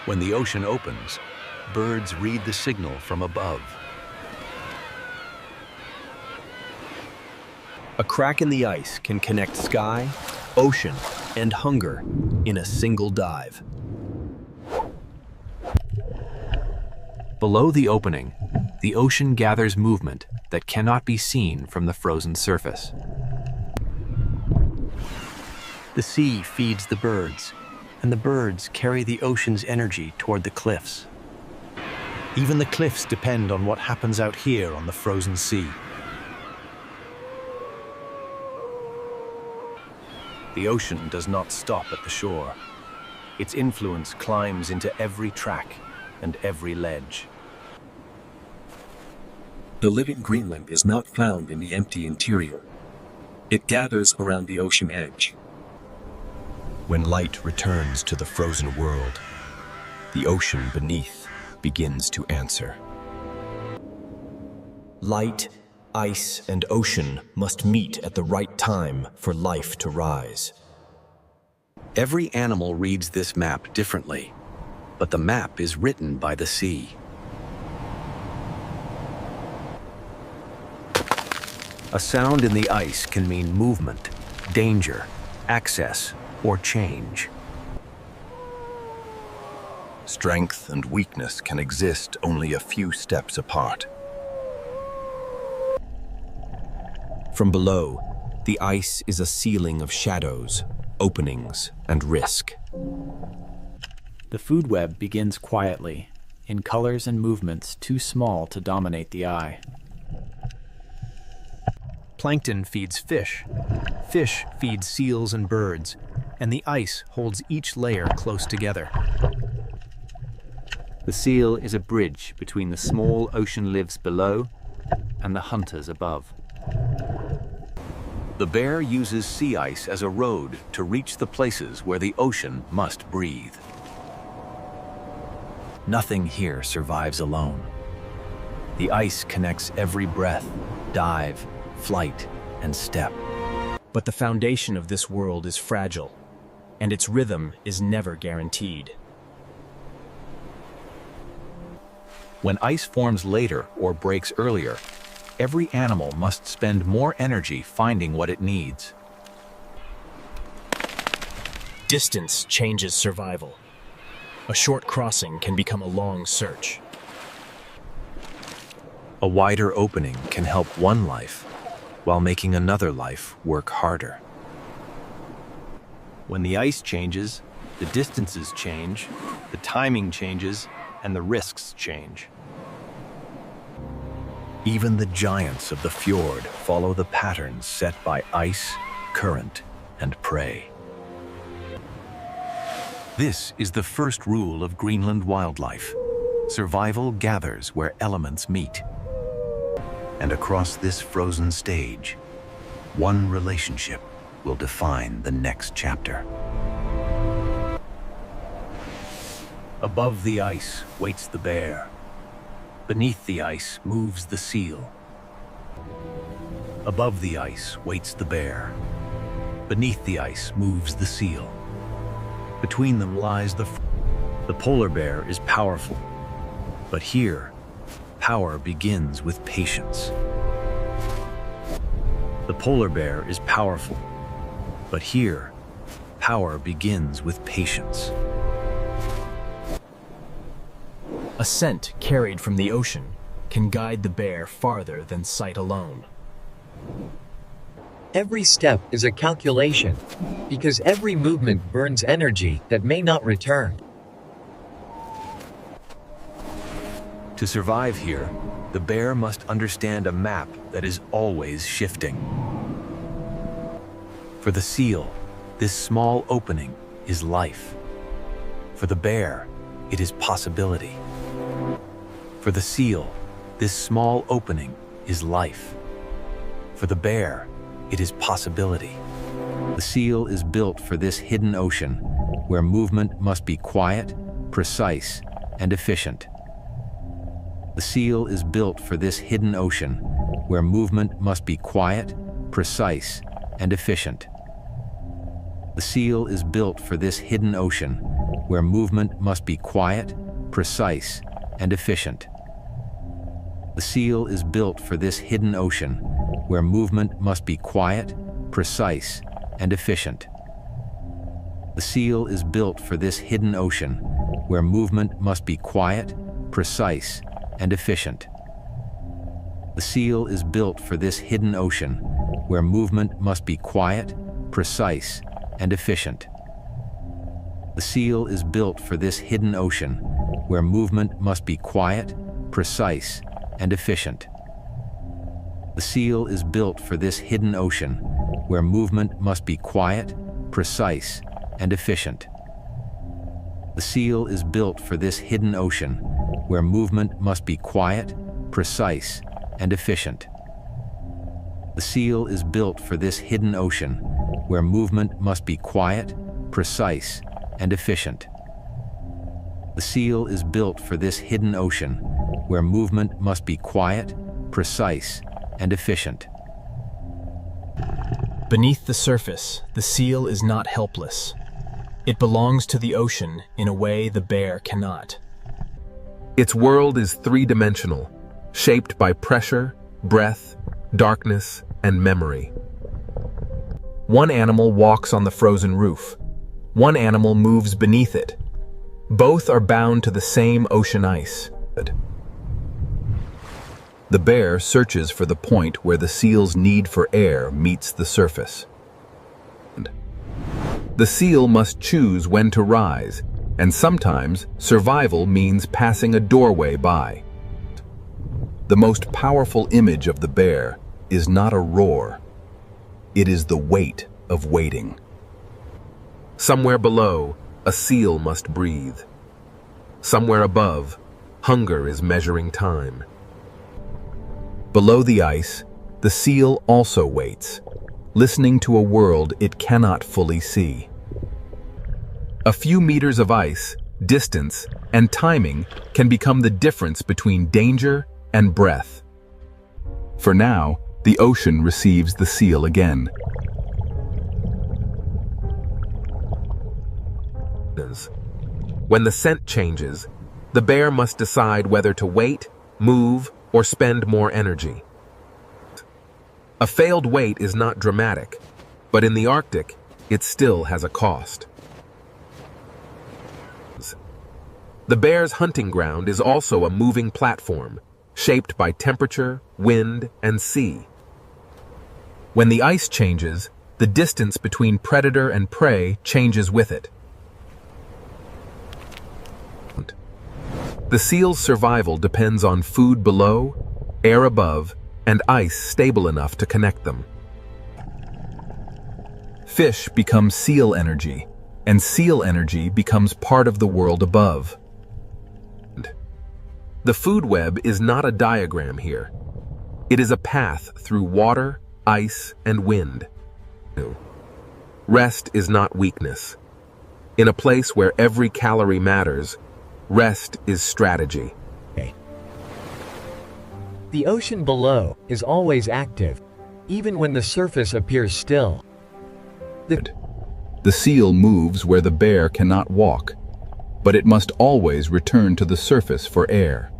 Speaker 22: When the ocean opens, birds read the signal from above.
Speaker 18: A crack in the ice can connect sky, ocean, and hunger in a single dive.
Speaker 22: Below the opening, the ocean gathers movement that cannot be seen from the frozen surface.
Speaker 4: The sea feeds the birds, and the birds carry the ocean's energy toward the cliffs.
Speaker 22: Even the cliffs depend on what happens out here on the frozen sea. The ocean does not stop at the shore. Its influence climbs into every track and every ledge.
Speaker 21: The living Greenland is not found in the empty interior. It gathers around the ocean edge.
Speaker 11: When light returns to the frozen world, the ocean beneath begins to answer. Light, ice, and ocean must meet at the right time for life to rise.
Speaker 22: Every animal reads this map differently, but the map is written by the sea. A sound in the ice can mean movement, danger, access, or change.
Speaker 9: Strength and weakness can exist only a few steps apart.
Speaker 11: From below, the ice is a ceiling of shadows, openings, and risk.
Speaker 4: The food web begins quietly, in colors and movements too small to dominate the eye. Plankton feeds fish. Fish feeds seals and birds, and the ice holds each layer close together.
Speaker 22: The seal is a bridge between the small ocean lives below and the hunters above. The bear uses sea ice as a road to reach the places where the ocean must breathe.
Speaker 11: Nothing here survives alone. The ice connects every breath, dive, flight, and step. But the foundation of this world is fragile, and its rhythm is never guaranteed.
Speaker 22: When ice forms later or breaks earlier, every animal must spend more energy finding what it needs.
Speaker 11: Distance changes survival.
Speaker 1: A short crossing can become a long search.
Speaker 22: A wider opening can help one life while making another life work harder.
Speaker 4: When the ice changes, the distances change, the timing changes, and the risks change.
Speaker 22: Even the giants of the fjord follow the patterns set by ice, current, and prey. This is the first rule of Greenland wildlife. Survival gathers where elements meet. And across this frozen stage, one relationship will define the next chapter. Above the ice waits the bear. Beneath the ice moves the seal. Above the ice waits the bear. Beneath the ice moves the seal. Between them lies the polar bear is powerful, but here, power begins with patience. The polar bear is powerful, but here, power begins with patience.
Speaker 1: A scent carried from the ocean can guide the bear farther than sight alone.
Speaker 12: Every step is a calculation, because every movement burns energy that may not return.
Speaker 22: To survive here, the bear must understand a map that is always shifting. For the seal, this small opening is life. For the bear, it is possibility. For the seal, this small opening is life. For the bear, it is possibility. The seal is built for this hidden ocean, where movement must be quiet, precise, and efficient. The seal is built for this hidden ocean, where movement must be quiet, precise, and efficient. The seal is built for this hidden ocean, where movement must be quiet, precise, and efficient. The seal is built for this hidden ocean, where movement must be quiet, precise, and efficient. The seal is built for this hidden ocean, where movement must be quiet, precise, and efficient. The seal is built for this hidden ocean, where movement must be quiet, precise, and efficient. The seal is built for this hidden ocean, where movement must be quiet, precise, and efficient. The seal is built for this hidden ocean, where movement must be quiet, precise, and efficient. The seal is built for this hidden ocean, where movement must be quiet, precise, and efficient. The seal is built for this hidden ocean, where movement must be quiet, precise, and efficient. The seal is built for this hidden ocean, where movement must be quiet, precise, and efficient.
Speaker 1: Beneath the surface, the seal is not helpless. It belongs to the ocean in a way the bear cannot.
Speaker 9: Its world is three-dimensional, shaped by pressure, breath, darkness, and memory. One animal walks on the frozen roof. One animal moves beneath it. Both are bound to the same ocean ice. The bear searches for the point where the seal's need for air meets the surface. The seal must choose when to rise, and sometimes survival means passing a doorway by. The most powerful image of the bear is not a roar. It is the weight of waiting. Somewhere below, a seal must breathe. Somewhere above, hunger is measuring time. Below the ice, the seal also waits, listening to a world it cannot fully see. A few meters of ice, distance, and timing can become the difference between danger and breath. For now, the ocean receives the seal again. When the scent changes, the bear must decide whether to wait, move, or spend more energy. A failed wait is not dramatic, but in the Arctic, it still has a cost. The bear's hunting ground is also a moving platform, shaped by temperature, wind, and sea. When the ice changes, the distance between predator and prey changes with it. The seal's survival depends on food below, air above, and ice stable enough to connect them. Fish become seal energy, and seal energy becomes part of the world above. The food web is not a diagram here. It is a path through water, ice, and wind. Rest is not weakness. In a place where every calorie matters, rest is strategy.
Speaker 7: The ocean below is always active, even when the surface appears still.
Speaker 9: The seal moves where the bear cannot walk, but it must always return to the surface for air.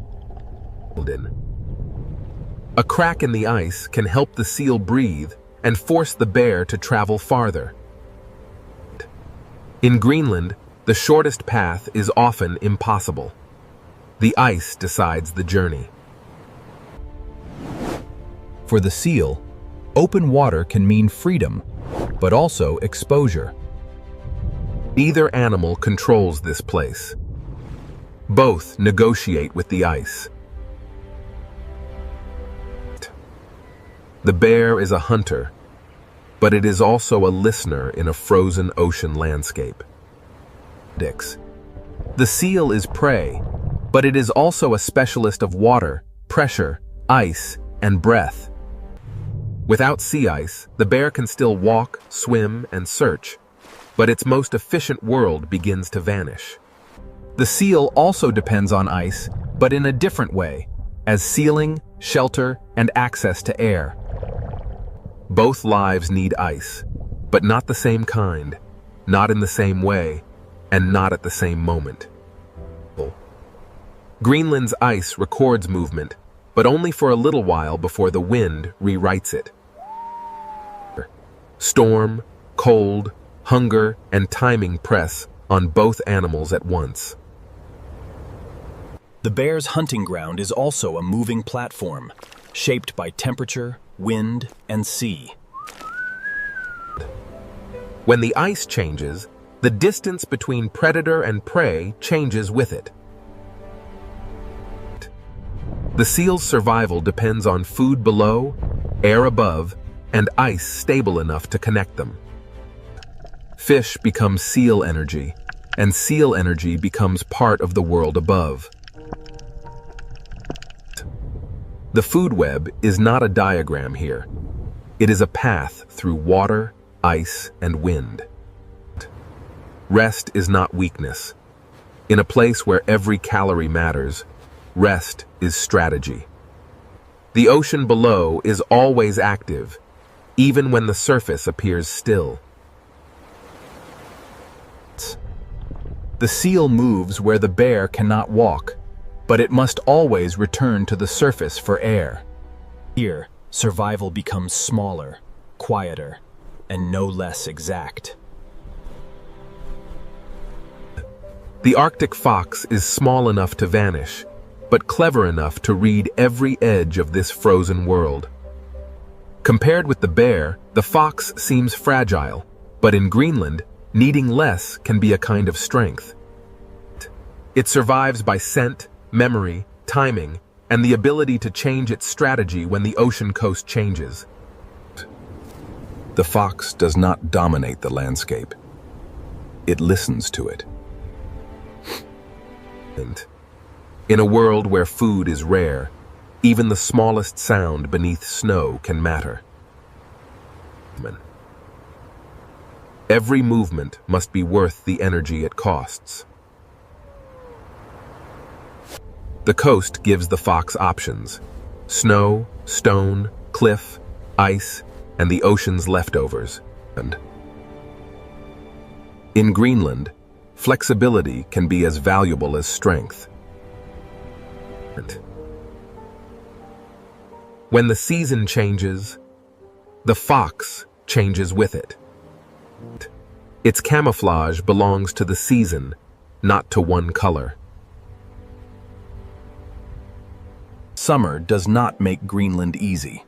Speaker 9: A crack in the ice can help the seal breathe and force the bear to travel farther. In Greenland, the shortest path is often impossible. The ice decides the journey.
Speaker 8: For the seal, open water can mean freedom, but also exposure.
Speaker 9: Neither animal controls this place. Both negotiate with the ice. The bear is a hunter, but it is also a listener in a frozen ocean landscape. The seal is prey, but it is also a specialist of water, pressure, ice, and breath. Without sea ice, the bear can still walk, swim, and search, but its most efficient world begins to vanish. The seal also depends on ice, but in a different way, as sealing, shelter, and access to air. Both lives need ice, but not the same kind, not in the same way, and not at the same moment. Greenland's ice records movement, but only for a little while before the wind rewrites it. Storm, cold, hunger, and timing press on both animals at once.
Speaker 11: The bear's hunting ground is also a moving platform, shaped by temperature, wind, and sea.
Speaker 9: When the ice changes, the distance between predator and prey changes with it. The seal's survival depends on food below, air above, and ice stable enough to connect them. Fish become seal energy, and seal energy becomes part of the world above. The food web is not a diagram here. It is a path through water, ice, and wind. Rest is not weakness. In a place where every calorie matters, rest is strategy. The ocean below is always active, even when the surface appears still.
Speaker 8: The seal moves where the bear cannot walk, but it must always return to the surface for air.
Speaker 11: Here, survival becomes smaller, quieter, and no less exact.
Speaker 9: The Arctic fox is small enough to vanish, but clever enough to read every edge of this frozen world. Compared with the bear, the fox seems fragile, but in Greenland, needing less can be a kind of strength. It survives by scent, memory, timing, and the ability to change its strategy when the ocean coast changes.
Speaker 3: The fox does not dominate the landscape. It listens to it.
Speaker 9: In a world where food is rare, even the smallest sound beneath snow can matter. Every movement must be worth the energy it costs. The coast gives the fox options: snow, stone, cliff, ice, and the ocean's leftovers. And in Greenland, flexibility can be as valuable as strength. When the season changes, the fox changes with it. Its camouflage belongs to the season, not to one color. summer does not make Greenland easy.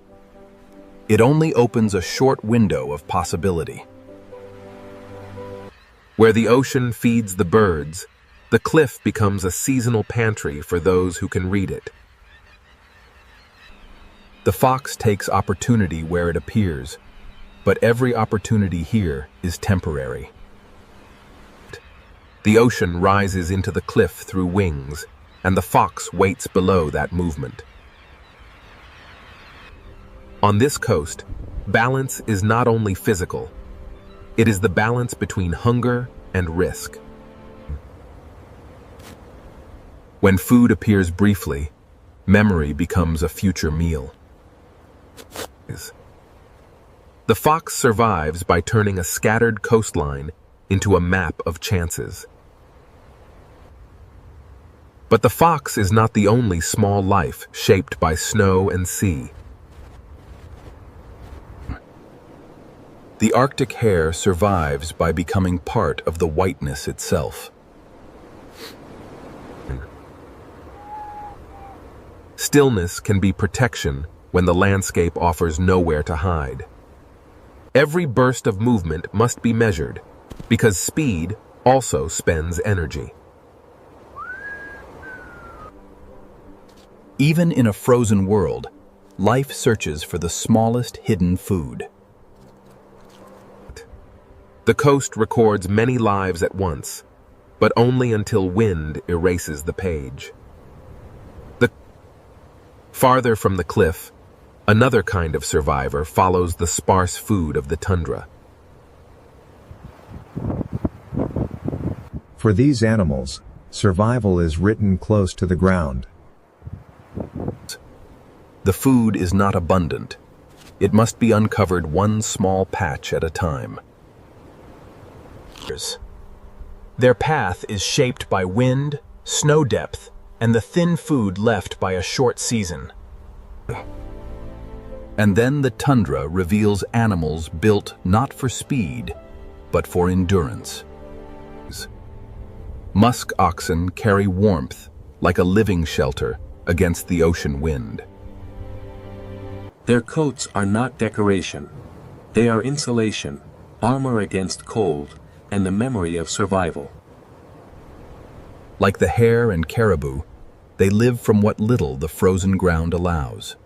Speaker 9: It only opens a short window of possibility. Where the ocean feeds the birds, the cliff becomes a seasonal pantry for those who can read it. The fox takes opportunity where it appears, but every opportunity here is temporary. The ocean rises into the cliff through wings, and the fox waits below that movement. On this coast, balance is not only physical, it is the balance between hunger and risk. When food appears briefly, memory becomes a future meal. The fox survives by turning a scattered coastline into a map of chances. But the fox is not the only small life shaped by snow and sea. The Arctic hare survives by becoming part of the whiteness itself. Stillness can be protection when the landscape offers nowhere to hide. Every burst of movement must be measured, because speed also spends energy. Even in a frozen world, life searches for the smallest hidden food. The coast records many lives at once, but only until wind erases the page. Farther from the cliff, another kind of survivor follows the sparse food of the tundra.
Speaker 14: For these animals, survival is written close to the ground.
Speaker 9: The food is not abundant. It must be uncovered one small patch at a time. Their path is shaped by wind, snow depth, and the thin food left by a short season. And then the tundra reveals animals built not for speed, but for endurance. Musk oxen carry warmth like a living shelter against the ocean wind.
Speaker 21: Their coats are not decoration. They are insulation, armor against cold, and the memory of survival.
Speaker 9: Like the hare and caribou, they live from what little the frozen ground allows.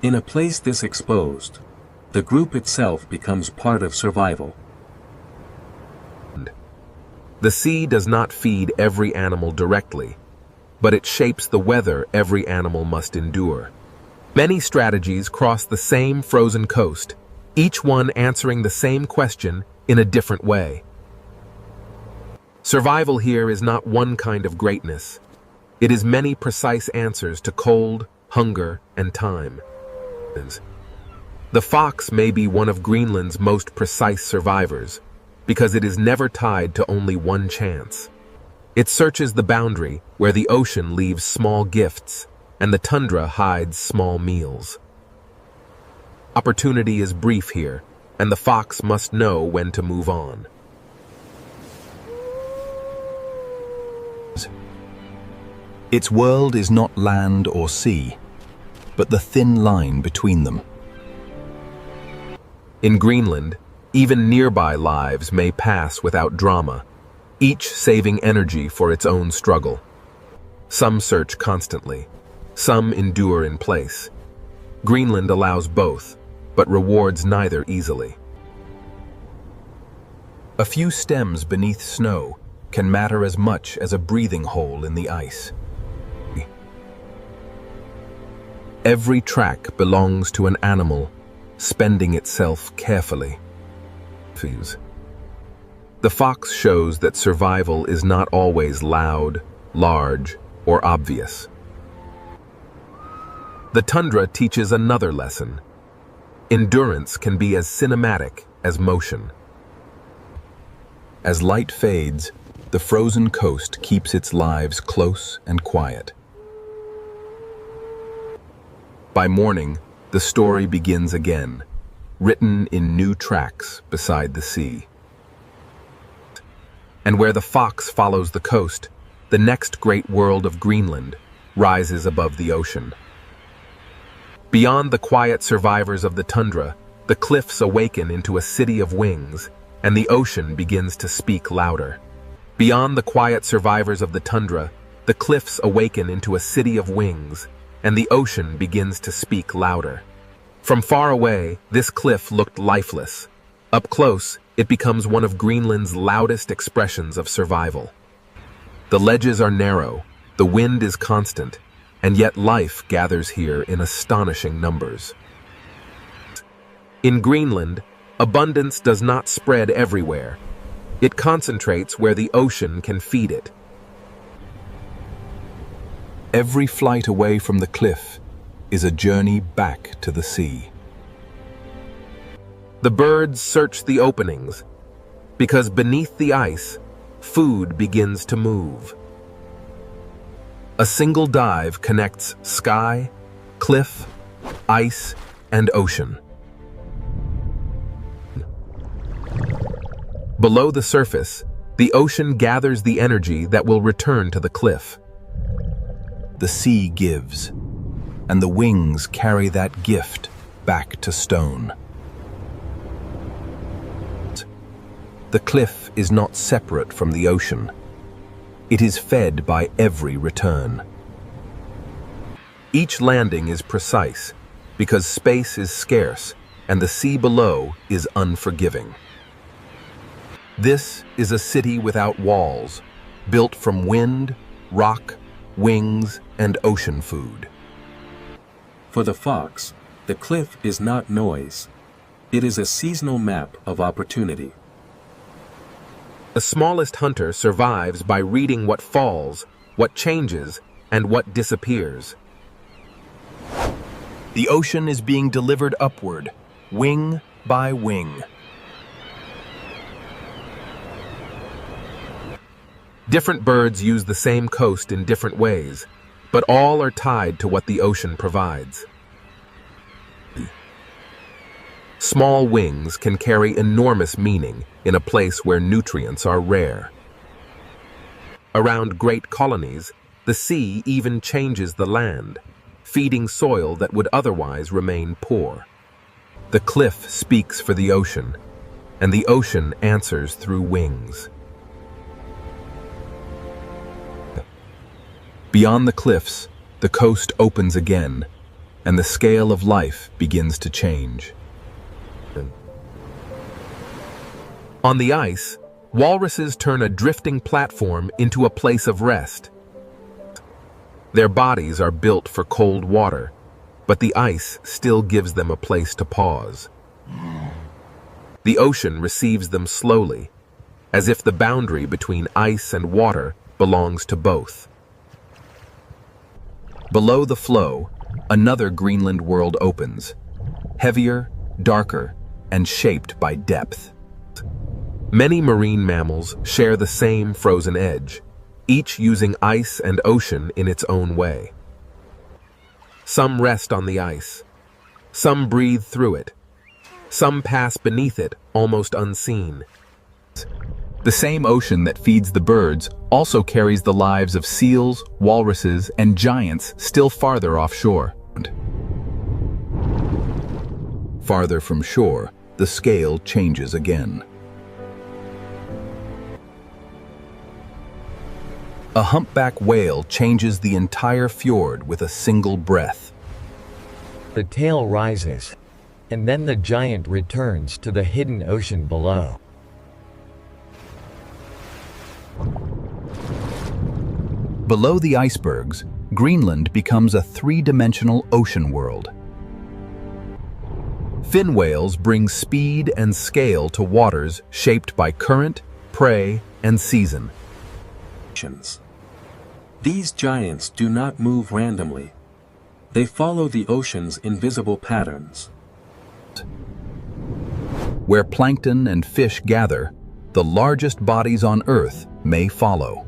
Speaker 21: In a place this exposed, the group itself becomes part of survival.
Speaker 9: The sea does not feed every animal directly, but it shapes the weather every animal must endure. Many strategies cross the same frozen coast, each one answering the same question in a different way. Survival here is not one kind of greatness. It is many precise answers to cold, hunger, and time. The fox may be one of Greenland's most precise survivors, because it is never tied to only one chance. It searches the boundary where the ocean leaves small gifts, and the tundra hides small meals. Opportunity is brief here, and the fox must know when to move on. Its world is not land or sea, but the thin line between them. In Greenland, even nearby lives may pass without drama, each saving energy for its own struggle. Some search constantly, some endure in place. Greenland allows both, but rewards neither easily. A few stems beneath snow can matter as much as a breathing hole in the ice. Every track belongs to an animal, spending itself carefully. The fox shows that survival is not always loud, large, or obvious. The tundra teaches another lesson. Endurance can be as cinematic as motion. As light fades, the frozen coast keeps its lives close and quiet. By morning, the story begins again, written in new tracks beside the sea. And where the fox follows the coast, the next great world of Greenland rises above the ocean. Beyond the quiet survivors of the tundra, the cliffs awaken into a city of wings, and the ocean begins to speak louder. Beyond the quiet survivors of the tundra, the cliffs awaken into a city of wings, and the ocean begins to speak louder. From far away, this cliff looked lifeless. Up close, it becomes one of Greenland's loudest expressions of survival. The ledges are narrow, the wind is constant, and yet life gathers here in astonishing numbers. In Greenland, abundance does not spread everywhere. It concentrates where the ocean can feed it. Every flight away from the cliff is a journey back to the sea.
Speaker 1: The birds search the openings, because beneath the ice, food begins to move. A single dive connects sky, cliff, ice, and ocean. Below the surface, the ocean gathers the energy that will return to the cliff.
Speaker 9: The sea gives, and the wings carry that gift back to stone. The cliff is not separate from the ocean. It is fed by every return. Each landing is precise, because space is scarce and the sea below is unforgiving. This is a city without walls, built from wind, rock, wings, and ocean food.
Speaker 21: For the fox, the cliff is not noise. It is a seasonal map of opportunity.
Speaker 1: The smallest hunter survives by reading what falls, what changes, and what disappears.
Speaker 9: The ocean is being delivered upward, wing by wing.
Speaker 1: Different birds use the same coast in different ways, but all are tied to what the ocean provides. Small wings can carry enormous meaning in a place where nutrients are rare. Around great colonies, the sea even changes the land, feeding soil that would otherwise remain poor. The cliff speaks for the ocean, and the ocean answers through wings.
Speaker 9: Beyond the cliffs, the coast opens again, and the scale of life begins to change.
Speaker 1: On the ice, walruses turn a drifting platform into a place of rest. Their bodies are built for cold water, but the ice still gives them a place to pause. The ocean receives them slowly, as if the boundary between ice and water belongs to both.
Speaker 9: Below the flow, another Greenland world opens, heavier, darker, and shaped by depth.
Speaker 1: Many marine mammals share the same frozen edge, each using ice and ocean in its own way. Some rest on the ice, some breathe through it, some pass beneath it almost unseen.
Speaker 9: The same ocean that feeds the birds also carries the lives of seals, walruses, and giants still farther offshore. Farther from shore, the scale changes again. A humpback whale changes the entire fjord with a single breath.
Speaker 7: The tail rises, and then the giant returns to the hidden ocean below.
Speaker 9: Below the icebergs, Greenland becomes a three-dimensional ocean world.
Speaker 1: Fin whales bring speed and scale to waters shaped by current, prey, and season.
Speaker 21: These giants do not move randomly. They follow the ocean's invisible patterns.
Speaker 9: Where plankton and fish gather, the largest bodies on Earth may follow.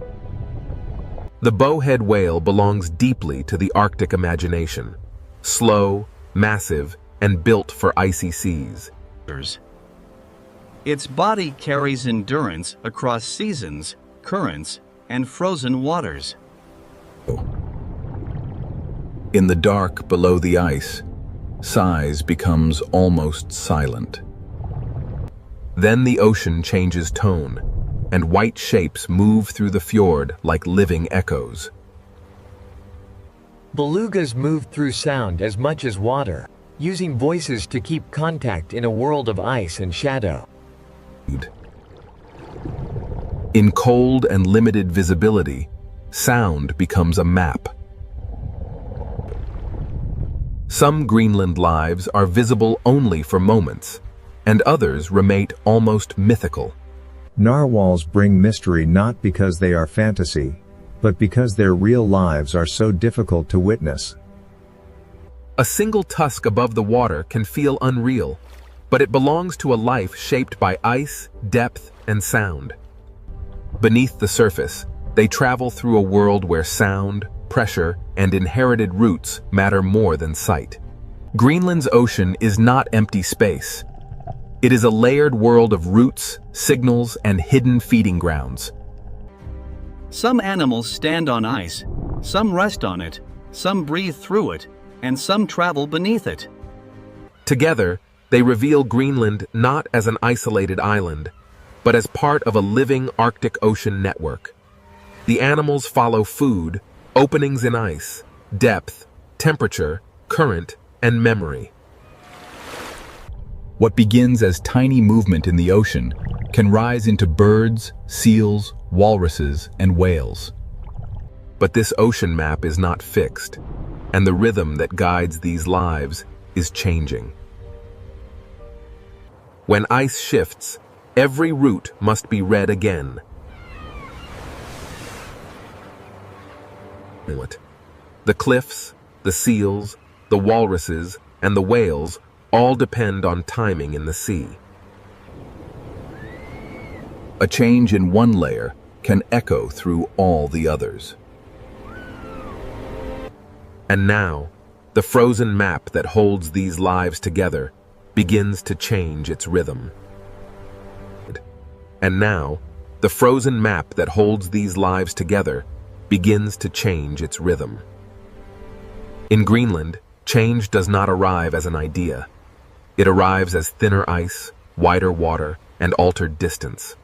Speaker 1: The bowhead whale belongs deeply to the Arctic imagination, slow, massive, and built for icy seas.
Speaker 2: Its body carries endurance across seasons, currents, and frozen waters.
Speaker 9: In the dark below the ice, size becomes almost silent. Then the ocean changes tone, and white shapes move through the fjord like living echoes.
Speaker 12: Belugas move through sound as much as water, using voices to keep contact in a world of ice and shadow.
Speaker 9: In cold and limited visibility, sound becomes a map. Some Greenland lives are visible only for moments, and others remain almost mythical.
Speaker 14: Narwhals bring mystery not because they are fantasy, but because their real lives are so difficult to witness.
Speaker 9: A single tusk above the water can feel unreal, but it belongs to a life shaped by ice, depth, and sound. Beneath the surface, they travel through a world where sound, pressure, and inherited roots matter more than sight. Greenland's ocean is not empty space. It is a layered world of roots, signals, and hidden feeding grounds.
Speaker 2: Some animals stand on ice, some rest on it, some breathe through it, and some travel beneath it.
Speaker 9: Together, they reveal Greenland not as an isolated island, but as part of a living Arctic Ocean network. The animals follow food, openings in ice, depth, temperature, current, and memory. What begins as tiny movement in the ocean can rise into birds, seals, walruses, and whales. But this ocean map is not fixed, and the rhythm that guides these lives is changing. When ice shifts, every route must be read again. The cliffs, the seals, the walruses, and the whales all depend on timing in the sea. A change in one layer can echo through all the others. And now, the frozen map that holds these lives together begins to change its rhythm. And now, the frozen map that holds these lives together begins to change its rhythm. In Greenland, change does not arrive as an idea. It arrives as thinner ice, wider water, and altered distance.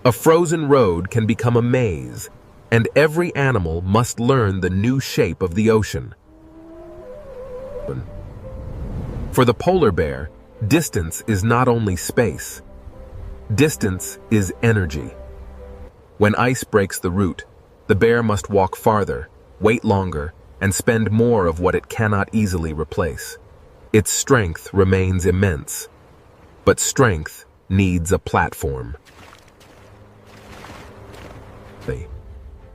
Speaker 9: A frozen road can become a maze, and every animal must learn the new shape of the ocean. For the polar bear, distance is not only space. Distance is energy. When ice breaks the route, the bear must walk farther, wait longer, and spend more of what it cannot easily replace. Its strength remains immense, but strength needs a platform.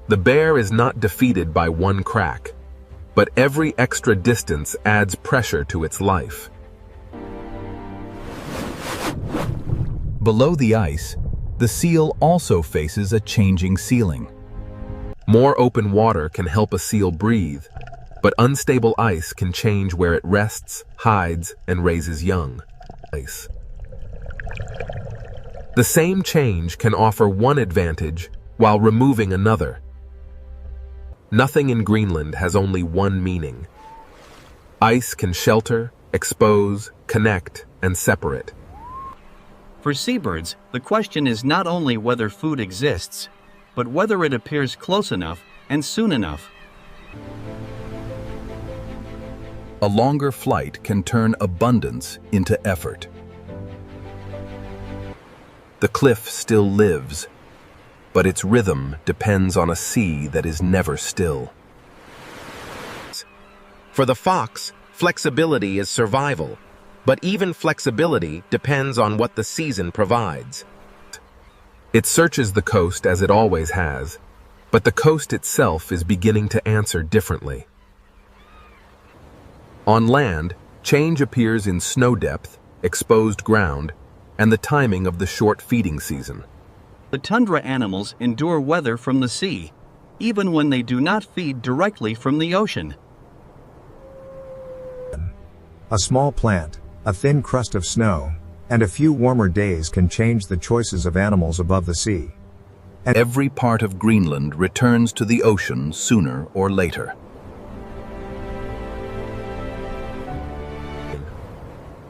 Speaker 9: The bear is not defeated by one crack, but every extra distance adds pressure to its life. Below the ice, the seal also faces a changing ceiling. More open water can help a seal breathe, but unstable ice can change where it rests, hides, and raises young. The same change can offer one advantage while removing another. Nothing in Greenland has only one meaning. Ice can shelter, expose, connect, and separate.
Speaker 2: For seabirds, the question is not only whether food exists, but whether it appears close enough and soon enough.
Speaker 9: A longer flight can turn abundance into effort. The cliff still lives, but its rhythm depends on a sea that is never still.
Speaker 10: For the fox, flexibility is survival, but even flexibility depends on what the season provides.
Speaker 9: It searches the coast as it always has, but the coast itself is beginning to answer differently. On land, change appears in snow depth, exposed ground, and the timing of the short feeding season.
Speaker 2: The tundra animals endure weather from the sea, even when they do not feed directly from the ocean.
Speaker 14: A small plant, a thin crust of snow, and a few warmer days can change the choices of animals above the sea.
Speaker 9: and every part of Greenland returns to the ocean sooner or later.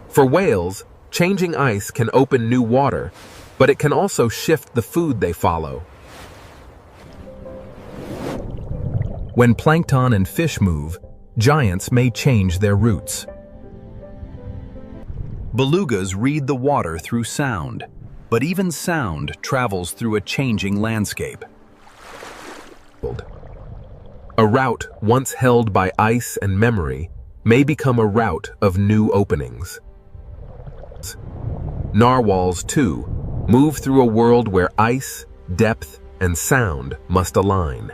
Speaker 9: For whales, changing ice can open new water, but it can also shift the food they follow. When plankton and fish move, giants may change their routes. Belugas read the water through sound, but even sound travels through a changing landscape. A route once held by ice and memory may become a route of new openings. Narwhals, too, move through a world where ice, depth, and sound must align.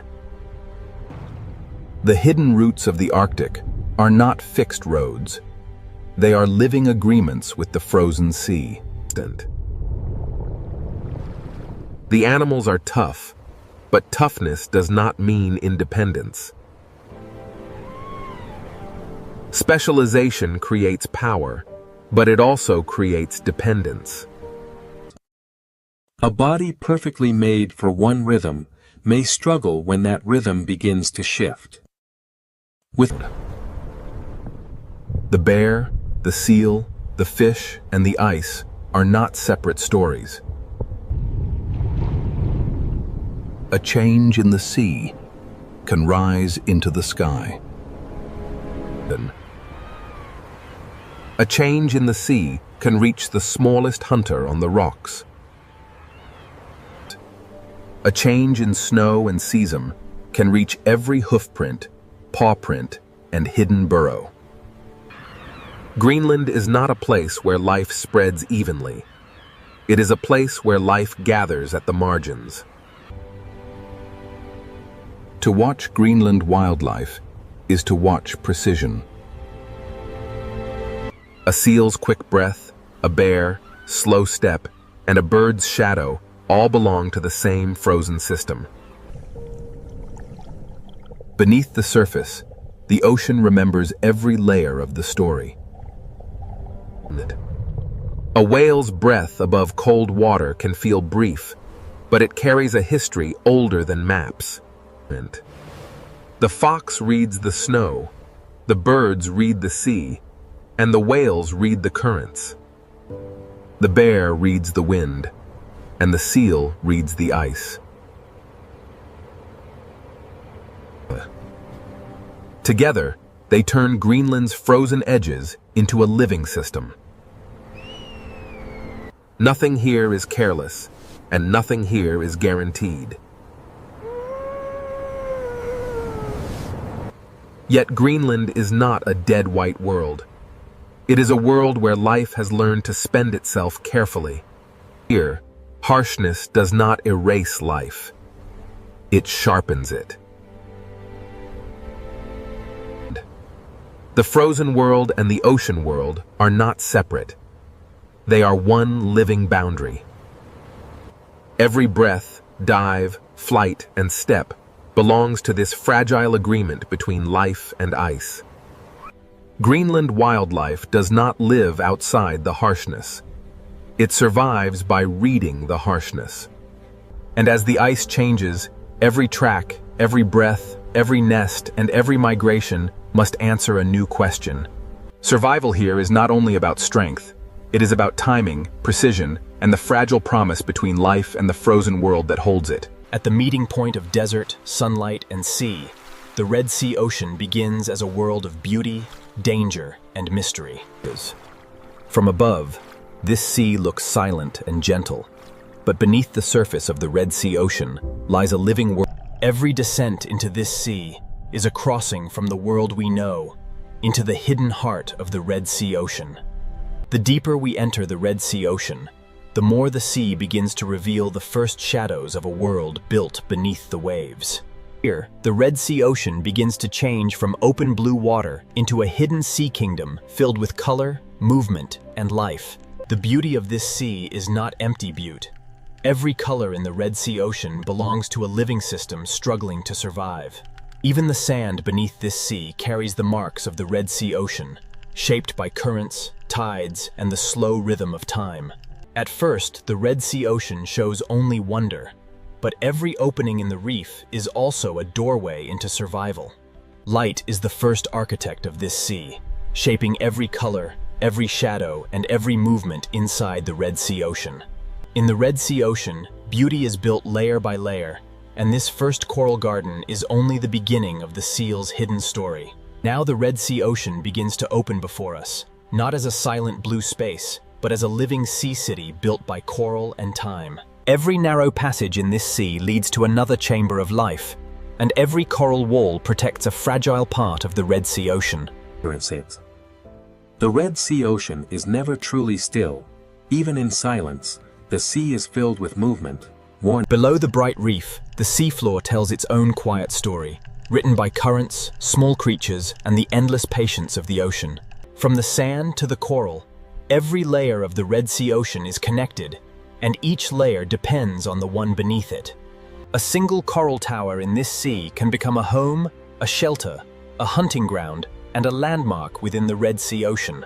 Speaker 9: The hidden routes of the Arctic are not fixed roads. They are living agreements with the frozen sea. The animals are tough, but toughness does not mean independence. Specialization creates power, but it also creates dependence.
Speaker 21: A body perfectly made for one rhythm may struggle when that rhythm begins to shift. With
Speaker 9: the bear, the seal, the fish, and the ice are not separate stories. A change in the sea can rise into the sky. A change in the sea can reach the smallest hunter on the rocks. A change in snow and sesame can reach every hoofprint, pawprint, and hidden burrow. Greenland is not a place where life spreads evenly. It is a place where life gathers at the margins. To watch Greenland wildlife is to watch precision. A seal's quick breath, a bear, slow step, and a bird's shadow all belong to the same frozen system. Beneath the surface, the ocean remembers every layer of the story. A whale's breath above cold water can feel brief, but it carries a history older than maps. The fox reads the snow, the birds read the sea, and the whales read the currents. The bear reads the wind, and the seal reads the ice. Together, they turn Greenland's frozen edges into a living system. Nothing here is careless, and nothing here is guaranteed. Yet Greenland is not a dead white world. It is a world where life has learned to spend itself carefully. Here, harshness does not erase life. It sharpens it. The frozen world and the ocean world are not separate. They are one living boundary. Every breath, dive, flight, and step belongs to this fragile agreement between life and ice. Greenland wildlife does not live outside the harshness. It survives by reading the harshness. And as the ice changes, every track, every breath, every nest, and every migration must answer a new question. Survival here is not only about strength, it is about timing, precision, and the fragile promise between life and the frozen world that holds it.
Speaker 11: At the meeting point of desert, sunlight, and sea, the Red Sea Ocean begins as a world of beauty, danger, and mystery. From above, this sea looks silent and gentle, but beneath the surface of the Red Sea Ocean lies a living world. Every descent into this sea is a crossing from the world we know into the hidden heart of the Red Sea Ocean. The deeper we enter the Red Sea Ocean, the more the sea begins to reveal the first shadows of a world built beneath the waves. Here, the Red Sea Ocean begins to change from open blue water into a hidden sea kingdom filled with color, movement, and life. The beauty of this sea is not empty beauty. Every color in the Red Sea Ocean belongs to a living system struggling to survive. Even the sand beneath this sea carries the marks of the Red Sea Ocean, shaped by currents, tides, and the slow rhythm of time. At first, the Red Sea Ocean shows only wonder,
Speaker 1: But every opening in the reef is also a doorway into survival. Light is the first architect of this sea, shaping every color, every shadow, and every movement inside the Red Sea Ocean. In the Red Sea Ocean, beauty is built layer by layer, and this first coral garden is only the beginning of the seal's hidden story. Now the Red Sea Ocean begins to open before us, not as a silent blue space, but as a living sea city built by coral and time. Every narrow passage in this sea leads to another chamber of life, and every coral wall protects a fragile part of the Red Sea Ocean.
Speaker 21: The Red Sea Ocean is never truly still. Even in silence, the sea is filled with movement.
Speaker 1: Below the bright reef, the seafloor tells its own quiet story, written by currents, small creatures, and the endless patience of the ocean. From the sand to the coral, every layer of the Red Sea Ocean is connected, and each layer depends on the one beneath it. A single coral tower in this sea can become a home, a shelter, a hunting ground, and a landmark within the Red Sea Ocean.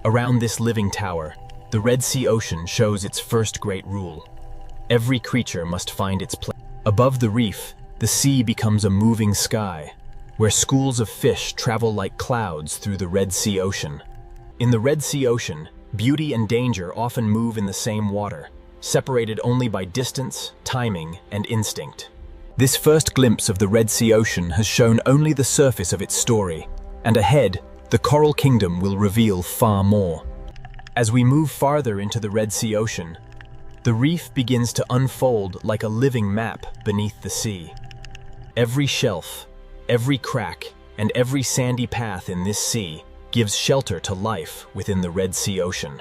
Speaker 1: Around this living tower, the Red Sea Ocean shows its first great rule. Every creature must find its place. Above the reef, the sea becomes a moving sky, where schools of fish travel like clouds through the Red Sea Ocean. In the Red Sea Ocean, beauty and danger often move in the same water, separated only by distance, timing, and instinct. This first glimpse of the Red Sea Ocean has shown only the surface of its story, and ahead, the Coral Kingdom will reveal far more. As we move farther into the Red Sea Ocean, the reef begins to unfold like a living map beneath the sea. Every shelf, every crack, and every sandy path in this sea gives shelter to life within the Red Sea Ocean.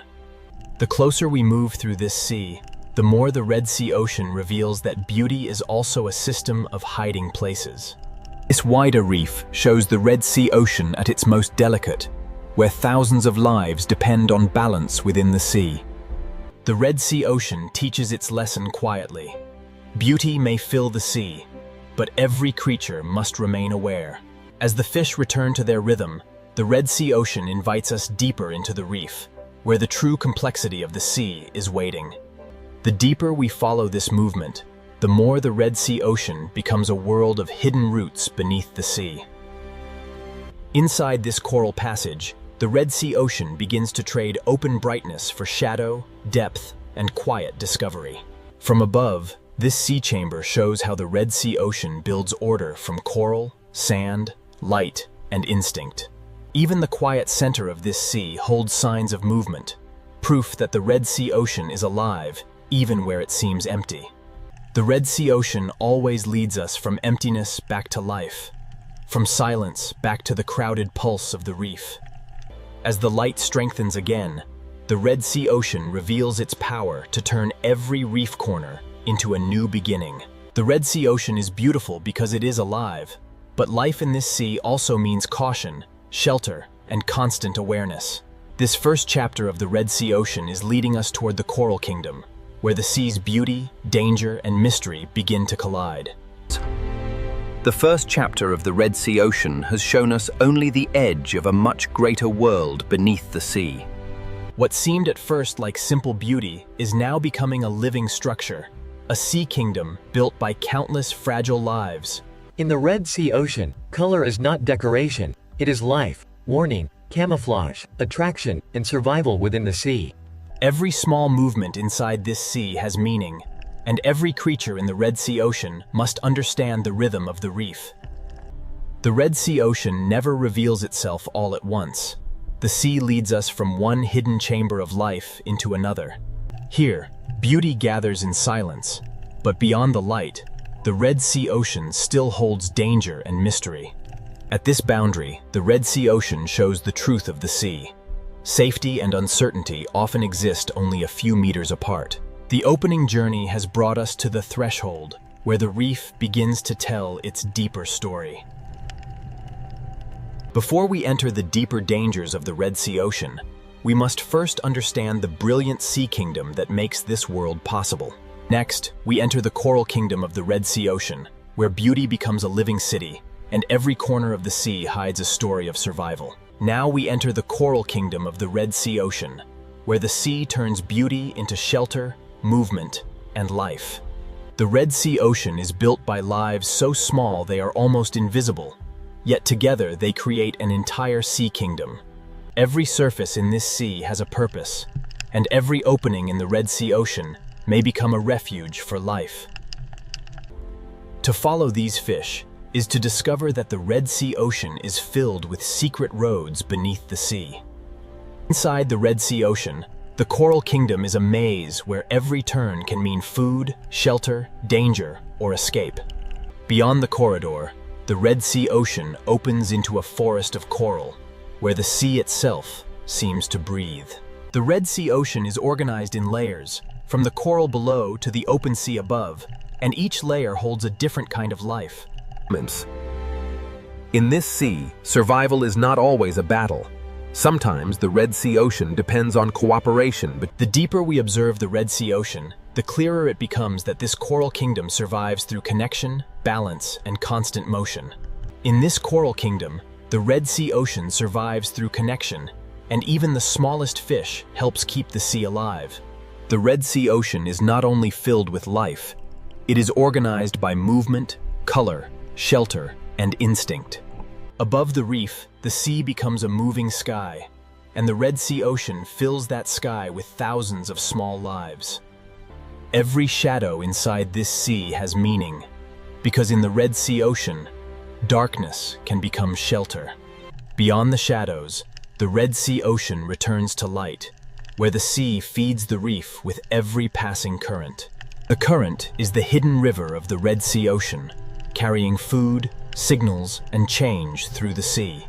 Speaker 1: The closer we move through this sea, the more the Red Sea Ocean reveals that beauty is also a system of hiding places. This wider reef shows the Red Sea Ocean at its most delicate, where thousands of lives depend on balance within the sea. The Red Sea Ocean teaches its lesson quietly. Beauty may fill the sea, but every creature must remain aware. As the fish return to their rhythm, the Red Sea Ocean invites us deeper into the reef, where the true complexity of the sea is waiting. The deeper we follow this movement, the more the Red Sea Ocean becomes a world of hidden roots beneath the sea. Inside this coral passage, the Red Sea Ocean begins to trade open brightness for shadow, depth, and quiet discovery. From above, this sea chamber shows how the Red Sea Ocean builds order from coral, sand, light, and instinct. Even the quiet center of this sea holds signs of movement, proof that the Red Sea Ocean is alive, even where it seems empty. The Red Sea Ocean always leads us from emptiness back to life, from silence back to the crowded pulse of the reef. As the light strengthens again, the Red Sea Ocean reveals its power to turn every reef corner into a new beginning. The Red Sea Ocean is beautiful because it is alive, but life in this sea also means caution, shelter, and constant awareness. This first chapter of the Red Sea Ocean is leading us toward the Coral Kingdom, where the sea's beauty, danger, and mystery begin to collide.
Speaker 2: The first chapter of the Red Sea Ocean has shown us only the edge of a much greater world beneath the sea.
Speaker 1: What seemed at first like simple beauty is now becoming a living structure, a sea kingdom built by countless fragile lives.
Speaker 12: In the Red Sea Ocean, color is not decoration, it is life, warning, camouflage, attraction, and survival within the sea.
Speaker 1: Every small movement inside this sea has meaning, and every creature in the Red Sea Ocean must understand the rhythm of the reef. The Red Sea Ocean never reveals itself all at once. The sea leads us from one hidden chamber of life into another. Here, beauty gathers in silence, but beyond the light, the Red Sea Ocean still holds danger and mystery. At this boundary, the Red Sea Ocean shows the truth of the sea. Safety and uncertainty often exist only a few meters apart. The opening journey has brought us to the threshold, where the reef begins to tell its deeper story. Before we enter the deeper dangers of the Red Sea Ocean, we must first understand the brilliant sea kingdom that makes this world possible. Next, we enter the Coral Kingdom of the Red Sea Ocean, where beauty becomes a living city, and every corner of the sea hides a story of survival. Now we enter the Coral Kingdom of the Red Sea Ocean, where the sea turns beauty into shelter, movement, and life. The Red Sea Ocean is built by lives so small they are almost invisible, yet together they create an entire sea kingdom. Every surface in this sea has a purpose, and every opening in the Red Sea Ocean may become a refuge for life. To follow these fish is to discover that the Red Sea Ocean is filled with secret roads beneath the sea. Inside the Red Sea Ocean, the Coral Kingdom is a maze where every turn can mean food, shelter, danger, or escape. Beyond the corridor, the Red Sea Ocean opens into a forest of coral, where the sea itself seems to breathe. The Red Sea Ocean is organized in layers, from the coral below to the open sea above, and each layer holds a different kind of life.
Speaker 9: In this sea, survival is not always a battle. Sometimes the Red Sea Ocean depends on cooperation, but
Speaker 1: the deeper we observe the Red Sea Ocean, the clearer it becomes that this coral kingdom survives through connection, balance, and constant motion. In this coral kingdom, the Red Sea Ocean survives through connection, and even the smallest fish helps keep the sea alive.
Speaker 9: The Red Sea Ocean is not only filled with life, it is organized by movement, color, shelter, and instinct.
Speaker 1: Above the reef, the sea becomes a moving sky, and the Red Sea Ocean fills that sky with thousands of small lives. Every shadow inside this sea has meaning, because in the Red Sea Ocean, darkness can become shelter. Beyond the shadows, the Red Sea Ocean returns to light, where the sea feeds the reef with every passing current. The current is the hidden river of the Red Sea Ocean, carrying food, signals, and change through the sea.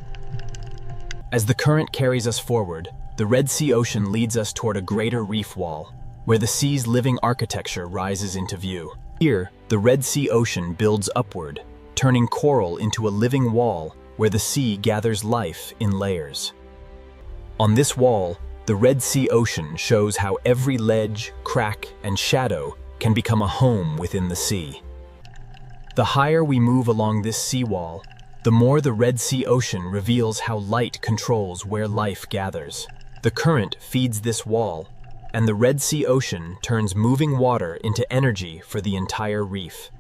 Speaker 1: As the current carries us forward, the Red Sea Ocean leads us toward a greater reef wall, where the sea's living architecture rises into view. Here, the Red Sea Ocean builds upward, turning coral into a living wall where the sea gathers life in layers. On this wall, the Red Sea Ocean shows how every ledge, crack, and shadow can become a home within the sea. The higher we move along this seawall, the more the Red Sea Ocean reveals how light controls where life gathers. The current feeds this wall, and the Red Sea Ocean turns moving water into energy for the entire reef.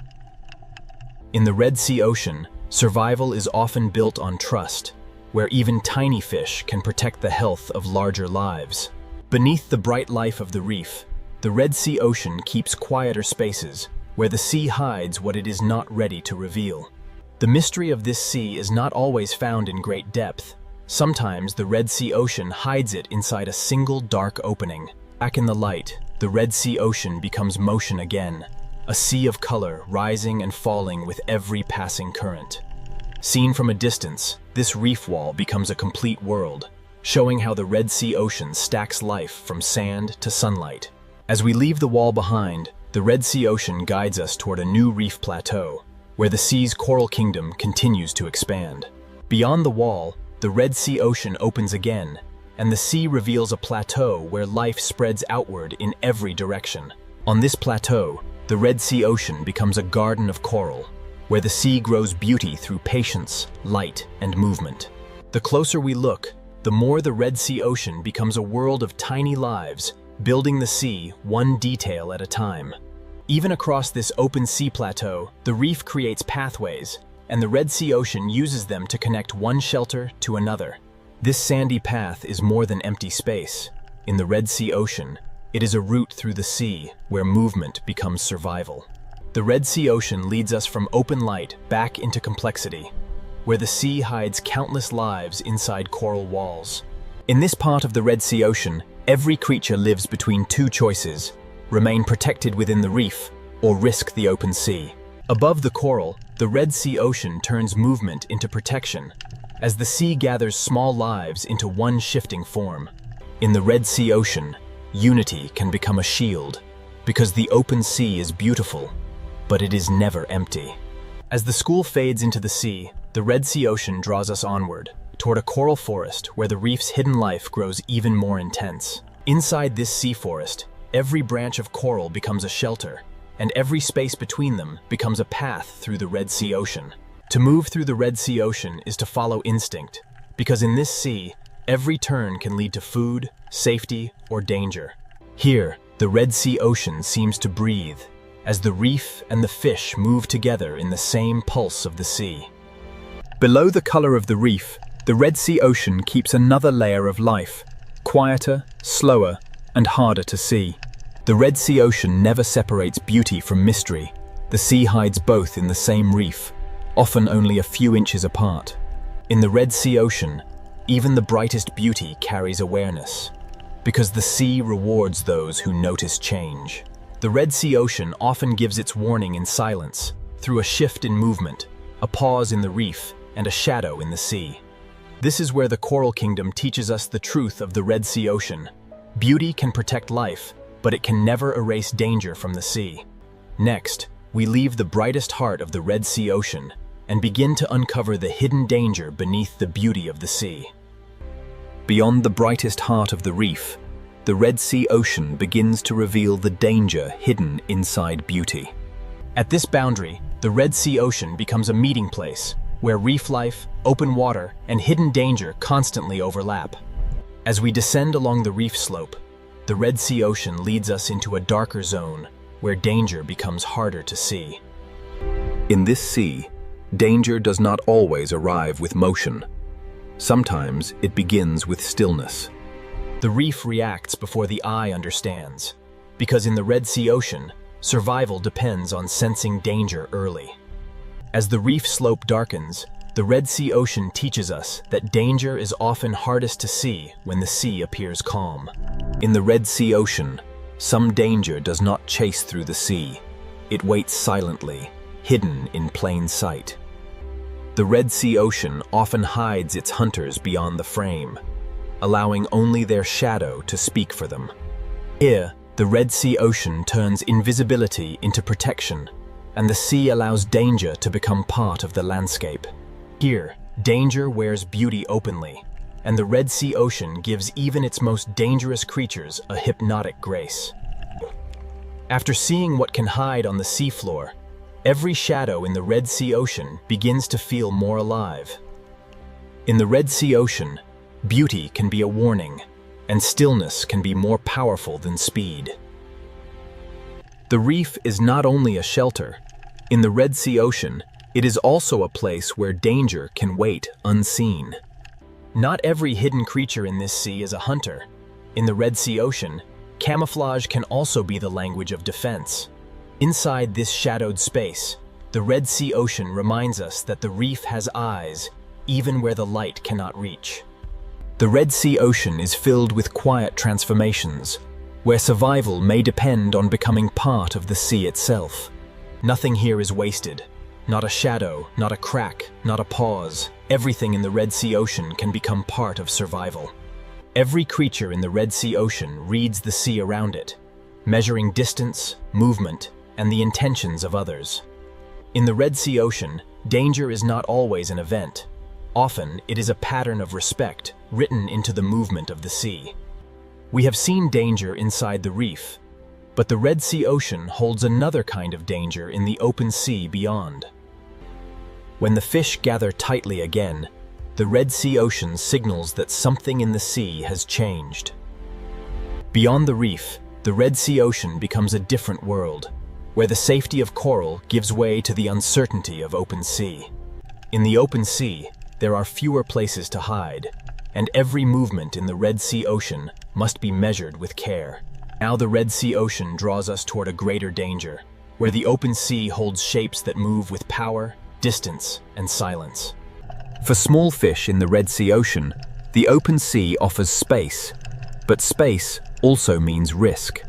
Speaker 1: In the Red Sea Ocean, survival is often built on trust, where even tiny fish can protect the health of larger lives. Beneath the bright life of the reef, the Red Sea Ocean keeps quieter spaces, where the sea hides what it is not ready to reveal. The mystery of this sea is not always found in great depth. Sometimes the Red Sea Ocean hides it inside a single dark opening. Back in the light, the Red Sea Ocean becomes motion again, a sea of color rising and falling with every passing current. Seen from a distance, this reef wall becomes a complete world, showing how the Red Sea Ocean stacks life from sand to sunlight. As we leave the wall behind, the Red Sea Ocean guides us toward a new reef plateau, where the sea's coral kingdom continues to expand. Beyond the wall, the Red Sea Ocean opens again, and the sea reveals a plateau where life spreads outward in every direction. On this plateau, the Red Sea Ocean becomes a garden of coral, where the sea grows beauty through patience, light, and movement. The closer we look, the more the Red Sea Ocean becomes a world of tiny lives, building the sea one detail at a time. Even across this open sea plateau, the reef creates pathways, and the Red Sea Ocean uses them to connect one shelter to another. This sandy path is more than empty space. In the Red Sea Ocean, it is a route through the sea where movement becomes survival. The Red Sea Ocean leads us from open light back into complexity, where the sea hides countless lives inside coral walls. In this part of the Red Sea Ocean, every creature lives between two choices: remain protected within the reef, or risk the open sea. Above the coral, the Red Sea Ocean turns movement into protection, as the sea gathers small lives into one shifting form. In the Red Sea Ocean, unity can become a shield, because the open sea is beautiful, but it is never empty. As the school fades into the sea, the Red Sea Ocean draws us onward, toward a coral forest where the reef's hidden life grows even more intense. Inside this sea forest, every branch of coral becomes a shelter, and every space between them becomes a path through the Red Sea Ocean. To move through the Red Sea Ocean is to follow instinct, because in this sea, every turn can lead to food, safety, or danger. Here, The Red Sea Ocean seems to breathe as the reef and the fish move together in the same pulse of the sea. Below the color of the reef, the Red Sea Ocean keeps another layer of life, quieter, slower, and harder to see. The Red Sea Ocean never separates beauty from mystery. The sea hides both in the same reef, often only a few inches apart. In the Red Sea Ocean, even the brightest beauty carries awareness, because the sea rewards those who notice change. The Red Sea Ocean often gives its warning in silence, through a shift in movement, a pause in the reef, and a shadow in the sea. This is where the Coral Kingdom teaches us the truth of the Red Sea Ocean. Beauty can protect life, but it can never erase danger from the sea. Next, we leave the brightest heart of the Red Sea Ocean and begin to uncover the hidden danger beneath the beauty of the sea. Beyond the brightest heart of the reef, the Red Sea Ocean begins to reveal the danger hidden inside beauty. At this boundary, the Red Sea Ocean becomes a meeting place where reef life, open water, and hidden danger constantly overlap. As we descend along the reef slope, the Red Sea Ocean leads us into a darker zone where danger becomes harder to see. In this sea, danger does not always arrive with motion. Sometimes it begins with stillness. The reef reacts before the eye understands, because in the Red Sea Ocean, survival depends on sensing danger early. As the reef slope darkens, the Red Sea Ocean teaches us that danger is often hardest to see when the sea appears calm. In the Red Sea Ocean, some danger does not chase through the sea. It waits silently, hidden in plain sight. The Red Sea Ocean often hides its hunters beyond the frame, allowing only their shadow to speak for them. Here, the Red Sea Ocean turns invisibility into protection, and the sea allows danger to become part of the landscape. Here, danger wears beauty openly, and the Red Sea Ocean gives even its most dangerous creatures a hypnotic grace. After seeing what can hide on the seafloor, every shadow in the Red Sea Ocean begins to feel more alive. In the Red Sea Ocean, beauty can be a warning, and stillness can be more powerful than speed. The reef is not only a shelter. In the Red Sea Ocean, it is also a place where danger can wait unseen. Not every hidden creature in this sea is a hunter. In the Red Sea Ocean, camouflage can also be the language of defense. Inside this shadowed space, the Red Sea Ocean reminds us that the reef has eyes, even where the light cannot reach. The Red Sea Ocean is filled with quiet transformations, where survival may depend on becoming part of the sea itself. Nothing here is wasted. Not a shadow, not a crack, not a pause. Everything in the Red Sea Ocean can become part of survival. Every creature in the Red Sea Ocean reads the sea around it, measuring distance, movement, and the intentions of others. In the Red Sea Ocean, danger is not always an event. Often, it is a pattern of respect written into the movement of the sea. We have seen danger inside the reef, but the Red Sea Ocean holds another kind of danger in the open sea beyond. When the fish gather tightly again, the Red Sea Ocean signals that something in the sea has changed. Beyond the reef, the Red Sea Ocean becomes a different world, where the safety of coral gives way to the uncertainty of open sea. In the open sea, there are fewer places to hide, and every movement in the Red Sea Ocean must be measured with care. Now the Red Sea Ocean draws us toward a greater danger, where the open sea holds shapes that move with power, distance, and silence. For small fish in the Red Sea Ocean, the open sea offers space, but space also means risk.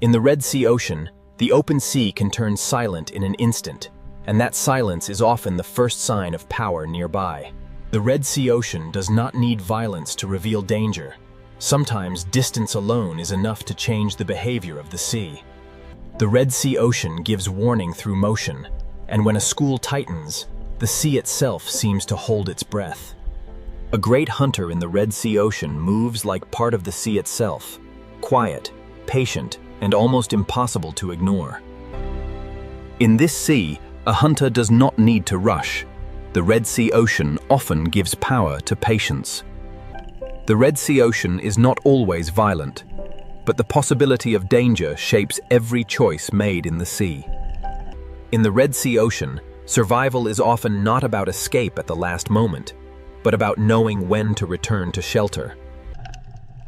Speaker 1: In the Red Sea Ocean, the open sea can turn silent in an instant, and that silence is often the first sign of power nearby. The Red Sea Ocean does not need violence to reveal danger. Sometimes distance alone is enough to change the behavior of the sea. The Red Sea Ocean gives warning through motion, and when a school tightens, the sea itself seems to hold its breath. A great hunter in the Red Sea Ocean moves like part of the sea itself, quiet, patient, and almost impossible to ignore. In this sea, a hunter does not need to rush. The Red Sea Ocean often gives power to patience. The Red Sea Ocean is not always violent,
Speaker 9: but the possibility of danger shapes every choice made in the sea. In the Red Sea Ocean, survival is often not about escape at the last moment, but about knowing when to return to shelter.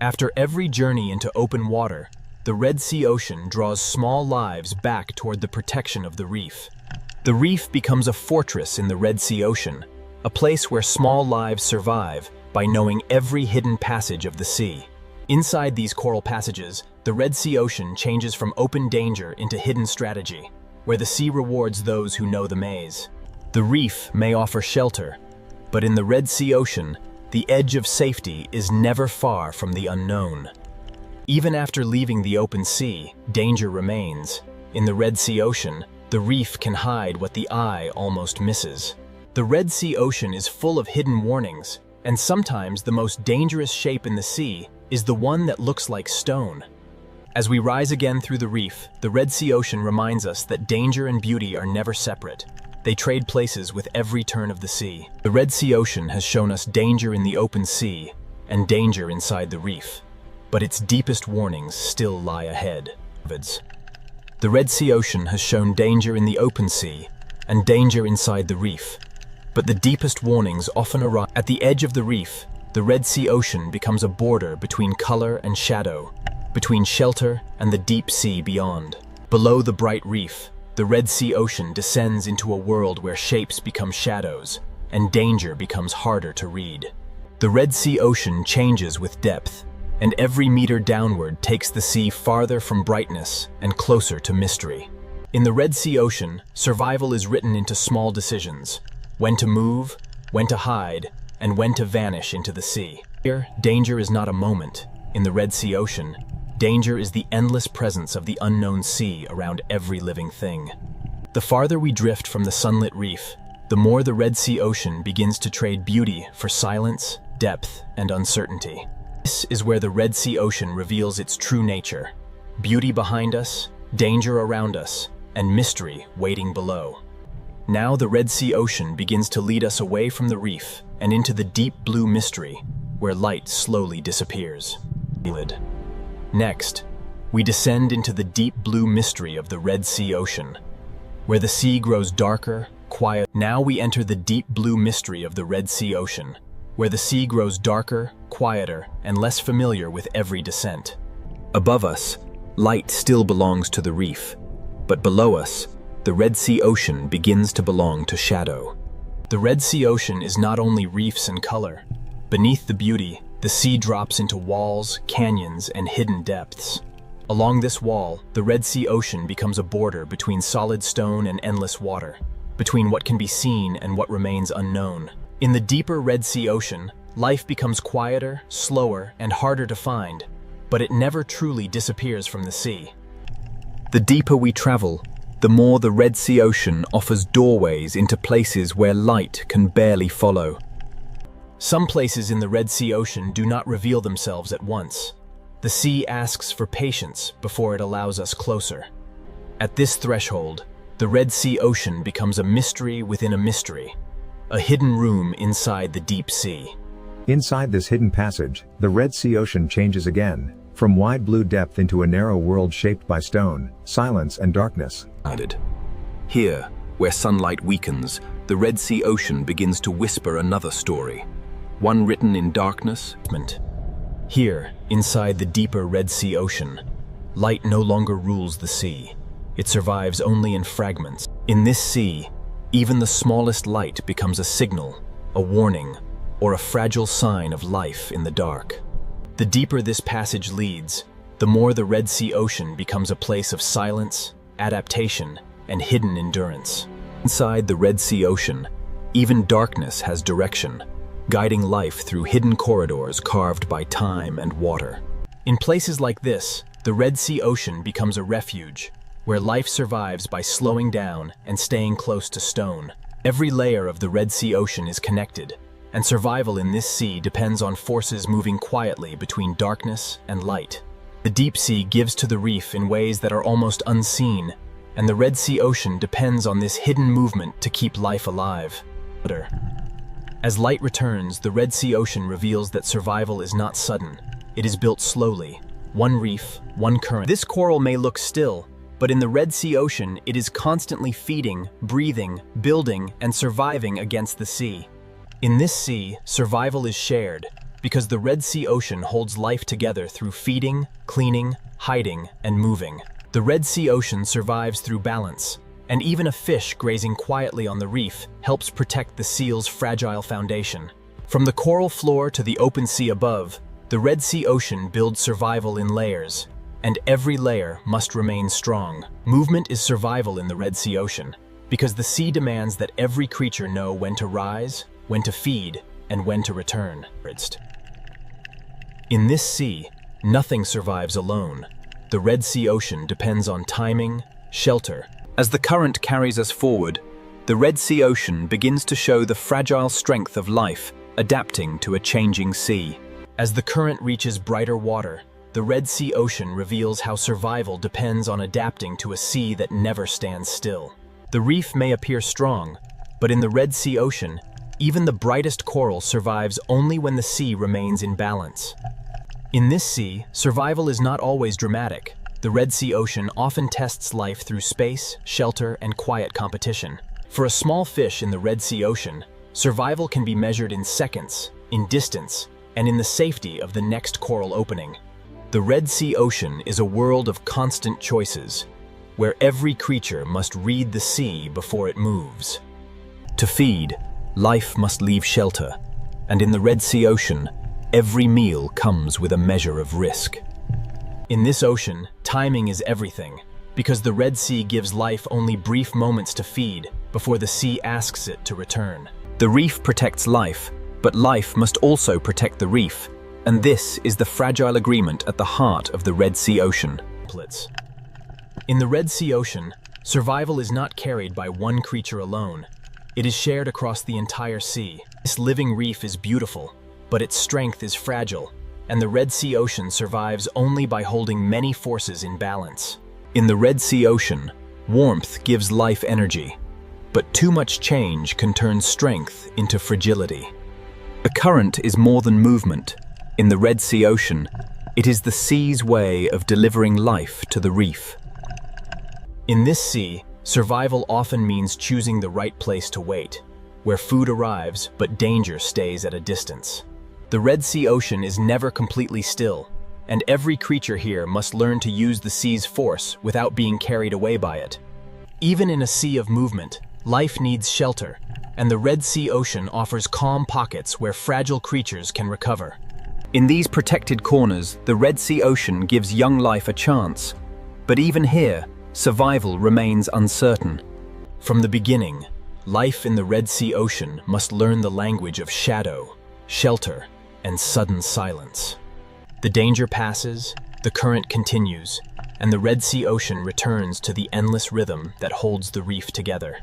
Speaker 9: After every journey into open water, the Red Sea Ocean draws small lives back toward the protection of the reef. The reef becomes a fortress in the Red Sea Ocean, a place where small lives survive by knowing every hidden passage of the sea. Inside these coral passages, the Red Sea Ocean changes from open danger into hidden strategy, where the sea rewards those who know the maze. The reef may offer shelter, but in the Red Sea Ocean, the edge of safety is never far from the unknown. Even after leaving the open sea, danger remains. In the Red Sea Ocean, the reef can hide what the eye almost misses. The Red Sea Ocean is full of hidden warnings, and sometimes the most dangerous shape in the sea is the one that looks like stone. As we rise again through the reef, the Red Sea Ocean reminds us that danger and beauty are never separate. They trade places with every turn of the sea. The Red Sea Ocean has shown us danger in the open sea and danger inside the reef, but its deepest warnings still lie ahead. The Red Sea Ocean has shown danger in the open sea and danger inside the reef, but the deepest warnings often arrive at the edge of the reef. The Red Sea Ocean becomes a border between color and shadow, between shelter and the deep sea beyond. Below the bright reef, the Red Sea Ocean descends into a world where shapes become shadows and danger becomes harder to read. The Red Sea Ocean changes with depth, and every meter downward takes the sea farther from brightness and closer to mystery. In the Red Sea Ocean, survival is written into small decisions: when to move, when to hide, and when to vanish into the sea. Here, danger is not a moment. In the Red Sea Ocean, danger is the endless presence of the unknown sea around every living thing. The farther we drift from the sunlit reef, the more the Red Sea Ocean begins to trade beauty for silence, depth, and uncertainty. This is where the Red Sea Ocean reveals its true nature: beauty behind us, danger around us, and mystery waiting below. Now the Red Sea Ocean begins to lead us away from the reef and into the deep blue mystery, where light slowly disappears. Next, we descend into the deep blue mystery of the Red Sea Ocean, where the sea grows darker, quiet. Now we enter the deep blue mystery of the Red Sea Ocean, where the sea grows darker, quieter, and less familiar with every descent. Above us, light still belongs to the reef, but below us, the Red Sea Ocean begins to belong to shadow. The Red Sea Ocean is not only reefs and color. Beneath the beauty, the sea drops into walls, canyons, and hidden depths. Along this wall, the Red Sea Ocean becomes a border between solid stone and endless water, between what can be seen and what remains unknown. In the deeper Red Sea Ocean, life becomes quieter, slower, and harder to find, but it never truly disappears from the sea. The deeper we travel, the more the Red Sea Ocean offers doorways into places where light can barely follow. Some places in the Red Sea Ocean do not reveal themselves at once. The sea asks for patience before it allows us closer. At this threshold, the Red Sea Ocean becomes a mystery within a mystery, a hidden room inside the deep sea.
Speaker 14: Inside this hidden passage, the Red Sea Ocean changes again, from wide blue depth into a narrow world shaped by stone, silence, and darkness.
Speaker 9: Here, where sunlight weakens, the Red Sea Ocean begins to whisper another story, one written in darkness.
Speaker 11: Here, inside the deeper Red Sea Ocean, light no longer rules the sea. It survives only in fragments. In this sea, even the smallest light becomes a signal, a warning, or a fragile sign of life in the dark. The deeper this passage leads, the more the Red Sea Ocean becomes a place of silence, adaptation, and hidden endurance. Inside the Red Sea Ocean, even darkness has direction, guiding life through hidden corridors carved by time and water. In places like this, the Red Sea Ocean becomes a refuge, where life survives by slowing down and staying close to stone. Every layer of the Red Sea Ocean is connected, and survival in this sea depends on forces moving quietly between darkness and light. The deep sea gives to the reef in ways that are almost unseen, and the Red Sea Ocean depends on this hidden movement to keep life alive. As light returns, the Red Sea Ocean reveals that survival is not sudden. It is built slowly,
Speaker 1: one reef, one current. This coral may look still, but in the Red Sea Ocean, it is constantly feeding, breathing, building, and surviving against the sea. In this sea, survival is shared, because the Red Sea Ocean holds life together through feeding, cleaning, hiding, and moving. The Red Sea Ocean survives through balance, and even a fish grazing quietly on the reef helps protect the seal's fragile foundation. From the coral floor to the open sea above, the Red Sea Ocean builds survival in layers, and every layer must remain strong. Movement is survival in the Red Sea Ocean, because the sea demands that every creature know when to rise, when to feed, and when to return. In this sea, nothing survives alone. The Red Sea Ocean depends on timing, shelter. As the current carries us forward, the Red Sea Ocean begins to show the fragile strength of life, adapting to a changing sea. As the current reaches brighter water, the Red Sea Ocean reveals how survival depends on adapting to a sea that never stands still. The reef may appear strong, but in the Red Sea Ocean, even the brightest coral survives only when the sea remains in balance. In this sea, survival is not always dramatic. The Red Sea Ocean often tests life through space, shelter, and quiet competition. For a small fish in the Red Sea Ocean, survival can be measured in seconds, in distance, and in the safety of the next coral opening. The Red Sea Ocean is a world of constant choices, where every creature must read the sea before it moves. To feed, life must leave shelter, and in the Red Sea Ocean, every meal comes with a measure of risk. In this ocean, timing is everything, because the Red Sea gives life only brief moments to feed before the sea asks it to return. The reef protects life, but life must also protect the reef, and this is the fragile agreement at the heart of the Red Sea Ocean. In the Red Sea Ocean, survival is not carried by one creature alone. It is shared across the entire sea. This living reef is beautiful, but its strength is fragile, and the Red Sea Ocean survives only by holding many forces in balance. In the Red Sea Ocean, warmth gives life energy, but too much change can turn strength into fragility. A current is more than movement. In the Red Sea Ocean, it is the sea's way of delivering life to the reef. In this sea, survival often means choosing the right place to wait, where food arrives but danger stays at a distance. The Red Sea Ocean is never completely still, and every creature here must learn to use the sea's force without being carried away by it. Even in a sea of movement, life needs shelter, and the Red Sea Ocean offers calm pockets where fragile creatures can recover. In these protected corners, the Red Sea Ocean gives young life a chance, but even here, survival remains uncertain. From the beginning, life in the Red Sea Ocean must learn the language of shadow, shelter, and sudden silence. The danger passes, the current continues, and the Red Sea Ocean returns to the endless rhythm that holds the reef together.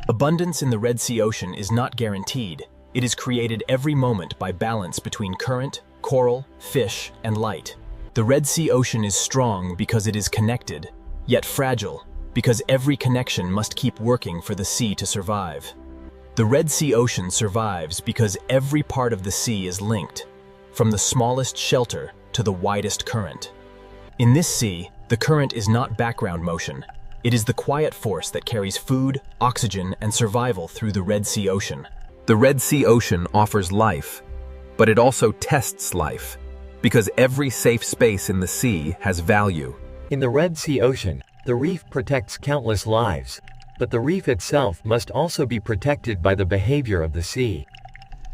Speaker 1: Abundance in the Red Sea Ocean is not guaranteed. It is created every moment by balance between current, coral, fish, and light. The Red Sea Ocean is strong because it is connected, yet fragile, because every connection must keep working for the sea to survive. The Red Sea Ocean survives because every part of the sea is linked, from the smallest shelter to the widest current. In this sea, the current is not background motion. It is the quiet force that carries food, oxygen, and survival through the Red Sea Ocean.
Speaker 9: The Red Sea Ocean offers life, but it also tests life, because every safe space in the sea has value.
Speaker 12: In the Red Sea Ocean, the reef protects countless lives, but the reef itself must also be protected by the behavior of the sea.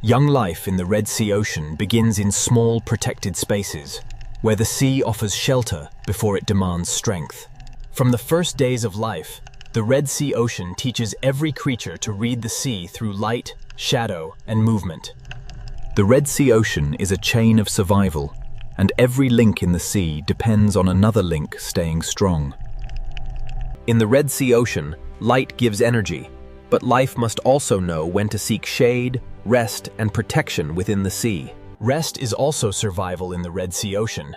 Speaker 1: Young life in the Red Sea Ocean begins in small protected spaces, where the sea offers shelter before it demands strength. From the first days of life, the Red Sea Ocean teaches every creature to read the sea through light, shadow, and movement.
Speaker 9: The Red Sea Ocean is a chain of survival, and every link in the sea depends on another link staying strong. In the Red Sea Ocean, light gives energy, but life must also know when to seek shade, rest, and protection within the sea.
Speaker 1: Rest is also survival in the Red Sea Ocean,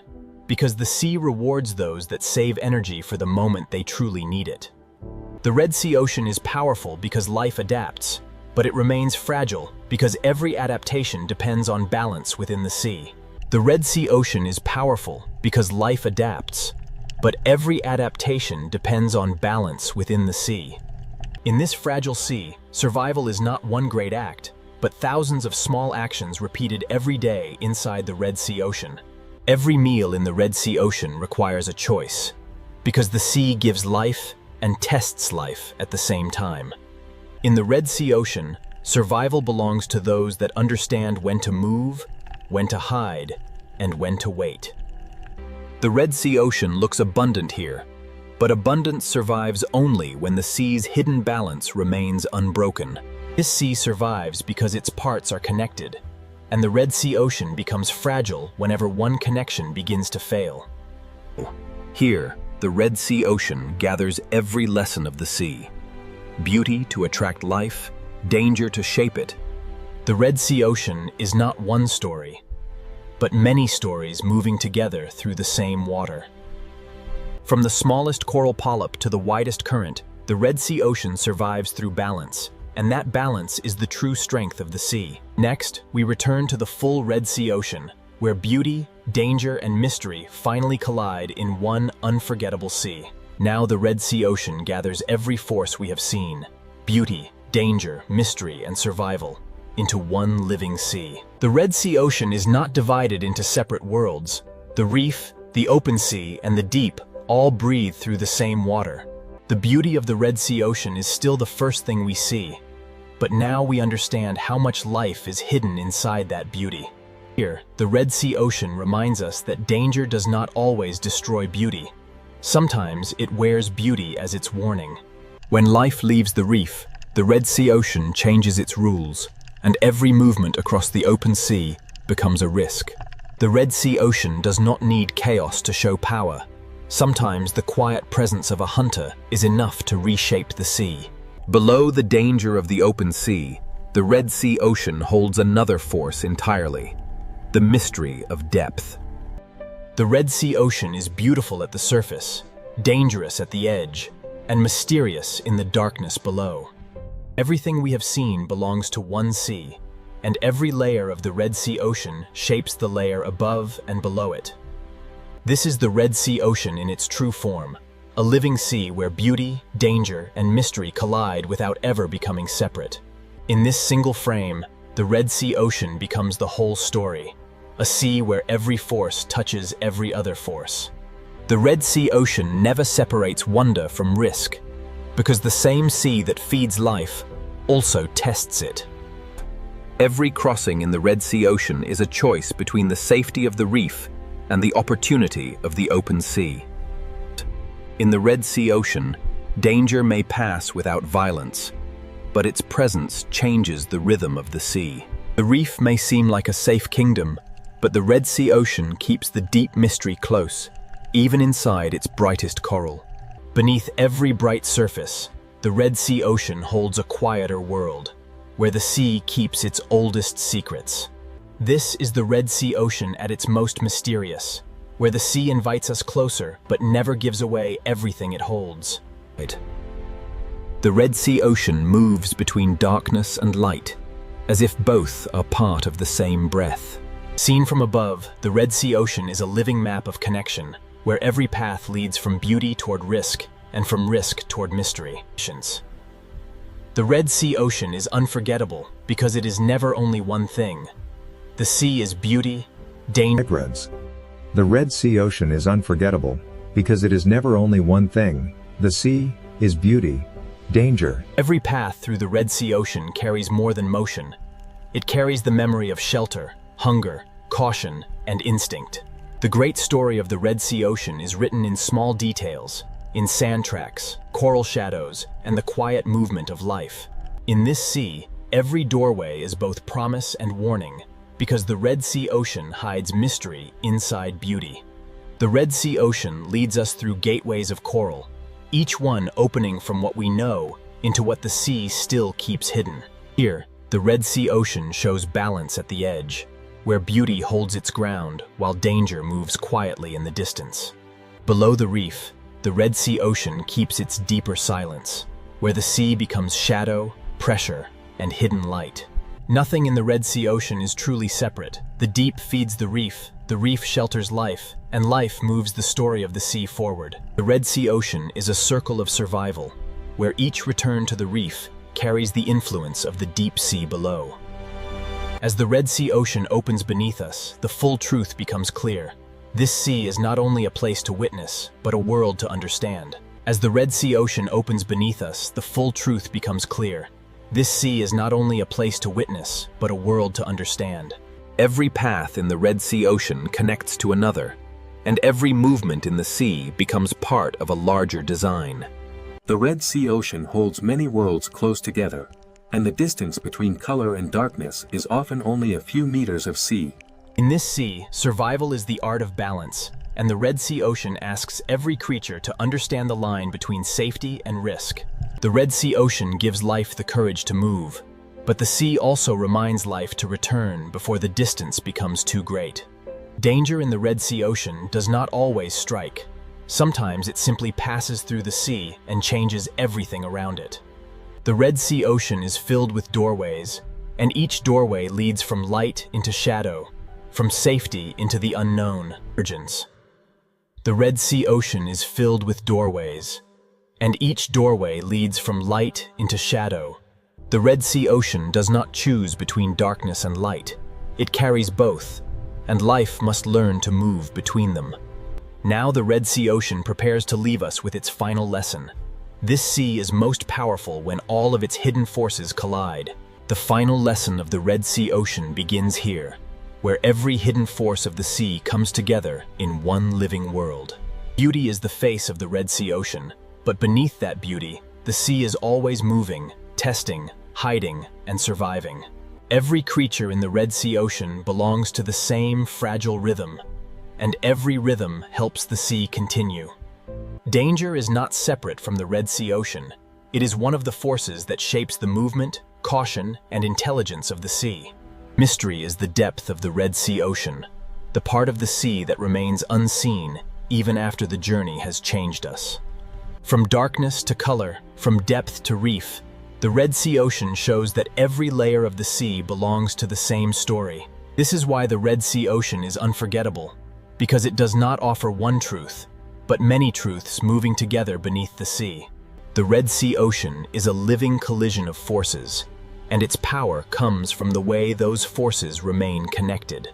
Speaker 1: because the sea rewards those that save energy for the moment they truly need it. The Red Sea Ocean is powerful because life adapts, but it remains fragile because every adaptation depends on balance within the sea. The Red Sea Ocean is powerful because life adapts, but every adaptation depends on balance within the sea. In this fragile sea, survival is not one great act, but thousands of small actions repeated every day inside the Red Sea Ocean. Every meal in the Red Sea Ocean requires a choice, because the sea gives life and tests life at the same time. In the Red Sea Ocean, survival belongs to those that understand when to move, when to hide, and when to wait. The Red Sea Ocean looks abundant here, but abundance survives only when the sea's hidden balance remains unbroken. This sea survives because its parts are connected, and the Red Sea Ocean becomes fragile whenever one connection begins to fail. Here, the Red Sea Ocean gathers every lesson of the sea. Beauty to attract life, danger to shape it. The Red Sea Ocean is not one story, but many stories moving together through the same water. From the smallest coral polyp to the widest current, the Red Sea Ocean survives through balance, and that balance is the true strength of the sea. Next, we return to the full Red Sea Ocean, where beauty, danger, and mystery finally collide in one unforgettable sea. Now the Red Sea Ocean gathers every force we have seen, beauty, danger, mystery, and survival, into one living sea. The Red Sea Ocean is not divided into separate worlds. The reef, the open sea, and the deep all breathe through the same water. The beauty of the Red Sea Ocean is still the first thing we see, but now we understand how much life is hidden inside that beauty. Here, the Red Sea Ocean reminds us that danger does not always destroy beauty. Sometimes it wears beauty as its warning. When life leaves the reef, the Red Sea Ocean changes its rules, and every movement across the open sea becomes a risk. The Red Sea Ocean does not need chaos to show power. Sometimes the quiet presence of a hunter is enough to reshape the sea. Below the danger of the open sea, the Red Sea Ocean holds another force entirely: the mystery of depth. The Red Sea Ocean is beautiful at the surface, dangerous at the edge, and mysterious in the darkness below. Everything we have seen belongs to one sea, and every layer of the Red Sea Ocean shapes the layer above and below it. This is the Red Sea Ocean in its true form, a living sea where beauty, danger, and mystery collide without ever becoming separate. In this single frame, the Red Sea Ocean becomes the whole story, a sea where every force touches every other force. The Red Sea Ocean never separates wonder from risk, because the same sea that feeds life also tests it. Every crossing in the Red Sea Ocean is a choice between the safety of the reef and the opportunity of the open sea. In the Red Sea Ocean, danger may pass without violence, but its presence changes the rhythm of the sea. The reef may seem like a safe kingdom, but the Red Sea Ocean keeps the deep mystery close, even inside its brightest coral. Beneath every bright surface, the Red Sea Ocean holds a quieter world, where the sea keeps its oldest secrets. This is the Red Sea Ocean at its most mysterious, where the sea invites us closer but never gives away everything it holds. The Red Sea Ocean moves between darkness and light, as if both are part of the same breath. Seen from above, the Red Sea Ocean is a living map of connection, where every path leads from beauty toward risk and from risk toward mystery. The Red Sea Ocean is unforgettable because it is never only one thing. The sea is beauty, danger.
Speaker 14: The Red Sea Ocean is unforgettable because it is never only one thing. The sea is beauty, danger.
Speaker 1: Every path through the Red Sea Ocean carries more than motion. It carries the memory of shelter, hunger, caution, and instinct. The great story of the Red Sea Ocean is written in small details, in sand tracks, coral shadows, and the quiet movement of life. In this sea, every doorway is both promise and warning, because the Red Sea Ocean hides mystery inside beauty. The Red Sea Ocean leads us through gateways of coral, each one opening from what we know into what the sea still keeps hidden. Here, the Red Sea Ocean shows balance at the edge, where beauty holds its ground while danger moves quietly in the distance. Below the reef, the Red Sea Ocean keeps its deeper silence, where the sea becomes shadow, pressure, and hidden light. Nothing in the Red Sea Ocean is truly separate. The deep feeds the reef, The reef shelters life, and life moves the story of the sea forward. The Red Sea Ocean is a circle of survival, where each return to the reef carries the influence of the deep sea below. As the Red Sea Ocean opens beneath us, the full truth becomes clear. This sea is not only a place to witness, but a world to understand. As the Red Sea Ocean opens beneath us, the full truth becomes clear. This sea is not only a place to witness, but a world to understand.
Speaker 9: Every path in the Red Sea Ocean connects to another, and every movement in the sea becomes part of a larger design.
Speaker 21: The Red Sea Ocean holds many worlds close together, and the distance between color and darkness is often only a few meters of sea.
Speaker 1: In this sea, survival is the art of balance, and the Red Sea Ocean asks every creature to understand the line between safety and risk. The Red Sea Ocean gives life the courage to move, but the sea also reminds life to return before the distance becomes too great. Danger in the Red Sea Ocean does not always strike. Sometimes it simply passes through the sea and changes everything around it. The Red Sea Ocean is filled with doorways, and each doorway leads from light into shadow, from safety into the unknown. The Red Sea Ocean is filled with doorways, and each doorway leads from light into shadow. The Red Sea Ocean does not choose between darkness and light. It carries both, and life must learn to move between them. Now the Red Sea Ocean prepares to leave us with its final lesson. This sea is most powerful when all of its hidden forces collide. The final lesson of the Red Sea Ocean begins here, where every hidden force of the sea comes together in one living world. Beauty is the face of the Red Sea Ocean, but beneath that beauty, the sea is always moving, testing, hiding, and surviving. Every creature in the Red Sea Ocean belongs to the same fragile rhythm, and every rhythm helps the sea continue. Danger is not separate from the Red Sea Ocean. It is one of the forces that shapes the movement, caution, and intelligence of the sea. Mystery is the depth of the Red Sea Ocean, the part of the sea that remains unseen even after the journey has changed us. From darkness to color, from depth to reef, the Red Sea Ocean shows that every layer of the sea belongs to the same story. This is why the Red Sea Ocean is unforgettable, because it does not offer one truth, but many truths moving together beneath the sea. The Red Sea Ocean is a living collision of forces, and its power comes from the way those forces remain connected.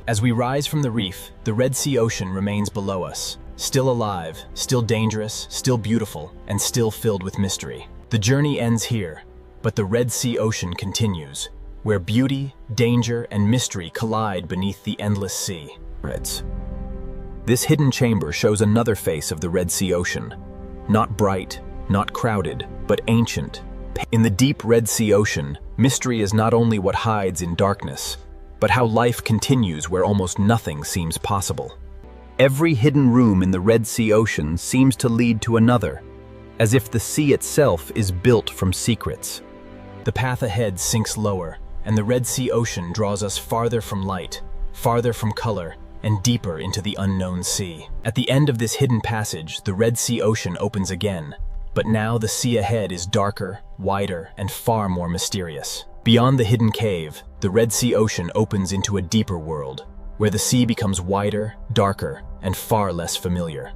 Speaker 1: As we rise from the reef, the Red Sea Ocean remains below us, still alive, still dangerous, still beautiful, and still filled with mystery. The journey ends here, but the Red Sea Ocean continues, where beauty, danger, and mystery collide beneath the endless sea.
Speaker 9: This hidden chamber shows another face of the Red Sea Ocean. Not bright, not crowded, but ancient. In the deep Red Sea Ocean, mystery is not only what hides in darkness, but how life continues where almost nothing seems possible. Every hidden room in the Red Sea Ocean seems to lead to another, as if the sea itself is built from secrets.
Speaker 1: The path ahead sinks lower, and the Red Sea Ocean draws us farther from light, farther from color, and deeper into the unknown sea. At the end of this hidden passage, the Red Sea Ocean opens again, but now the sea ahead is darker, wider, and far more mysterious. Beyond the hidden cave, the Red Sea Ocean opens into a deeper world, where the sea becomes wider, darker, and far less familiar.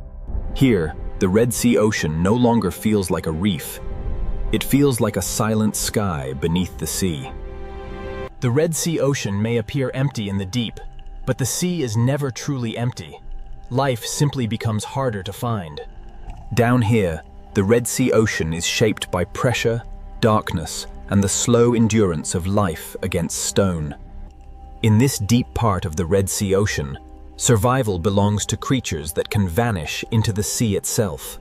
Speaker 9: Here, the Red Sea Ocean no longer feels like a reef. It feels like a silent sky beneath the sea.
Speaker 1: The Red Sea Ocean may appear empty in the deep, but the sea is never truly empty. Life simply becomes harder to find.
Speaker 9: Down here, the Red Sea Ocean is shaped by pressure, darkness, and the slow endurance of life against stone. In this deep part of the Red Sea Ocean, survival belongs to creatures that can vanish into the sea itself.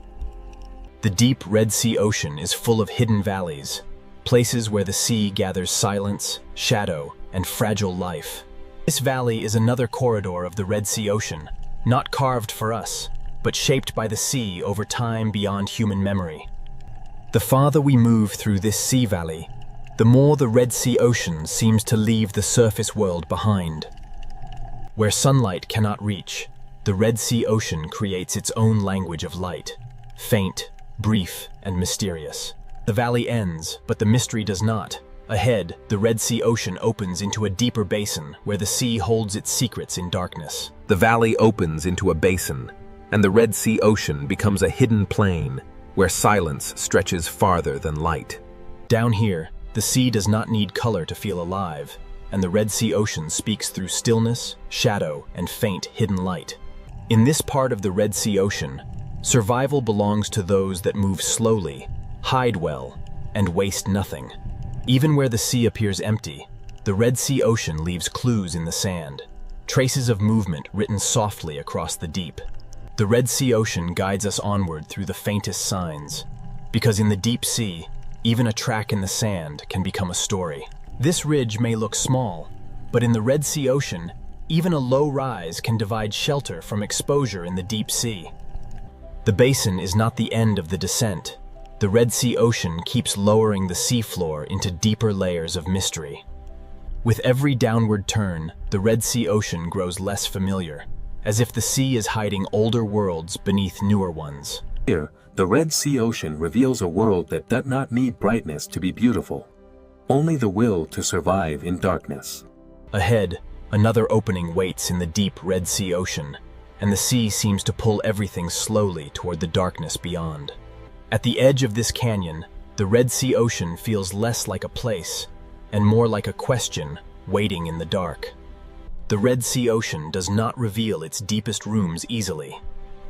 Speaker 1: The deep Red Sea Ocean is full of hidden valleys, places where the sea gathers silence, shadow, and fragile life. This valley is another corridor of the Red Sea Ocean, not carved for us, but shaped by the sea over time beyond human memory. The farther we move through this sea valley, the more the Red Sea Ocean seems to leave the surface world behind. Where sunlight cannot reach, the Red Sea Ocean creates its own language of light, faint, brief, and mysterious. The valley ends, but the mystery does not. Ahead, the Red Sea Ocean opens into a deeper basin where the sea holds its secrets in darkness.
Speaker 9: The valley opens into a basin, and the Red Sea Ocean becomes a hidden plain where silence stretches farther than light.
Speaker 1: Down here, the sea does not need color to feel alive, and the Red Sea Ocean speaks through stillness, shadow, and faint hidden light. In this part of the Red Sea Ocean, survival belongs to those that move slowly, hide well, and waste nothing. Even where the sea appears empty, the Red Sea Ocean leaves clues in the sand, traces of movement written softly across the deep. The Red Sea Ocean guides us onward through the faintest signs, because in the deep sea, even a track in the sand can become a story. This ridge may look small, but in the Red Sea Ocean, even a low rise can divide shelter from exposure in the deep sea. The basin is not the end of the descent. The Red Sea Ocean keeps lowering the seafloor into deeper layers of mystery. With every downward turn, the Red Sea Ocean grows less familiar, as if the sea is hiding older worlds beneath newer ones.
Speaker 21: Here, the Red Sea Ocean reveals a world that does not need brightness to be beautiful, only the will to survive in darkness.
Speaker 1: Ahead, another opening waits in the deep Red Sea Ocean, and the sea seems to pull everything slowly toward the darkness beyond. At the edge of this canyon, the Red Sea Ocean feels less like a place and more like a question waiting in the dark. The Red Sea Ocean does not reveal its deepest rooms easily.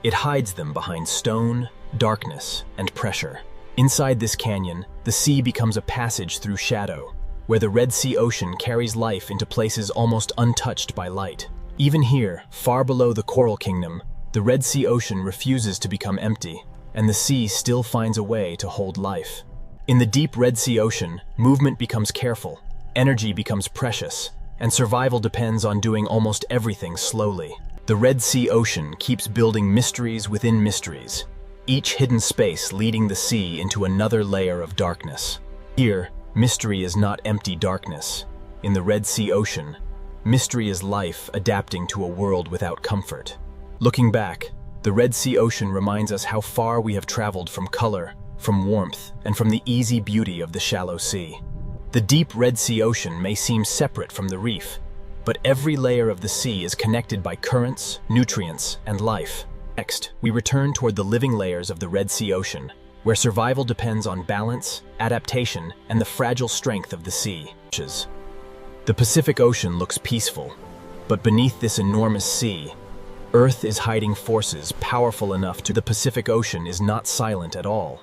Speaker 1: It hides them behind stone, darkness, and pressure. Inside this canyon, the sea becomes a passage through shadow, where the Red Sea Ocean carries life into places almost untouched by light. Even here, far below the Coral Kingdom, the Red Sea Ocean refuses to become empty, and the sea still finds a way to hold life. In the deep Red Sea Ocean, movement becomes careful, energy becomes precious, and survival depends on doing almost everything slowly. The Red Sea Ocean keeps building mysteries within mysteries, each hidden space leading the sea into another layer of darkness. Here, mystery is not empty darkness. In the Red Sea Ocean, mystery is life adapting to a world without comfort. Looking back, the Red Sea Ocean reminds us how far we have traveled from color, from warmth, and from the easy beauty of the shallow sea. The deep Red Sea Ocean may seem separate from the reef, but every layer of the sea is connected by currents, nutrients, and life. Next, we return toward the living layers of the Red Sea Ocean, where survival depends on balance, adaptation, and the fragile strength of the sea. The Pacific Ocean looks peaceful, but beneath this enormous sea, Earth is hiding forces powerful enough to. The Pacific Ocean is not silent at all,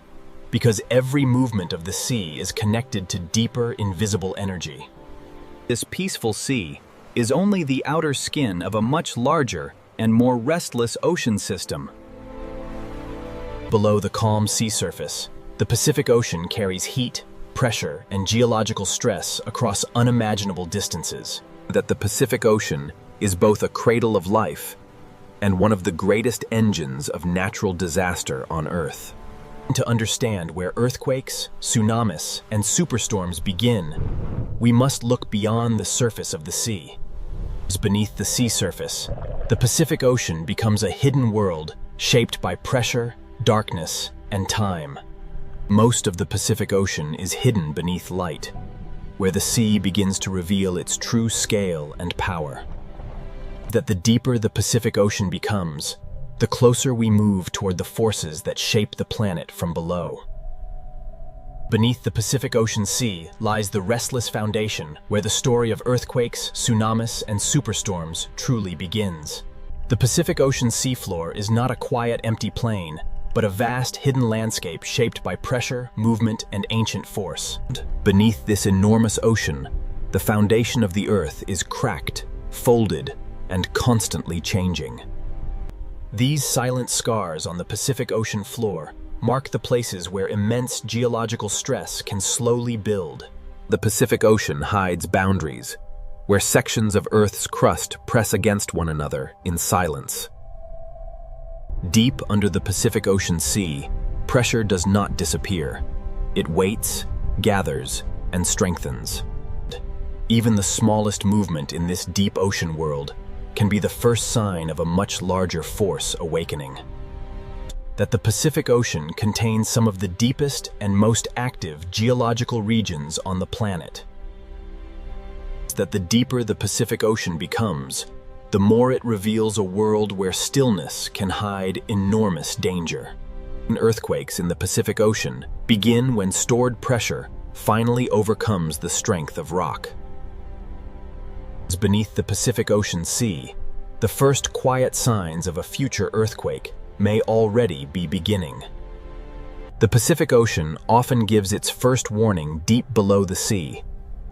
Speaker 1: because every movement of the sea is connected to deeper, invisible energy.
Speaker 15: This peaceful sea is only the outer skin of a much larger and more restless ocean system.
Speaker 1: Below the calm sea surface, the Pacific Ocean carries heat, pressure, and geological stress across unimaginable distances.
Speaker 9: That the Pacific Ocean is both a cradle of life and one of the greatest engines of natural disaster on Earth.
Speaker 1: To understand where earthquakes, tsunamis, and superstorms begin, we must look beyond the surface of the sea. Beneath the sea surface, the Pacific Ocean becomes a hidden world shaped by pressure, darkness, and time. Most of the Pacific Ocean is hidden beneath light, where the sea begins to reveal its true scale and power. That the deeper the Pacific Ocean becomes, the closer we move toward the forces that shape the planet from below. Beneath the Pacific Ocean Sea lies the restless foundation where the story of earthquakes, tsunamis, and superstorms truly begins. The Pacific Ocean seafloor is not a quiet, empty plain, but a vast, hidden landscape shaped by pressure, movement, and ancient force.
Speaker 9: Beneath this enormous ocean, the foundation of the Earth is cracked, folded, and constantly changing.
Speaker 1: These silent scars on the Pacific Ocean floor mark the places where immense geological stress can slowly build.
Speaker 9: The Pacific Ocean hides boundaries, where sections of Earth's crust press against one another in silence. Deep under the Pacific Ocean Sea, pressure does not disappear. It waits, gathers, and strengthens. Even the smallest movement in this deep ocean world can be the first sign of a much larger force awakening.
Speaker 11: that the Pacific Ocean contains some of the deepest and most active geological regions on the planet. That the deeper the Pacific Ocean becomes, the more it reveals a world where stillness can hide enormous danger. Earthquakes in the Pacific Ocean begin when stored pressure finally overcomes the strength of rock. Beneath the Pacific Ocean Sea, the first quiet signs of a future earthquake may already be beginning. The Pacific Ocean often gives its first warning deep below the sea,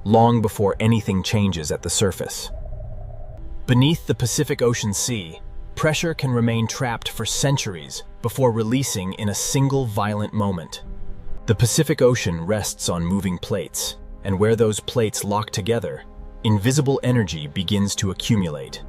Speaker 11: long before anything changes at the surface. Beneath the Pacific Ocean Sea, pressure can remain trapped for centuries before releasing in a single violent moment. The Pacific Ocean rests on moving plates, and where those plates lock together, invisible energy begins to accumulate.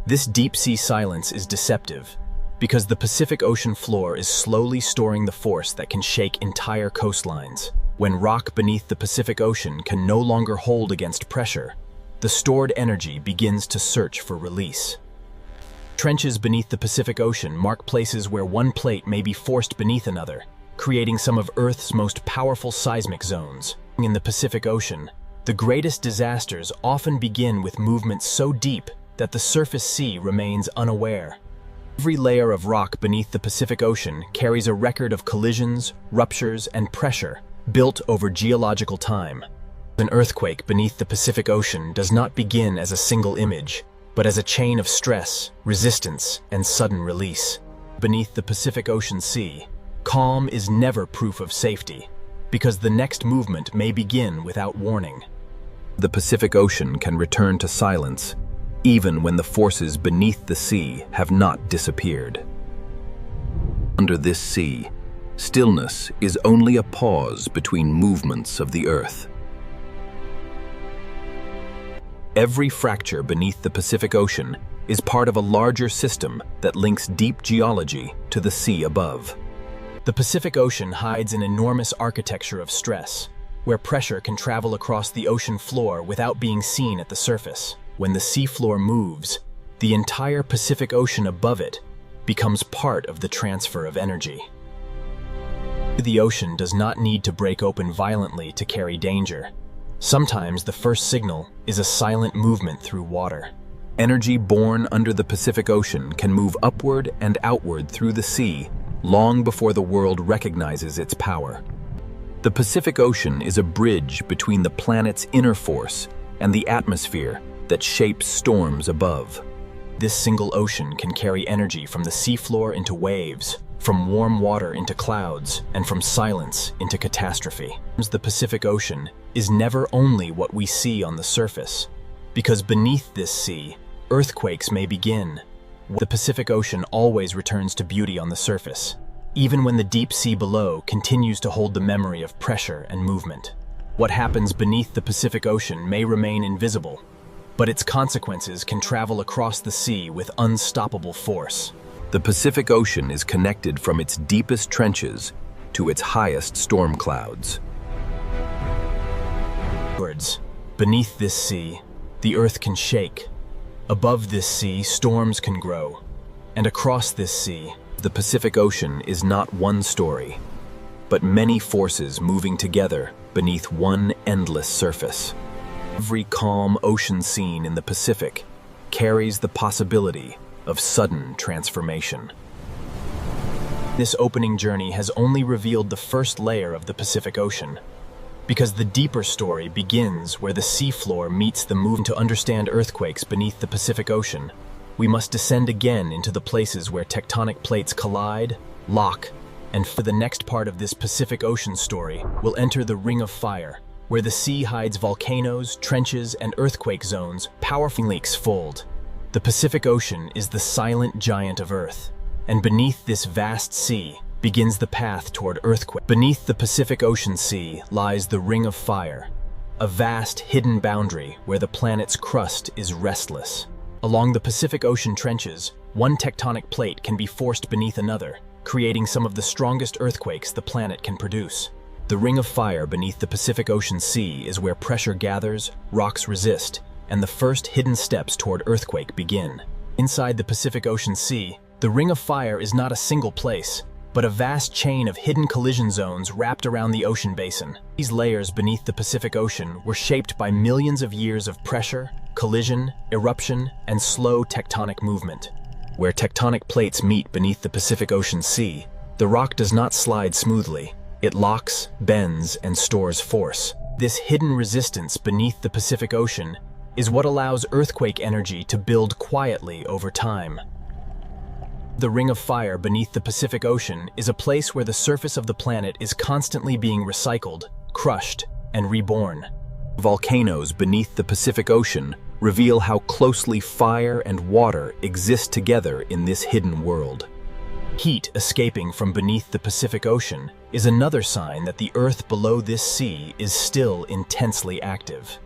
Speaker 11: This deep-sea silence is deceptive, because the Pacific Ocean floor is slowly storing the force that can shake entire coastlines. When rock beneath the Pacific Ocean can no longer hold against pressure, the stored energy begins to search for release. Trenches beneath the Pacific Ocean mark places where one plate may be forced beneath another, creating some of Earth's most powerful seismic zones. In the Pacific Ocean, the greatest disasters often begin with movements so deep that the surface sea remains unaware. Every layer of rock beneath the Pacific Ocean carries a record of collisions, ruptures, and pressure built over geological time. An earthquake beneath the Pacific Ocean does not begin as a single image, but as a chain of stress, resistance, and sudden release. Beneath the Pacific Ocean Sea, calm is never proof of safety, because the next movement may begin without warning. The Pacific Ocean can return to silence, even when the forces beneath the sea have not disappeared. Under this sea, stillness is only a pause between movements of the Earth. Every fracture beneath the Pacific Ocean is part of a larger system that links deep geology to the sea above. The Pacific Ocean hides an enormous architecture of stress, where pressure can travel across the ocean floor without being seen at the surface. When the seafloor moves, the entire Pacific Ocean above it becomes part of the transfer of energy. The ocean does not need to break open violently to carry danger. Sometimes the first signal is a silent movement through water. Energy born under the Pacific Ocean can move upward and outward through the sea long before the world recognizes its power. The Pacific Ocean is a bridge between the planet's inner force and the atmosphere that shapes storms above. This single ocean can carry energy from the seafloor into waves, from warm water into clouds, and from silence into catastrophe. The Pacific Ocean is never only what we see on the surface, because beneath this sea, earthquakes may begin. The Pacific Ocean always returns to beauty on the surface, even when the deep sea below continues to hold the memory of pressure and movement. What happens beneath the Pacific Ocean may remain invisible, but its consequences can travel across the sea with unstoppable force. The Pacific Ocean is connected from its deepest trenches to its highest storm clouds. Beneath this sea, the earth can shake. Above this sea, storms can grow. And across this sea, the Pacific Ocean is not one story, but many forces moving together beneath one endless surface. Every calm ocean scene in the Pacific carries the possibility of sudden transformation. This opening journey has only revealed the first layer of the Pacific Ocean, because the deeper story begins where the seafloor meets the movement. To understand earthquakes beneath the Pacific Ocean, we must descend again into the places where tectonic plates collide, lock, and for the next part of this Pacific Ocean story, we'll enter the Ring of Fire, where the sea hides volcanoes, trenches, and earthquake zones, powerful leaks fold. The Pacific Ocean is the silent giant of Earth, and beneath this vast sea begins the path toward earthquake. Beneath the Pacific Ocean Sea lies the Ring of Fire, a vast hidden boundary where the planet's crust is restless. Along the Pacific Ocean trenches, one tectonic plate can be forced beneath another, creating some of the strongest earthquakes the planet can produce. The Ring of Fire beneath the Pacific Ocean Sea is where pressure gathers, rocks resist, and the first hidden steps toward earthquake begin. Inside the Pacific Ocean Sea, the Ring of Fire is not a single place,
Speaker 1: but a vast chain of hidden collision zones wrapped around the ocean basin. These layers beneath the Pacific Ocean were shaped by millions of years of pressure, collision, eruption, and slow tectonic movement. Where tectonic plates meet beneath the Pacific Ocean Sea, the rock does not slide smoothly. It locks, bends, and stores force. This hidden resistance beneath the Pacific Ocean is what allows earthquake energy to build quietly over time. The Ring of Fire beneath the Pacific Ocean is a place where the surface of the planet is constantly being recycled, crushed, and reborn.
Speaker 11: Volcanoes beneath the Pacific Ocean reveal how closely fire and water exist together in this hidden world.
Speaker 1: Heat escaping from beneath the Pacific Ocean is another sign that the Earth below this sea is still intensely active.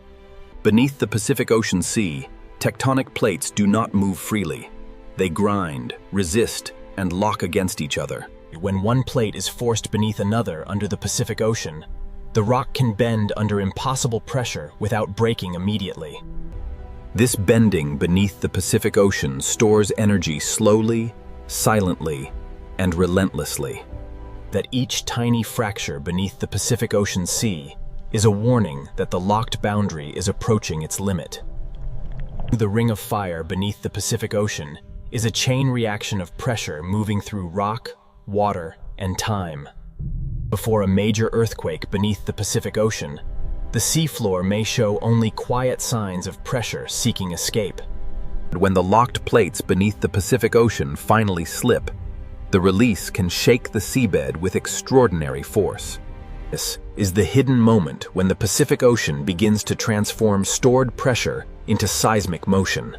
Speaker 11: Beneath the Pacific Ocean Sea, tectonic plates do not move freely. They grind, resist, and lock against each other.
Speaker 1: When one plate is forced beneath another under the Pacific Ocean, the rock can bend under impossible pressure without breaking immediately.
Speaker 11: This bending beneath the Pacific Ocean stores energy slowly, silently, and relentlessly.
Speaker 1: That each tiny fracture beneath the Pacific Ocean Sea is a warning that the locked boundary is approaching its limit. The Ring of Fire beneath the Pacific Ocean is a chain reaction of pressure moving through rock, water, and time. Before a major earthquake beneath the Pacific Ocean, the seafloor may show only quiet signs of pressure seeking escape.
Speaker 11: When the locked plates beneath the Pacific Ocean finally slip, the release can shake the seabed with extraordinary force. This is the hidden moment when the Pacific Ocean begins to transform stored pressure into seismic motion.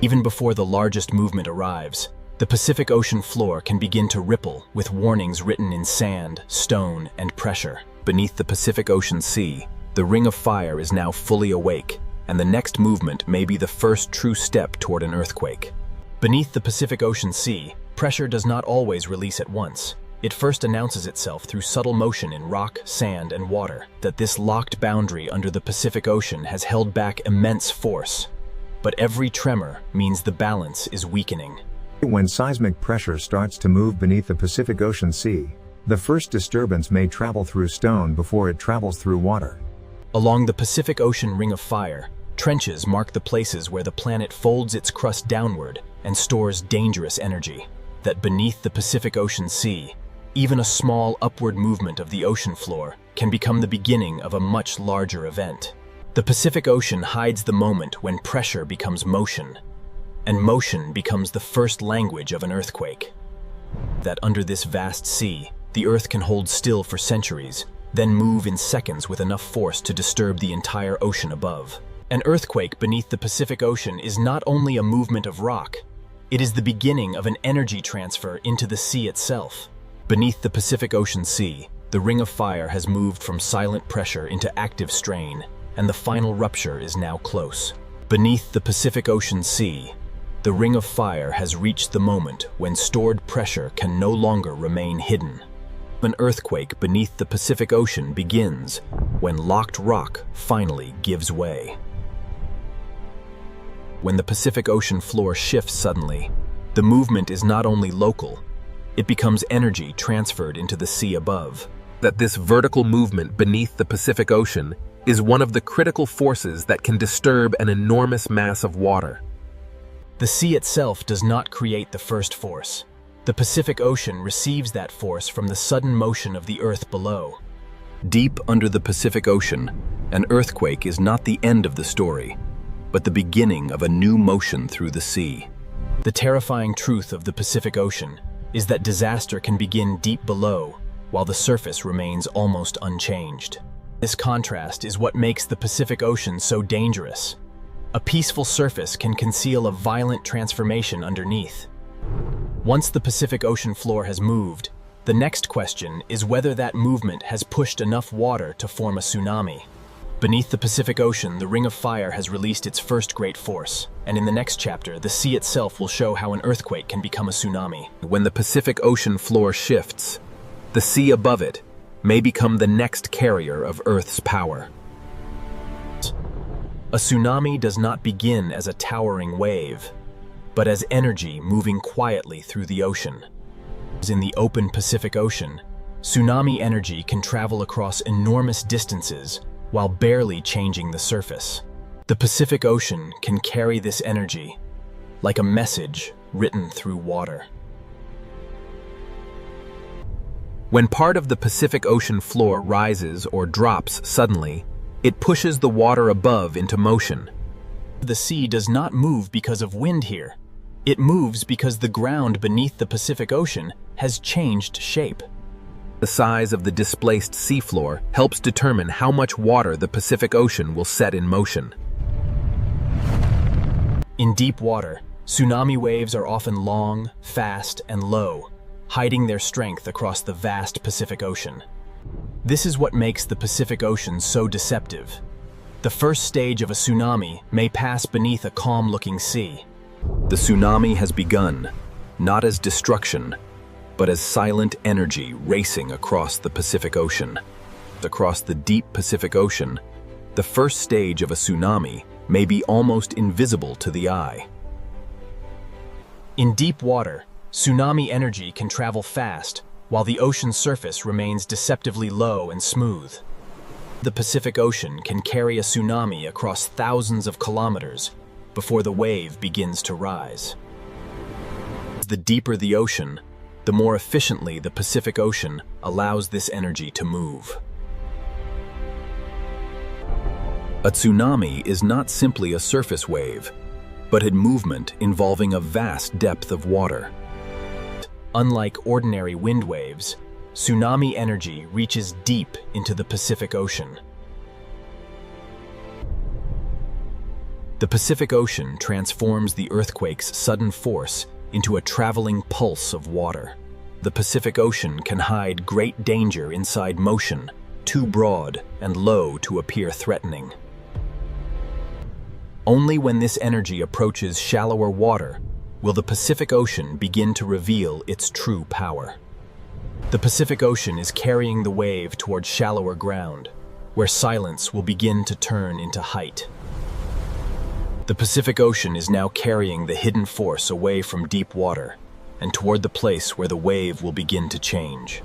Speaker 1: Even before the largest movement arrives, the Pacific Ocean floor can begin to ripple with warnings written in sand, stone, and pressure.
Speaker 11: Beneath the Pacific Ocean Sea, the Ring of Fire is now fully awake, and the next movement may be the first true step toward an earthquake.
Speaker 1: Beneath the Pacific Ocean Sea, pressure does not always release at once. It first announces itself through subtle motion in rock, sand, and water. That this locked boundary under the Pacific Ocean has held back immense force. But every tremor means the balance is weakening.
Speaker 14: When seismic pressure starts to move beneath the Pacific Ocean Sea, the first disturbance may travel through stone before it travels through water.
Speaker 1: Along the Pacific Ocean Ring of Fire, trenches mark the places where the planet folds its crust downward and stores dangerous energy. That beneath the Pacific Ocean Sea, even a small upward movement of the ocean floor can become the beginning of a much larger event. The Pacific Ocean hides the moment when pressure becomes motion, and motion becomes the first language of an earthquake. That under this vast sea, the Earth can hold still for centuries, then move in seconds with enough force to disturb the entire ocean above. An earthquake beneath the Pacific Ocean is not only a movement of rock, it is the beginning of an energy transfer into the sea itself. Beneath the Pacific Ocean Sea, the Ring of Fire has moved from silent pressure into active strain, and the final rupture is now close. Beneath the Pacific Ocean Sea, the Ring of Fire has reached the moment when stored pressure can no longer remain hidden. An earthquake beneath the Pacific Ocean begins when locked rock finally gives way. When the Pacific Ocean floor shifts suddenly, the movement is not only local, it becomes energy transferred into the sea above.
Speaker 10: That this vertical movement beneath the Pacific Ocean is one of the critical forces that can disturb an enormous mass of water.
Speaker 1: The sea itself does not create the first force. The Pacific Ocean receives that force from the sudden motion of the Earth below.
Speaker 11: Deep under the Pacific Ocean, an earthquake is not the end of the story, but the beginning of a new motion through the sea.
Speaker 1: The terrifying truth of the Pacific Ocean is that disaster can begin deep below, while the surface remains almost unchanged. This contrast is what makes the Pacific Ocean so dangerous. A peaceful surface can conceal a violent transformation underneath. Once the Pacific Ocean floor has moved, the next question is whether that movement has pushed enough water to form a tsunami. Beneath the Pacific Ocean, the Ring of Fire has released its first great force, and in the next chapter, the sea itself will show how an earthquake can become a tsunami.
Speaker 11: When the Pacific Ocean floor shifts, the sea above it may become the next carrier of Earth's power.
Speaker 1: A tsunami does not begin as a towering wave, but as energy moving quietly through the ocean. In the open Pacific Ocean, tsunami energy can travel across enormous distances while barely changing the surface. The Pacific Ocean can carry this energy like a message written through water.
Speaker 9: When part of the Pacific Ocean floor rises or drops suddenly, it pushes the water above into motion.
Speaker 1: The sea does not move because of wind here. It moves because the ground beneath the Pacific Ocean has changed shape.
Speaker 9: The size of the displaced seafloor helps determine how much water the Pacific Ocean will set in motion.
Speaker 1: In deep water, tsunami waves are often long, fast, and low, hiding their strength across the vast Pacific Ocean. This is what makes the Pacific Ocean so deceptive. The first stage of a tsunami may pass beneath a calm-looking sea.
Speaker 9: The tsunami has begun, not as destruction, but as silent energy racing across the Pacific Ocean. Across the deep Pacific Ocean, the first stage of a tsunami may be almost invisible to the eye.
Speaker 1: In deep water, tsunami energy can travel fast, while the ocean surface remains deceptively low and smooth. The Pacific Ocean can carry a tsunami across thousands of kilometers before the wave begins to rise. The deeper the ocean, the more efficiently the Pacific Ocean allows this energy to move.
Speaker 9: A tsunami is not simply a surface wave, but a movement involving a vast depth of water.
Speaker 1: Unlike ordinary wind waves, tsunami energy reaches deep into the Pacific Ocean. The Pacific Ocean transforms the earthquake's sudden force into a traveling pulse of water. The Pacific Ocean can hide great danger inside motion, too broad and low to appear threatening. Only when this energy approaches shallower water will the Pacific Ocean begin to reveal its true power. The Pacific Ocean is carrying the wave towards shallower ground, where silence will begin to turn into height. The Pacific Ocean is now carrying the hidden force away from deep water and toward the place where the wave will begin to change.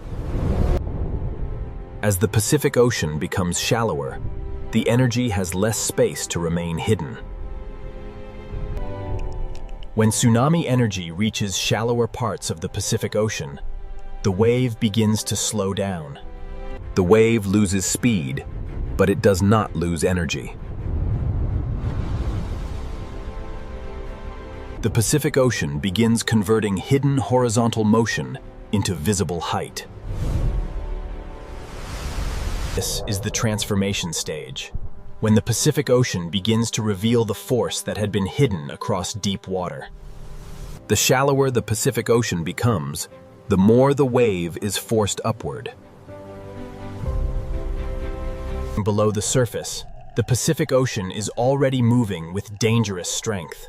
Speaker 1: As the Pacific Ocean becomes shallower, the energy has less space to remain hidden. When tsunami energy reaches shallower parts of the Pacific Ocean, the wave begins to slow down.
Speaker 9: The wave loses speed, but it does not lose energy. The Pacific Ocean begins converting hidden horizontal motion into visible height. This is the transformation stage, when the Pacific Ocean begins to reveal the force that had been hidden across deep water. The shallower the Pacific Ocean becomes, the more the wave is forced upward. Below the surface, the Pacific Ocean is already moving with dangerous strength.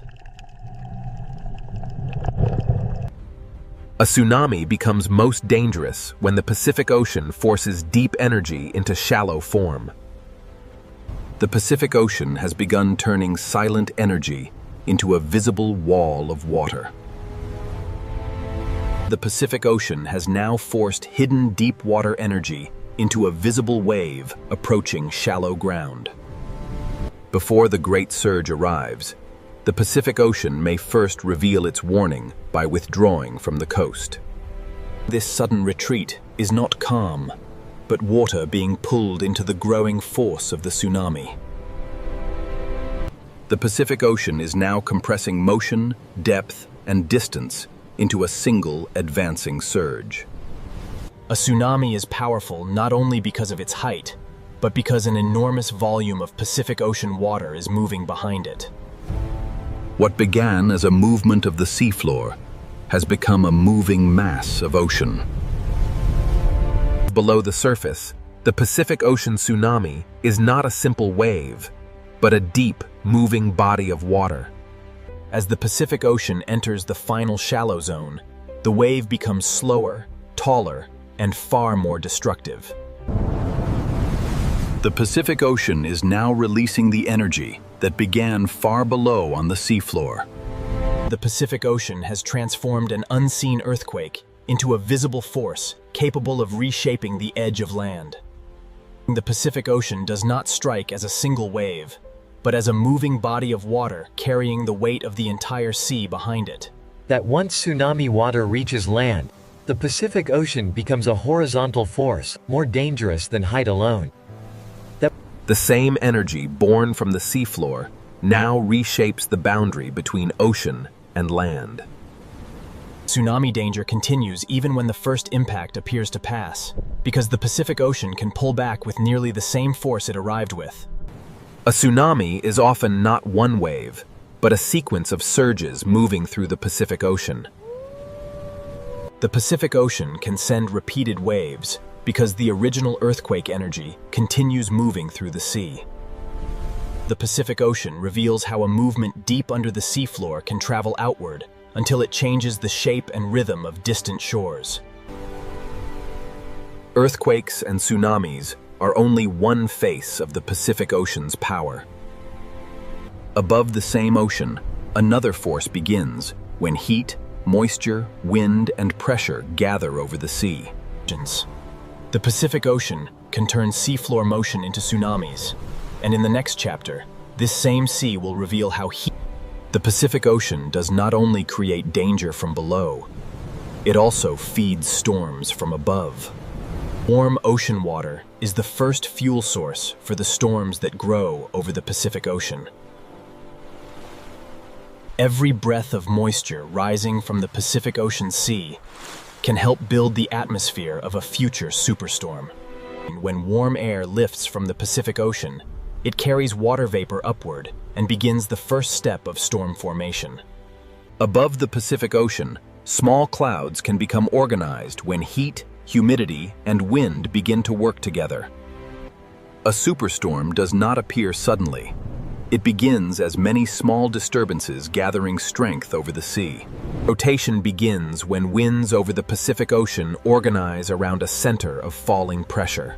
Speaker 9: A tsunami becomes most dangerous when the Pacific Ocean forces deep energy into shallow form. The Pacific Ocean has begun turning silent energy into a visible wall of water. The Pacific Ocean has now forced hidden deep water energy into a visible wave approaching shallow ground. Before the great surge arrives, the Pacific Ocean may first reveal its warning by withdrawing from the coast. This sudden retreat is not calm, but water being pulled into the growing force of the tsunami. The Pacific Ocean is now compressing motion, depth, and distance into a single advancing surge. A tsunami is powerful not only because of its height, but because an enormous volume of Pacific Ocean water is moving behind it. What began as a movement of the seafloor has become a moving mass of ocean. Below the surface, the Pacific Ocean tsunami is not a simple wave, but a deep, moving body of water. As the Pacific Ocean enters the final shallow zone, the wave becomes slower, taller, and far more destructive. The Pacific Ocean is now releasing the energy that began far below on the seafloor. The Pacific Ocean has transformed an unseen earthquake
Speaker 1: into a visible force capable of reshaping the edge of land. The Pacific Ocean does not strike as a single wave, but as a moving body of water carrying the weight of the entire sea behind it.
Speaker 12: That once tsunami water reaches land, the Pacific Ocean becomes a horizontal force, more dangerous than height alone.
Speaker 9: The same energy born from the seafloor now reshapes the boundary between ocean and land.
Speaker 1: Tsunami danger continues even when the first impact appears to pass, because the Pacific Ocean can pull back with nearly the same force it arrived with.
Speaker 9: A tsunami is often not one wave, but a sequence of surges moving through the Pacific Ocean.
Speaker 1: The Pacific Ocean can send repeated waves because the original earthquake energy continues moving through the sea. The Pacific Ocean reveals how a movement deep under the seafloor can travel outward until it changes the shape and rhythm of distant shores.
Speaker 9: Earthquakes and tsunamis are only one face of the Pacific Ocean's power. Above the same ocean, another force begins when heat, moisture, wind, and pressure gather over the sea.
Speaker 1: The Pacific Ocean can turn seafloor motion into tsunamis, and in the next chapter, this same sea will reveal how the Pacific Ocean does not only create danger from below, it also feeds storms from above. Warm ocean water is the first fuel source for the storms that grow over the Pacific Ocean. Every breath of moisture rising from the Pacific Ocean Sea can help build the atmosphere of a future superstorm. When warm air lifts from the Pacific Ocean, it carries water vapor upward and begins the first step of storm formation.
Speaker 9: Above the Pacific Ocean, small clouds can become organized when heat, humidity, and wind begin to work together. A superstorm does not appear suddenly. It begins as many small disturbances gathering strength over the sea. Rotation begins when winds over the Pacific Ocean organize around a center of falling pressure.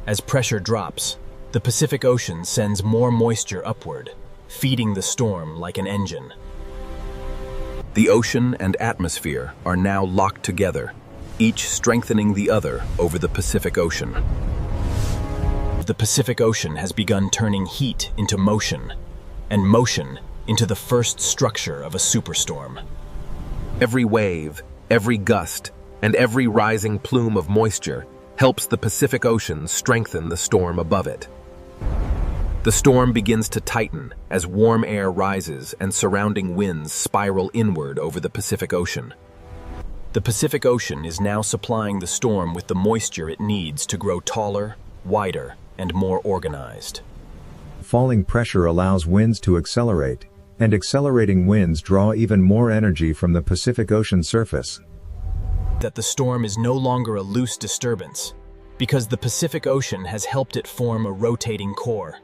Speaker 1: As pressure drops, the Pacific Ocean sends more moisture upward, feeding the storm like an engine.
Speaker 9: The ocean and atmosphere are now locked together, each strengthening the other over the Pacific Ocean.
Speaker 1: The Pacific Ocean has begun turning heat into motion, and motion into the first structure of a superstorm.
Speaker 9: Every wave, every gust, and every rising plume of moisture helps the Pacific Ocean strengthen the storm above it. The storm begins to tighten as warm air rises and surrounding winds spiral inward over the Pacific Ocean.
Speaker 1: The Pacific Ocean is now supplying the storm with the moisture it needs to grow taller, wider, and more organized.
Speaker 14: Falling pressure allows winds to accelerate, and accelerating winds draw even more energy from the Pacific Ocean surface.
Speaker 1: That the storm is no longer a loose disturbance, because the Pacific Ocean has helped it form a rotating core.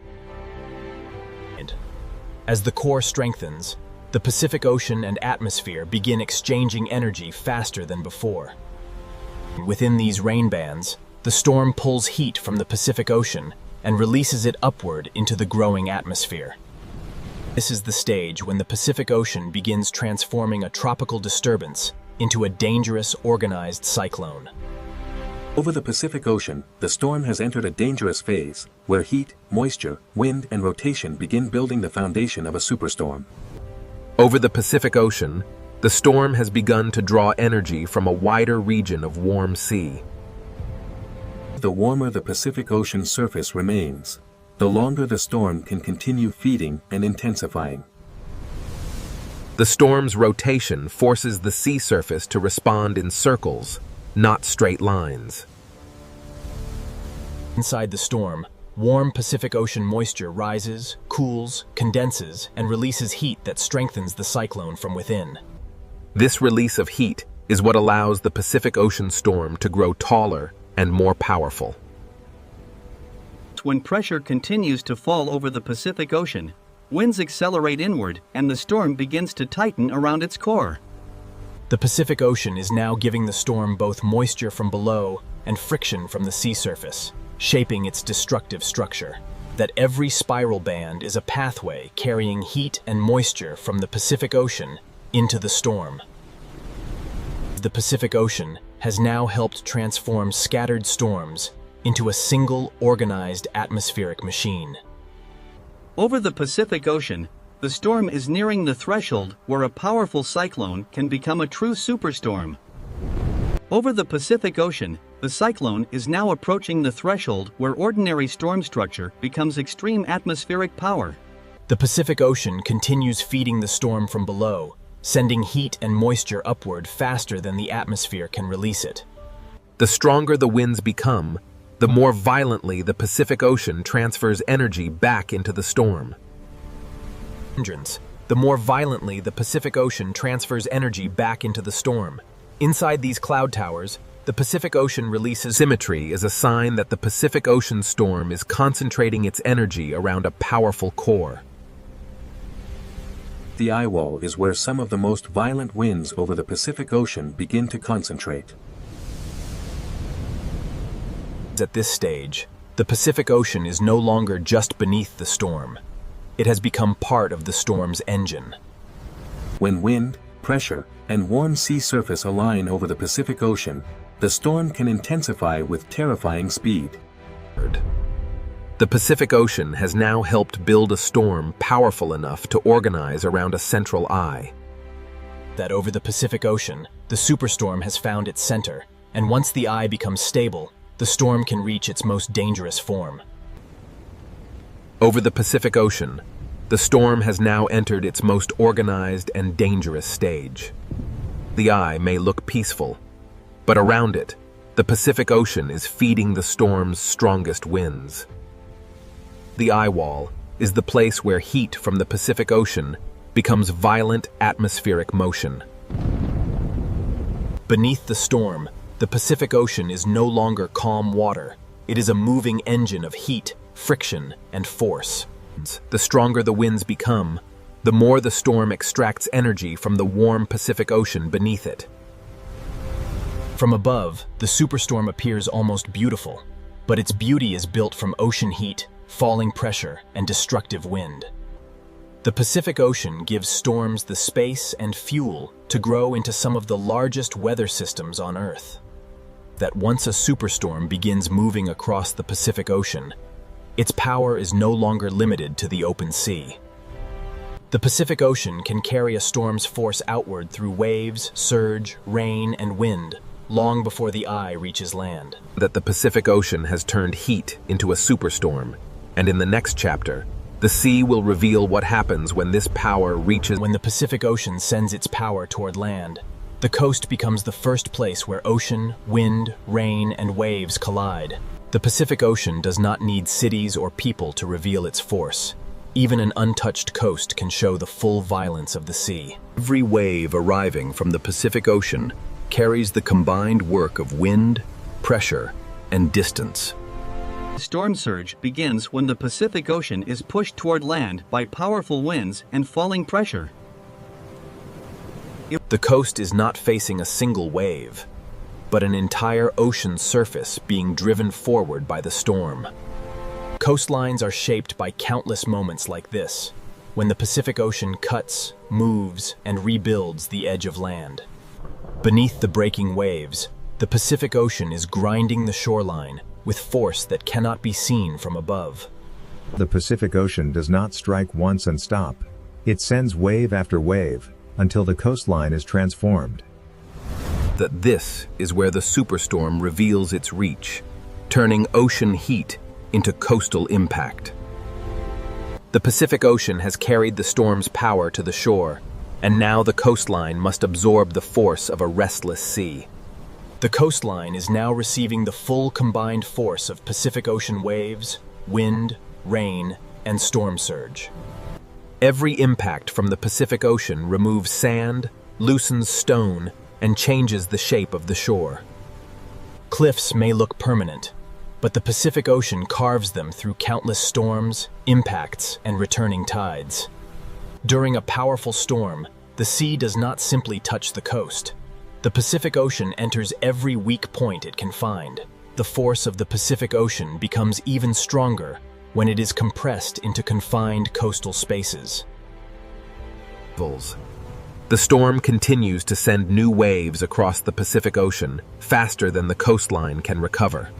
Speaker 1: As the core strengthens, the Pacific Ocean and atmosphere begin exchanging energy faster than before. Within these rain bands, the storm pulls heat from the Pacific Ocean and releases it upward into the growing atmosphere. This is the stage when the Pacific Ocean begins transforming a tropical disturbance into a dangerous, organized cyclone.
Speaker 21: Over the Pacific Ocean, the storm has entered a dangerous phase, where heat, moisture, wind, and rotation begin building the foundation of a superstorm.
Speaker 9: Over the Pacific Ocean, the storm has begun to draw energy from a wider region of warm sea.
Speaker 21: The warmer the Pacific Ocean surface remains, the longer the storm can continue feeding and intensifying.
Speaker 9: The storm's rotation forces the sea surface to respond in circles, not straight lines.
Speaker 1: Inside the storm, warm Pacific Ocean moisture rises, cools, condenses, and releases heat that strengthens the cyclone from within.
Speaker 9: This release of heat is what allows the Pacific Ocean storm to grow taller and more powerful.
Speaker 2: When pressure continues to fall over the Pacific Ocean, winds accelerate inward and the storm begins to tighten around its core.
Speaker 1: The Pacific Ocean is now giving the storm both moisture from below and friction from the sea surface, shaping its destructive structure. That every spiral band is a pathway carrying heat and moisture from the Pacific Ocean into the storm. the Pacific Ocean has now helped transform scattered storms into a single organized atmospheric machine.
Speaker 2: Over the Pacific Ocean, the storm is nearing the threshold where a powerful cyclone can become a true superstorm. Over the Pacific Ocean, the cyclone is now approaching the threshold where ordinary storm structure becomes extreme atmospheric power.
Speaker 1: The Pacific Ocean continues feeding the storm from below, sending heat and moisture upward faster than the atmosphere can release it.
Speaker 9: The stronger the winds become, the more violently the Pacific Ocean transfers energy back into the storm.
Speaker 1: The more violently the Pacific Ocean transfers energy back into the storm. Inside these cloud towers, the Pacific Ocean releases symmetry is a sign that the Pacific Ocean storm is concentrating its energy around a powerful core.
Speaker 21: The eye wall is where some of the most violent winds over the Pacific Ocean begin to concentrate.
Speaker 1: At this stage, the Pacific Ocean is no longer just beneath the storm. It has become part of the storm's engine.
Speaker 21: When wind, pressure, and warm sea surface align over the Pacific Ocean, the storm can intensify with terrifying speed.
Speaker 9: The Pacific Ocean has now helped build a storm powerful enough to organize around a central eye.
Speaker 1: That over the Pacific Ocean, the superstorm has found its center, and once the eye becomes stable, the storm can reach its most dangerous form.
Speaker 9: Over the Pacific Ocean, the storm has now entered its most organized and dangerous stage. The eye may look peaceful, but around it, the Pacific Ocean is feeding the storm's strongest winds. The eye wall is the place where heat from the Pacific Ocean becomes violent atmospheric motion.
Speaker 1: Beneath the storm, the Pacific Ocean is no longer calm water. It is a moving engine of heat, friction, and force. The stronger the winds become, the more the storm extracts energy from the warm Pacific Ocean beneath it. From above, the superstorm appears almost beautiful, but its beauty is built from ocean heat, falling pressure, and destructive wind. The Pacific Ocean gives storms the space and fuel to grow into some of the largest weather systems on Earth. That once a superstorm begins moving across the Pacific Ocean, its power is no longer limited to the open sea. The Pacific Ocean can carry a storm's force outward through waves, surge, rain, and wind, long before the eye reaches land.
Speaker 9: That the Pacific Ocean has turned heat into a superstorm, and in the next chapter, the sea will reveal what happens when this power reaches.
Speaker 1: When the Pacific Ocean sends its power toward land, the coast becomes the first place where ocean, wind, rain, and waves collide. The Pacific Ocean does not need cities or people to reveal its force. Even an untouched coast can show the full violence of the sea.
Speaker 11: Every wave arriving from the Pacific Ocean carries the combined work of wind, pressure, and distance.
Speaker 2: The storm surge begins when the Pacific Ocean is pushed toward land by powerful winds and falling pressure.
Speaker 1: The coast is not facing a single wave, but an entire ocean surface being driven forward by the storm. Coastlines are shaped by countless moments like this, when the Pacific Ocean cuts, moves, and rebuilds the edge of land. Beneath the breaking waves, the Pacific Ocean is grinding the shoreline with force that cannot be seen from above.
Speaker 14: The Pacific Ocean does not strike once and stop. It sends wave after wave, until the coastline is transformed.
Speaker 9: That this is where the superstorm reveals its reach, turning ocean heat into coastal impact. The Pacific Ocean has carried the storm's power to the shore, and now the coastline must absorb the force of a restless sea.
Speaker 1: The coastline is now receiving the full combined force of Pacific Ocean waves, wind, rain, and storm surge.
Speaker 9: Every impact from the Pacific Ocean removes sand, loosens stone, and changes the shape of the shore.
Speaker 1: Cliffs may look permanent, but the Pacific Ocean carves them through countless storms, impacts, and returning tides. During a powerful storm, the sea does not simply touch the coast. The Pacific Ocean enters every weak point it can find. The force of the Pacific Ocean becomes even stronger when it is compressed into confined coastal spaces.
Speaker 10: The storm continues to send new waves across the Pacific Ocean faster than the coastline can recover.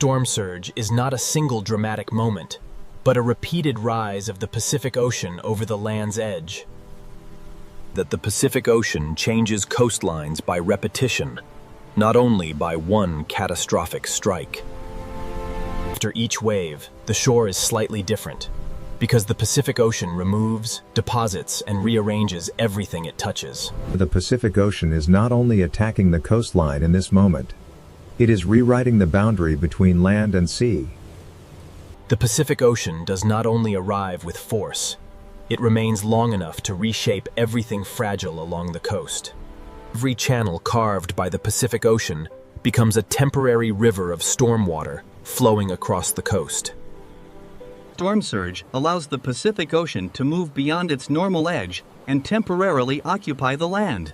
Speaker 1: Storm surge is not a single dramatic moment, but a repeated rise of the Pacific Ocean over the land's edge.
Speaker 11: That the Pacific Ocean changes coastlines by repetition, not only by one catastrophic strike. After each wave, the shore is slightly different, because the Pacific Ocean removes, deposits, and rearranges everything it touches.
Speaker 14: The Pacific Ocean is not only attacking the coastline in this moment, it is rewriting the boundary between land and sea.
Speaker 1: The Pacific Ocean does not only arrive with force, it remains long enough to reshape everything fragile along the coast.
Speaker 11: Every channel carved by the Pacific Ocean becomes a temporary river of storm water flowing across the coast.
Speaker 2: Storm surge allows the Pacific Ocean to move beyond its normal edge and temporarily occupy the land.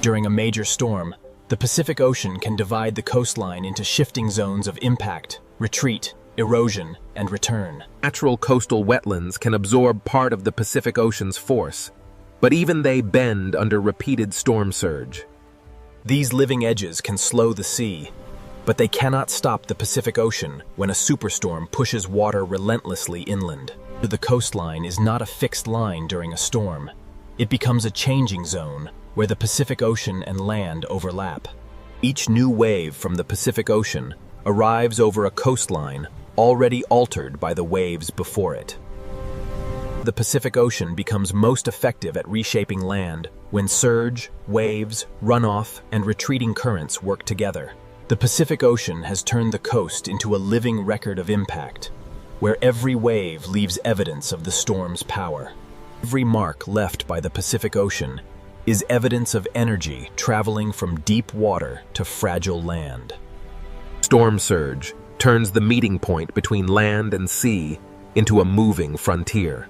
Speaker 1: During a major storm, the Pacific Ocean can divide the coastline into shifting zones of impact, retreat, erosion, and return.
Speaker 10: Natural coastal wetlands can absorb part of the Pacific Ocean's force, but even they bend under repeated storm surge.
Speaker 11: These living edges can slow the sea, but they cannot stop the Pacific Ocean when a superstorm pushes water relentlessly inland.
Speaker 1: The coastline is not a fixed line during a storm. It becomes a changing zone where the Pacific Ocean and land overlap.
Speaker 11: Each new wave from the Pacific Ocean arrives over a coastline already altered by the waves before it. The Pacific Ocean becomes most effective at reshaping land when surge, waves, runoff, and retreating currents work together. The Pacific Ocean has turned the coast into a living record of impact, where every wave leaves evidence of the storm's power. Every mark left by the Pacific Ocean is evidence of energy traveling from deep water to fragile land.
Speaker 10: Storm surge turns the meeting point between land and sea into a moving frontier.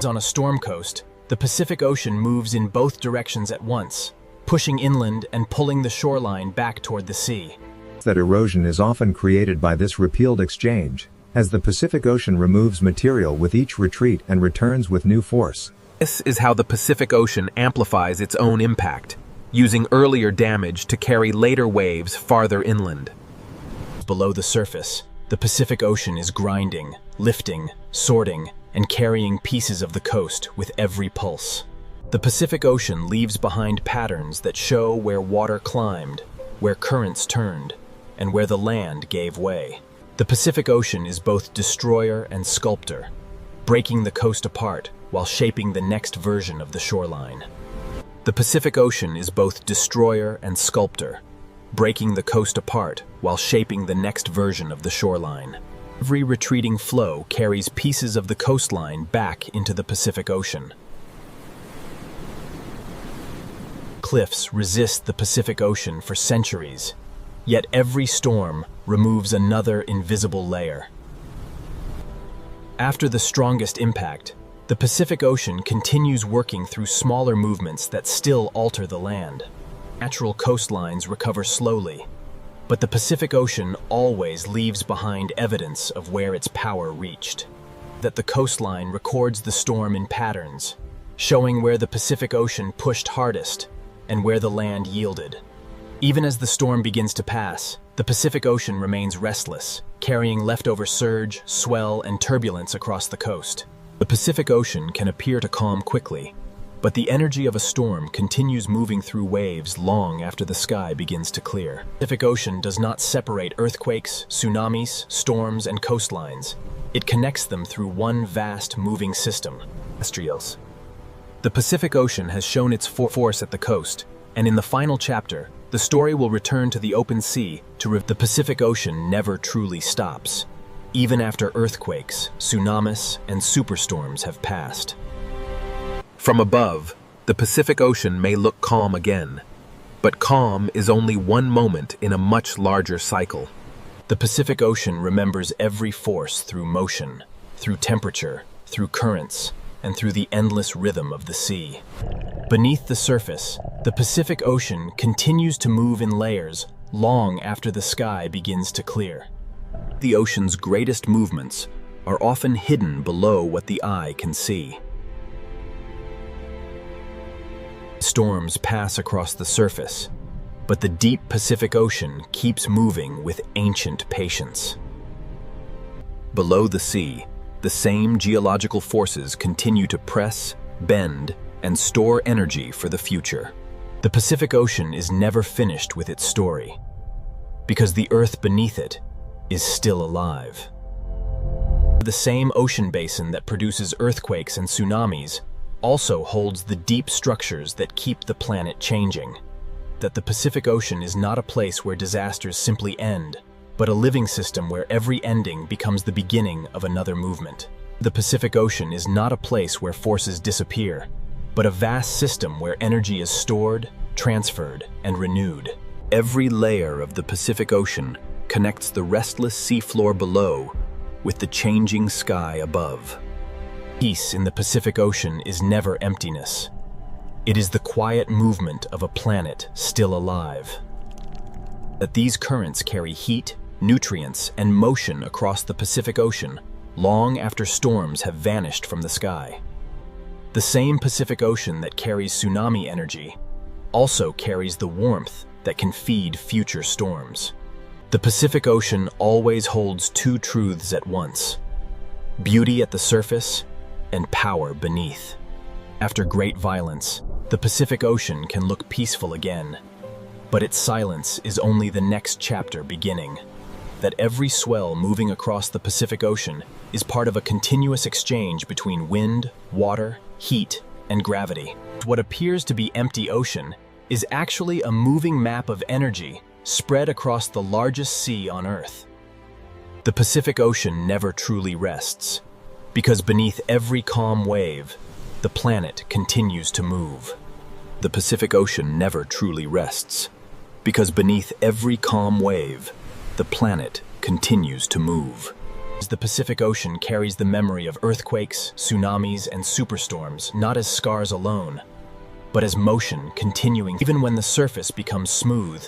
Speaker 1: On a storm coast, the Pacific Ocean moves in both directions at once, pushing inland and pulling the shoreline back toward the sea.
Speaker 14: That erosion is often created by this repealed exchange, as the Pacific Ocean removes material with each retreat and returns with new force.
Speaker 10: This is how the Pacific Ocean amplifies its own impact, using earlier damage to carry later waves farther inland.
Speaker 1: Below the surface, the Pacific Ocean is grinding, lifting, sorting, and carrying pieces of the coast with every pulse. The Pacific Ocean leaves behind patterns that show where water climbed, where currents turned, and where the land gave way. The Pacific Ocean is both destroyer and sculptor, breaking the coast apart while shaping the next version of the shoreline. The Pacific Ocean is both destroyer and sculptor, breaking the coast apart while shaping the next version of the shoreline. Every retreating flow carries pieces of the coastline back into the Pacific Ocean. Cliffs resist the Pacific Ocean for centuries, yet every storm removes another invisible layer. After the strongest impact, the Pacific Ocean continues working through smaller movements that still alter the land. Natural coastlines recover slowly, but the Pacific Ocean always leaves behind evidence of where its power reached. That the coastline records the storm in patterns, showing where the Pacific Ocean pushed hardest and where the land yielded. Even as the storm begins to pass, the Pacific Ocean remains restless, carrying leftover surge, swell, and turbulence across the coast. The Pacific Ocean can appear to calm quickly, but the energy of a storm continues moving through waves long after the sky begins to clear. The Pacific Ocean does not separate earthquakes, tsunamis, storms, and coastlines. It connects them through one vast moving system. Terrestrials. The Pacific Ocean has shown its force at the coast, and in the final chapter, the story will return to the open sea the Pacific Ocean never truly stops, even after earthquakes, tsunamis, and superstorms have passed.
Speaker 10: From above, the Pacific Ocean may look calm again, but calm is only one moment in a much larger cycle.
Speaker 1: The Pacific Ocean remembers every force through motion, through temperature, through currents, and through the endless rhythm of the sea. Beneath the surface, the Pacific Ocean continues to move in layers long after the sky begins to clear.
Speaker 11: The ocean's greatest movements are often hidden below what the eye can see. Storms pass across the surface, but the deep Pacific Ocean keeps moving with ancient patience. Below the sea, the same geological forces continue to press, bend, and store energy for the future. The Pacific Ocean is never finished with its story, because the earth beneath it is still alive. The same ocean basin that produces earthquakes and tsunamis also holds the deep structures that keep the planet changing. That the Pacific Ocean is not a place where disasters simply end, but a living system where every ending becomes the beginning of another movement. The Pacific Ocean is not a place where forces disappear, but a vast system where energy is stored, transferred, and renewed. Every layer of the Pacific Ocean connects the restless seafloor below with the changing sky above. Peace in the Pacific Ocean is never emptiness. It is the quiet movement of a planet still alive. That these currents carry heat, nutrients, and motion across the Pacific Ocean long after storms have vanished from the sky. The same Pacific Ocean that carries tsunami energy also carries the warmth that can feed future storms. The Pacific Ocean always holds two truths at once: beauty at the surface and power beneath. After great violence, the Pacific Ocean can look peaceful again, but its silence is only the next chapter beginning. That every swell moving across the Pacific Ocean is part of a continuous exchange between wind, water, heat, and gravity. What appears to be empty ocean is actually a moving map of energy spread across the largest sea on Earth. The Pacific Ocean never truly rests, because beneath every calm wave, the planet continues to move. The Pacific Ocean never truly rests, because beneath every calm wave, the planet continues to move. The Pacific Ocean carries the memory of earthquakes, tsunamis, and superstorms, not as scars alone, but as motion continuing. Even when the surface becomes smooth,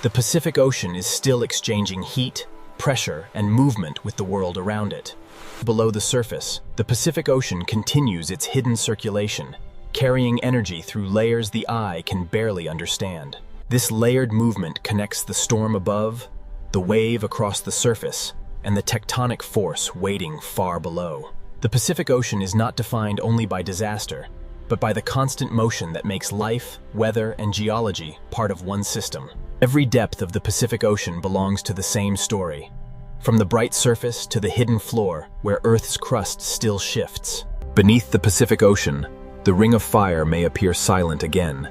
Speaker 11: the Pacific Ocean is still exchanging heat, pressure, and movement with the world around it. Below the surface, the Pacific Ocean continues its hidden circulation, carrying energy through layers the eye can barely understand. This layered movement connects the storm above, the wave across the surface, and the tectonic force waiting far below. The Pacific Ocean is not defined only by disaster, but by the constant motion that makes life, weather, and geology part of one system. Every depth of the Pacific Ocean belongs to the same story, from the bright surface to the hidden floor where Earth's crust still shifts. Beneath the Pacific Ocean, the ring of fire may appear silent again,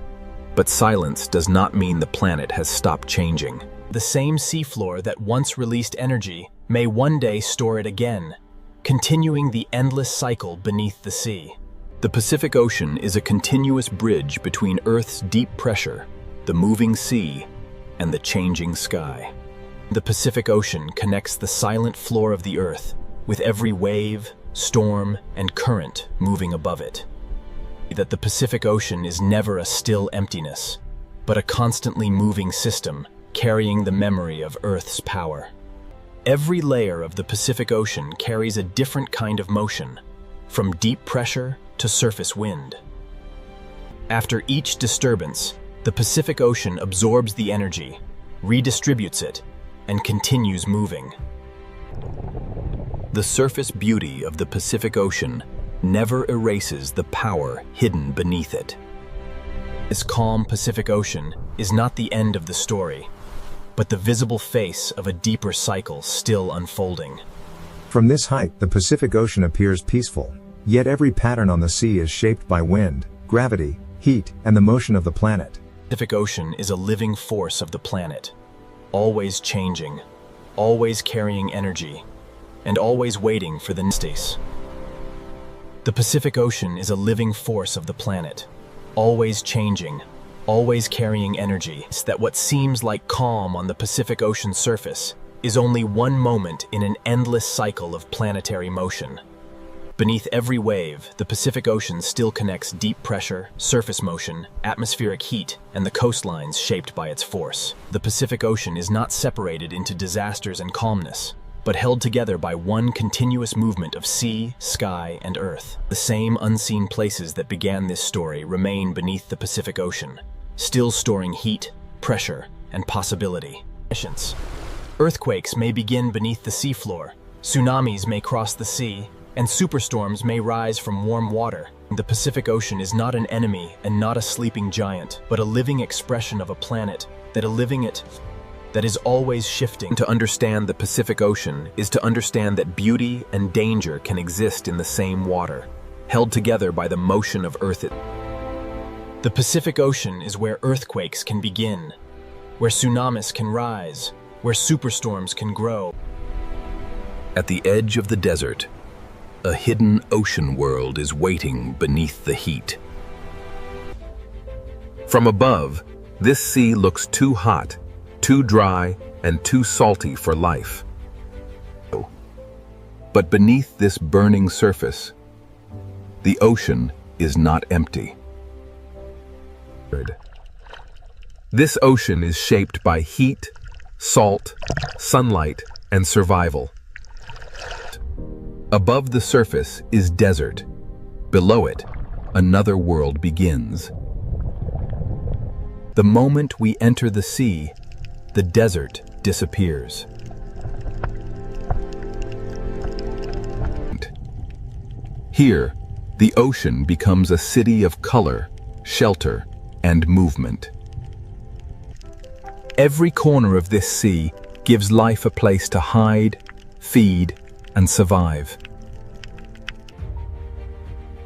Speaker 11: but silence does not mean the planet has stopped changing. The same seafloor that once released energy may one day store it again, continuing the endless cycle beneath the sea. The Pacific Ocean is a continuous bridge between Earth's deep pressure, the moving sea, and the changing sky. The Pacific Ocean connects the silent floor of the Earth with every wave, storm, and current moving above it. That the Pacific Ocean is never a still emptiness, but a constantly moving system carrying the memory of Earth's power. Every layer of the Pacific Ocean carries a different kind of motion, from deep pressure to surface wind. After each disturbance, the Pacific Ocean absorbs the energy, redistributes it, and continues moving. The surface beauty of the Pacific Ocean never erases the power hidden beneath it. This calm Pacific Ocean is not the end of the story, but the visible face of a deeper cycle still unfolding.
Speaker 14: From this height, the Pacific Ocean appears peaceful, yet every pattern on the sea is shaped by wind, gravity, heat, and the motion of the planet.
Speaker 11: The Pacific Ocean is a living force of the planet, always changing, always carrying energy, and always waiting for the next days. The Pacific Ocean is a living force of the planet, always changing, always carrying energy. It's that what seems like calm on the Pacific Ocean surface is only one moment in an endless cycle of planetary motion. Beneath every wave, the Pacific Ocean still connects deep pressure, surface motion, atmospheric heat, and the coastlines shaped by its force. The Pacific Ocean is not separated into disasters and calmness, but held together by one continuous movement of sea, sky, and earth. The same unseen places that began this story remain beneath the Pacific Ocean, still storing heat, pressure, and possibility. Earthquakes may begin beneath the seafloor, tsunamis may cross the sea, and superstorms may rise from warm water. The Pacific Ocean is not an enemy and not a sleeping giant, but a living expression of a planet that is always shifting.
Speaker 10: To understand the Pacific Ocean is to understand that beauty and danger can exist in the same water, held together by the motion of Earth.
Speaker 11: The Pacific Ocean is where earthquakes can begin, where tsunamis can rise, where superstorms can grow.
Speaker 9: At the edge of the desert, a hidden ocean world is waiting beneath the heat. From above, this sea looks too hot, too dry, and too salty for life. But beneath this burning surface, the ocean is not empty. This ocean is shaped by heat, salt, sunlight, and survival. Above the surface is desert. Below it, another world begins. The moment we enter the sea, the desert disappears. Here, the ocean becomes a city of color, shelter, and movement. Every corner of this sea gives life a place to hide, feed, and survive.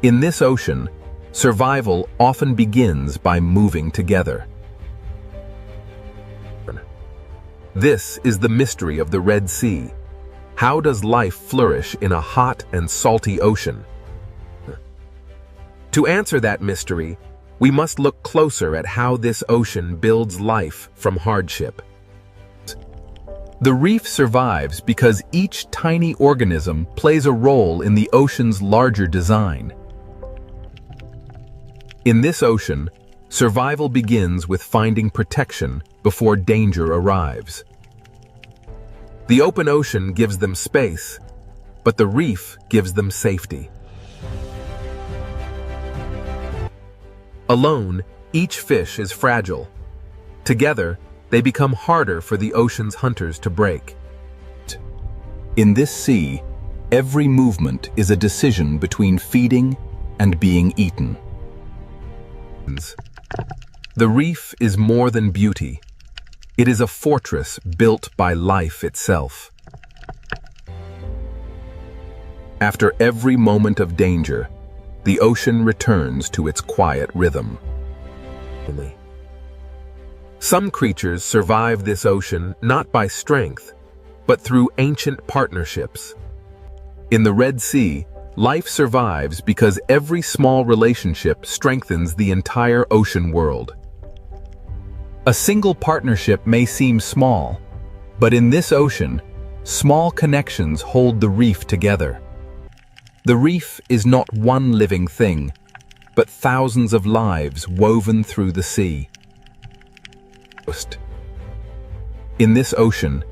Speaker 9: In this ocean, survival often begins by moving together. This is the mystery of the Red Sea. How does life flourish in a hot and salty ocean? To answer that mystery, we must look closer at how this ocean builds life from hardship. The reef survives because each tiny organism plays a role in the ocean's larger design. In this ocean, survival begins with finding protection before danger arrives. The open ocean gives them space, but the reef gives them safety. Alone, each fish is fragile. Together, they become harder for the ocean's hunters to break. In this sea, every movement is a decision between feeding and being eaten. The reef is more than beauty. It is a fortress built by life itself. After every moment of danger, the ocean returns to its quiet rhythm. Some creatures survive this ocean not by strength, but through ancient partnerships. In the Red Sea, life survives because every small relationship strengthens the entire ocean world. A single partnership may seem small, but in this ocean, small connections hold the reef together. The reef is not one living thing, but thousands of lives woven through the sea. In this ocean,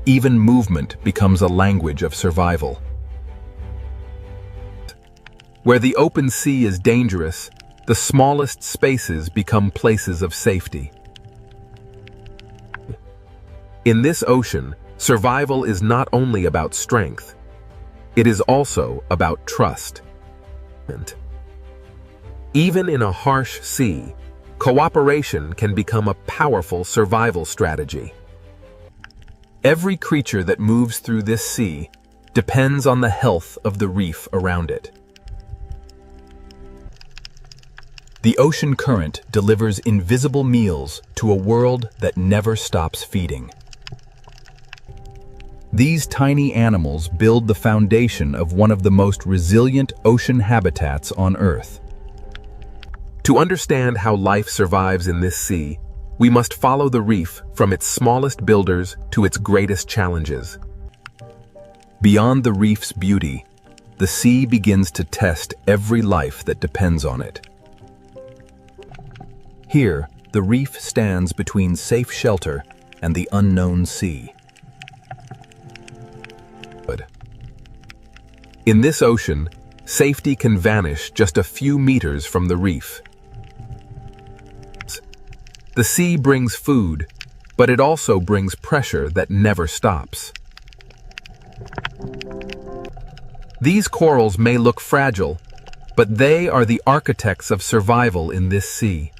Speaker 9: even movement becomes a language of survival. Where the open sea is dangerous, the smallest spaces become places of safety. In this ocean, survival is not only about strength, it is also about trust. Even in a harsh sea, cooperation can become a powerful survival strategy. Every creature that moves through this sea depends on the health of the reef around it. The ocean current delivers invisible meals to a world that never stops feeding. These tiny animals build the foundation of one of the most resilient ocean habitats on Earth. To understand how life survives in this sea, we must follow the reef from its smallest builders to its greatest challenges. Beyond the reef's beauty, the sea begins to test every life that depends on it. Here, the reef stands between safe shelter and the unknown sea. In this ocean, safety can vanish just a few meters from the reef. The sea brings food, but it also brings pressure that never stops. These corals may look fragile, but they are the architects of survival in this sea.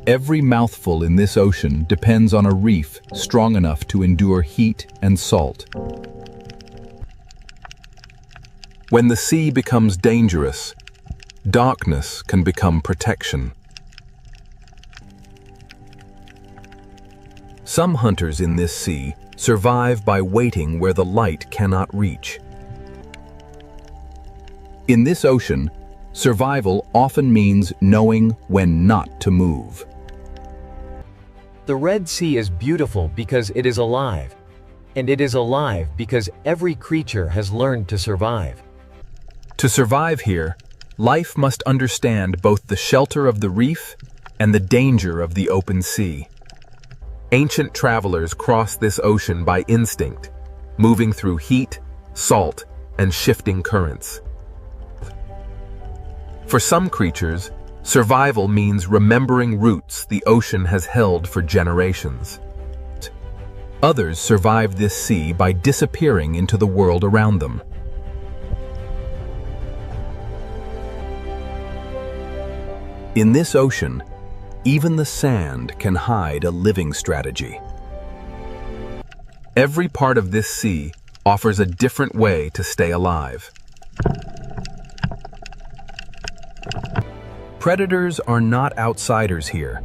Speaker 9: Every mouthful in this ocean depends on a reef strong enough to endure heat and salt. When the sea becomes dangerous, darkness can become protection. Some hunters in this sea survive by waiting where the light cannot reach. In this ocean, survival often means knowing when not to move.
Speaker 12: The Red Sea is beautiful because it is alive. And it is alive because every creature has learned to survive.
Speaker 9: To survive here, life must understand both the shelter of the reef and the danger of the open sea. Ancient travelers crossed this ocean by instinct, moving through heat, salt, and shifting currents. For some creatures, survival means remembering roots the ocean has held for generations. Others survive this sea by disappearing into the world around them. In this ocean, even the sand can hide a living strategy. Every part of this sea offers a different way to stay alive. Predators are not outsiders here.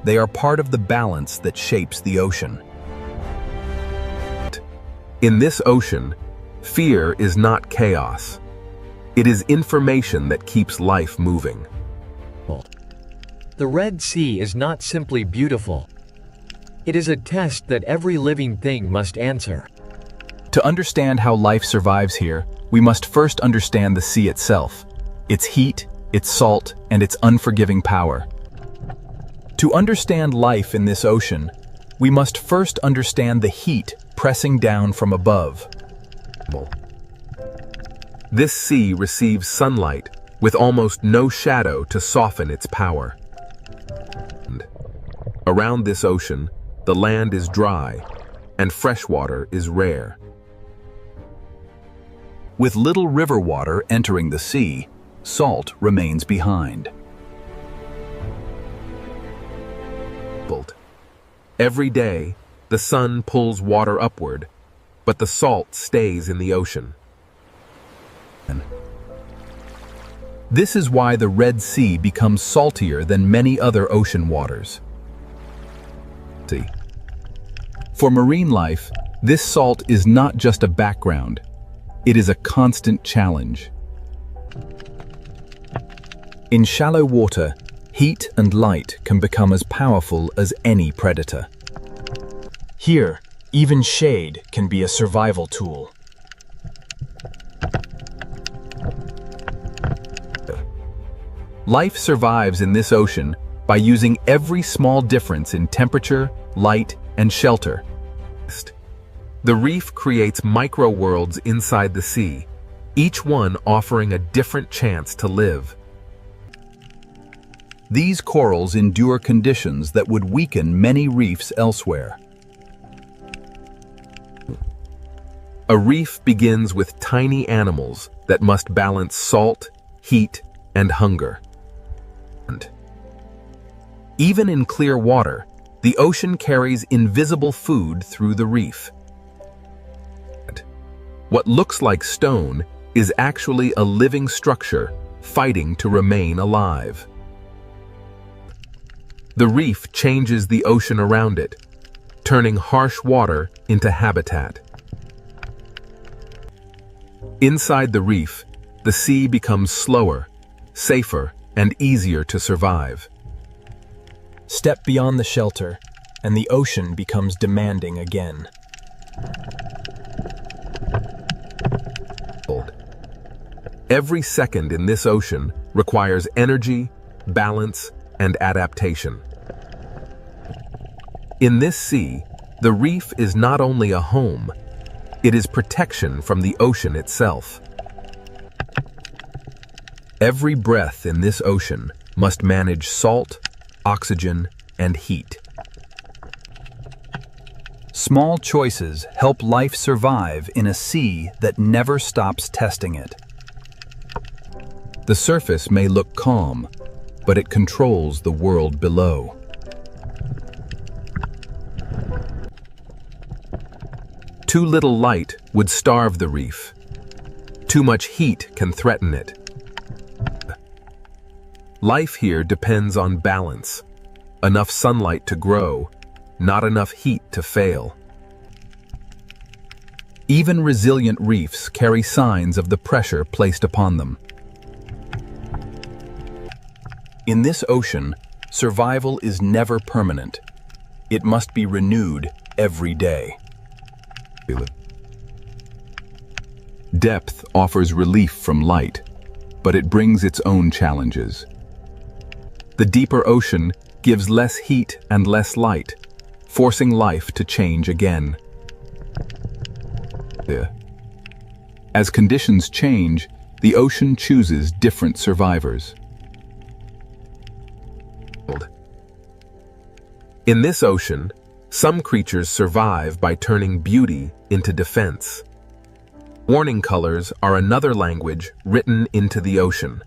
Speaker 9: They are part of the balance that shapes the ocean. In this ocean, fear is not chaos. It is information that keeps life moving.
Speaker 12: The Red Sea is not simply beautiful. It is a test that every living thing must answer.
Speaker 1: To understand how life survives here, we must first understand the sea itself, its heat, its salt, and its unforgiving power. To understand life in this ocean, we must first understand the heat pressing down from above.
Speaker 9: This sea receives sunlight with almost no shadow to soften its power. Around this ocean, the land is dry, and fresh water is rare.
Speaker 11: With little river water entering the sea, salt remains behind.
Speaker 9: Every day, the sun pulls water upward, but the salt stays in the ocean. This is why the Red Sea becomes saltier than many other ocean waters.
Speaker 11: For marine life, this salt is not just a background. It is a constant challenge.
Speaker 1: In shallow water, heat and light can become as powerful as any predator. Here, even shade can be a survival tool.
Speaker 9: Life survives in this ocean by using every small difference in temperature, light, and shelter. The reef creates micro-worlds inside the sea, each one offering a different chance to live.
Speaker 11: These corals endure conditions that would weaken many reefs elsewhere.
Speaker 9: A reef begins with tiny animals that must balance salt, heat, and hunger. Even in clear water, the ocean carries invisible food through the reef. What looks like stone is actually a living structure fighting to remain alive. The reef changes the ocean around it, turning harsh water into habitat. Inside the reef, the sea becomes slower, safer, and easier to survive.
Speaker 1: Step beyond the shelter, and the ocean becomes demanding again.
Speaker 9: Every second in this ocean requires energy, balance, and adaptation. In this sea, the reef is not only a home,
Speaker 10: It is protection from the ocean itself. Every breath in this ocean must manage salt, oxygen, and heat.
Speaker 1: Small choices help life survive in a sea that never stops testing it.
Speaker 9: The surface may look calm, but it controls the world below. Too little light would starve the reef. Too much heat can threaten it. Life here depends on balance. Enough sunlight to grow, not enough heat to fail. Even resilient reefs carry signs of the pressure placed upon them. In this ocean, survival is never permanent. It must be renewed every day. Depth offers relief from light, but it brings its own challenges. The deeper ocean gives less heat and less light, forcing life to change again. As conditions change, the ocean chooses different survivors. In this ocean, some creatures survive by turning beauty into defense. Warning colors are another language written into the ocean.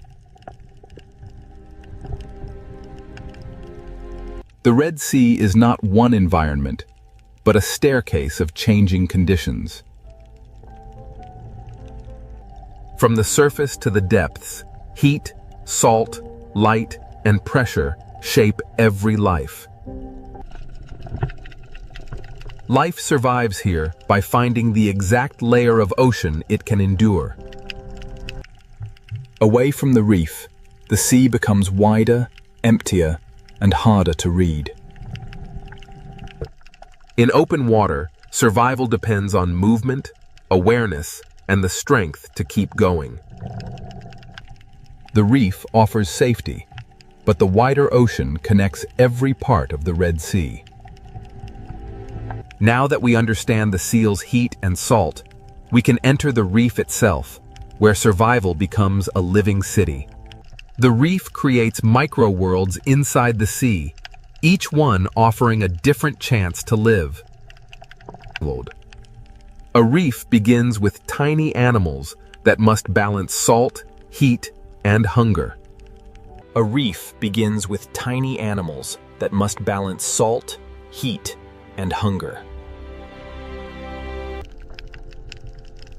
Speaker 9: The Red Sea is not one environment, but a staircase of changing conditions. From the surface to the depths, heat, salt, light, and pressure shape every life. Life survives here by finding the exact layer of ocean it can endure. Away from the reef, the sea becomes wider, emptier, and harder to read. In open water, survival depends on movement, awareness, and the strength to keep going. The reef offers safety, but the wider ocean connects every part of the Red Sea. Now that we understand the seal's heat and salt, we can enter the reef itself, where survival becomes a living city. The reef creates micro-worlds inside the sea, each one offering a different chance to live. A reef begins with tiny animals that must balance salt, heat, and hunger.
Speaker 1: A reef begins with tiny animals that must balance salt, heat, and hunger.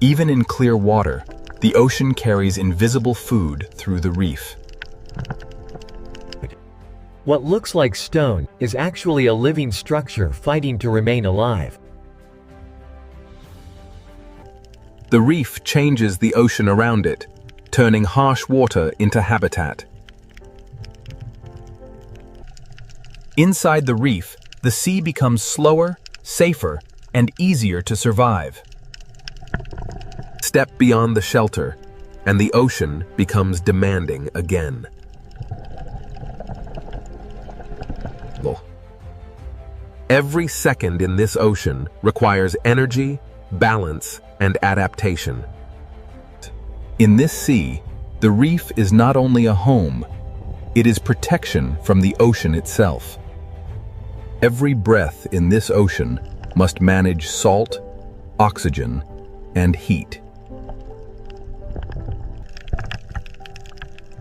Speaker 1: Even in clear water, the ocean carries invisible food through the reef.
Speaker 12: What looks like stone is actually a living structure fighting to remain alive.
Speaker 9: The reef changes the ocean around it, turning harsh water into habitat.
Speaker 1: Inside the reef, the sea becomes slower, safer, and easier to survive.
Speaker 9: Step beyond the shelter, and the ocean becomes demanding again. Every second in this ocean requires energy, balance, and adaptation. In this sea, the reef is not only a home, it is protection from the ocean itself. Every breath in this ocean must manage salt, oxygen, and heat.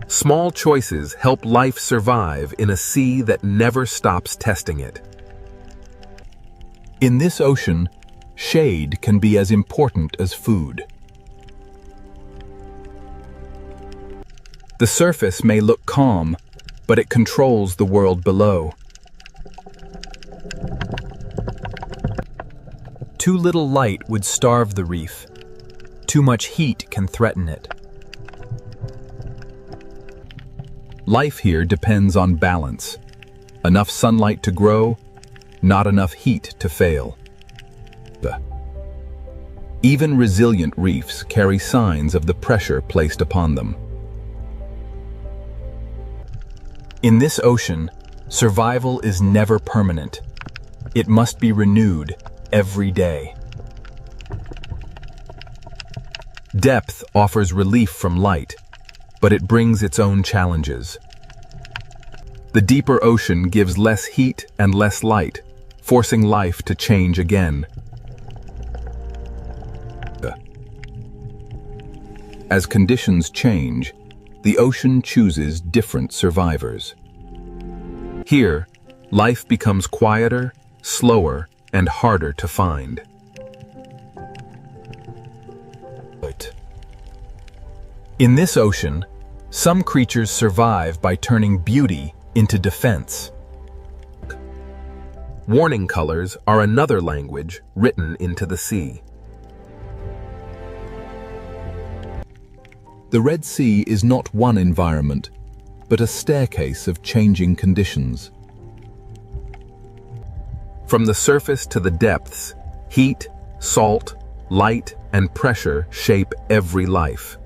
Speaker 9: Small choices help life survive in a sea that never stops testing it. In this ocean, shade can be as important as food. The surface may look calm, but it controls the world below.
Speaker 1: Too little light would starve the reef. Too much heat can threaten it.
Speaker 9: Life here depends on balance. Enough sunlight to grow, not enough heat to fail. Even resilient reefs carry signs of the pressure placed upon them.
Speaker 1: In this ocean, survival is never permanent. It must be renewed every day.
Speaker 9: Depth offers relief from light, but it brings its own challenges. The deeper ocean gives less heat and less light, forcing life to change again. As conditions change, the ocean chooses different survivors. Here, life becomes quieter, slower, and harder to find. In this ocean, some creatures survive by turning beauty into defense. Warning colors are another language written into the sea. The Red Sea is not one environment, but a staircase of changing conditions. From the surface to the depths, heat, salt, light, and pressure shape every life.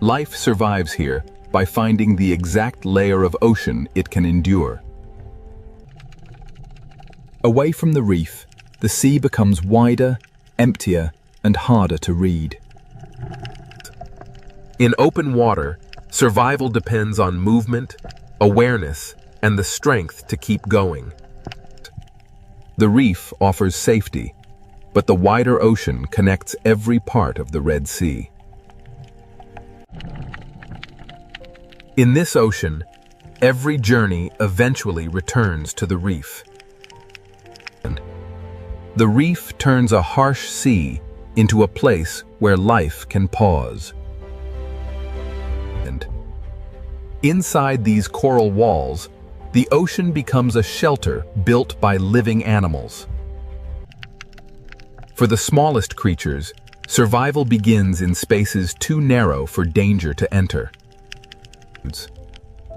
Speaker 9: Life survives here by finding the exact layer of ocean it can endure. Away from the reef, the sea becomes wider, emptier, and harder to read. In open water, survival depends on movement, awareness, and the strength to keep going. The reef offers safety, but the wider ocean connects every part of the Red Sea. In this ocean, every journey eventually returns to the reef. The reef turns a harsh sea into a place where life can pause. And inside these coral walls, the ocean becomes a shelter built by living animals. For the smallest creatures, survival begins in spaces too narrow for danger to enter.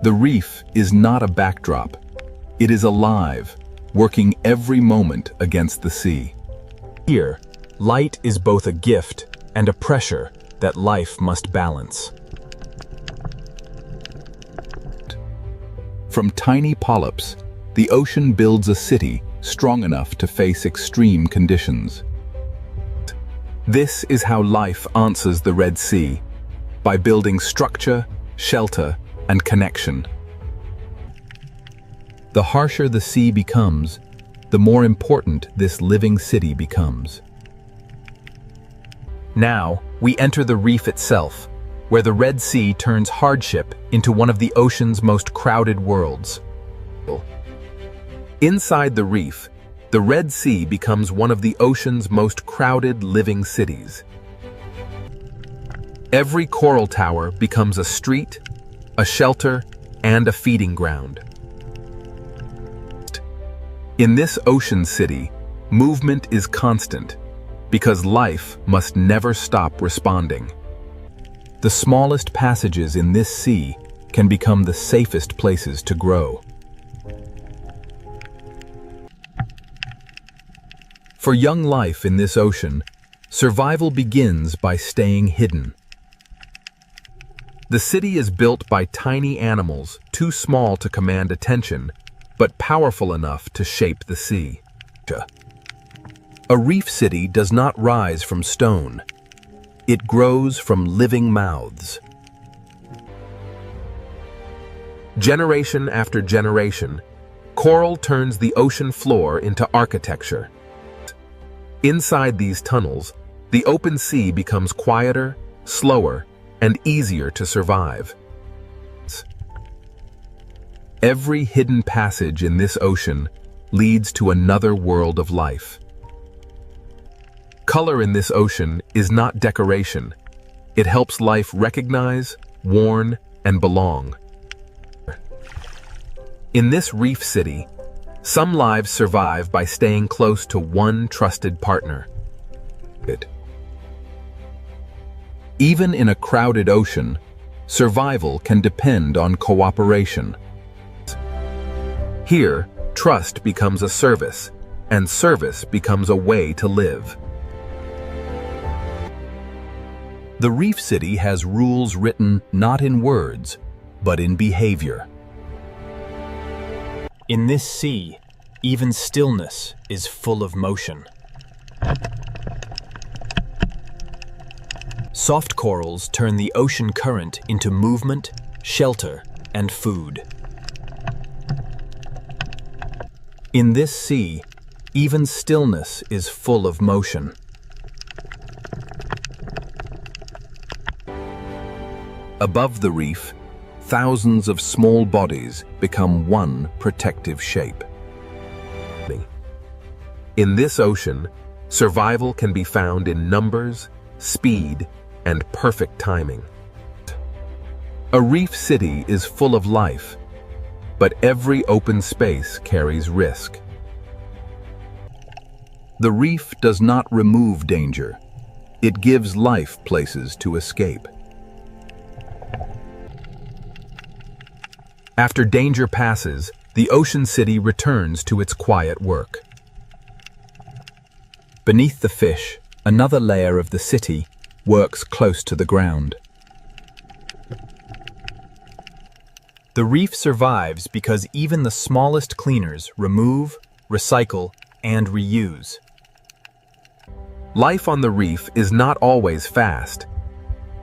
Speaker 9: The reef is not a backdrop. It is alive, working every moment against the sea. Here, light is both a gift and a pressure that life must balance. From tiny polyps, the ocean builds a city strong enough to face extreme conditions. This is how life answers the Red Sea, by building structure, shelter, and connection. The harsher the sea becomes, the more important this living city becomes. Now, we enter the reef itself, where the Red Sea turns hardship into one of the ocean's most crowded worlds. Inside the reef, the Red Sea becomes one of the ocean's most crowded living cities. Every coral tower becomes a street, a shelter, and a feeding ground. In this ocean city, movement is constant, because life must never stop responding. The smallest passages in this sea can become the safest places to grow. For young life in this ocean, survival begins by staying hidden. The city is built by tiny animals too small to command attention, but powerful enough to shape the sea. A reef city does not rise from stone. It grows from living mouths. Generation after generation, coral turns the ocean floor into architecture. Inside these tunnels, the open sea becomes quieter, slower, and easier to survive. Every hidden passage in this ocean leads to another world of life. Color in this ocean is not decoration. It helps life recognize, warn, and belong. In this reef city, some lives survive by staying close to one trusted partner. Even in a crowded ocean, survival can depend on cooperation. Here, trust becomes a service, and service becomes a way to live. The reef city has rules written not in words, but in behavior.
Speaker 1: In this sea, even stillness is full of motion. Soft corals turn the ocean current into movement, shelter, and food. In this sea, even stillness is full of motion.
Speaker 9: Above the reef, thousands of small bodies become one protective shape. In this ocean, survival can be found in numbers, speed, and perfect timing. A reef city is full of life, but every open space carries risk. The reef does not remove danger. It gives life places to escape. After danger passes, the ocean city returns to its quiet work. Beneath the fish, another layer of the city works close to the ground.
Speaker 1: The reef survives because even the smallest cleaners remove, recycle, and reuse.
Speaker 9: Life on the reef is not always fast.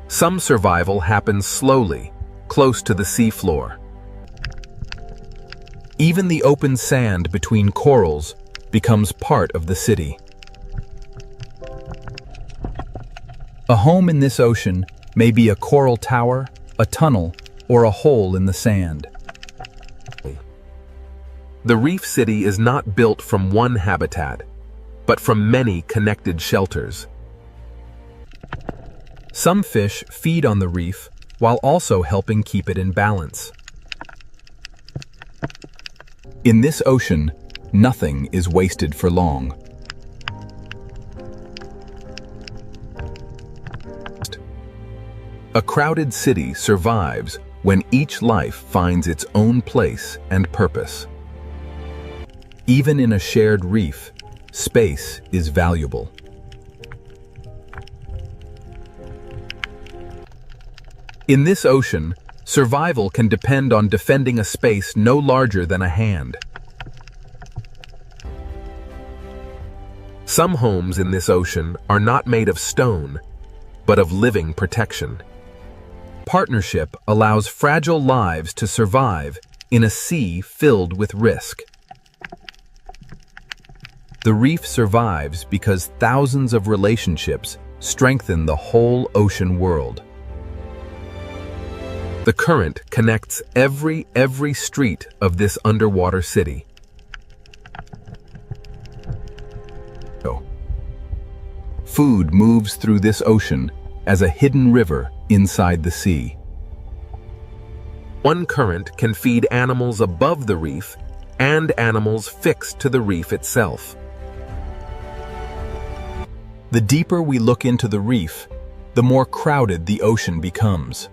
Speaker 9: Some survival happens slowly, close to the seafloor. Even the open sand between corals becomes part of the city. A home in this ocean may be a coral tower, a tunnel, or a hole in the sand. The reef city is not built from one habitat, but from many connected shelters. Some fish feed on the reef while also helping keep it in balance. In this ocean, nothing is wasted for long. A crowded city survives when each life finds its own place and purpose. Even in a shared reef, space is valuable. In this ocean, survival can depend on defending a space no larger than a hand. Some homes in this ocean are not made of stone, but of living protection. Partnership allows fragile lives to survive in a sea filled with risk. The reef survives because thousands of relationships strengthen the whole ocean world. The current connects every street of this underwater city. Food moves through this ocean as a hidden river inside the sea. One current can feed animals above the reef and animals fixed to the reef itself.
Speaker 1: The deeper we look into the reef, the more crowded the ocean becomes.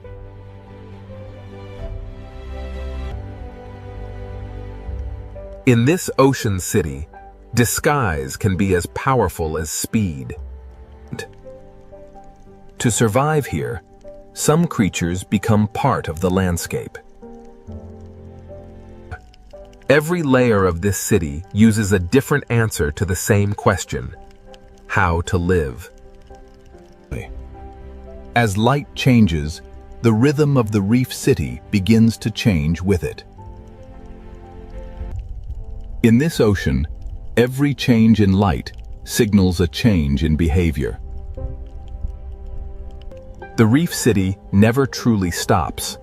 Speaker 9: In this ocean city, disguise can be as powerful as speed. To survive here, some creatures become part of the landscape. Every layer of this city uses a different answer to the same question: how to live. As light changes, the rhythm of the reef city begins to change with it. In this ocean, every change in light signals a change in behavior. The reef city never truly stops.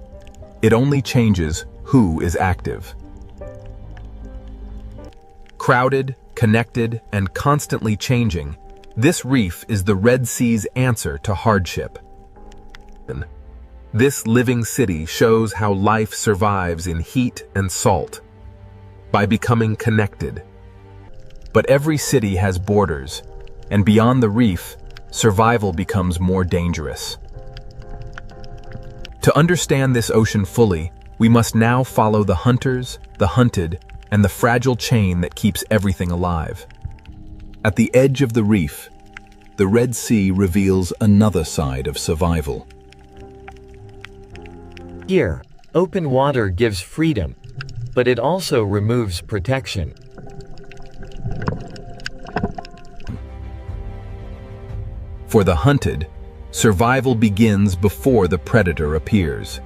Speaker 9: It only changes who is active. Crowded, connected, and constantly changing, this reef is the Red Sea's answer to hardship. This living city shows how life survives in heat and salt, by becoming connected. But every city has borders, and beyond the reef, survival becomes more dangerous. To understand this ocean fully, we must now follow the hunters, the hunted, and the fragile chain that keeps everything alive. At the edge of the reef, the Red Sea reveals another side of survival.
Speaker 12: Here, open water gives freedom, but it also removes protection.
Speaker 9: For the hunted, survival begins before the predator appears.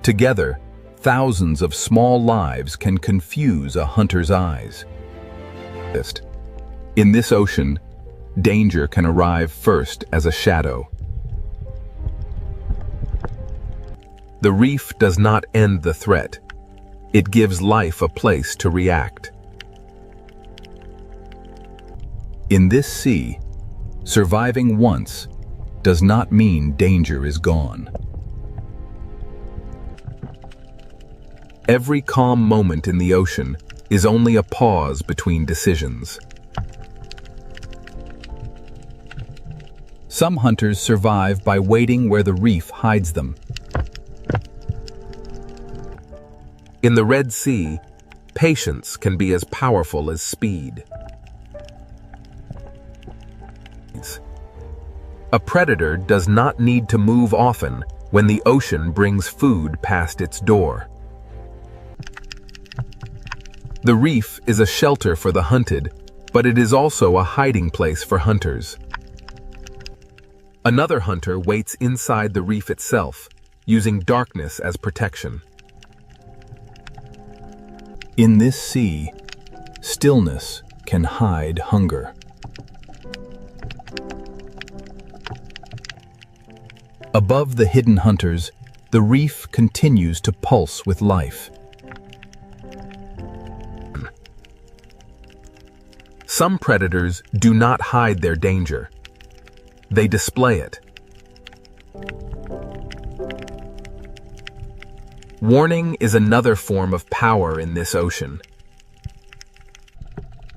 Speaker 9: Together, thousands of small lives can confuse a hunter's eyes. In this ocean, danger can arrive first as a shadow. The reef does not end the threat. It gives life a place to react. In this sea, surviving once does not mean danger is gone. Every calm moment in the ocean is only a pause between decisions. Some hunters survive by waiting where the reef hides them. In the Red Sea, patience can be as powerful as speed. A predator does not need to move often when the ocean brings food past its door. The reef is a shelter for the hunted, but it is also a hiding place for hunters. Another hunter waits inside the reef itself, using darkness as protection.
Speaker 11: In this sea, stillness can hide hunger. Above the hidden hunters, the reef continues to pulse with life.
Speaker 9: Some predators do not hide their danger. They display it. Warning is another form of power in this ocean.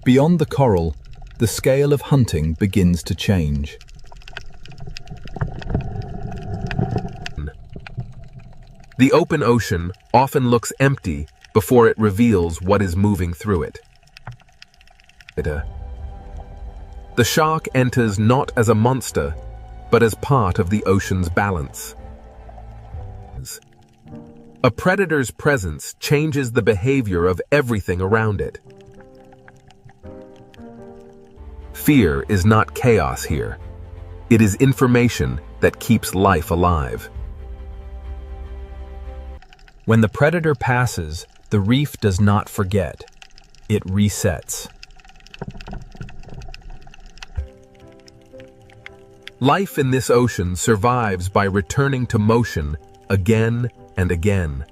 Speaker 11: Beyond the coral, the scale of hunting begins to change.
Speaker 9: The open ocean often looks empty before it reveals what is moving through it. The shark enters not as a monster, but as part of the ocean's balance. A predator's presence changes the behavior of everything around it. Fear is not chaos here. It is information that keeps life alive.
Speaker 11: When the predator passes, the reef does not forget. It resets.
Speaker 9: Life in this ocean survives by returning to motion again and again.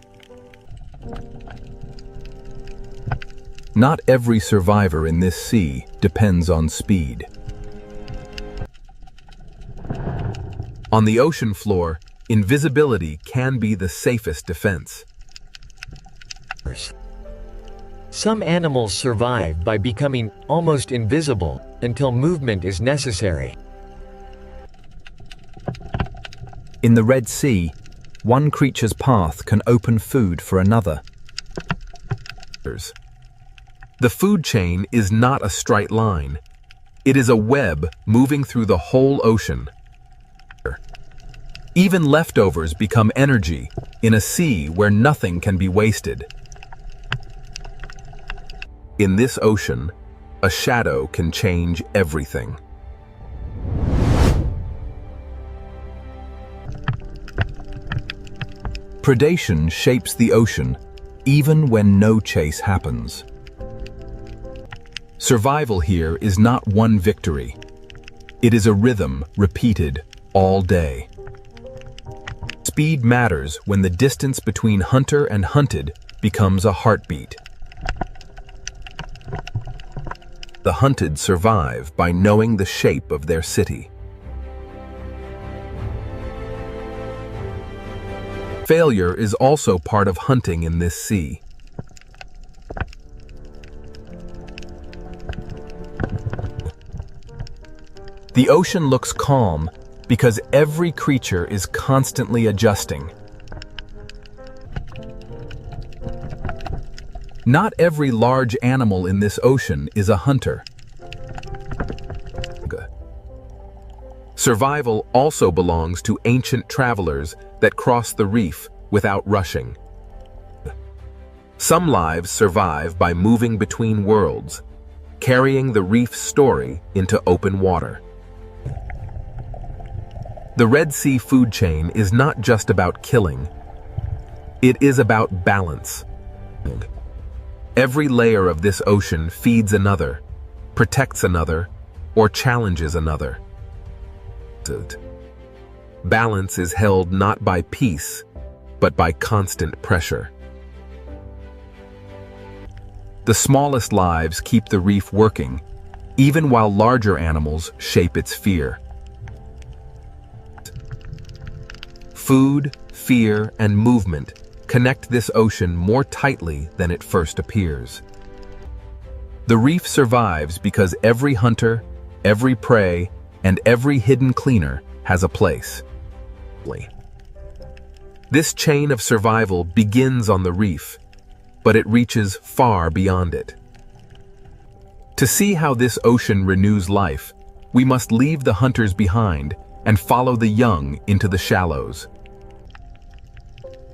Speaker 11: Not every survivor in this sea depends on speed.
Speaker 9: On the ocean floor, invisibility can be the safest defense.
Speaker 12: Some animals survive by becoming almost invisible until movement is necessary.
Speaker 11: In the Red Sea, one creature's path can open food for another.
Speaker 9: The food chain is not a straight line. It is a web moving through the whole ocean. Even leftovers become energy in a sea where nothing can be wasted. In this ocean, a shadow can change everything.
Speaker 11: Predation shapes the ocean, even when no chase happens.
Speaker 9: Survival here is not one victory. It is a rhythm repeated all day. Speed matters when the distance between hunter and hunted becomes a heartbeat. The hunted survive by knowing the shape of their city. Failure is also part of hunting in this sea. The ocean looks calm because every creature is constantly adjusting. Not every large animal in this ocean is a hunter. Survival also belongs to ancient travelers that cross the reef without rushing. Some lives survive by moving between worlds,
Speaker 10: carrying the reef's story into open water. The Red Sea food chain is not just about killing. It is about balance. Every layer of this ocean feeds another, protects another, or challenges another. Balance is held not by peace, but by constant pressure. The smallest lives keep the reef working, even while larger animals shape its fear. Food, fear, and movement connect this ocean more tightly than it first appears. The reef survives because every hunter, every prey, and every hidden cleaner has a place. This chain of survival begins on the reef, but it reaches far beyond it. To see how this ocean renews life, we must leave the hunters behind and follow the young into the shallows.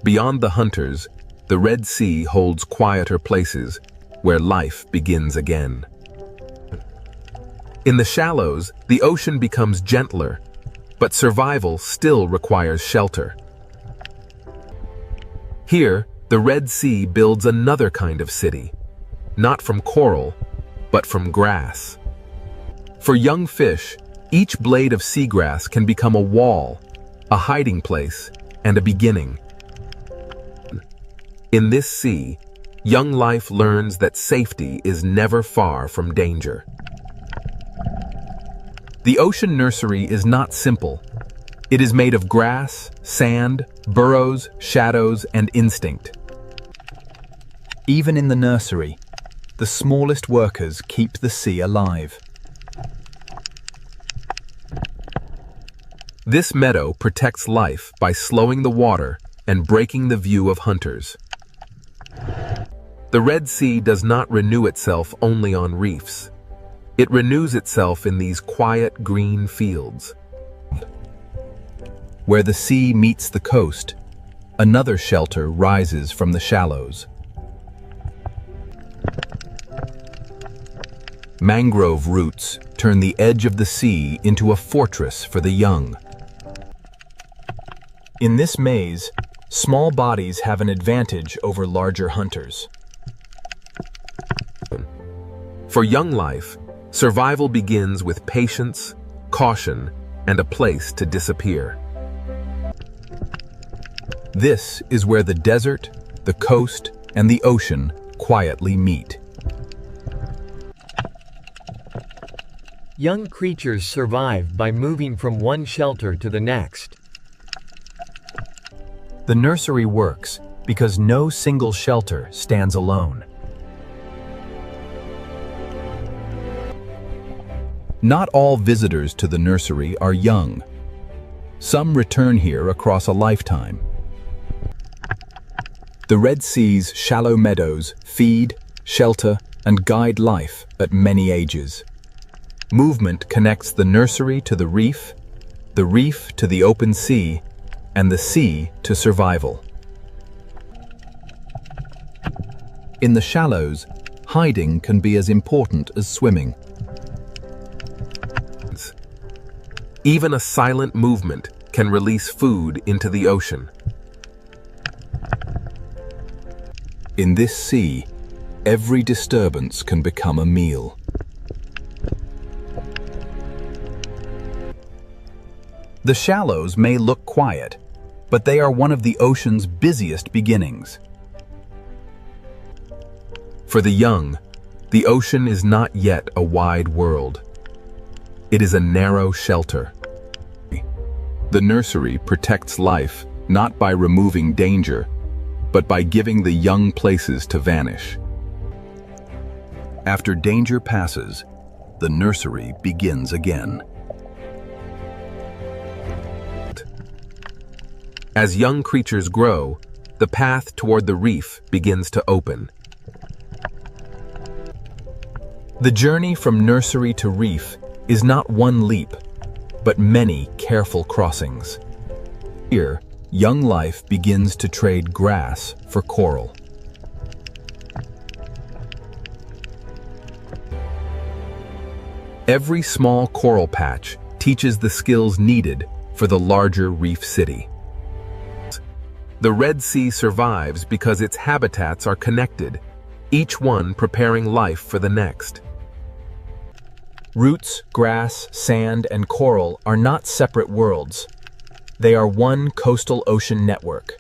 Speaker 10: Beyond the hunters, the Red Sea holds quieter places where life begins again. In the shallows, the ocean becomes gentler, but survival still requires shelter. Here, the Red Sea builds another kind of city, not from coral, but from grass. For young fish, each blade of seagrass can become a wall, a hiding place, and a beginning. In this sea, young life learns that safety is never far from danger. The ocean nursery is not simple. It is made of grass, sand, burrows, shadows, and instinct.
Speaker 1: Even in the nursery, the smallest workers keep the sea alive.
Speaker 10: This meadow protects life by slowing the water and breaking the view of hunters. The Red Sea does not renew itself only on reefs. It renews itself in these quiet green fields.
Speaker 1: Where the sea meets the coast, another shelter rises from the shallows. Mangrove roots turn the edge of the sea into a fortress for the young. In this maze, small bodies have an advantage over larger hunters.
Speaker 10: For young life, survival begins with patience, caution, and a place to disappear.
Speaker 1: This is where the desert, the coast, and the ocean quietly meet.
Speaker 12: Young creatures survive by moving from one shelter to the next.
Speaker 1: The nursery works because no single shelter stands alone. Not all visitors to the nursery are young. Some return here across a lifetime. The Red Sea's shallow meadows feed, shelter, and guide life at many ages. Movement connects the nursery to the reef to the open sea, and the sea to survival. In the shallows, hiding can be as important as swimming.
Speaker 10: Even a silent movement can release food into the ocean.
Speaker 1: In this sea, every disturbance can become a meal. The shallows may look quiet, but they are one of the ocean's busiest beginnings.
Speaker 10: For the young, the ocean is not yet a wide world. It is a narrow shelter.
Speaker 1: The nursery protects life not by removing danger, but by giving the young places to vanish. After danger passes, the nursery begins again.
Speaker 10: As young creatures grow, the path toward the reef begins to open.
Speaker 1: The journey from nursery to reef is not one leap, but many careful crossings. Here, young life begins to trade grass for coral.
Speaker 9: Every small coral patch teaches the skills needed for the larger reef city. The Red Sea survives because its habitats are connected, each one preparing life for the next.
Speaker 1: Roots, grass, sand, and coral are not separate worlds. They are one coastal ocean network.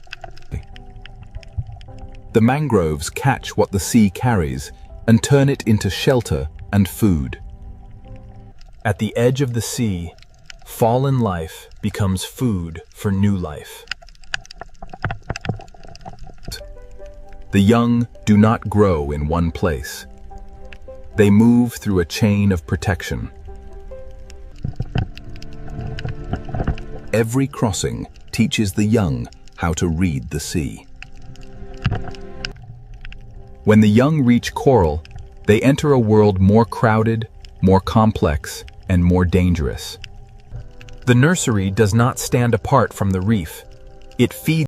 Speaker 9: The mangroves catch what the sea carries and turn it into shelter and food.
Speaker 1: At the edge of the sea, fallen life becomes food for new life.
Speaker 9: The young do not grow in one place. They move through a chain of protection. Every crossing teaches the young how to read the sea. When the young reach coral, they enter a world more crowded, more complex, and more dangerous.
Speaker 1: The nursery does not stand apart from the reef. It feeds